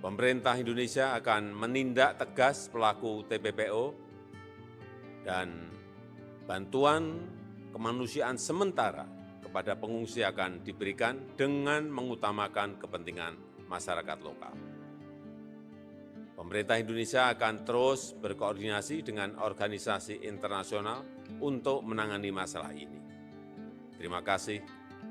Pemerintah Indonesia akan menindak tegas pelaku TPPO dan bantuan kemanusiaan sementara kepada pengungsi akan diberikan dengan mengutamakan kepentingan masyarakat lokal. Pemerintah Indonesia akan terus berkoordinasi dengan organisasi internasional untuk menangani masalah ini. Terima kasih.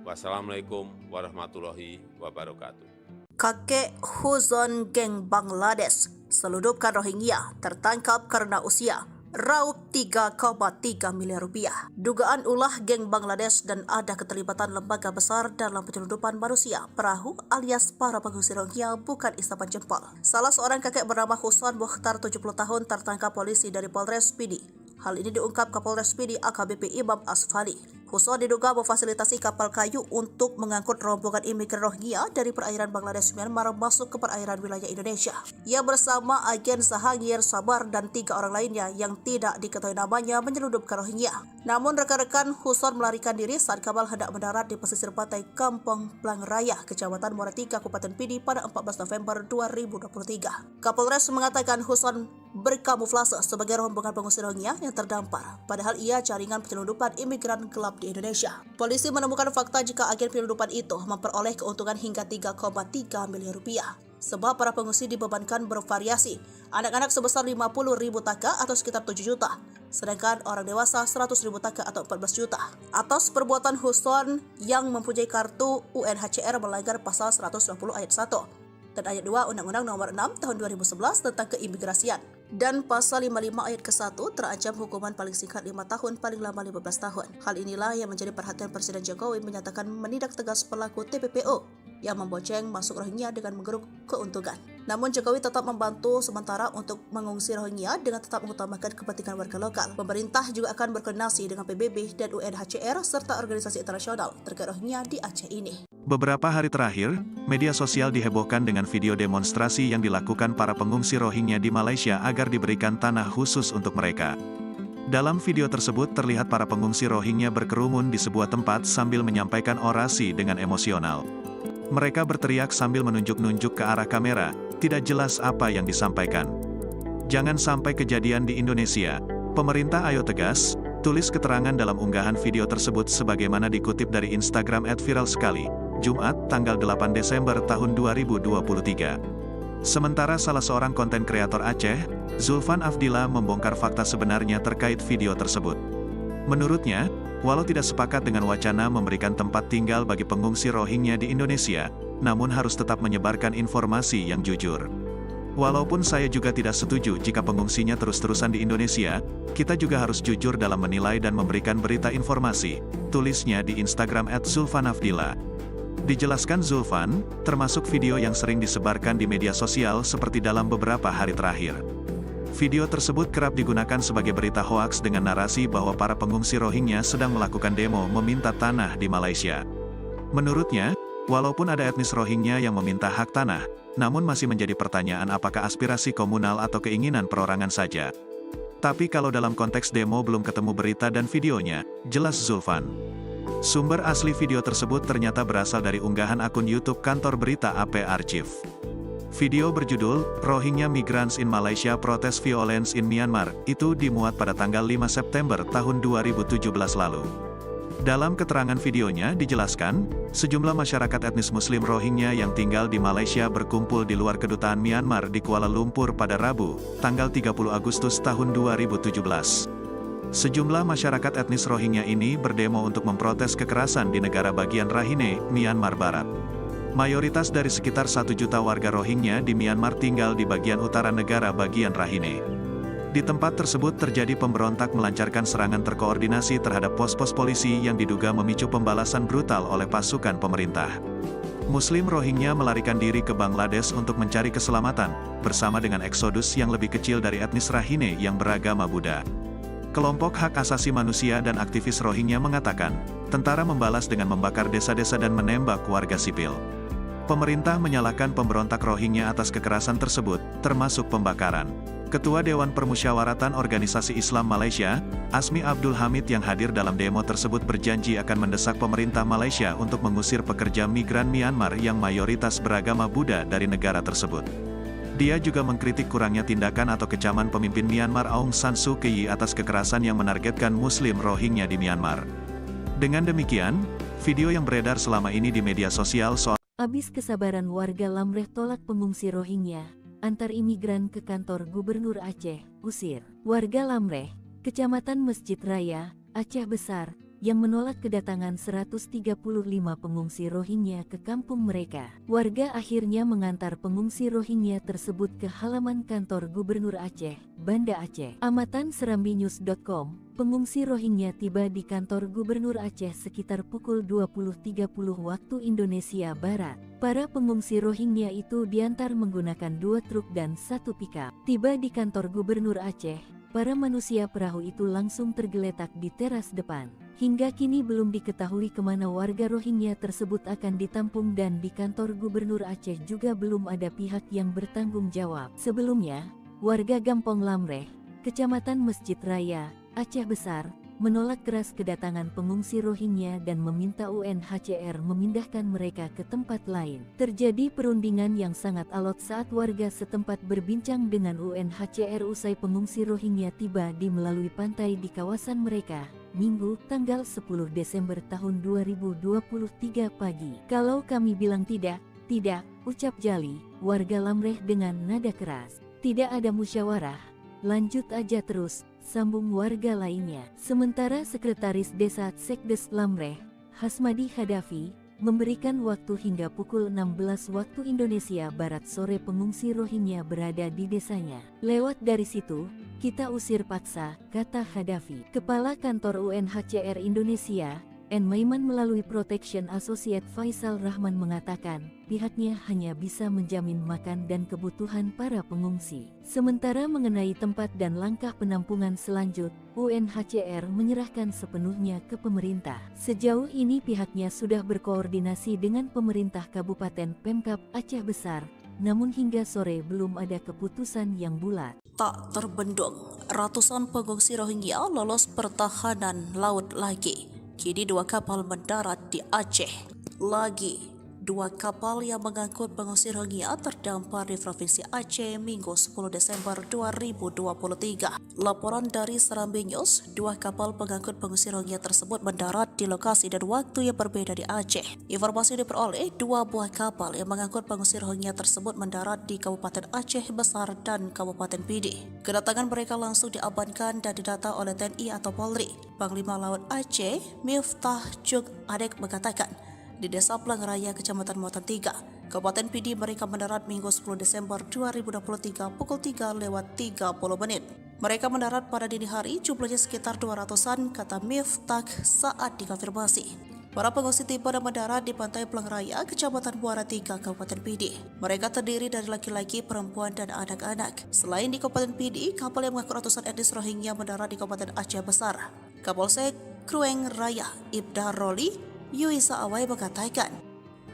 Wassalamualaikum warahmatullahi wabarakatuh. Kakek Huzon geng Bangladesh seludupkan Rohingya tertangkap karena usia. raup 3,3 miliar rupiah. Dugaan ulah geng Bangladesh dan ada keterlibatan lembaga besar dalam penyelundupan manusia perahu alias para pengungsi Rohingya bukan isapan jempol. Salah seorang kakek bernama Husan Mukhtar 70 tahun tertangkap polisi dari Polres Pidi. Hal ini diungkap Kapolres Pidi AKBP Imam Asfali. Husan diduga memfasilitasi kapal kayu untuk mengangkut rombongan imigran Rohingya dari perairan Bangladesh Myanmar masuk ke perairan wilayah Indonesia. Ia bersama agen Sahangir Sabar dan 3 orang lainnya yang tidak diketahui namanya menyelundupkan Rohingya. Namun rekan-rekan Husan melarikan diri saat kapal hendak mendarat di pesisir pantai Kampung Plang Raya, Kecamatan Muara Tiga, Kabupaten Pidi pada 14 November 2023. Kapolres mengatakan Husan berkamuflase sebagai rombongan pengungsi Rohingya yang terdampar, padahal ia jaringan penyelundupan imigran gelap di Indonesia. Polisi menemukan fakta jika agen penyelundupan itu memperoleh keuntungan hingga 3,3 miliar rupiah. Sebab para pengungsi dibebankan bervariasi, anak-anak sebesar 50.000 taka atau sekitar 7 juta, sedangkan orang dewasa 100.000 taka atau 14 juta. Atas perbuatan Husan yang mempunyai kartu UNHCR melanggar pasal 120 ayat 1 dan ayat 2 Undang-Undang Nomor 6 Tahun 2011 tentang Keimigrasian. Dan pasal 55 ayat ke-1 terancam hukuman paling singkat 5 tahun, paling lama 15 tahun. Hal inilah yang menjadi perhatian Presiden Jokowi menyatakan menindak tegas pelaku TPPO yang memboceng masuk Rohingya dengan menggeruk keuntungan. Namun Jokowi tetap membantu sementara untuk mengungsi Rohingya dengan tetap mengutamakan kepentingan warga lokal. Pemerintah juga akan berkoordinasi dengan PBB dan UNHCR serta organisasi internasional terkait Rohingya di Aceh ini. Beberapa hari terakhir, media sosial dihebohkan dengan video demonstrasi yang dilakukan para pengungsi Rohingya di Malaysia agar diberikan tanah khusus untuk mereka. Dalam video tersebut terlihat para pengungsi Rohingya berkerumun di sebuah tempat sambil menyampaikan orasi dengan emosional. Mereka berteriak sambil menunjuk-nunjuk ke arah kamera, tidak jelas apa yang disampaikan. Jangan sampai kejadian di Indonesia. Pemerintah ayo tegas, tulis keterangan dalam unggahan video tersebut sebagaimana dikutip dari Instagram @viralsekali, Jumat, tanggal 8 Desember tahun 2023. Sementara salah seorang konten kreator Aceh, Zulfan Afdillah membongkar fakta sebenarnya terkait video tersebut. Menurutnya, walau tidak sepakat dengan wacana memberikan tempat tinggal bagi pengungsi Rohingya di Indonesia, namun harus tetap menyebarkan informasi yang jujur. Walaupun saya juga tidak setuju jika pengungsinya terus-terusan di Indonesia, kita juga harus jujur dalam menilai dan memberikan berita informasi, tulisnya di Instagram @zulfanafdillah. Dijelaskan Zulfan, termasuk video yang sering disebarkan di media sosial seperti dalam beberapa hari terakhir. Video tersebut kerap digunakan sebagai berita hoaks dengan narasi bahwa para pengungsi Rohingya sedang melakukan demo meminta tanah di Malaysia. Menurutnya, walaupun ada etnis Rohingya yang meminta hak tanah, namun masih menjadi pertanyaan apakah aspirasi komunal atau keinginan perorangan saja. Tapi kalau dalam konteks demo belum ketemu berita dan videonya, jelas Zulfan. Sumber asli video tersebut ternyata berasal dari unggahan akun YouTube kantor berita AP Archive. Video berjudul, Rohingya Migrants in Malaysia Protest Violence in Myanmar, itu dimuat pada tanggal 5 September tahun 2017 lalu. Dalam keterangan videonya dijelaskan, sejumlah masyarakat etnis Muslim Rohingya yang tinggal di Malaysia berkumpul di luar kedutaan Myanmar di Kuala Lumpur pada Rabu, tanggal 30 Agustus tahun 2017. Sejumlah masyarakat etnis Rohingya ini berdemo untuk memprotes kekerasan di negara bagian Rakhine, Myanmar Barat. Mayoritas dari sekitar 1 juta warga Rohingya di Myanmar tinggal di bagian utara negara bagian Rakhine. Di tempat tersebut terjadi pemberontak melancarkan serangan terkoordinasi terhadap pos-pos polisi yang diduga memicu pembalasan brutal oleh pasukan pemerintah. Muslim Rohingya melarikan diri ke Bangladesh untuk mencari keselamatan, bersama dengan eksodus yang lebih kecil dari etnis Rakhine yang beragama Buddha. Kelompok hak asasi manusia dan aktivis Rohingya mengatakan, tentara membalas dengan membakar desa-desa dan menembak warga sipil. Pemerintah menyalahkan pemberontak Rohingya atas kekerasan tersebut, termasuk pembakaran. Ketua Dewan Permusyawaratan Organisasi Islam Malaysia, Asmi Abdul Hamid yang hadir dalam demo tersebut berjanji akan mendesak pemerintah Malaysia untuk mengusir pekerja migran Myanmar yang mayoritas beragama Buddha dari negara tersebut. Dia juga mengkritik kurangnya tindakan atau kecaman pemimpin Myanmar Aung San Suu Kyi atas kekerasan yang menargetkan Muslim Rohingya di Myanmar. Dengan demikian, video yang beredar selama ini di media sosial soal Habis kesabaran warga Lamreh tolak pengungsi Rohingya, antar imigran ke kantor Gubernur Aceh, usir. Warga Lamreh, Kecamatan Masjid Raya, Aceh Besar, yang menolak kedatangan 135 pengungsi Rohingya ke kampung mereka. Warga akhirnya mengantar pengungsi Rohingya tersebut ke halaman kantor Gubernur Aceh, Banda Aceh. Amatan serambinews.com, pengungsi Rohingya tiba di kantor Gubernur Aceh sekitar pukul 20.30 waktu Indonesia Barat. Para pengungsi Rohingya itu diantar menggunakan 2 truk dan 1 pickup. Tiba di kantor Gubernur Aceh, para manusia perahu itu langsung tergeletak di teras depan. Hingga kini belum diketahui kemana warga Rohingya tersebut akan ditampung dan di kantor Gubernur Aceh juga belum ada pihak yang bertanggung jawab. Sebelumnya, warga Gampong Lamreh, Kecamatan Masjid Raya, Aceh Besar, menolak keras kedatangan pengungsi Rohingya dan meminta UNHCR memindahkan mereka ke tempat lain. Terjadi perundingan yang sangat alot saat warga setempat berbincang dengan UNHCR usai pengungsi Rohingya tiba di melalui pantai di kawasan mereka, Minggu, tanggal 10 Desember tahun 2023 pagi. Kalau kami bilang tidak, ucap Jali, warga Lamreh dengan nada keras. Tidak ada musyawarah, lanjut aja terus, sambung warga lainnya. Sementara Sekretaris Desa Sekdes Lamreh, Hasmadi Hadafi, memberikan waktu hingga pukul 16 waktu Indonesia Barat sore pengungsi Rohingya berada di desanya. Lewat dari situ, kita usir paksa, kata Hadafi. Kepala Kantor UNHCR Indonesia, N. Maiman melalui Protection Associate Faisal Rahman mengatakan, pihaknya hanya bisa menjamin makan dan kebutuhan para pengungsi. Sementara mengenai tempat dan langkah penampungan selanjut, UNHCR menyerahkan sepenuhnya ke pemerintah. Sejauh ini pihaknya sudah berkoordinasi dengan pemerintah Kabupaten Pemkab Aceh Besar, namun hingga sore belum ada keputusan yang bulat. Tak terbendung, ratusan pengungsi Rohingya lolos pertahanan laut lagi. Kini 2 kapal mendarat di Aceh. Lagi 2 kapal yang mengangkut pengungsi Rohingya terdampar di Provinsi Aceh Minggu 10 Desember 2023. Laporan dari Serambi News, 2 kapal pengangkut pengungsi Rohingya tersebut mendarat di lokasi dan waktu yang berbeda di Aceh. Informasi diperoleh 2 buah kapal yang mengangkut pengungsi Rohingya tersebut mendarat di Kabupaten Aceh Besar dan Kabupaten Pidi. Kedatangan mereka langsung diamankan dan didata oleh TNI atau Polri. Panglima Laut Aceh, Miftah Juk Adek mengatakan, di Desa Pelangraya, Kecamatan Muatan 3, Kabupaten Pidi mereka mendarat Minggu 10 Desember 2023 pukul 3:30. Mereka mendarat pada dini hari, jumlahnya sekitar 200-an, kata Miftah saat dikonfirmasi. Para pengungsi tiba dan mendarat di Pantai Pelangraya, Kecamatan Muara 3, Kabupaten Pidi. Mereka terdiri dari laki-laki, perempuan, dan anak-anak. Selain di Kabupaten Pidi, kapal yang mengangkut ratusan etnis Rohingya mendarat di Kabupaten Aceh Besar. Kapolsek Krueng Raya, Ibda Roli Yuisa Awai mengatakan,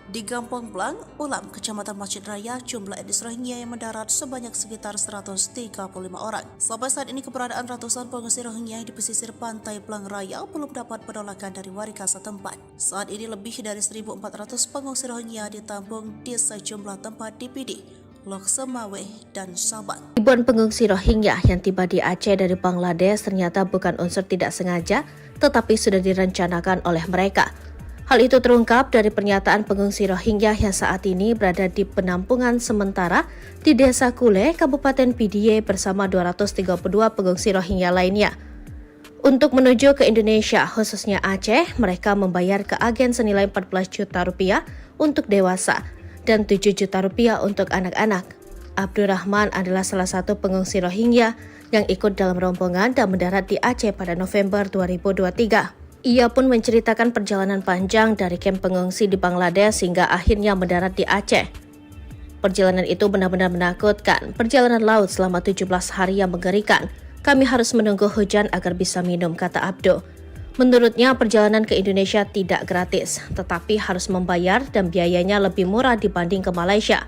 di Gampong Blang, Ulam, Kecamatan Masjid Raya, jumlah etnis Rohingya yang mendarat sebanyak sekitar 135 orang. Sampai saat ini keberadaan ratusan pengungsi Rohingya di pesisir pantai Blang Raya belum dapat penolakan dari warga setempat. Saat ini lebih dari 1.400 pengungsi Rohingya ditampung di sejumlah tempat di Pidi, Lok Semawe, dan Sabang. Ribuan pengungsi Rohingya yang tiba di Aceh dari Bangladesh ternyata bukan unsur tidak sengaja, tetapi sudah direncanakan oleh mereka. Hal itu terungkap dari pernyataan pengungsi Rohingya yang saat ini berada di penampungan sementara di Desa Kule, Kabupaten Pidie bersama 232 pengungsi Rohingya lainnya. Untuk menuju ke Indonesia, khususnya Aceh, mereka membayar ke agen senilai 14 juta rupiah untuk dewasa dan 7 juta rupiah untuk anak-anak. Abdurrahman adalah salah satu pengungsi Rohingya yang ikut dalam rombongan dan mendarat di Aceh pada November 2023. Ia pun menceritakan perjalanan panjang dari kamp pengungsi di Bangladesh hingga akhirnya mendarat di Aceh. Perjalanan itu benar-benar menakutkan. Perjalanan laut selama 17 hari yang mengerikan. Kami harus menunggu hujan agar bisa minum, kata Abdo. Menurutnya perjalanan ke Indonesia tidak gratis, tetapi harus membayar dan biayanya lebih murah dibanding ke Malaysia.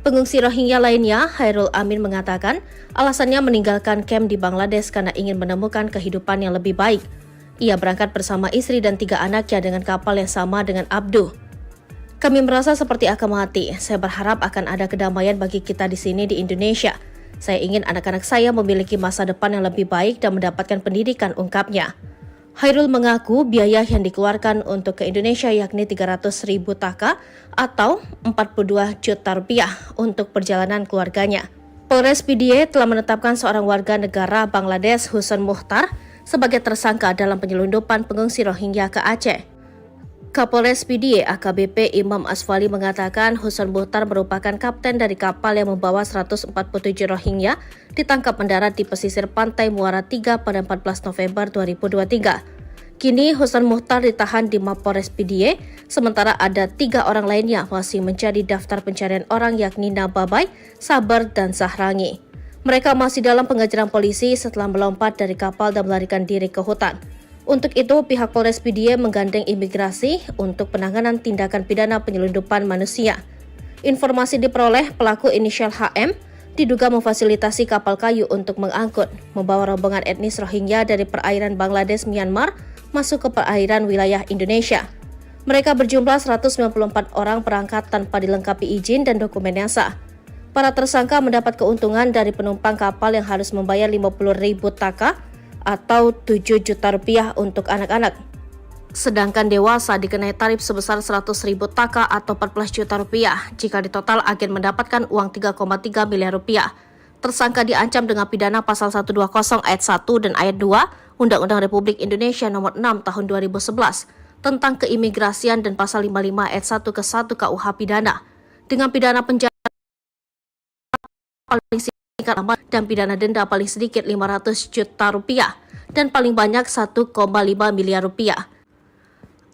Pengungsi Rohingya lainnya, Hairul Amin mengatakan alasannya meninggalkan kamp di Bangladesh karena ingin menemukan kehidupan yang lebih baik. Ia berangkat bersama istri dan 3 anaknya dengan kapal yang sama dengan Abdu. Kami merasa seperti akan mati. Saya berharap akan ada kedamaian bagi kita di sini di Indonesia. Saya ingin anak-anak saya memiliki masa depan yang lebih baik dan mendapatkan pendidikan, ungkapnya. Hairul mengaku biaya yang dikeluarkan untuk ke Indonesia yakni 300.000 taka atau 42 juta rupiah untuk perjalanan keluarganya. Polres Pidie telah menetapkan seorang warga negara Bangladesh, Husen Muhtar, sebagai tersangka dalam penyelundupan pengungsi Rohingya ke Aceh. Kapolres PDIE AKBP Imam Asfali mengatakan Husan Muhtar merupakan kapten dari kapal yang membawa 147 Rohingya ditangkap mendarat di pesisir pantai Muara 3 pada 14 November 2023. Kini Husan Muhtar ditahan di Mapolres PDIE, sementara ada 3 orang lainnya masih menjadi daftar pencarian orang yakni Nababai, Sabar, dan Sahrangi. Mereka masih dalam pengejaran polisi setelah melompat dari kapal dan melarikan diri ke hutan. Untuk itu, pihak Polres PDIE menggandeng imigrasi untuk penanganan tindakan pidana penyelundupan manusia. Informasi diperoleh pelaku inisial HM diduga memfasilitasi kapal kayu untuk mengangkut, membawa rombongan etnis Rohingya dari perairan Bangladesh Myanmar masuk ke perairan wilayah Indonesia. Mereka berjumlah 194 orang berangkat tanpa dilengkapi izin dan dokumen yang sah. Para tersangka mendapat keuntungan dari penumpang kapal yang harus membayar 50.000 taka atau 7 juta rupiah untuk anak-anak. Sedangkan dewasa dikenai tarif sebesar 100.000 taka atau 14 juta rupiah. Jika ditotal, agen mendapatkan uang 3,3 miliar rupiah. Tersangka diancam dengan pidana pasal 120 ayat 1 dan ayat 2 Undang-Undang Republik Indonesia nomor 6 tahun 2011 tentang keimigrasian dan pasal 55 ayat 1 ke 1 KUH pidana dengan pidana penjara paling singkat dan pidana denda paling sedikit 500 juta rupiah dan paling banyak 1,5 miliar rupiah.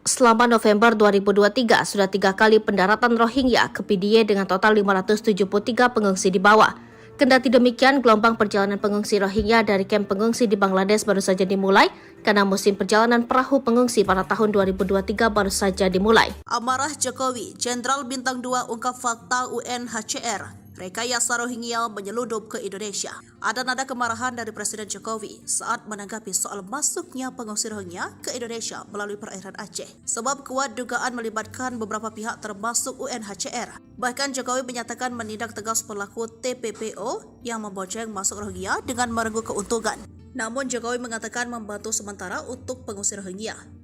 Selama November 2023, sudah 3 kali pendaratan Rohingya ke PDIE dengan total 573 pengungsi dibawa. Kendati demikian, gelombang perjalanan pengungsi Rohingya dari kamp pengungsi di Bangladesh baru saja dimulai karena musim perjalanan perahu pengungsi pada tahun 2023 baru saja dimulai. Amarah Jokowi, Jenderal Bintang 2 ungkap fakta UNHCR rekayasa Rohingya menyeludup ke Indonesia. Ada nada kemarahan dari Presiden Jokowi saat menanggapi soal masuknya pengungsi Rohingya ke Indonesia melalui perairan Aceh. Sebab kuat dugaan melibatkan beberapa pihak termasuk UNHCR. Bahkan Jokowi menyatakan menindak tegas pelaku TPPO yang membonceng masuk Rohingya dengan merengkuh keuntungan. Namun Jokowi mengatakan membantu sementara untuk pengungsi Rohingya,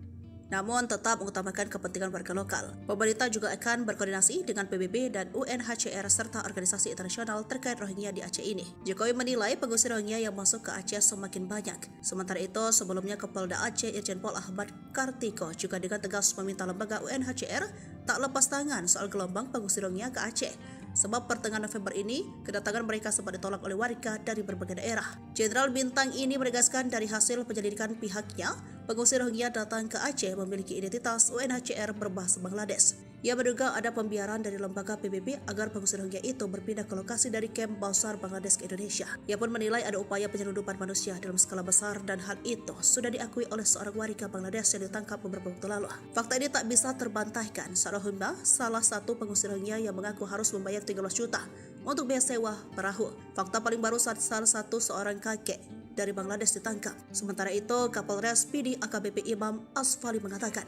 namun tetap mengutamakan kepentingan warga lokal. Pemerintah juga akan berkoordinasi dengan PBB dan UNHCR serta organisasi internasional terkait Rohingya di Aceh ini. Jokowi menilai pengungsi Rohingya yang masuk ke Aceh semakin banyak. Sementara itu, sebelumnya Kapolda Aceh Irjen Pol Ahmad Kartiko juga dengan tegas meminta lembaga UNHCR tak lepas tangan soal gelombang pengungsi Rohingya ke Aceh. Sebab pertengahan November ini, kedatangan mereka sempat ditolak oleh warga dari berbagai daerah. Jenderal Bintang ini menegaskan dari hasil penyelidikan pihaknya, pengungsi Rohingya datang ke Aceh memiliki identitas UNHCR berbahasa Bangladesh. Ia menduga ada pembiaran dari lembaga PBB agar pengungsi Rohingya itu berpindah ke lokasi dari kamp Bausar Bangladesh ke Indonesia. Ia pun menilai ada upaya penyelundupan manusia dalam skala besar dan hal itu sudah diakui oleh seorang warga Bangladesh yang ditangkap beberapa waktu lalu. Fakta ini tak bisa terbantahkan. Rohingya, salah satu pengungsi Rohingya yang mengaku harus membayar 13 juta untuk biaya sewa perahu. Fakta paling baru saat salah satu seorang kakek dari Bangladesh ditangkap. Sementara itu, Kapolres PDIE AKBP Imam Asfali mengatakan,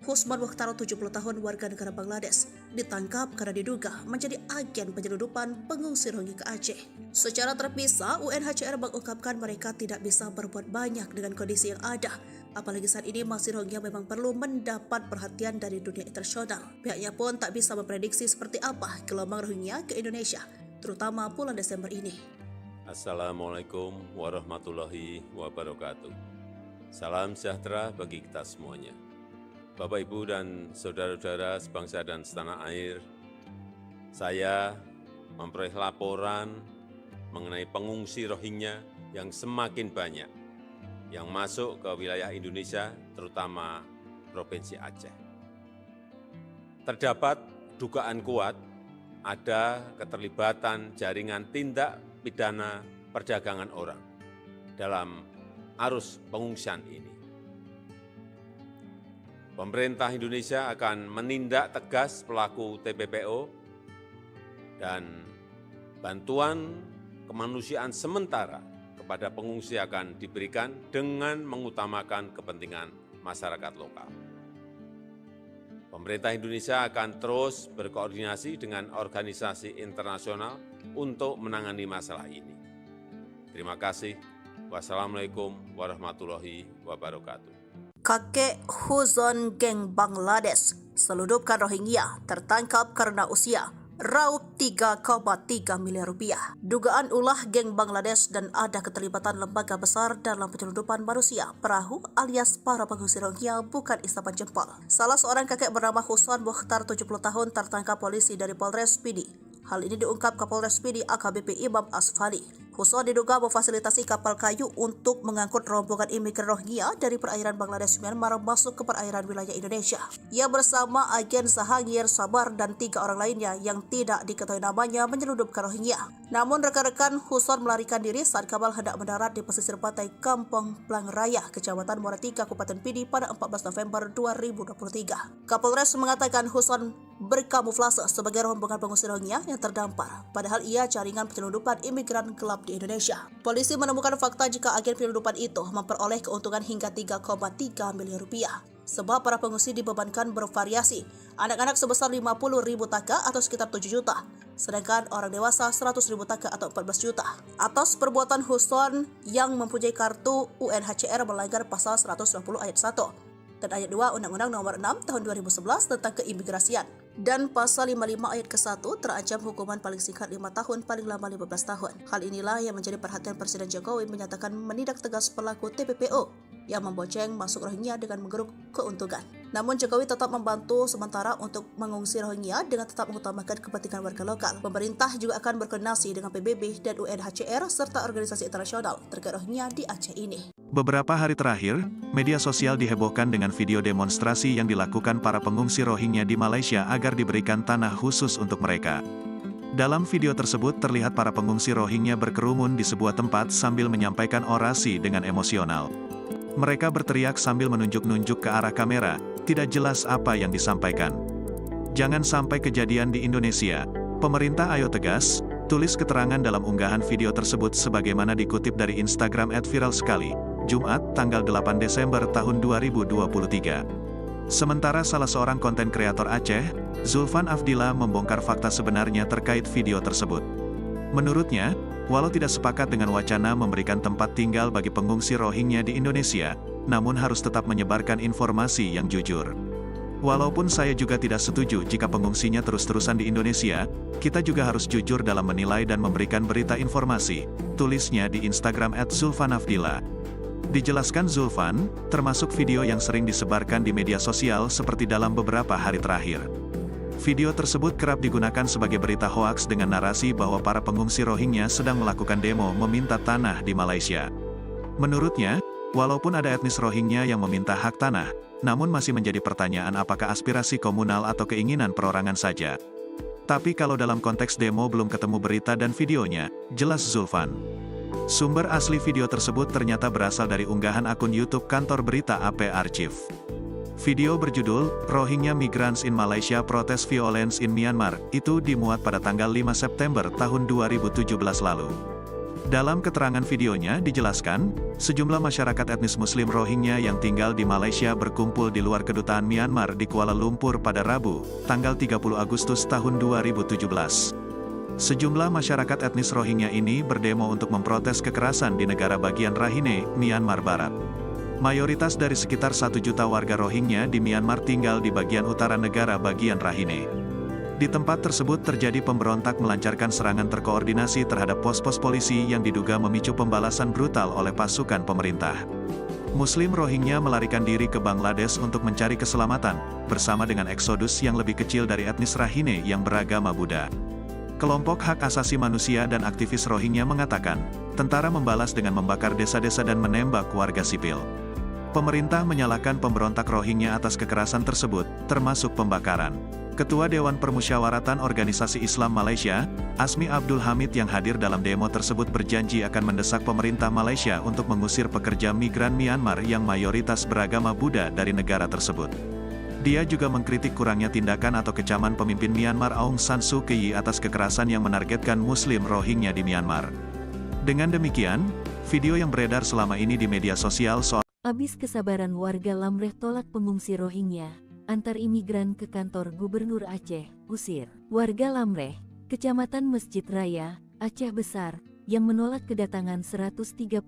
Husman Mukhtar 70 tahun warga negara Bangladesh ditangkap karena diduga menjadi agen penyelundupan pengungsi Rohingya ke Aceh. Secara terpisah, UNHCR mengungkapkan mereka tidak bisa berbuat banyak dengan kondisi yang ada. Apalagi saat ini masih Rohingya memang perlu mendapat perhatian dari dunia internasional. Pihaknya pun tak bisa memprediksi seperti apa gelombang Rohingya ke Indonesia, terutama bulan Desember ini. Assalamualaikum warahmatullahi wabarakatuh. Salam sejahtera bagi kita semuanya. Bapak, Ibu, dan saudara-saudara sebangsa dan setanah air, saya memperoleh laporan mengenai pengungsi Rohingya yang semakin banyak yang masuk ke wilayah Indonesia, terutama Provinsi Aceh. Terdapat dugaan kuat ada keterlibatan jaringan tindak pidana perdagangan orang dalam arus pengungsian ini. Pemerintah Indonesia akan menindak tegas pelaku TPPO dan bantuan kemanusiaan sementara kepada pengungsi akan diberikan dengan mengutamakan kepentingan masyarakat lokal. Pemerintah Indonesia akan terus berkoordinasi dengan organisasi internasional untuk menangani masalah ini. Terima kasih. Wassalamualaikum warahmatullahi wabarakatuh. Kakek Huzon Geng Bangladesh seludupkan Rohingya tertangkap karena usia. raup 3,3 miliar rupiah. Dugaan ulah geng Bangladesh dan ada keterlibatan lembaga besar dalam penyelundupan manusia perahu alias para pengungsi Rohingya bukan isapan jempol. Salah seorang kakek bernama Husan Mukhtar 70 tahun tertangkap polisi dari Polres Pidi. Hal ini diungkap Kapolres Pidi AKBP Imam Asfali. Husan diduga memfasilitasi kapal kayu untuk mengangkut rombongan imigran Rohingya dari perairan Bangladesh Myanmar masuk ke perairan wilayah Indonesia. Ia bersama agen Sahangir Sabar dan 3 orang lainnya yang tidak diketahui namanya menyelundupkan Rohingya. Namun rekan-rekan Husan melarikan diri saat kapal hendak mendarat di pesisir pantai Kampung Plang Raya, Kecamatan Muara Tiga, Kabupaten Pidi pada 14 November 2023. Kapolres mengatakan Husan berkamuflase sebagai rombongan pengungsi Rohingya yang terdampar, padahal ia jaringan penyelundupan imigran gelap di Indonesia. Polisi menemukan fakta jika agen penyelundupan itu memperoleh keuntungan hingga 3,3 miliar rupiah. Sebab para pengungsi dibebankan bervariasi, anak-anak sebesar 50.000 taka atau sekitar 7 juta, sedangkan orang dewasa 100.000 taka atau 14 juta. Atas perbuatan Husan yang mempunyai kartu UNHCR melanggar pasal 120 ayat 1 dan ayat 2 Undang-Undang Nomor 6 Tahun 2011 tentang keimigrasian. Dan pasal 55 ayat ke-1 terancam hukuman paling singkat 5 tahun, paling lama 15 tahun. Hal inilah yang menjadi perhatian Presiden Jokowi menyatakan menindak tegas pelaku TPPO yang memboceng masuk Rohingya dengan menggeruk keuntungan. Namun Jokowi tetap membantu sementara untuk mengungsi Rohingya dengan tetap mengutamakan kepentingan warga lokal. Pemerintah juga akan berkoordinasi dengan PBB dan UNHCR serta organisasi internasional terkait Rohingya di Aceh ini. Beberapa hari terakhir, media sosial dihebohkan dengan video demonstrasi yang dilakukan para pengungsi Rohingya di Malaysia agar diberikan tanah khusus untuk mereka. Dalam video tersebut terlihat para pengungsi Rohingya berkerumun di sebuah tempat sambil menyampaikan orasi dengan emosional. Mereka berteriak sambil menunjuk-nunjuk ke arah kamera, tidak jelas apa yang disampaikan. Jangan sampai kejadian di Indonesia. Pemerintah ayo tegas, tulis keterangan dalam unggahan video tersebut sebagaimana dikutip dari Instagram @viralsekali, Jumat, tanggal 8 Desember tahun 2023. Sementara salah seorang konten kreator Aceh, Zulfan Afdillah membongkar fakta sebenarnya terkait video tersebut. Menurutnya, walau tidak sepakat dengan wacana memberikan tempat tinggal bagi pengungsi Rohingya di Indonesia, namun harus tetap menyebarkan informasi yang jujur. Walaupun saya juga tidak setuju jika pengungsinya terus-terusan di Indonesia, kita juga harus jujur dalam menilai dan memberikan berita informasi, tulisnya di Instagram @zulfanafdillah. Dijelaskan Zulfan, termasuk video yang sering disebarkan di media sosial seperti dalam beberapa hari terakhir. Video tersebut kerap digunakan sebagai berita hoaks dengan narasi bahwa para pengungsi Rohingya sedang melakukan demo meminta tanah di Malaysia. Menurutnya, walaupun ada etnis Rohingya yang meminta hak tanah, namun masih menjadi pertanyaan apakah aspirasi komunal atau keinginan perorangan saja. Tapi kalau dalam konteks demo belum ketemu berita dan videonya, jelas Zulfan. Sumber asli video tersebut ternyata berasal dari unggahan akun YouTube kantor berita AP Archive. Video berjudul, Rohingya Migrants in Malaysia Protest Violence in Myanmar, itu dimuat pada tanggal 5 September tahun 2017 lalu. Dalam keterangan videonya dijelaskan, sejumlah masyarakat etnis Muslim Rohingya yang tinggal di Malaysia berkumpul di luar kedutaan Myanmar di Kuala Lumpur pada Rabu, tanggal 30 Agustus tahun 2017. Sejumlah masyarakat etnis Rohingya ini berdemo untuk memprotes kekerasan di negara bagian Rakhine, Myanmar Barat. Mayoritas dari sekitar 1 juta warga Rohingya di Myanmar tinggal di bagian utara negara bagian Rakhine. Di tempat tersebut terjadi pemberontak melancarkan serangan terkoordinasi terhadap pos-pos polisi yang diduga memicu pembalasan brutal oleh pasukan pemerintah. Muslim Rohingya melarikan diri ke Bangladesh untuk mencari keselamatan, bersama dengan eksodus yang lebih kecil dari etnis Rakhine yang beragama Buddha. Kelompok hak asasi manusia dan aktivis Rohingya mengatakan, tentara membalas dengan membakar desa-desa dan menembak warga sipil. Pemerintah menyalahkan pemberontak Rohingya atas kekerasan tersebut, termasuk pembakaran. Ketua Dewan Permusyawaratan Organisasi Islam Malaysia, Asmi Abdul Hamid yang hadir dalam demo tersebut berjanji akan mendesak pemerintah Malaysia untuk mengusir pekerja migran Myanmar yang mayoritas beragama Buddha dari negara tersebut. Dia juga mengkritik kurangnya tindakan atau kecaman pemimpin Myanmar Aung San Suu Kyi atas kekerasan yang menargetkan Muslim Rohingya di Myanmar. Dengan demikian, video yang beredar selama ini di media sosial soal Habis kesabaran warga Lamreh tolak pengungsi Rohingya, antar imigran ke kantor Gubernur Aceh, usir. Warga Lamreh, Kecamatan Masjid Raya, Aceh Besar, yang menolak kedatangan 135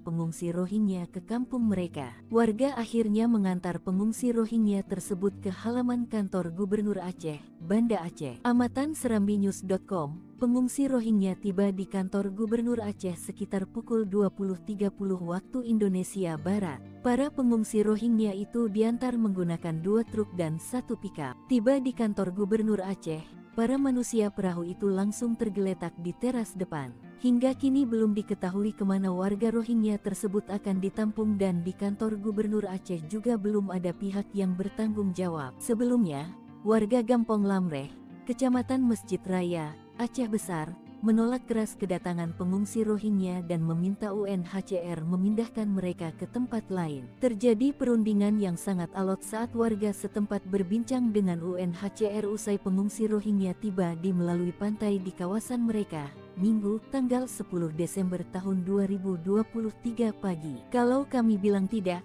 pengungsi Rohingya ke kampung mereka. Warga akhirnya mengantar pengungsi Rohingya tersebut ke halaman kantor Gubernur Aceh, Banda Aceh. Amatan serambinews.com, pengungsi Rohingya tiba di kantor Gubernur Aceh sekitar pukul 20.30 waktu Indonesia Barat. Para pengungsi Rohingya itu diantar menggunakan 2 truk dan 1 pickup. Tiba di kantor Gubernur Aceh, para manusia perahu itu langsung tergeletak di teras depan. Hingga kini belum diketahui kemana warga Rohingya tersebut akan ditampung dan di kantor Gubernur Aceh juga belum ada pihak yang bertanggung jawab. Sebelumnya, warga Gampong Lamreh, Kecamatan Masjid Raya, Aceh Besar, menolak keras kedatangan pengungsi Rohingya dan meminta UNHCR memindahkan mereka ke tempat lain. Terjadi perundingan yang sangat alot saat warga setempat berbincang dengan UNHCR usai pengungsi Rohingya tiba di melalui pantai di kawasan mereka, Minggu, tanggal 10 Desember tahun 2023 pagi. Kalau kami bilang tidak,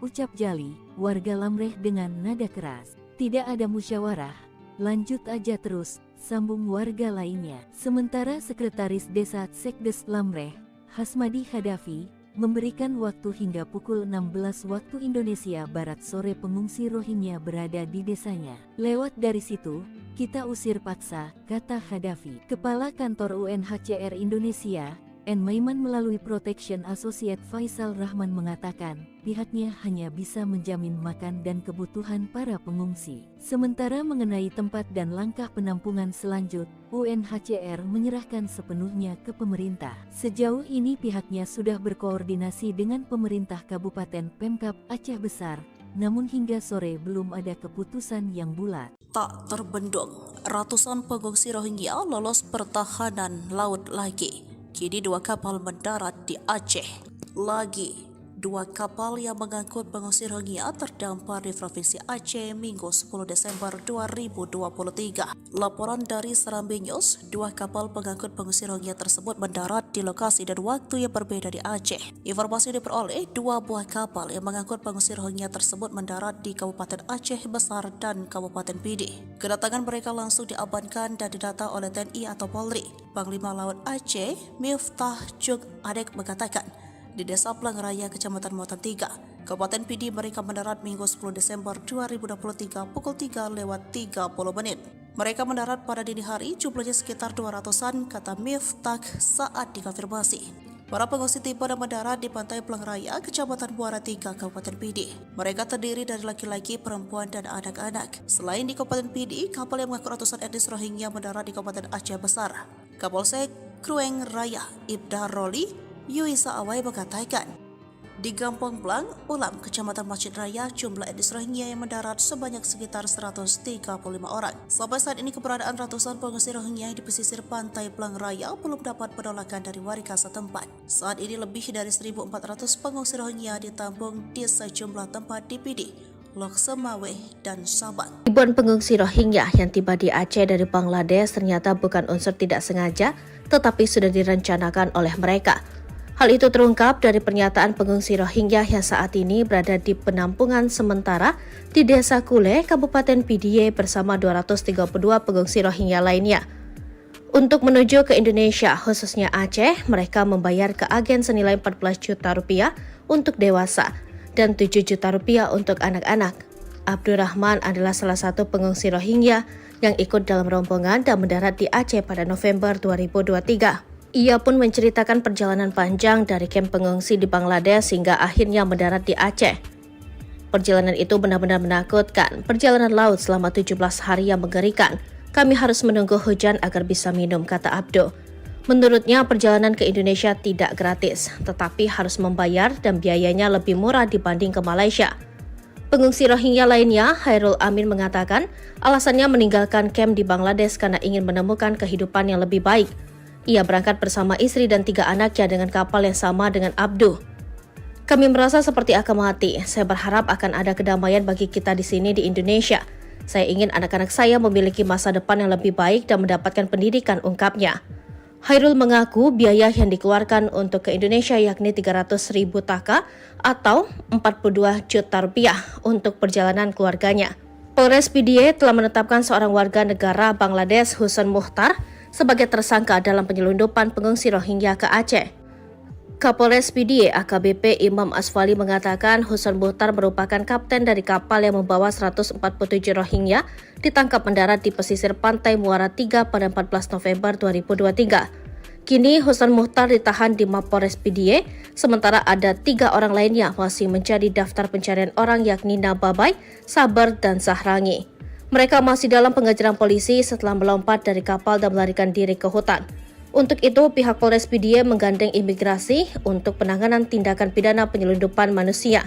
ucap Jali, warga Lamreh dengan nada keras. Tidak ada musyawarah, lanjut aja terus, sambung warga lainnya. Sementara Sekretaris Desa Sekdes Lamreh, Hasmadi Khadafi, memberikan waktu hingga pukul 16 waktu Indonesia Barat sore pengungsi Rohingya berada di desanya. Lewat dari situ, kita usir paksa, kata Khadafi. Kepala Kantor UNHCR Indonesia, N. Maiman melalui Protection Associate Faisal Rahman mengatakan, pihaknya hanya bisa menjamin makan dan kebutuhan para pengungsi. Sementara mengenai tempat dan langkah penampungan selanjut, UNHCR menyerahkan sepenuhnya ke pemerintah. Sejauh ini pihaknya sudah berkoordinasi dengan pemerintah Kabupaten Pemkab Aceh Besar, namun hingga sore belum ada keputusan yang bulat. Tak terbendung, ratusan pengungsi Rohingya lolos pertahanan laut lagi. Kini 2 kapal mendarat di Aceh. Lagi 2 kapal yang mengangkut pengungsi Rohingya terdampar di Provinsi Aceh Minggu 10 Desember 2023. Laporan dari Serambi News, 2 kapal pengangkut pengungsi Rohingya tersebut mendarat di lokasi dan waktu yang berbeda di Aceh. Informasi diperoleh 2 buah kapal yang mengangkut pengungsi Rohingya tersebut mendarat di Kabupaten Aceh Besar dan Kabupaten Pidi. Kedatangan mereka langsung diamankan dan didata oleh TNI atau Polri. Panglima Laut Aceh, Miftah Juk Adek mengatakan, di Desa Plang-Raya, Kecamatan Muatan 3, Kabupaten Pidi mereka mendarat Minggu 10 Desember 2023 pukul 3:30 menit. Mereka mendarat pada dini hari, jumlahnya sekitar 200-an, kata Miftah saat dikonfirmasi. Para pengungsi tiba dan mendarat di pantai Plang-Raya, Kecamatan Muara 3, Kabupaten Pidi. Mereka terdiri dari laki-laki, perempuan, dan anak-anak. Selain di Kabupaten Pidi, kapal yang mengangkut ratusan etnis Rohingya mendarat di Kabupaten Aceh Besar. Kapolsek Krueng Raya, Ibda Roli Yuisa Awai mengatakan, di Gampong Blang, Ulam, Kecamatan Masjid Raya, jumlah etnis Rohingya yang mendarat sebanyak sekitar 135 orang. Sampai saat ini keberadaan ratusan pengungsi Rohingya di pesisir pantai Blang Raya belum dapat penolakan dari warga setempat. Saat ini lebih dari 1.400 pengungsi Rohingya ditampung di sejumlah tempat di Pidi, Lok Semawe, dan Sabang. Ribuan pengungsi Rohingya yang tiba di Aceh dari Bangladesh ternyata bukan unsur tidak sengaja, tetapi sudah direncanakan oleh mereka. Hal itu terungkap dari pernyataan pengungsi Rohingya yang saat ini berada di penampungan sementara di Desa Kule, Kabupaten Pidie bersama 232 pengungsi Rohingya lainnya. Untuk menuju ke Indonesia, khususnya Aceh, mereka membayar ke agen senilai 14 juta rupiah untuk dewasa dan 7 juta rupiah untuk anak-anak. Abdurrahman adalah salah satu pengungsi Rohingya yang ikut dalam rombongan dan mendarat di Aceh pada November 2023. Ia pun menceritakan perjalanan panjang dari kamp pengungsi di Bangladesh hingga akhirnya mendarat di Aceh. Perjalanan itu benar-benar menakutkan. Perjalanan laut selama 17 hari yang mengerikan. Kami harus menunggu hujan agar bisa minum, kata Abdo. Menurutnya perjalanan ke Indonesia tidak gratis, tetapi harus membayar dan biayanya lebih murah dibanding ke Malaysia. Pengungsi Rohingya lainnya, Hairul Amin mengatakan, alasannya meninggalkan kamp di Bangladesh karena ingin menemukan kehidupan yang lebih baik. Ia berangkat bersama istri dan 3 anaknya dengan kapal yang sama dengan Abdu. Kami merasa seperti akan mati. Saya berharap akan ada kedamaian bagi kita di sini di Indonesia. Saya ingin anak-anak saya memiliki masa depan yang lebih baik dan mendapatkan pendidikan, ungkapnya. Hairul mengaku biaya yang dikeluarkan untuk ke Indonesia yakni 300.000 taka atau 42 juta rupiah untuk perjalanan keluarganya. Polres Pidie telah menetapkan seorang warga negara Bangladesh, Husen Muhtar, sebagai tersangka dalam penyelundupan pengungsi Rohingya ke Aceh. Kapolres PDIE AKBP Imam Asfali mengatakan Husan Muhtar merupakan kapten dari kapal yang membawa 147 Rohingya ditangkap mendarat di pesisir pantai Muara 3 pada 14 November 2023. Kini Husan Muhtar ditahan di Mapolres PDIE, sementara ada 3 orang lainnya masih menjadi daftar pencarian orang yakni Nababai, Sabar, dan Sahrangi. Mereka masih dalam pengejaran polisi setelah melompat dari kapal dan melarikan diri ke hutan. Untuk itu, pihak Polres PDIE menggandeng imigrasi untuk penanganan tindakan pidana penyelundupan manusia.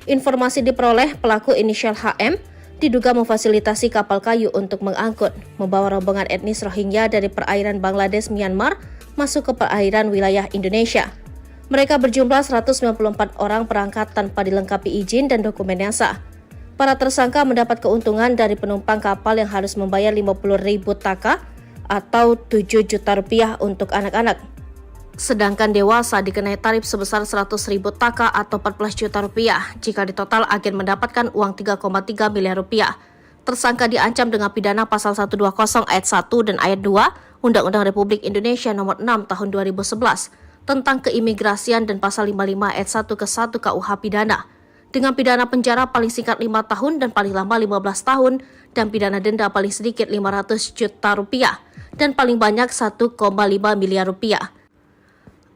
Informasi diperoleh pelaku inisial HM diduga memfasilitasi kapal kayu untuk mengangkut, membawa rombongan etnis Rohingya dari perairan Bangladesh Myanmar masuk ke perairan wilayah Indonesia. Mereka berjumlah 194 orang berangkat tanpa dilengkapi izin dan dokumen yang sah. Para tersangka mendapat keuntungan dari penumpang kapal yang harus membayar 50.000 taka atau 7 juta rupiah untuk anak-anak. Sedangkan dewasa dikenai tarif sebesar 100.000 taka atau 14 juta rupiah. Jika ditotal, agen mendapatkan uang 3,3 miliar rupiah. Tersangka diancam dengan pidana pasal 120 ayat 1 dan ayat 2 Undang-Undang Republik Indonesia nomor 6 tahun 2011 tentang keimigrasian dan pasal 55 ayat 1 ke 1 KUH pidana. Dengan pidana penjara paling singkat 5 tahun dan paling lama 15 tahun dan pidana denda paling sedikit 500 juta rupiah dan paling banyak 1,5 miliar rupiah.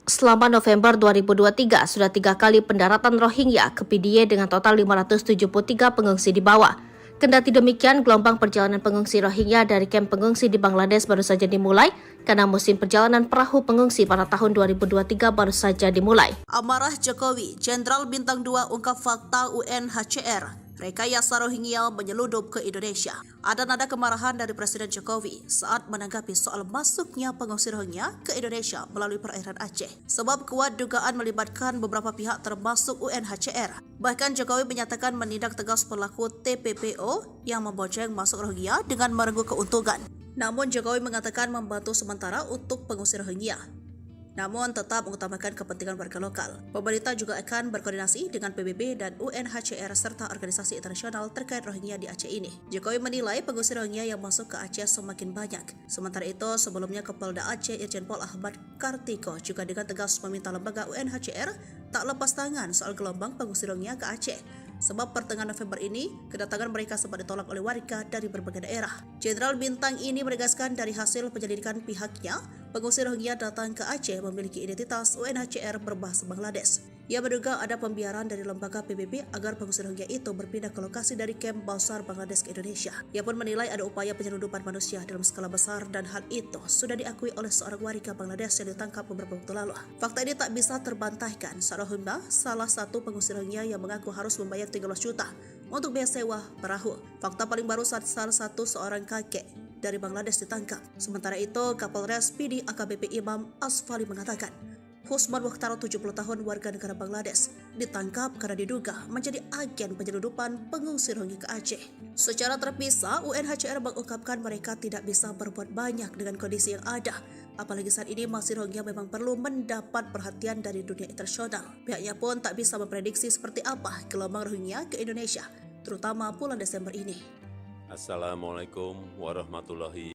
Selama November 2023, sudah 3 kali pendaratan Rohingya ke PDIE dengan total 573 pengungsi dibawa. Kendati demikian, gelombang perjalanan pengungsi Rohingya dari kamp pengungsi di Bangladesh baru saja dimulai karena musim perjalanan perahu pengungsi pada tahun 2023 baru saja dimulai. Amarah Jokowi, Jenderal Bintang 2 ungkap fakta UNHCR rekayasa Rohingya menyeludup ke Indonesia. Ada nada kemarahan dari Presiden Jokowi saat menanggapi soal masuknya pengungsi Rohingya ke Indonesia melalui perairan Aceh. Sebab kuat dugaan melibatkan beberapa pihak termasuk UNHCR. Bahkan Jokowi menyatakan menindak tegas pelaku TPPO yang membonceng masuk Rohingya dengan merengkuh keuntungan. Namun Jokowi mengatakan membantu sementara untuk pengungsi Rohingya, namun tetap mengutamakan kepentingan warga lokal. Pemerintah juga akan berkoordinasi dengan PBB dan UNHCR serta organisasi internasional terkait Rohingya di Aceh ini. Jokowi menilai pengungsi Rohingya yang masuk ke Aceh semakin banyak. Sementara itu, sebelumnya Kapolda Aceh Irjen Pol Ahmad Kartiko juga dengan tegas meminta lembaga UNHCR tak lepas tangan soal gelombang pengungsi Rohingya ke Aceh. Sebab pertengahan November ini, kedatangan mereka sempat ditolak oleh warga dari berbagai daerah. Jenderal Bintang ini menegaskan dari hasil penyelidikan pihaknya, pengungsi Rohingya datang ke Aceh memiliki identitas UNHCR berbahasa Bangladesh. Ia menduga ada pembiaran dari lembaga PBB agar pengungsi Rohingya itu berpindah ke lokasi dari kamp Bausar Bangladesh ke Indonesia. Ia pun menilai ada upaya penyelundupan manusia dalam skala besar dan hal itu sudah diakui oleh seorang warga Bangladesh yang ditangkap beberapa waktu lalu. Fakta ini tak bisa terbantahkan. Sarahunda, salah satu pengungsi Rohingya yang mengaku harus membayar 13 juta untuk biaya sewa perahu. Fakta paling baru saat salah satu seorang kakek dari Bangladesh ditangkap. Sementara itu, Kapolres PDIE AKBP Imam Asfali mengatakan, Husman Mukhtar 70 tahun warga negara Bangladesh ditangkap karena diduga menjadi agen penyelundupan pengungsi Rohingya ke Aceh. Secara terpisah, UNHCR mengungkapkan mereka tidak bisa berbuat banyak dengan kondisi yang ada. Apalagi saat ini masih Rohingya memang perlu mendapat perhatian dari dunia internasional. Pihaknya pun tak bisa memprediksi seperti apa gelombang Rohingya ke Indonesia, terutama bulan Desember ini. Assalamualaikum warahmatullahi